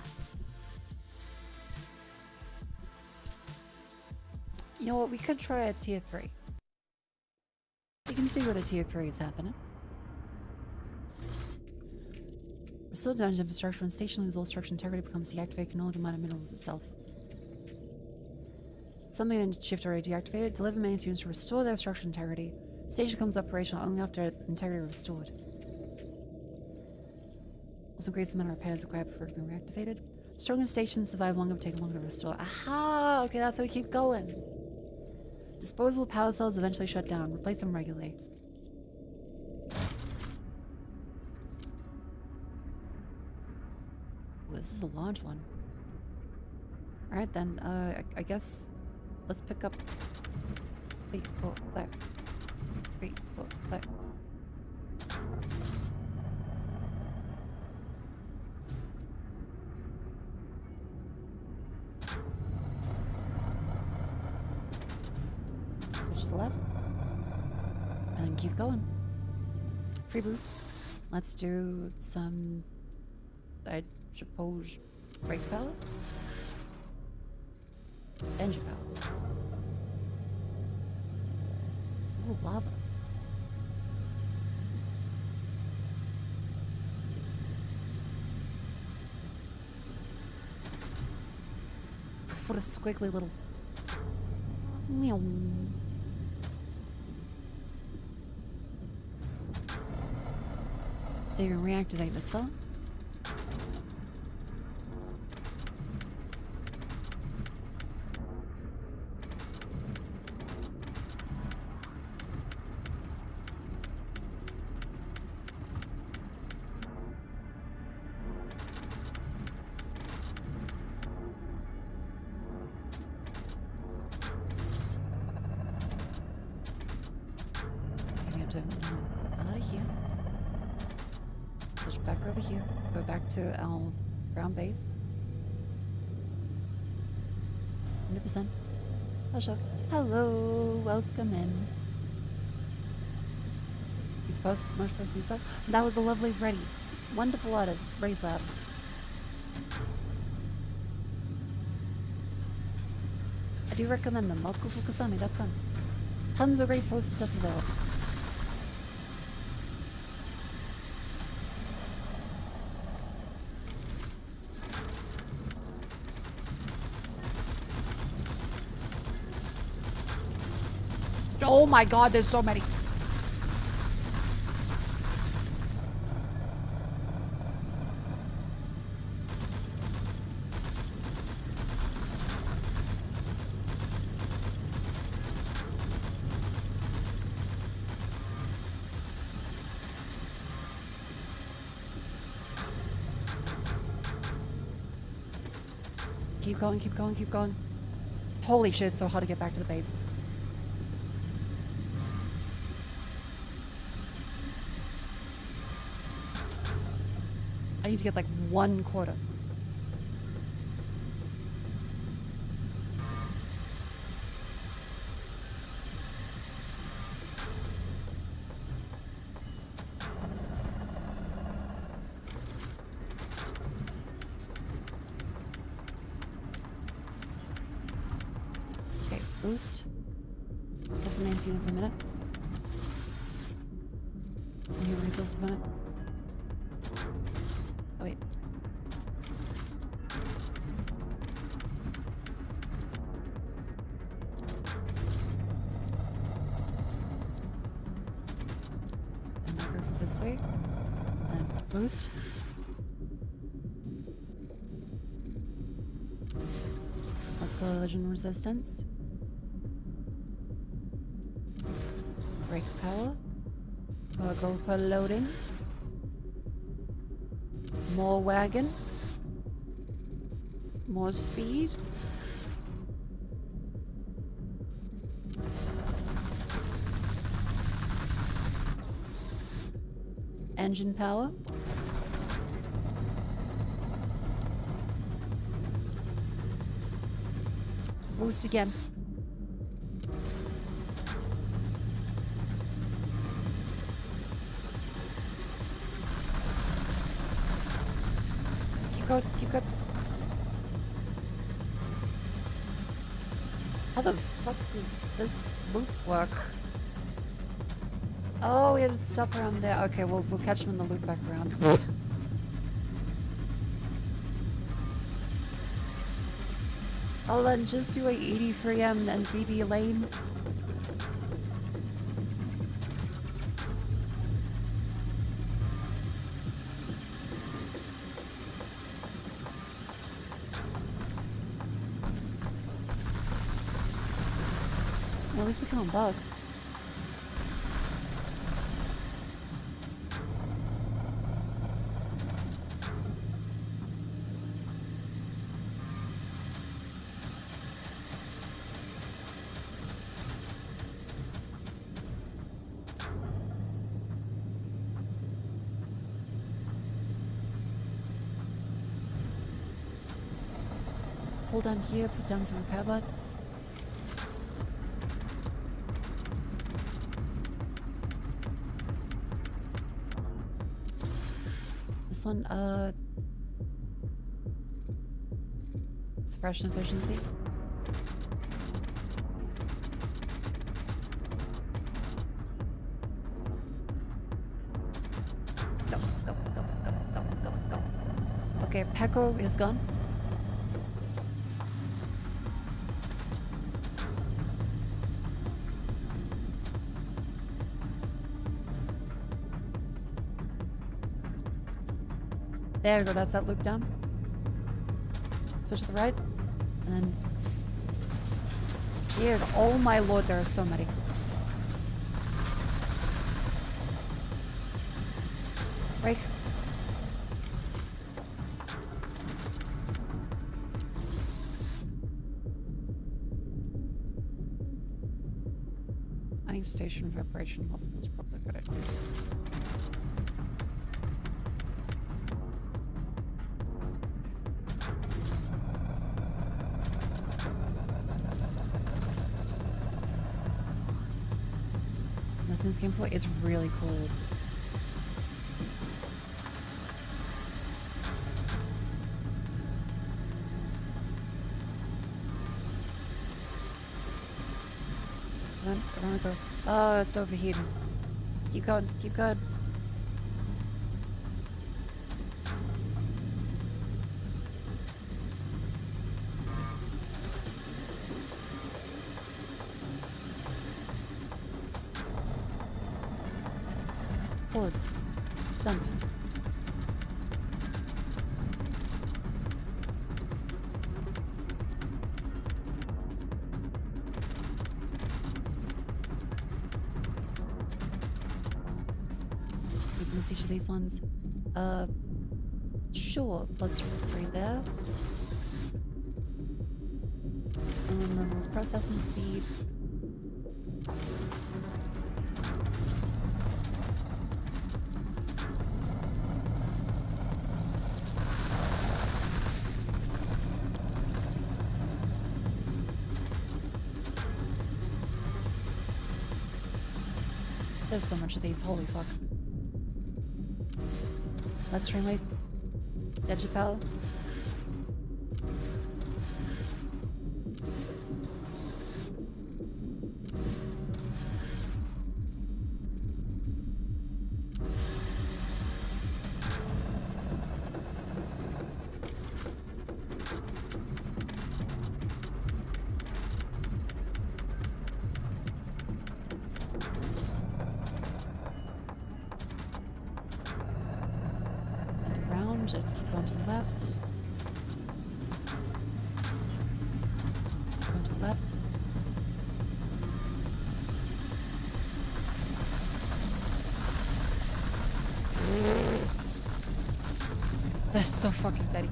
You know what? We could try a tier 3. You can see where the tier 3 is happening. Restore damaged infrastructure when station loses all structure integrity becomes deactivated, can only combine minerals itself. Something in shift already deactivated. Deliver many units to restore their structure integrity. Station becomes operational only after integrity restored. Also increase the amount of repairs required before it can be reactivated. Stronger stations survive longer but take longer to restore. Aha! Okay, that's how we keep going. Disposable power cells eventually shut down. Replace them regularly. Ooh, this is a large one. Alright then, I guess let's pick up 3, 4, 5. 3, 4, 5. Push to the left. And then keep going. Free boosts. Let's do some, I suppose, brake power? Engine power. Ooh, lava. What a squiggly little... Meow. So you can reactivate this fella. To our ground base. 100%. Hello, welcome in. You post most person you saw. That was a lovely Freddy. Wonderful artist, Freddy's Lab. I do recommend them. MakoFukusami.com. Tons of great poster stuff available. Oh my god, there's so many. Keep going, keep going, keep going. Holy shit, it's so hard to get back to the base. I need to get like 1/4. Okay, boost. Just a man's unit for a minute. Some human resource for a minute. Oh, wait. And I'll go for this way. And boost. Let's go collision resistance. Brakes power. Cargo per loading. More wagon. More speed. Engine power. Boost again. Keep going, keep going. How the fuck does this loop work? Oh, we have to stop around there. Okay, we'll catch him in the loop back around. I'll then just do a 83M and BB lane. Well, at least we come on bugs. Pull down here, put down some repair bots. This one, suppression efficiency. Go, go, go, go, go, go, go. Okay, Mako is gone. There we go, that's that loop down. Switch to the right. And then... Here, oh my lord, there are so many. Brake. I think station vibration level is probably a good idea. This game before, it's really cool. Go. Oh, it's overheating. Keep going, keep going. Pause. Done. We can use each of these ones. Sure. Plus 3 there. And then remember processing speed. There's so much of these, holy fuck. Let's try my Digipel. Keep going to the left. Going to the left. That's so fucking petty.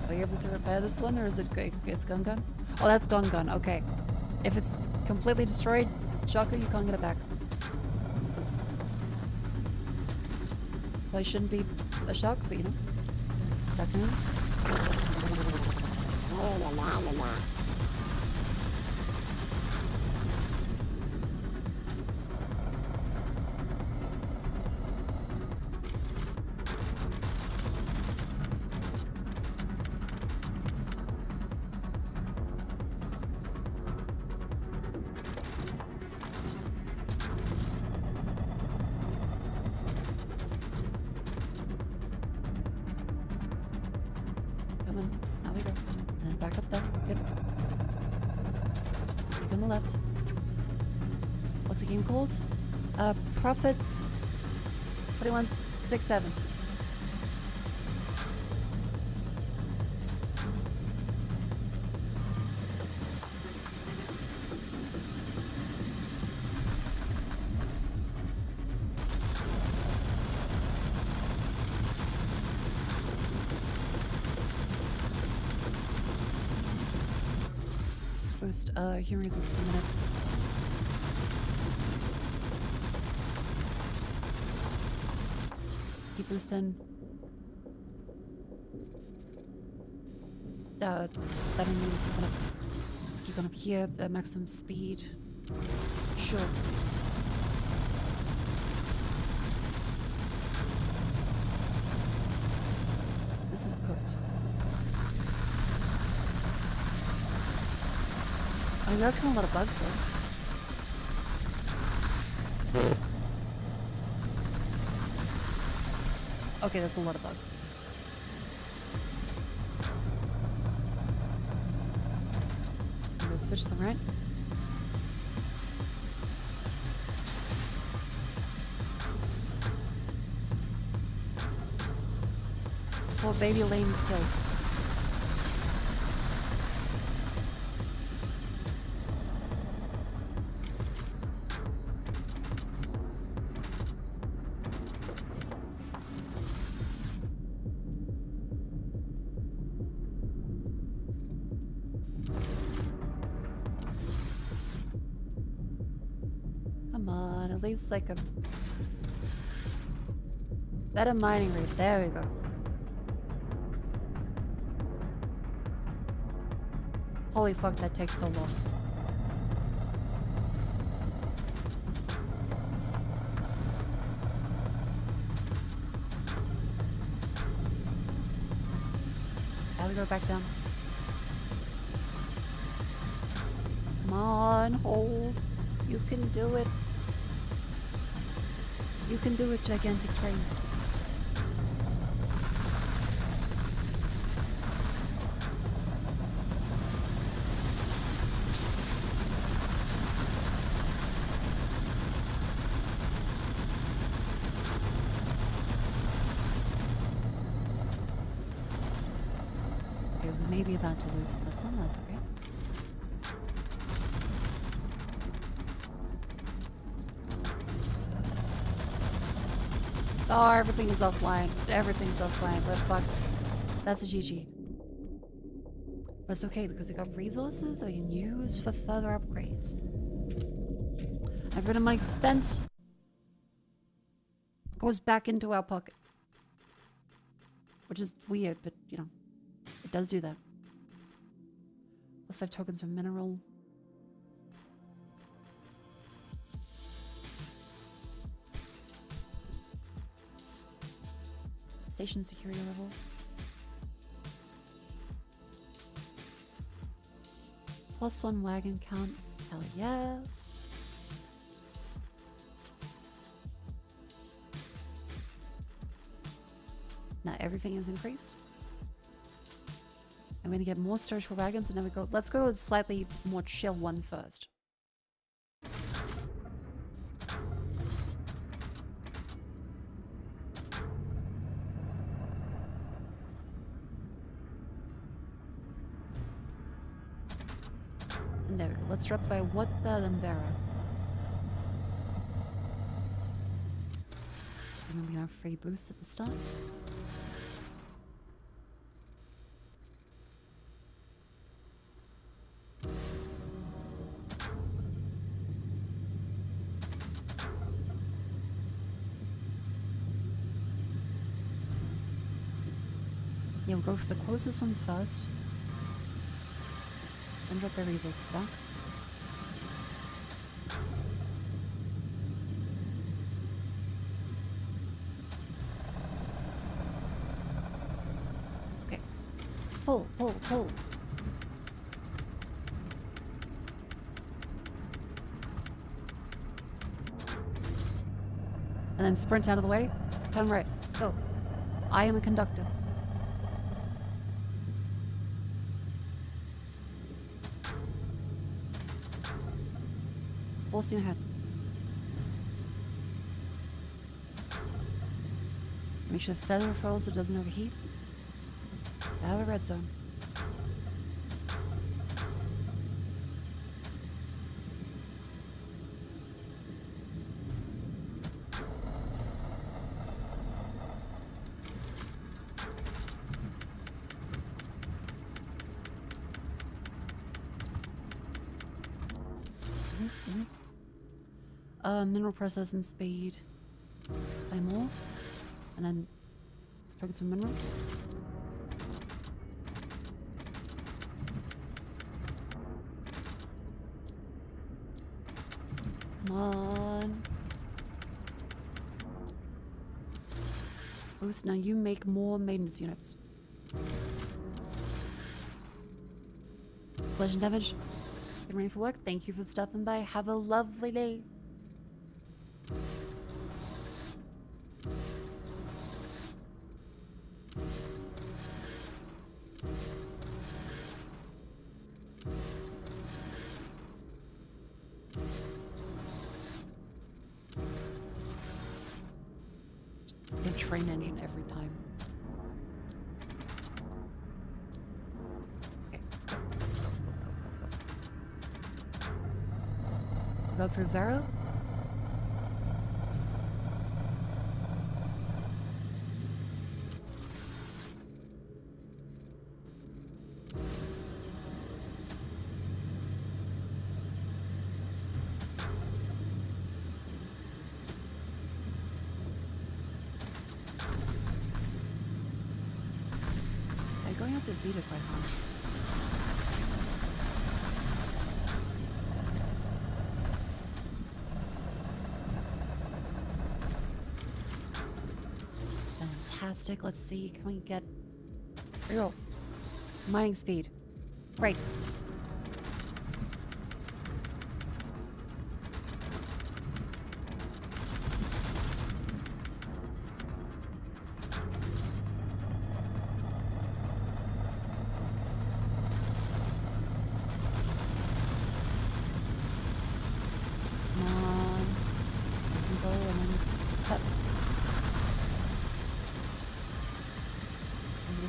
Are you able to repair this one, or is it it's gun? Oh, that's gun. Okay. If it's completely destroyed, Shaka, you can't get it back. Well, it shouldn't be a shock, but you know. Darkness. Profits 2167. Boost humor resistance for a minute. Keep boosting. That means we're gonna keep on up here at maximum speed. Sure. This is cooked. Oh, there are kind of a lot of bugs though. Okay, that's a lot of bugs. I'm gonna switch the rent. Before baby Lane is killed. Least like a better mining rate. There we go. Holy fuck, that takes so long. How do we go back down? Come on, hold. You can do it. You can do it, gigantic train. Okay, we may be about to lose this one, that's okay. Oh, everything is offline. Everything's offline. We're fucked. That's a GG. But it's okay because we got resources that we can use for further upgrades. Every bit of money spent goes back into our pocket. Which is weird, but you know, it does do that. Plus 5 tokens for mineral. Station security level. +1 wagon count. Hell yeah. Now everything is increased. I'm gonna get more storage for wagons, and then we go. Let's go a slightly more chill one first. And there we go. Let's drop by what then Vera. presumably no free boosts at the start. Yeah, we'll go for the closest ones first. Then drop their resources back. Okay. Pull, pull, pull. And then sprint out of the way. Turn right. Go. I am a conductor. Full steam ahead. Make sure the feather throws so it doesn't overheat. Get out of the red zone. Mineral processing speed by more, and then focus on mineral. Come on. Boost, now you make more maintenance units. Collision damage. Get ready for work. Thank you for stopping by. Have a lovely day. The train engine every time. Okay. Go through Vero. Going up to Vita quite hard. Fantastic. Let's see. Can we get reroll? Mining speed. Right.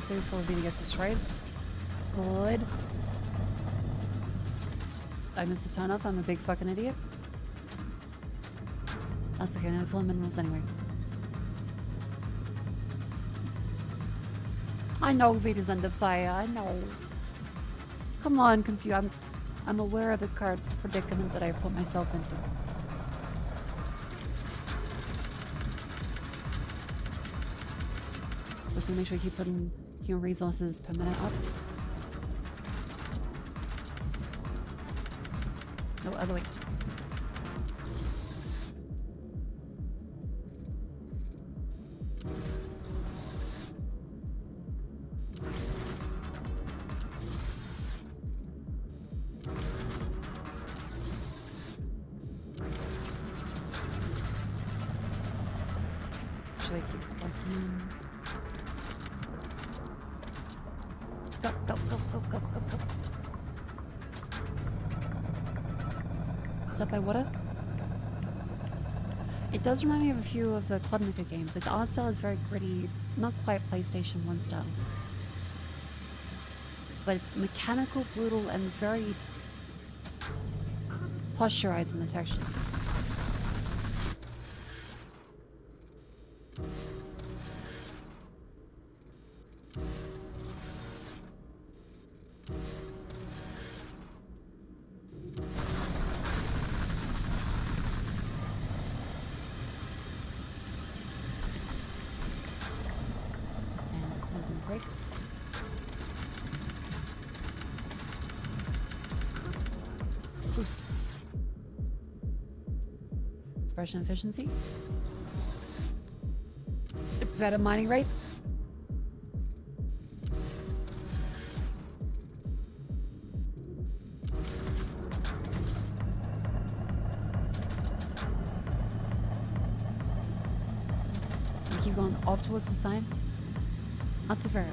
Before Vita gets destroyed. Good. I missed a ton off. I'm a big fucking idiot. That's okay. I'm full of minerals anyway. I know Vita's under fire. I know. Come on, computer. I'm aware of the current predicament that I put myself into. Let's make sure I keep putting human resources per minute up. No, other way. Should I keep collecting? Go, go, go, go, go, go, go. Stop by water. It does remind me of a few of the Club Mako games. Like the art style is very gritty, not quite PlayStation 1 style. But it's mechanical, brutal, and very posturized in the textures. And closing the brakes. Boost. Expression efficiency. Better mining rate. And keep going off towards the sign. Up to fair.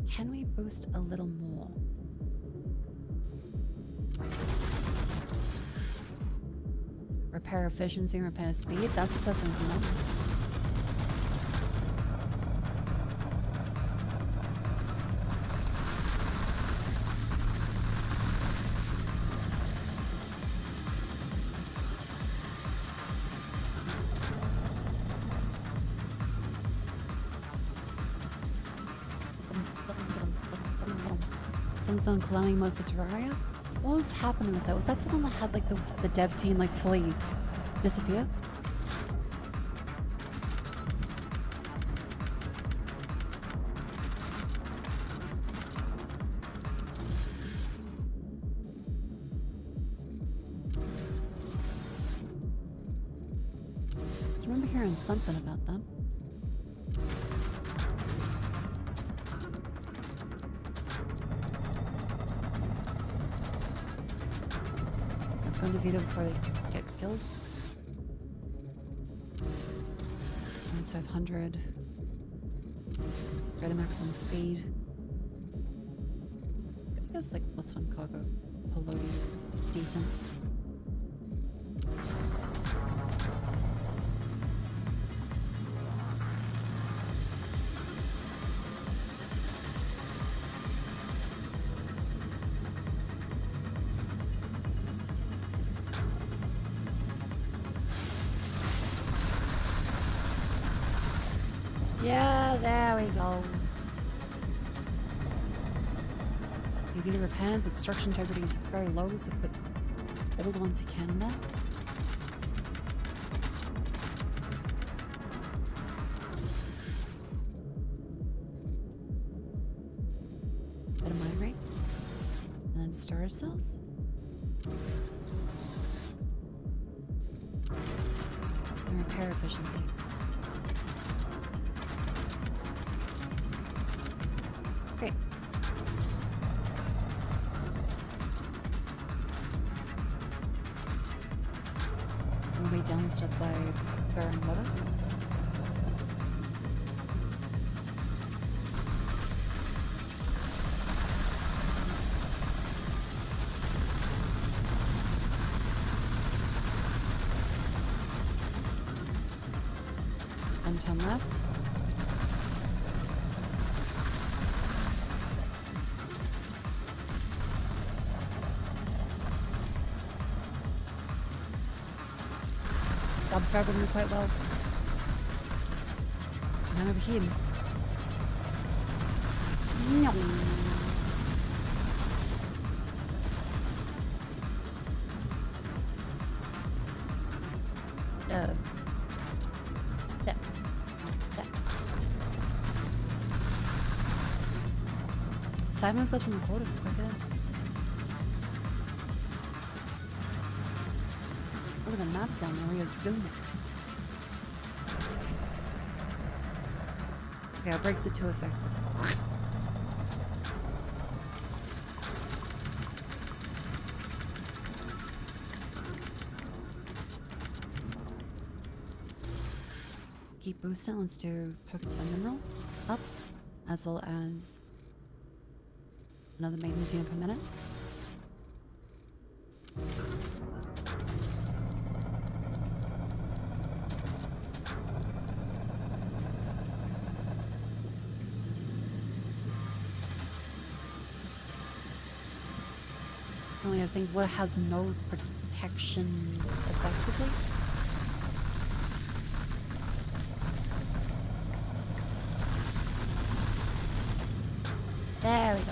Can we boost a little more? Repair efficiency, repair speed. That's the first one, isn't it? On climbing mode for Terraria. What was happening with that? Was that the one that had like the dev team like fully disappear? I remember hearing something about that. Defeated before they get killed. That's 500. Try to maximum speed. I guess like +1 cargo per loading is decent. Yeah, there we go. You need to repent, but structure integrity is very low, so put all the ones you can in there. Better mine rate. And then storage cells. And repair efficiency. Great. We'll be down step by Fair and Water. And turn left. I've traveled me quite well. And I'm over here. No. There. 5 minutes left in the quarter, that's quite good. Look at the map down there, we have zoom. Okay, our brakes are too effective. Keep boosting, let's do tokens for mineral up, as well as another maintenance unit per minute. currently I think what has no protection effectively. There we go.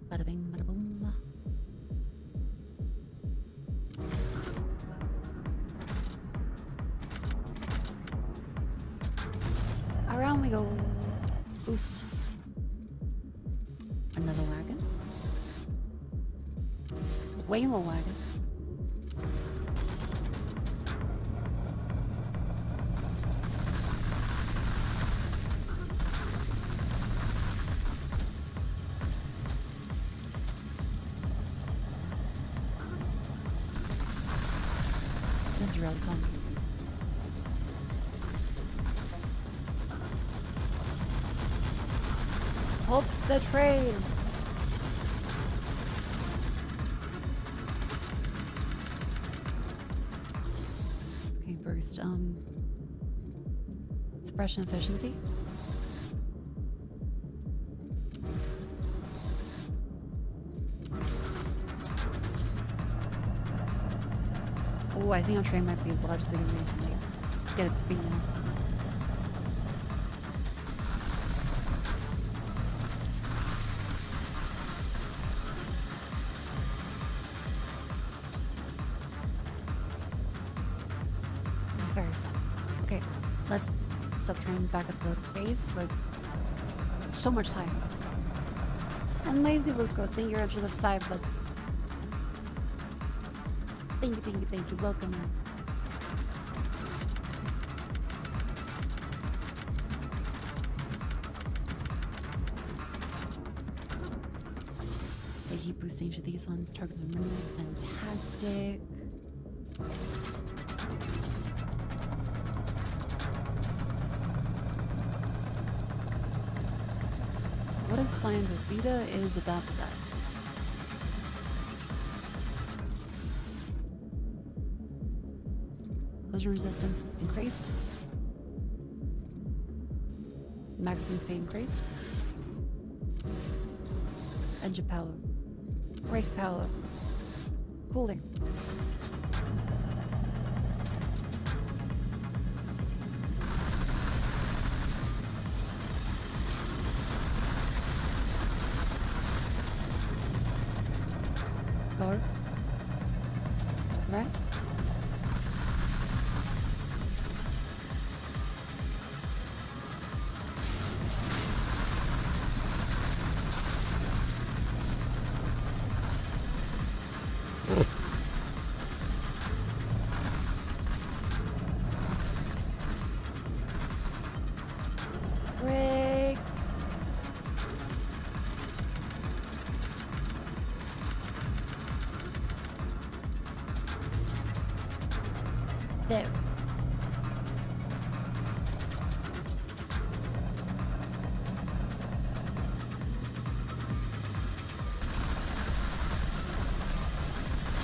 Bada bing, bada boom. Around we go. Boost. Another wagon. Way more wagon. This is really fun. Hold the train! Okay, burst. Suppression efficiency. Oh, I think our train might be as large as we can recently get it to be now. This is very fun. Okay, let's stop train back at the base with so much time. And Lazy Luco, thank you for the 5 bits. Thank you, thank you, thank you. Welcome in. They keep boosting to these ones. Targets removed. Fantastic. What is flying with Vita is about that. Collision resistance increased. Maximum speed increased. Engine power. Brake power. Cooling. Go. Right. Brakes. There.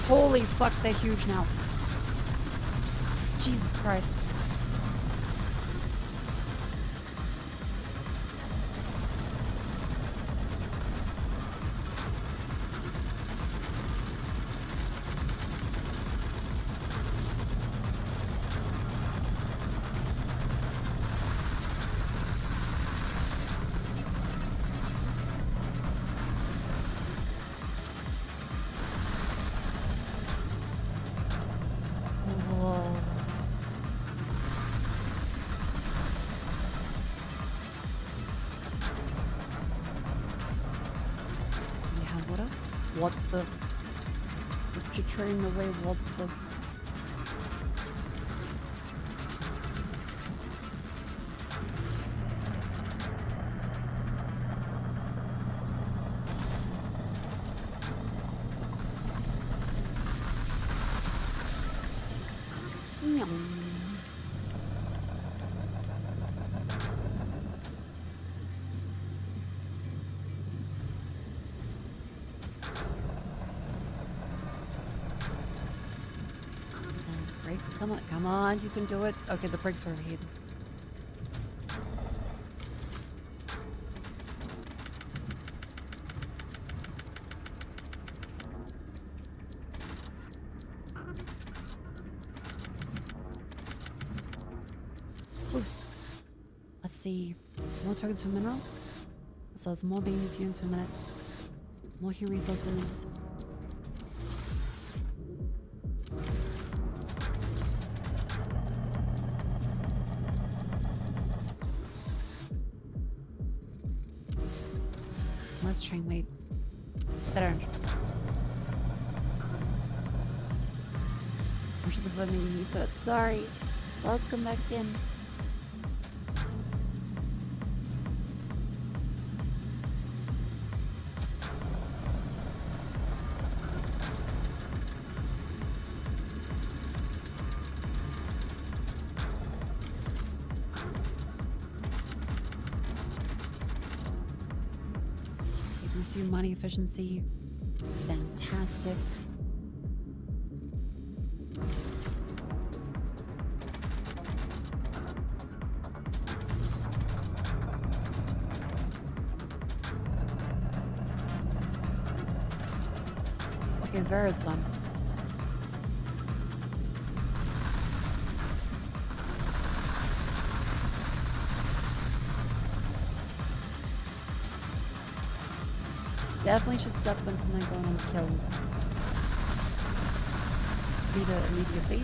Holy fuck, they're huge now. Jesus Christ. Whoa. Yeah, what the? Put your train away, what the? Brakes, come on, come on, you can do it. Okay, the brakes are overheating. Boost. Let's see. More tokens per mineral. So it's more being used units per minute. More human resources. Let's train weight. Better. Push the foot making me so sorry. Welcome back in. Money efficiency, fantastic. Okay, Vera's gone. Definitely should stop them from like going and kill Vita immediately.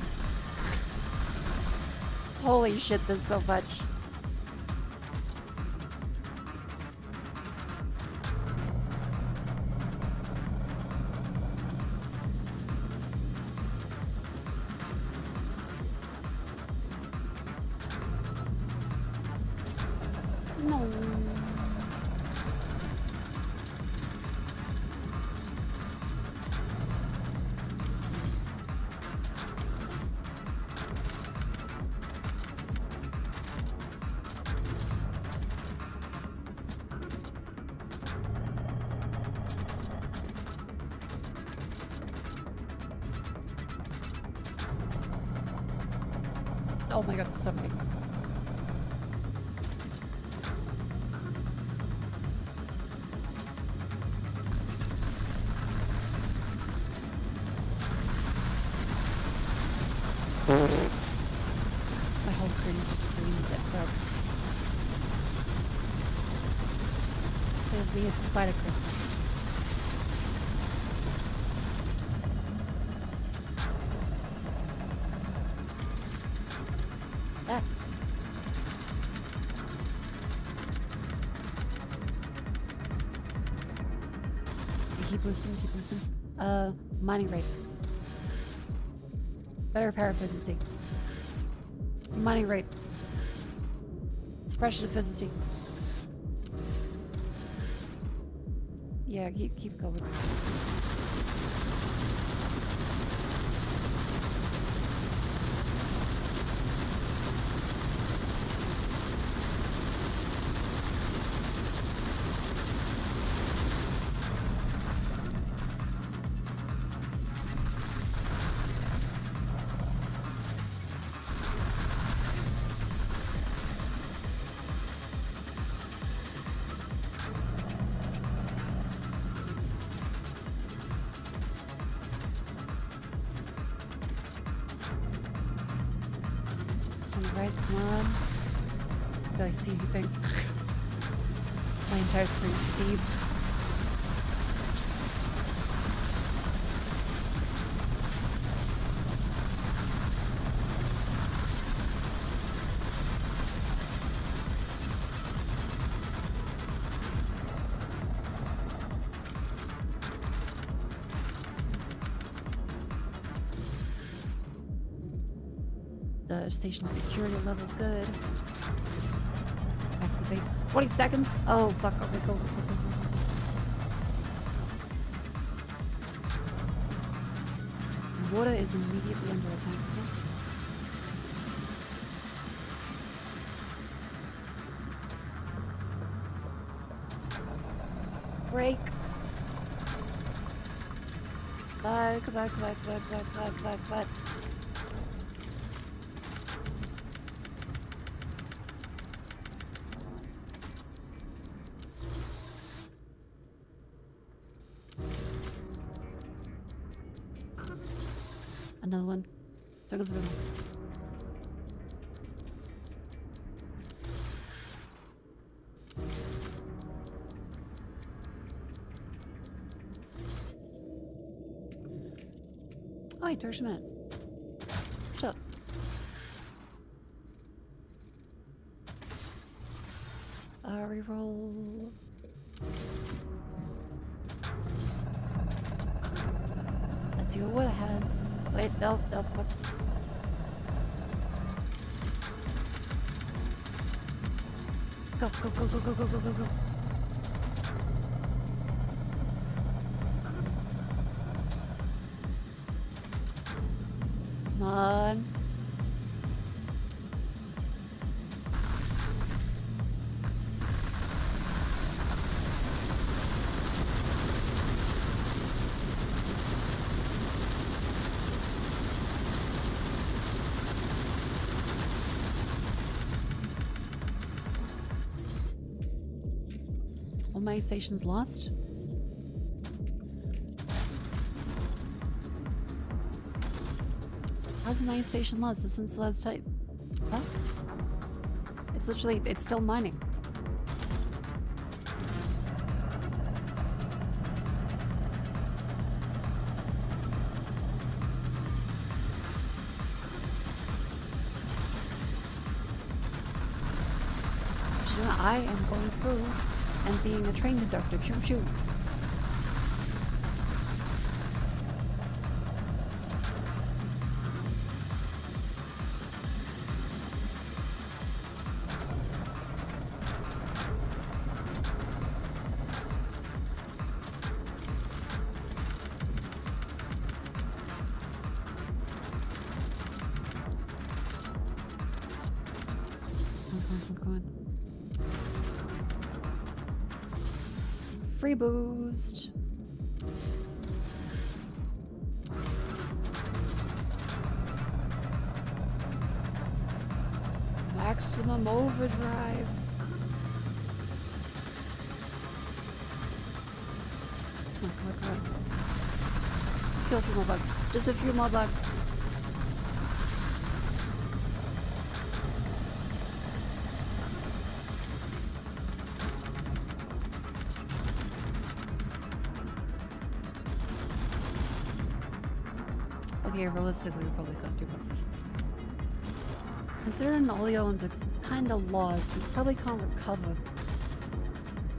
Holy shit, there's so much. No. Oh my god, there's so many. My whole screen is just green with it, but so it'll be it's quite a Christmas. Ah. Keep boosting, keep boosting. Mining rate. Better power efficiency. Mining rate. Suppression efficiency. Yeah, keep going. Right, come on. I feel like see anything. My entire screen is steep. The station security level good. Back to the base. 40 seconds. Oh fuck. Okay, go. Water is immediately under attack. Break. Back. Another one. Took us a bit. Oh, wait, 30 minutes. Shut up. Reroll. Let's see what Wood has. Wait, no, no, fuck. Go, go, go, go, go, go, go, go, go. Come on. All my stations lost. How's my station lost? This one still has type. Huh? It's literally, it's still mining. I am going through and being a train conductor. Choo choo. Free boost. Maximum overdrive. Come on, come on, come on. Just kill a few more bugs. Just a few more bugs. Okay, realistically, we probably can't do much. Considering all the other ones are kind of lost, we probably can't recover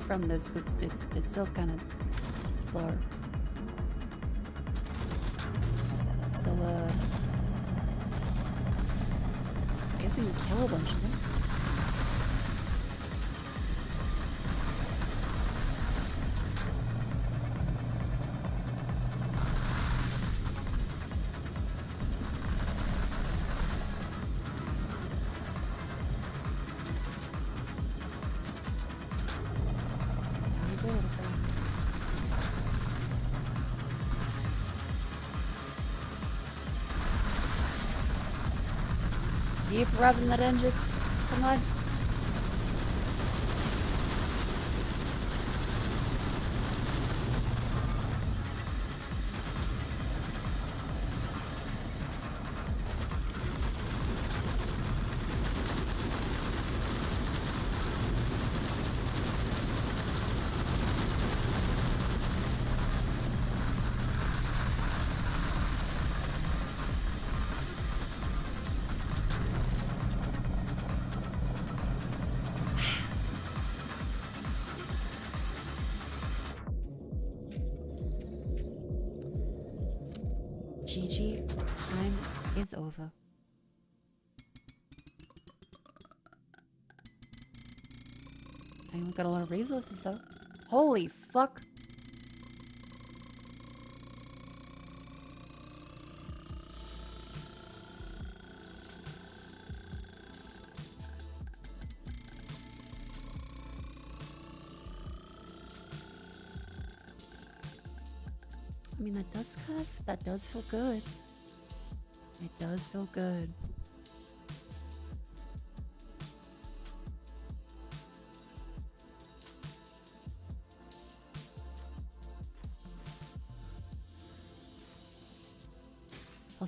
from this because it's still kind of slower. So, I guess we can kill a bunch of them. Keep revving that engine. Come on. GG, time is over. Dang, we got a lot of resources though. Holy fuck. I mean, that does feel good. It does feel good.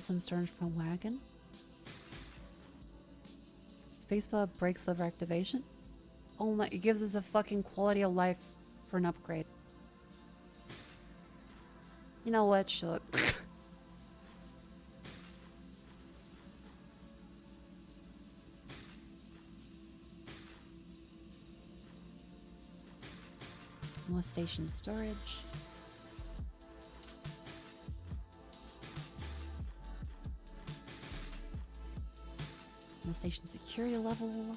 Toss and storage from a wagon. Spacebar brakes lever activation. Oh my, it gives us a fucking quality of life for an upgrade. You know what, Shook? More station storage. More station security level.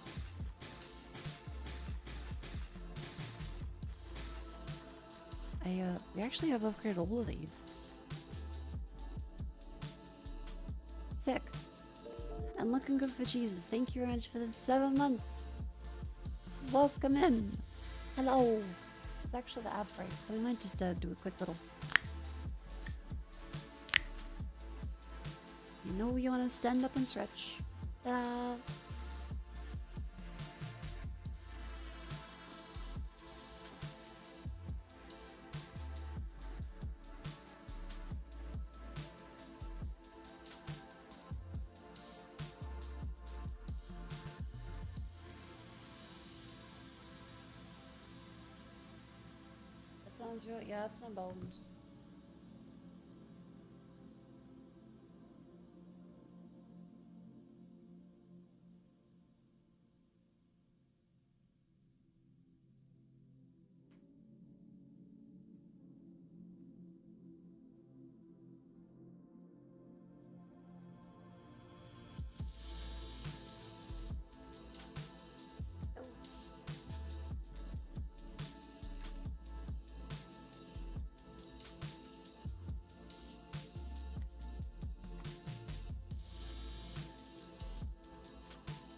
We actually have upgraded all of these. Sick. And looking good for Jesus. Thank you, Ranch, for the 7 months. Welcome in. Hello. It's actually the app break, so we might just do a quick little. You know you want to stand up and stretch. That sounds really, yeah, that's my bones.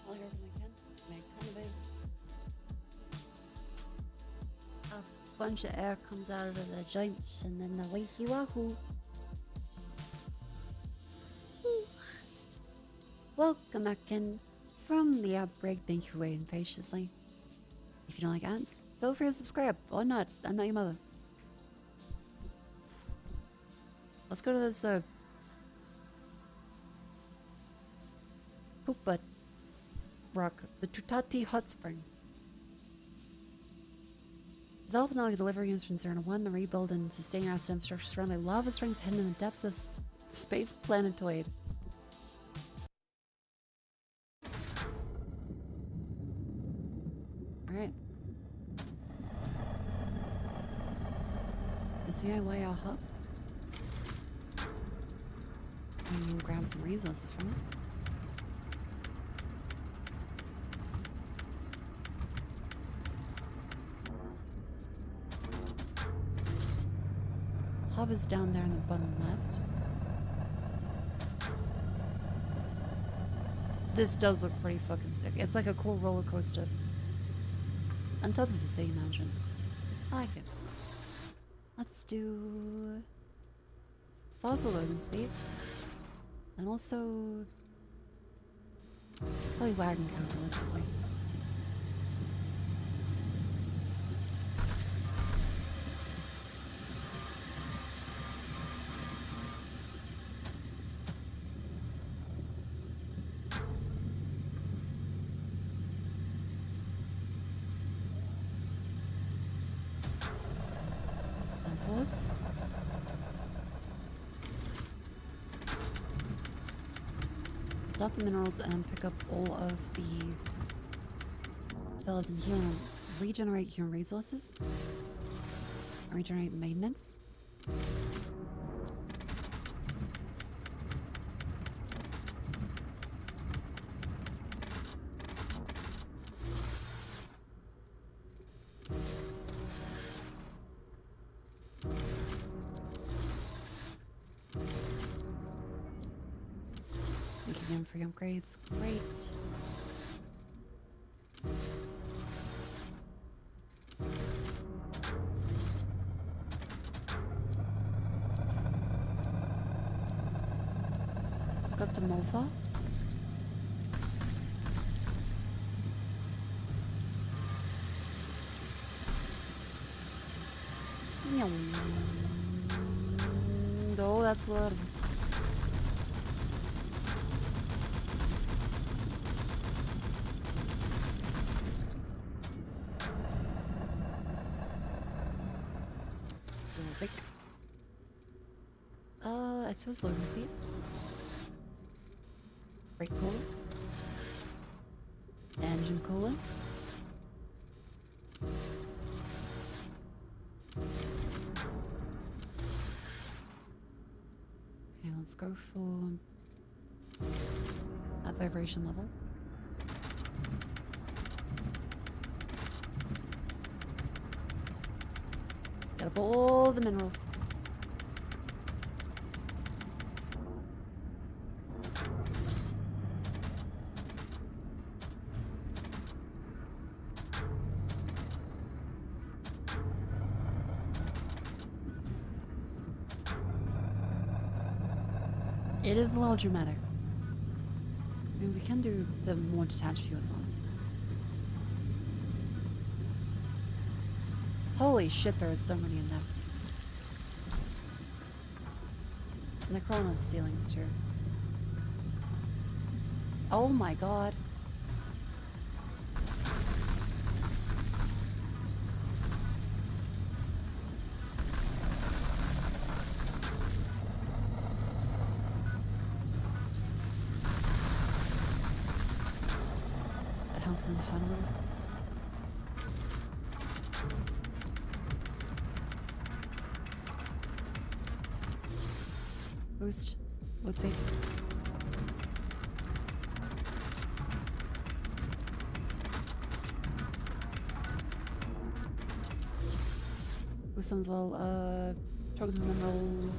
I'll hear when I can. Make cannabis. A bunch of air comes out of the joints and then the wahoo wahoo. Welcome back in from the outbreak. Thank you for waiting patiently. If you don't like ants, feel free to subscribe or not. I'm not your mother. Let's go to this poop butt rock, the Tutati Hot Spring. Developing all delivery units from Zerna 1, the rebuild and sustain your asset infrastructure surrounded by lava springs hidden in the depths of space planetoid. Alright. Is VIY our hub? And grab some resources from it. Hub is down there in the bottom left. This does look pretty fucking sick. It's like a cool roller coaster on top of a city mansion. I like it. Let's do fossil loading speed, and also probably wagon count realistically. Dump the minerals and pick up all of the fellas in here and regenerate human resources. Regenerate maintenance. Free upgrades, great. Let's go up to Molfa. Oh, that's a lot of... Right to his loading speed. Brake coolant. Engine coolant. Okay, let's go for that vibration level. Get up all the minerals. It is a little dramatic. I mean, we can do the more detached view as well. Holy shit, there are so many in there. And they're crawling on the ceilings too. Oh my god. That house in the tunnel. Boost. Load speed. Boost them as well. Drugs and mineral.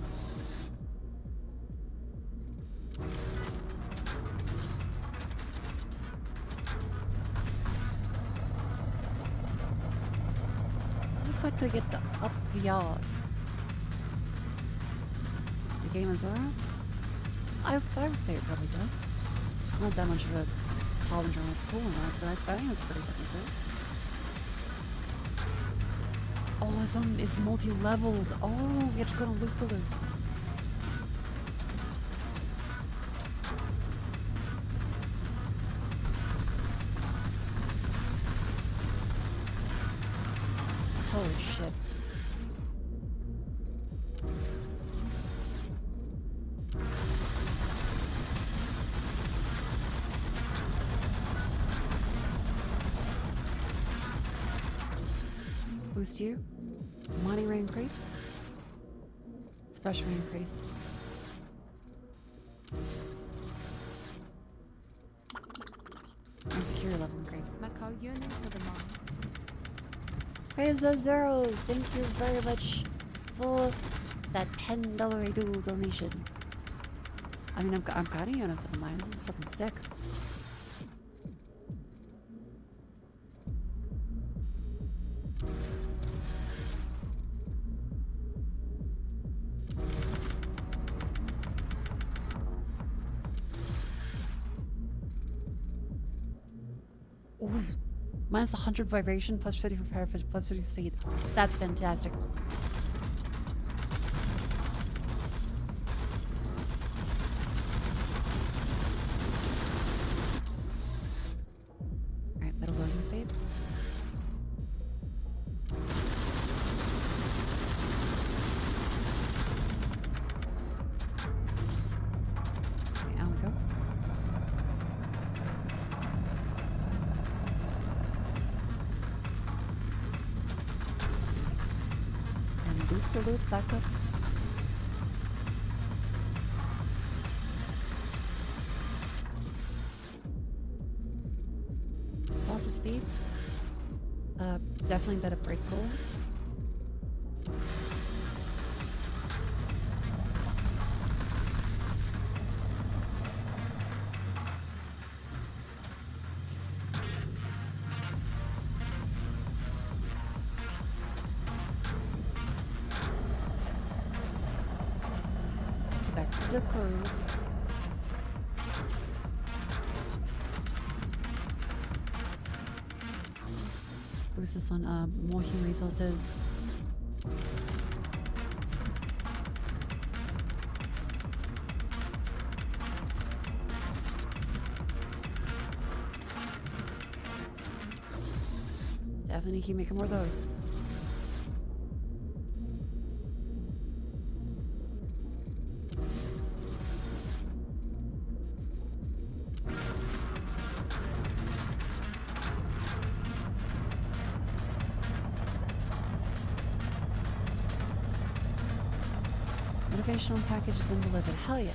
How the fuck do I get the up VR? The game is around? I would say it probably does. Not that much of a harbinger on what's cool or not, but I think it's pretty fucking cool. Oh, it's multi-leveled. Oh, we have to go to loop-the-loop. Holy shit. Boost you. Money rate increase. Pressure rate increase. And security level increase. Mako yearning for the mines. Praise Zero, thank you very much for that $10 donation. I mean, I'm kind of yearning for the mines. This is fucking sick. Ooh, minus 100 vibration, plus 50 repair, plus 50 speed. That's fantastic. Alright, better loading speed. Okay, out we go. Loop back up. Lost the speed. Definitely better brake goal. Boost this one, more human resources. Definitely keep making more of those. Motivational package has been delivered. Hell yeah.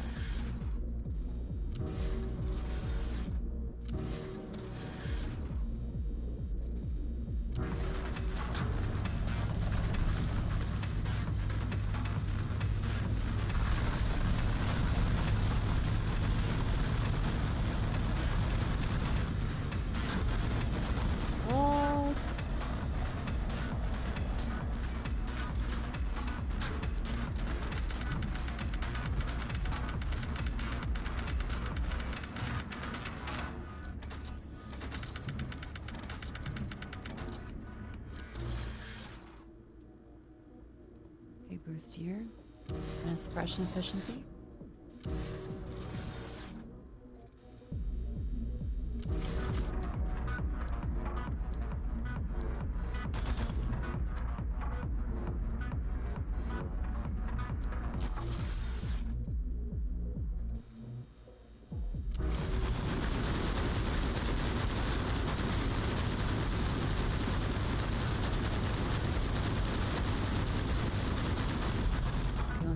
Boost here. And a suppression efficiency.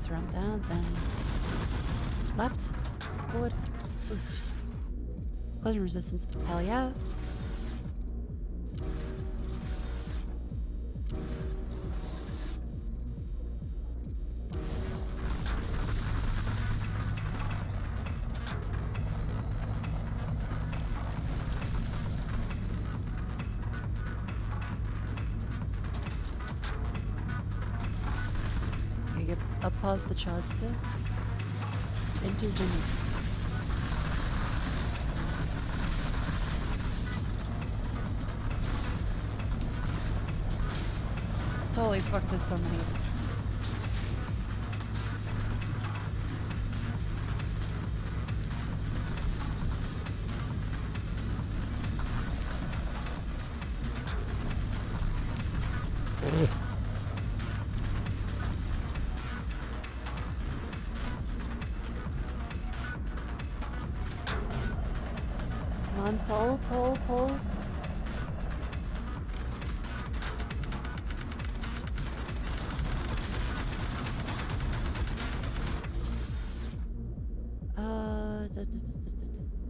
Around that, then left, forward, boost. Collision resistance, hell yeah. Up past the charge still. Into Zimmy. Totally fucked with so many. Pull.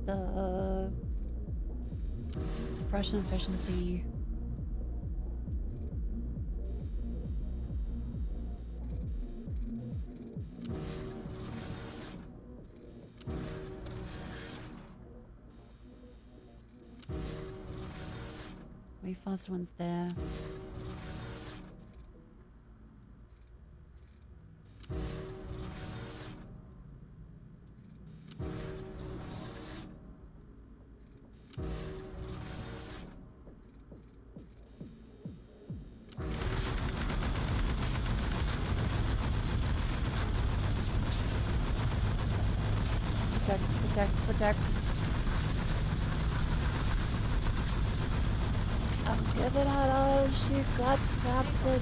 The suppression efficiency. Way faster ones there. Protect. I'm giving out all she got, Captain.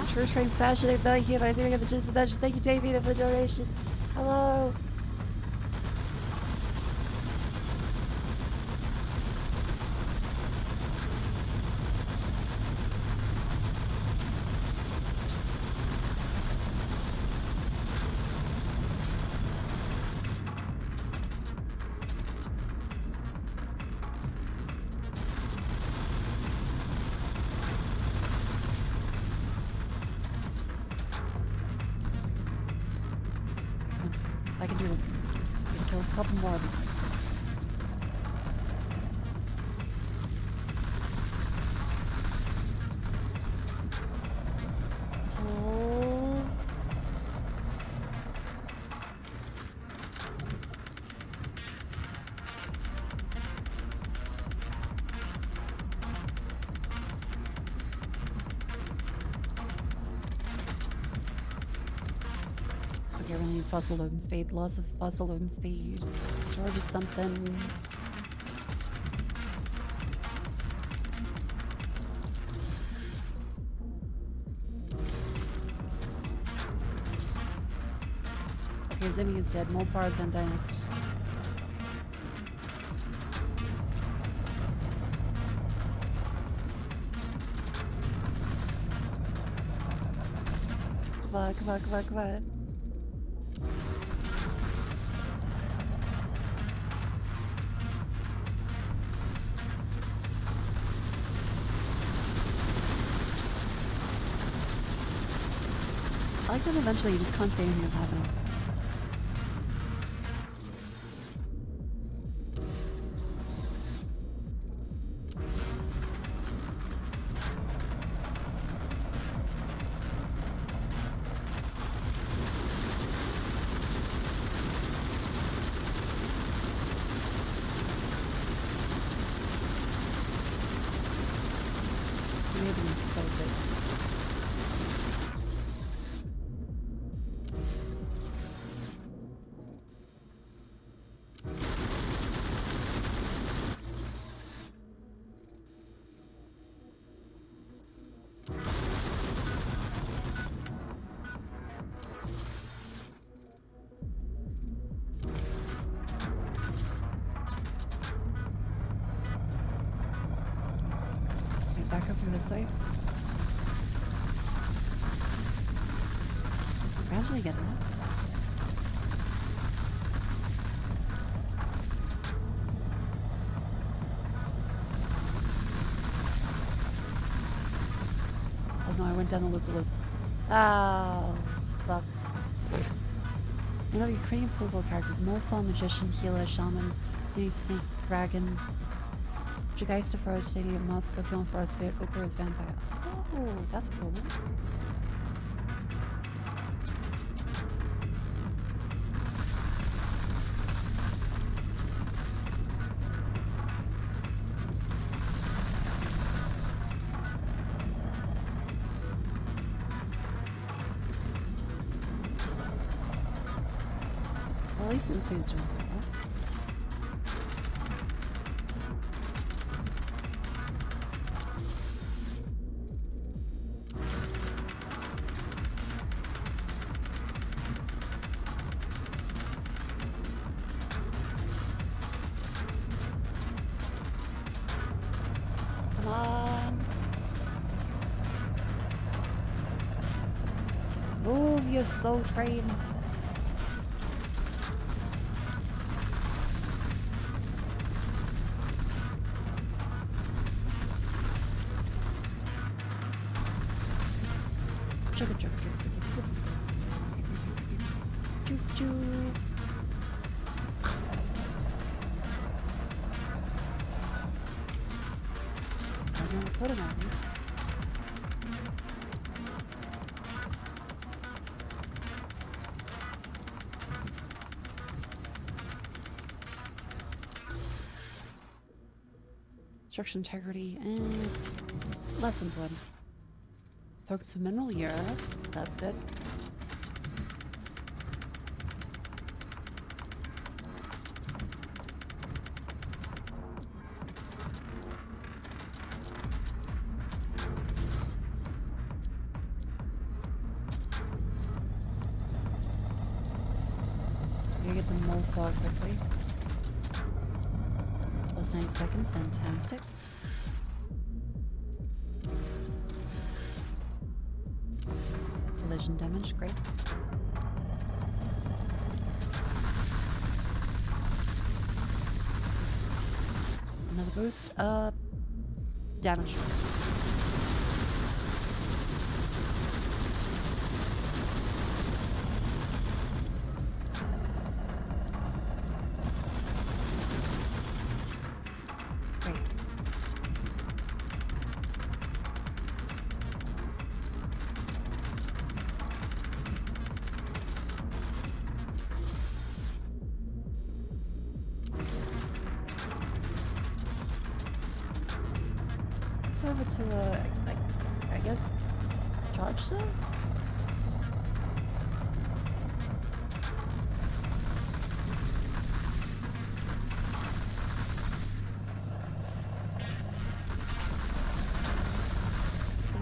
True train fashion, I value here, but I think I got the gist of that. Just thank you, Davey, for the donation. Hello. I can do this. I can kill a couple more of them. Oh. Okay, we're gonna need fossil loading speed. Lots of fossil loading speed. Storage is something. Okay, Zimmy is dead. Molfar is gonna die next. Come on, come on, come on, come on. I like that eventually you just can't see anything that's happening. Maybe it's so big. Back up through this way. Gradually get it. Oh no, I went down the loop-a-loop. Oh, fuck. You know, Ukrainian football characters: Morphal, Magician, Healer, Shaman, Snake, Dragon, Jageister, Forest, Stadium, Mako, Film, Forest, Spirit, Opera with Vampire. Oh, that's cool. Well, at least Upe's doing pretty well. Come on. Move your soul train. Chugga chugga chugga chugga chugga. Choo choo. How's that put it on this? Structural integrity and less important. Focus on mineral Europe. That's good. You get the mole fog quickly. Plus 9 seconds, fantastic. Collision damage, great. Another boost. Damage. Great. Over to I guess charge cell?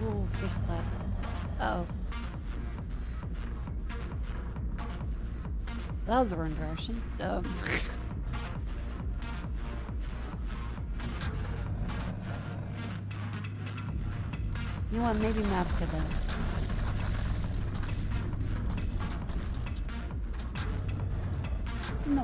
Ooh, big splat. Uh-oh. That was the wrong direction. You want maybe Mavka then. No.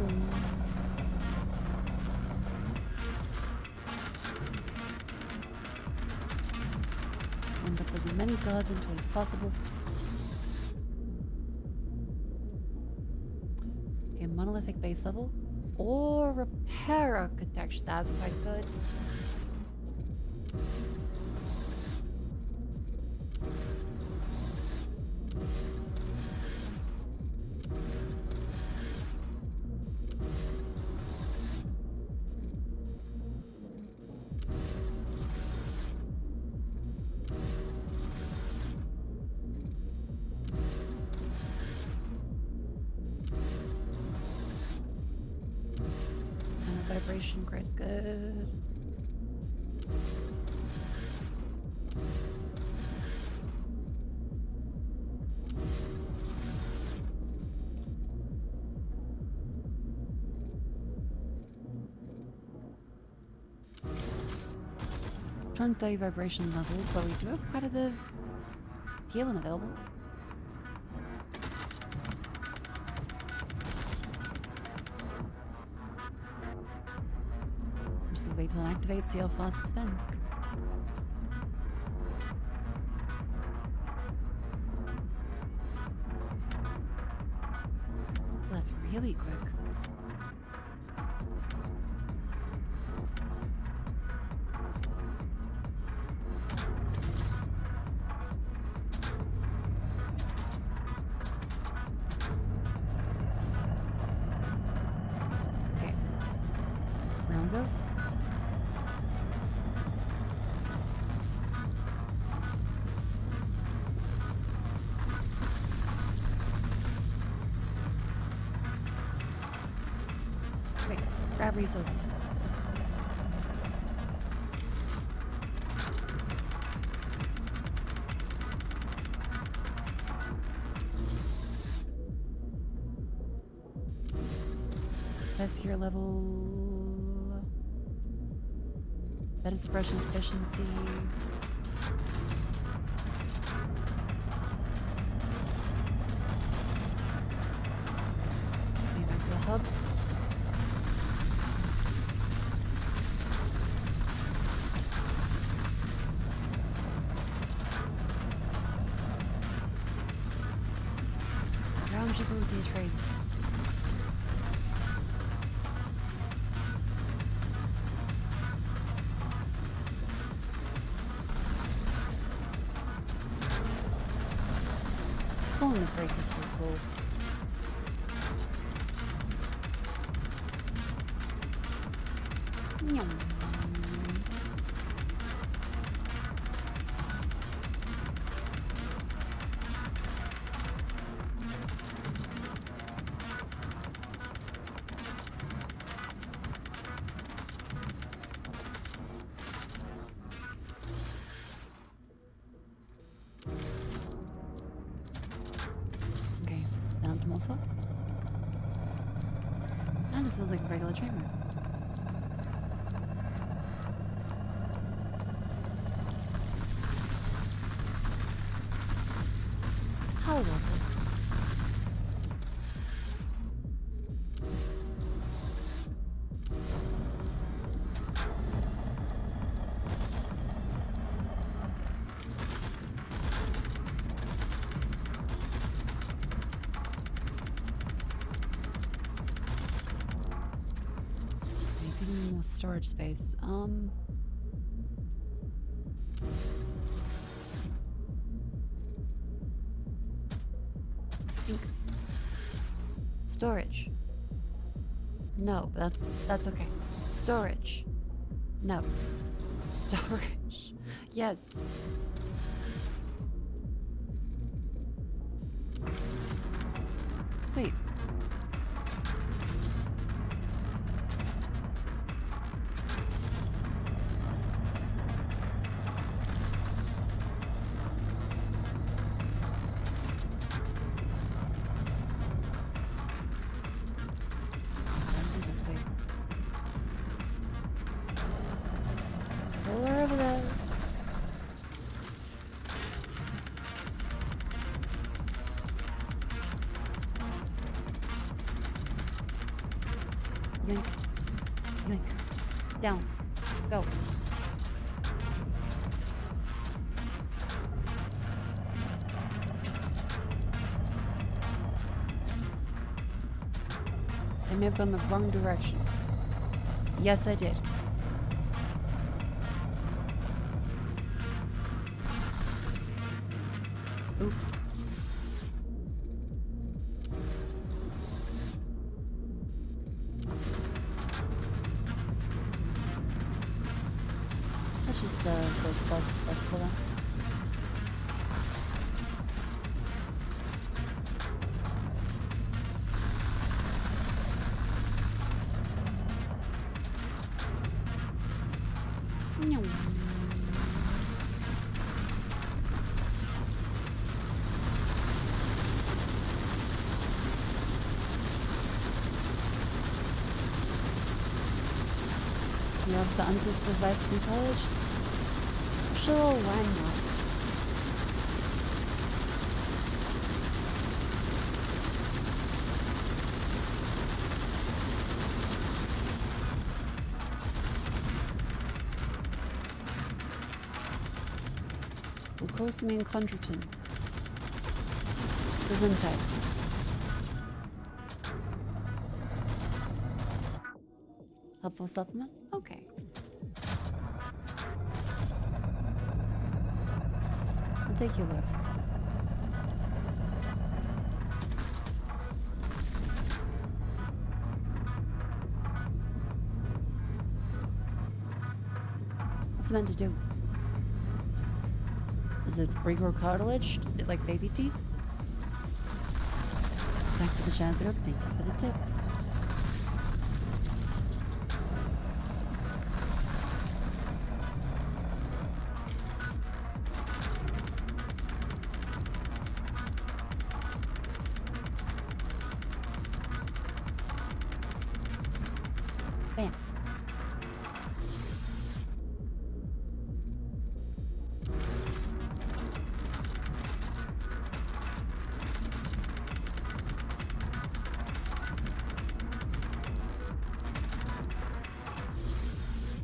End up as many gods into it as possible. Okay, monolithic base level. Or repair architecture. That's quite good. Vibration grid, good. Trying to tell you vibration level, but we do have quite a bit of healing available. Just gonna wait till it activates, see how fast it spins. Well, that's really quick. Okay. Round go. Grab resources. Best gear level. Better suppression efficiency. Okay, back to the hub. Ability trade. Pulling the brake is so cool. Yum. That just feels like a regular train route. How lovely. Storage space. Storage. No, but that's okay. Storage. No. Storage. Yes. Sweet. Yoink. Yoink. Down. Go. I may have gone the wrong direction. Yes, I did. Oops. Let's just go as fast as possible then. You have the unsolicited advice from college? Sure, why not? Glucosamine chondroitin. Gesundheit. Helpful supplement? Okay. I'll take your word for it. What's it meant to do? Is it regrow cartilage? Like baby teeth? Thank you for the chance to go. Thank you for the tip. Bam.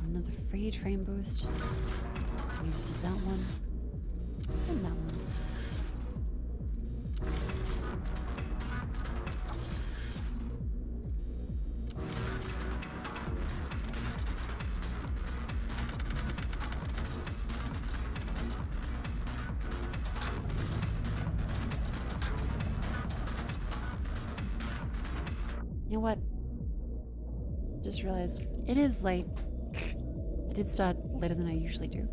Another free train boost. Use that one. And that one. You know what? Just realized it is late. I did start later than I usually do.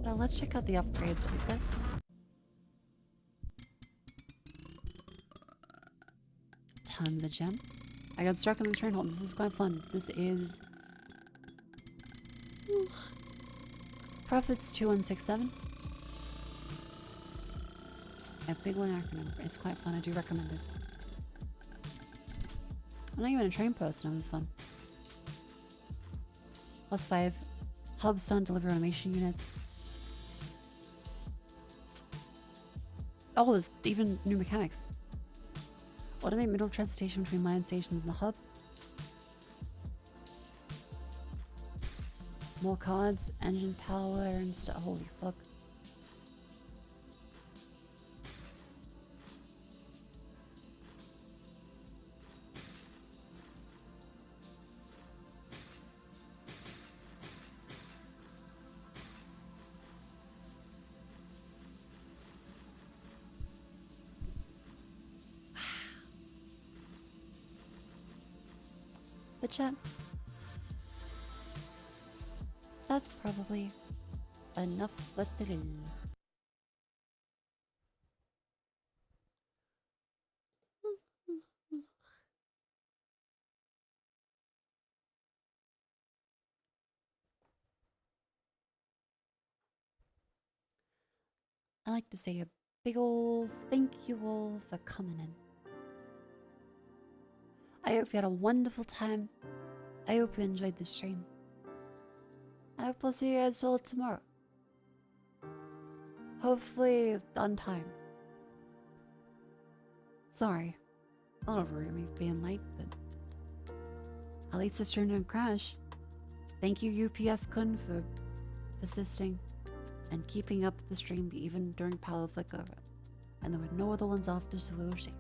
But let's check out the upgrades that we've got. Tons of gems. I got stuck on the train hold. This is quite fun. This is Profits 2167. A big long acronym. It's quite fun. I do recommend it. I'm not even a train person. It was fun. +5. Hubs don't deliver automation units. Oh, there's even new mechanics. Automate middle transportation between mine stations and the hub. More cards, engine power and stuff. Holy fuck. But chat, that's probably enough for today. I like to say a big ol' thank you all for coming in. I hope you had a wonderful time. I hope you enjoyed the stream. I hope I'll see you guys all tomorrow. Hopefully on time. Sorry. A little rude of me being late, but At least it's turned and crash. Thank you, UPS Kun, for persisting and keeping up the stream even during power flicker. And there were no other ones after, so we were safe.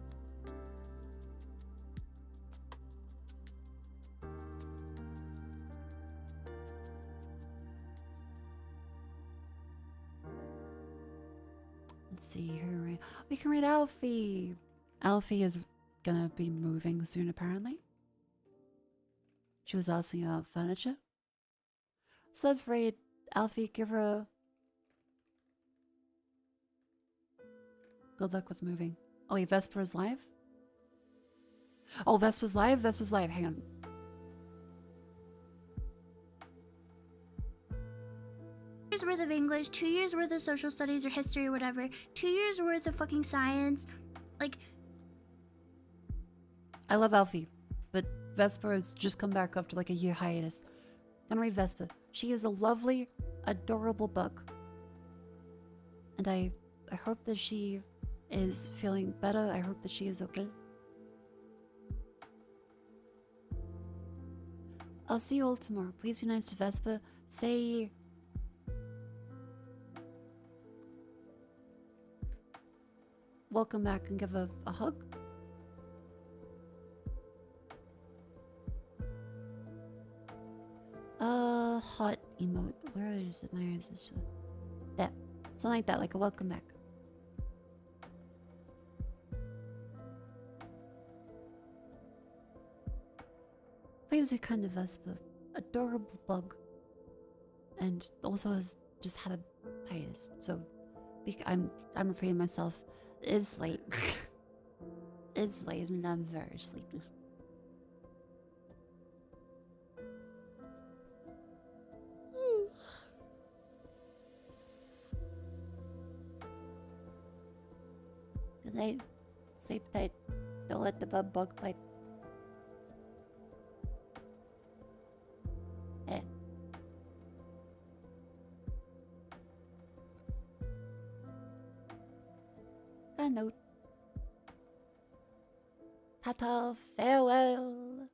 Let's see who we can read Alfie. Alfie is gonna be moving soon, apparently. She was asking about furniture. So let's read Alfie. Give her good luck with moving. Oh wait, Vesper is live? Oh, Vesper's live? Vesper's live. Hang on. Worth of English, 2 years worth of social studies or history or whatever, 2 years worth of fucking science. Like, I love Alfie, but Vesper has just come back after like a year hiatus. Gonna read Vesper. She is a lovely, adorable bug. And I hope that she is feeling better. I hope that she is okay. I'll see you all tomorrow. Please be nice to Vesper. Say welcome back and give a hug. Hot emote. Where is it? Where is this? That. Something like that, like a welcome back. Please be kind of Vesper. Adorable bug. And also has just had a hiatus. So I'm repeating myself. It's late. It's late and I'm very sleepy. Good night. Sleep tight. Don't let the bug bite. Eh. A note. Ta-ta, farewell.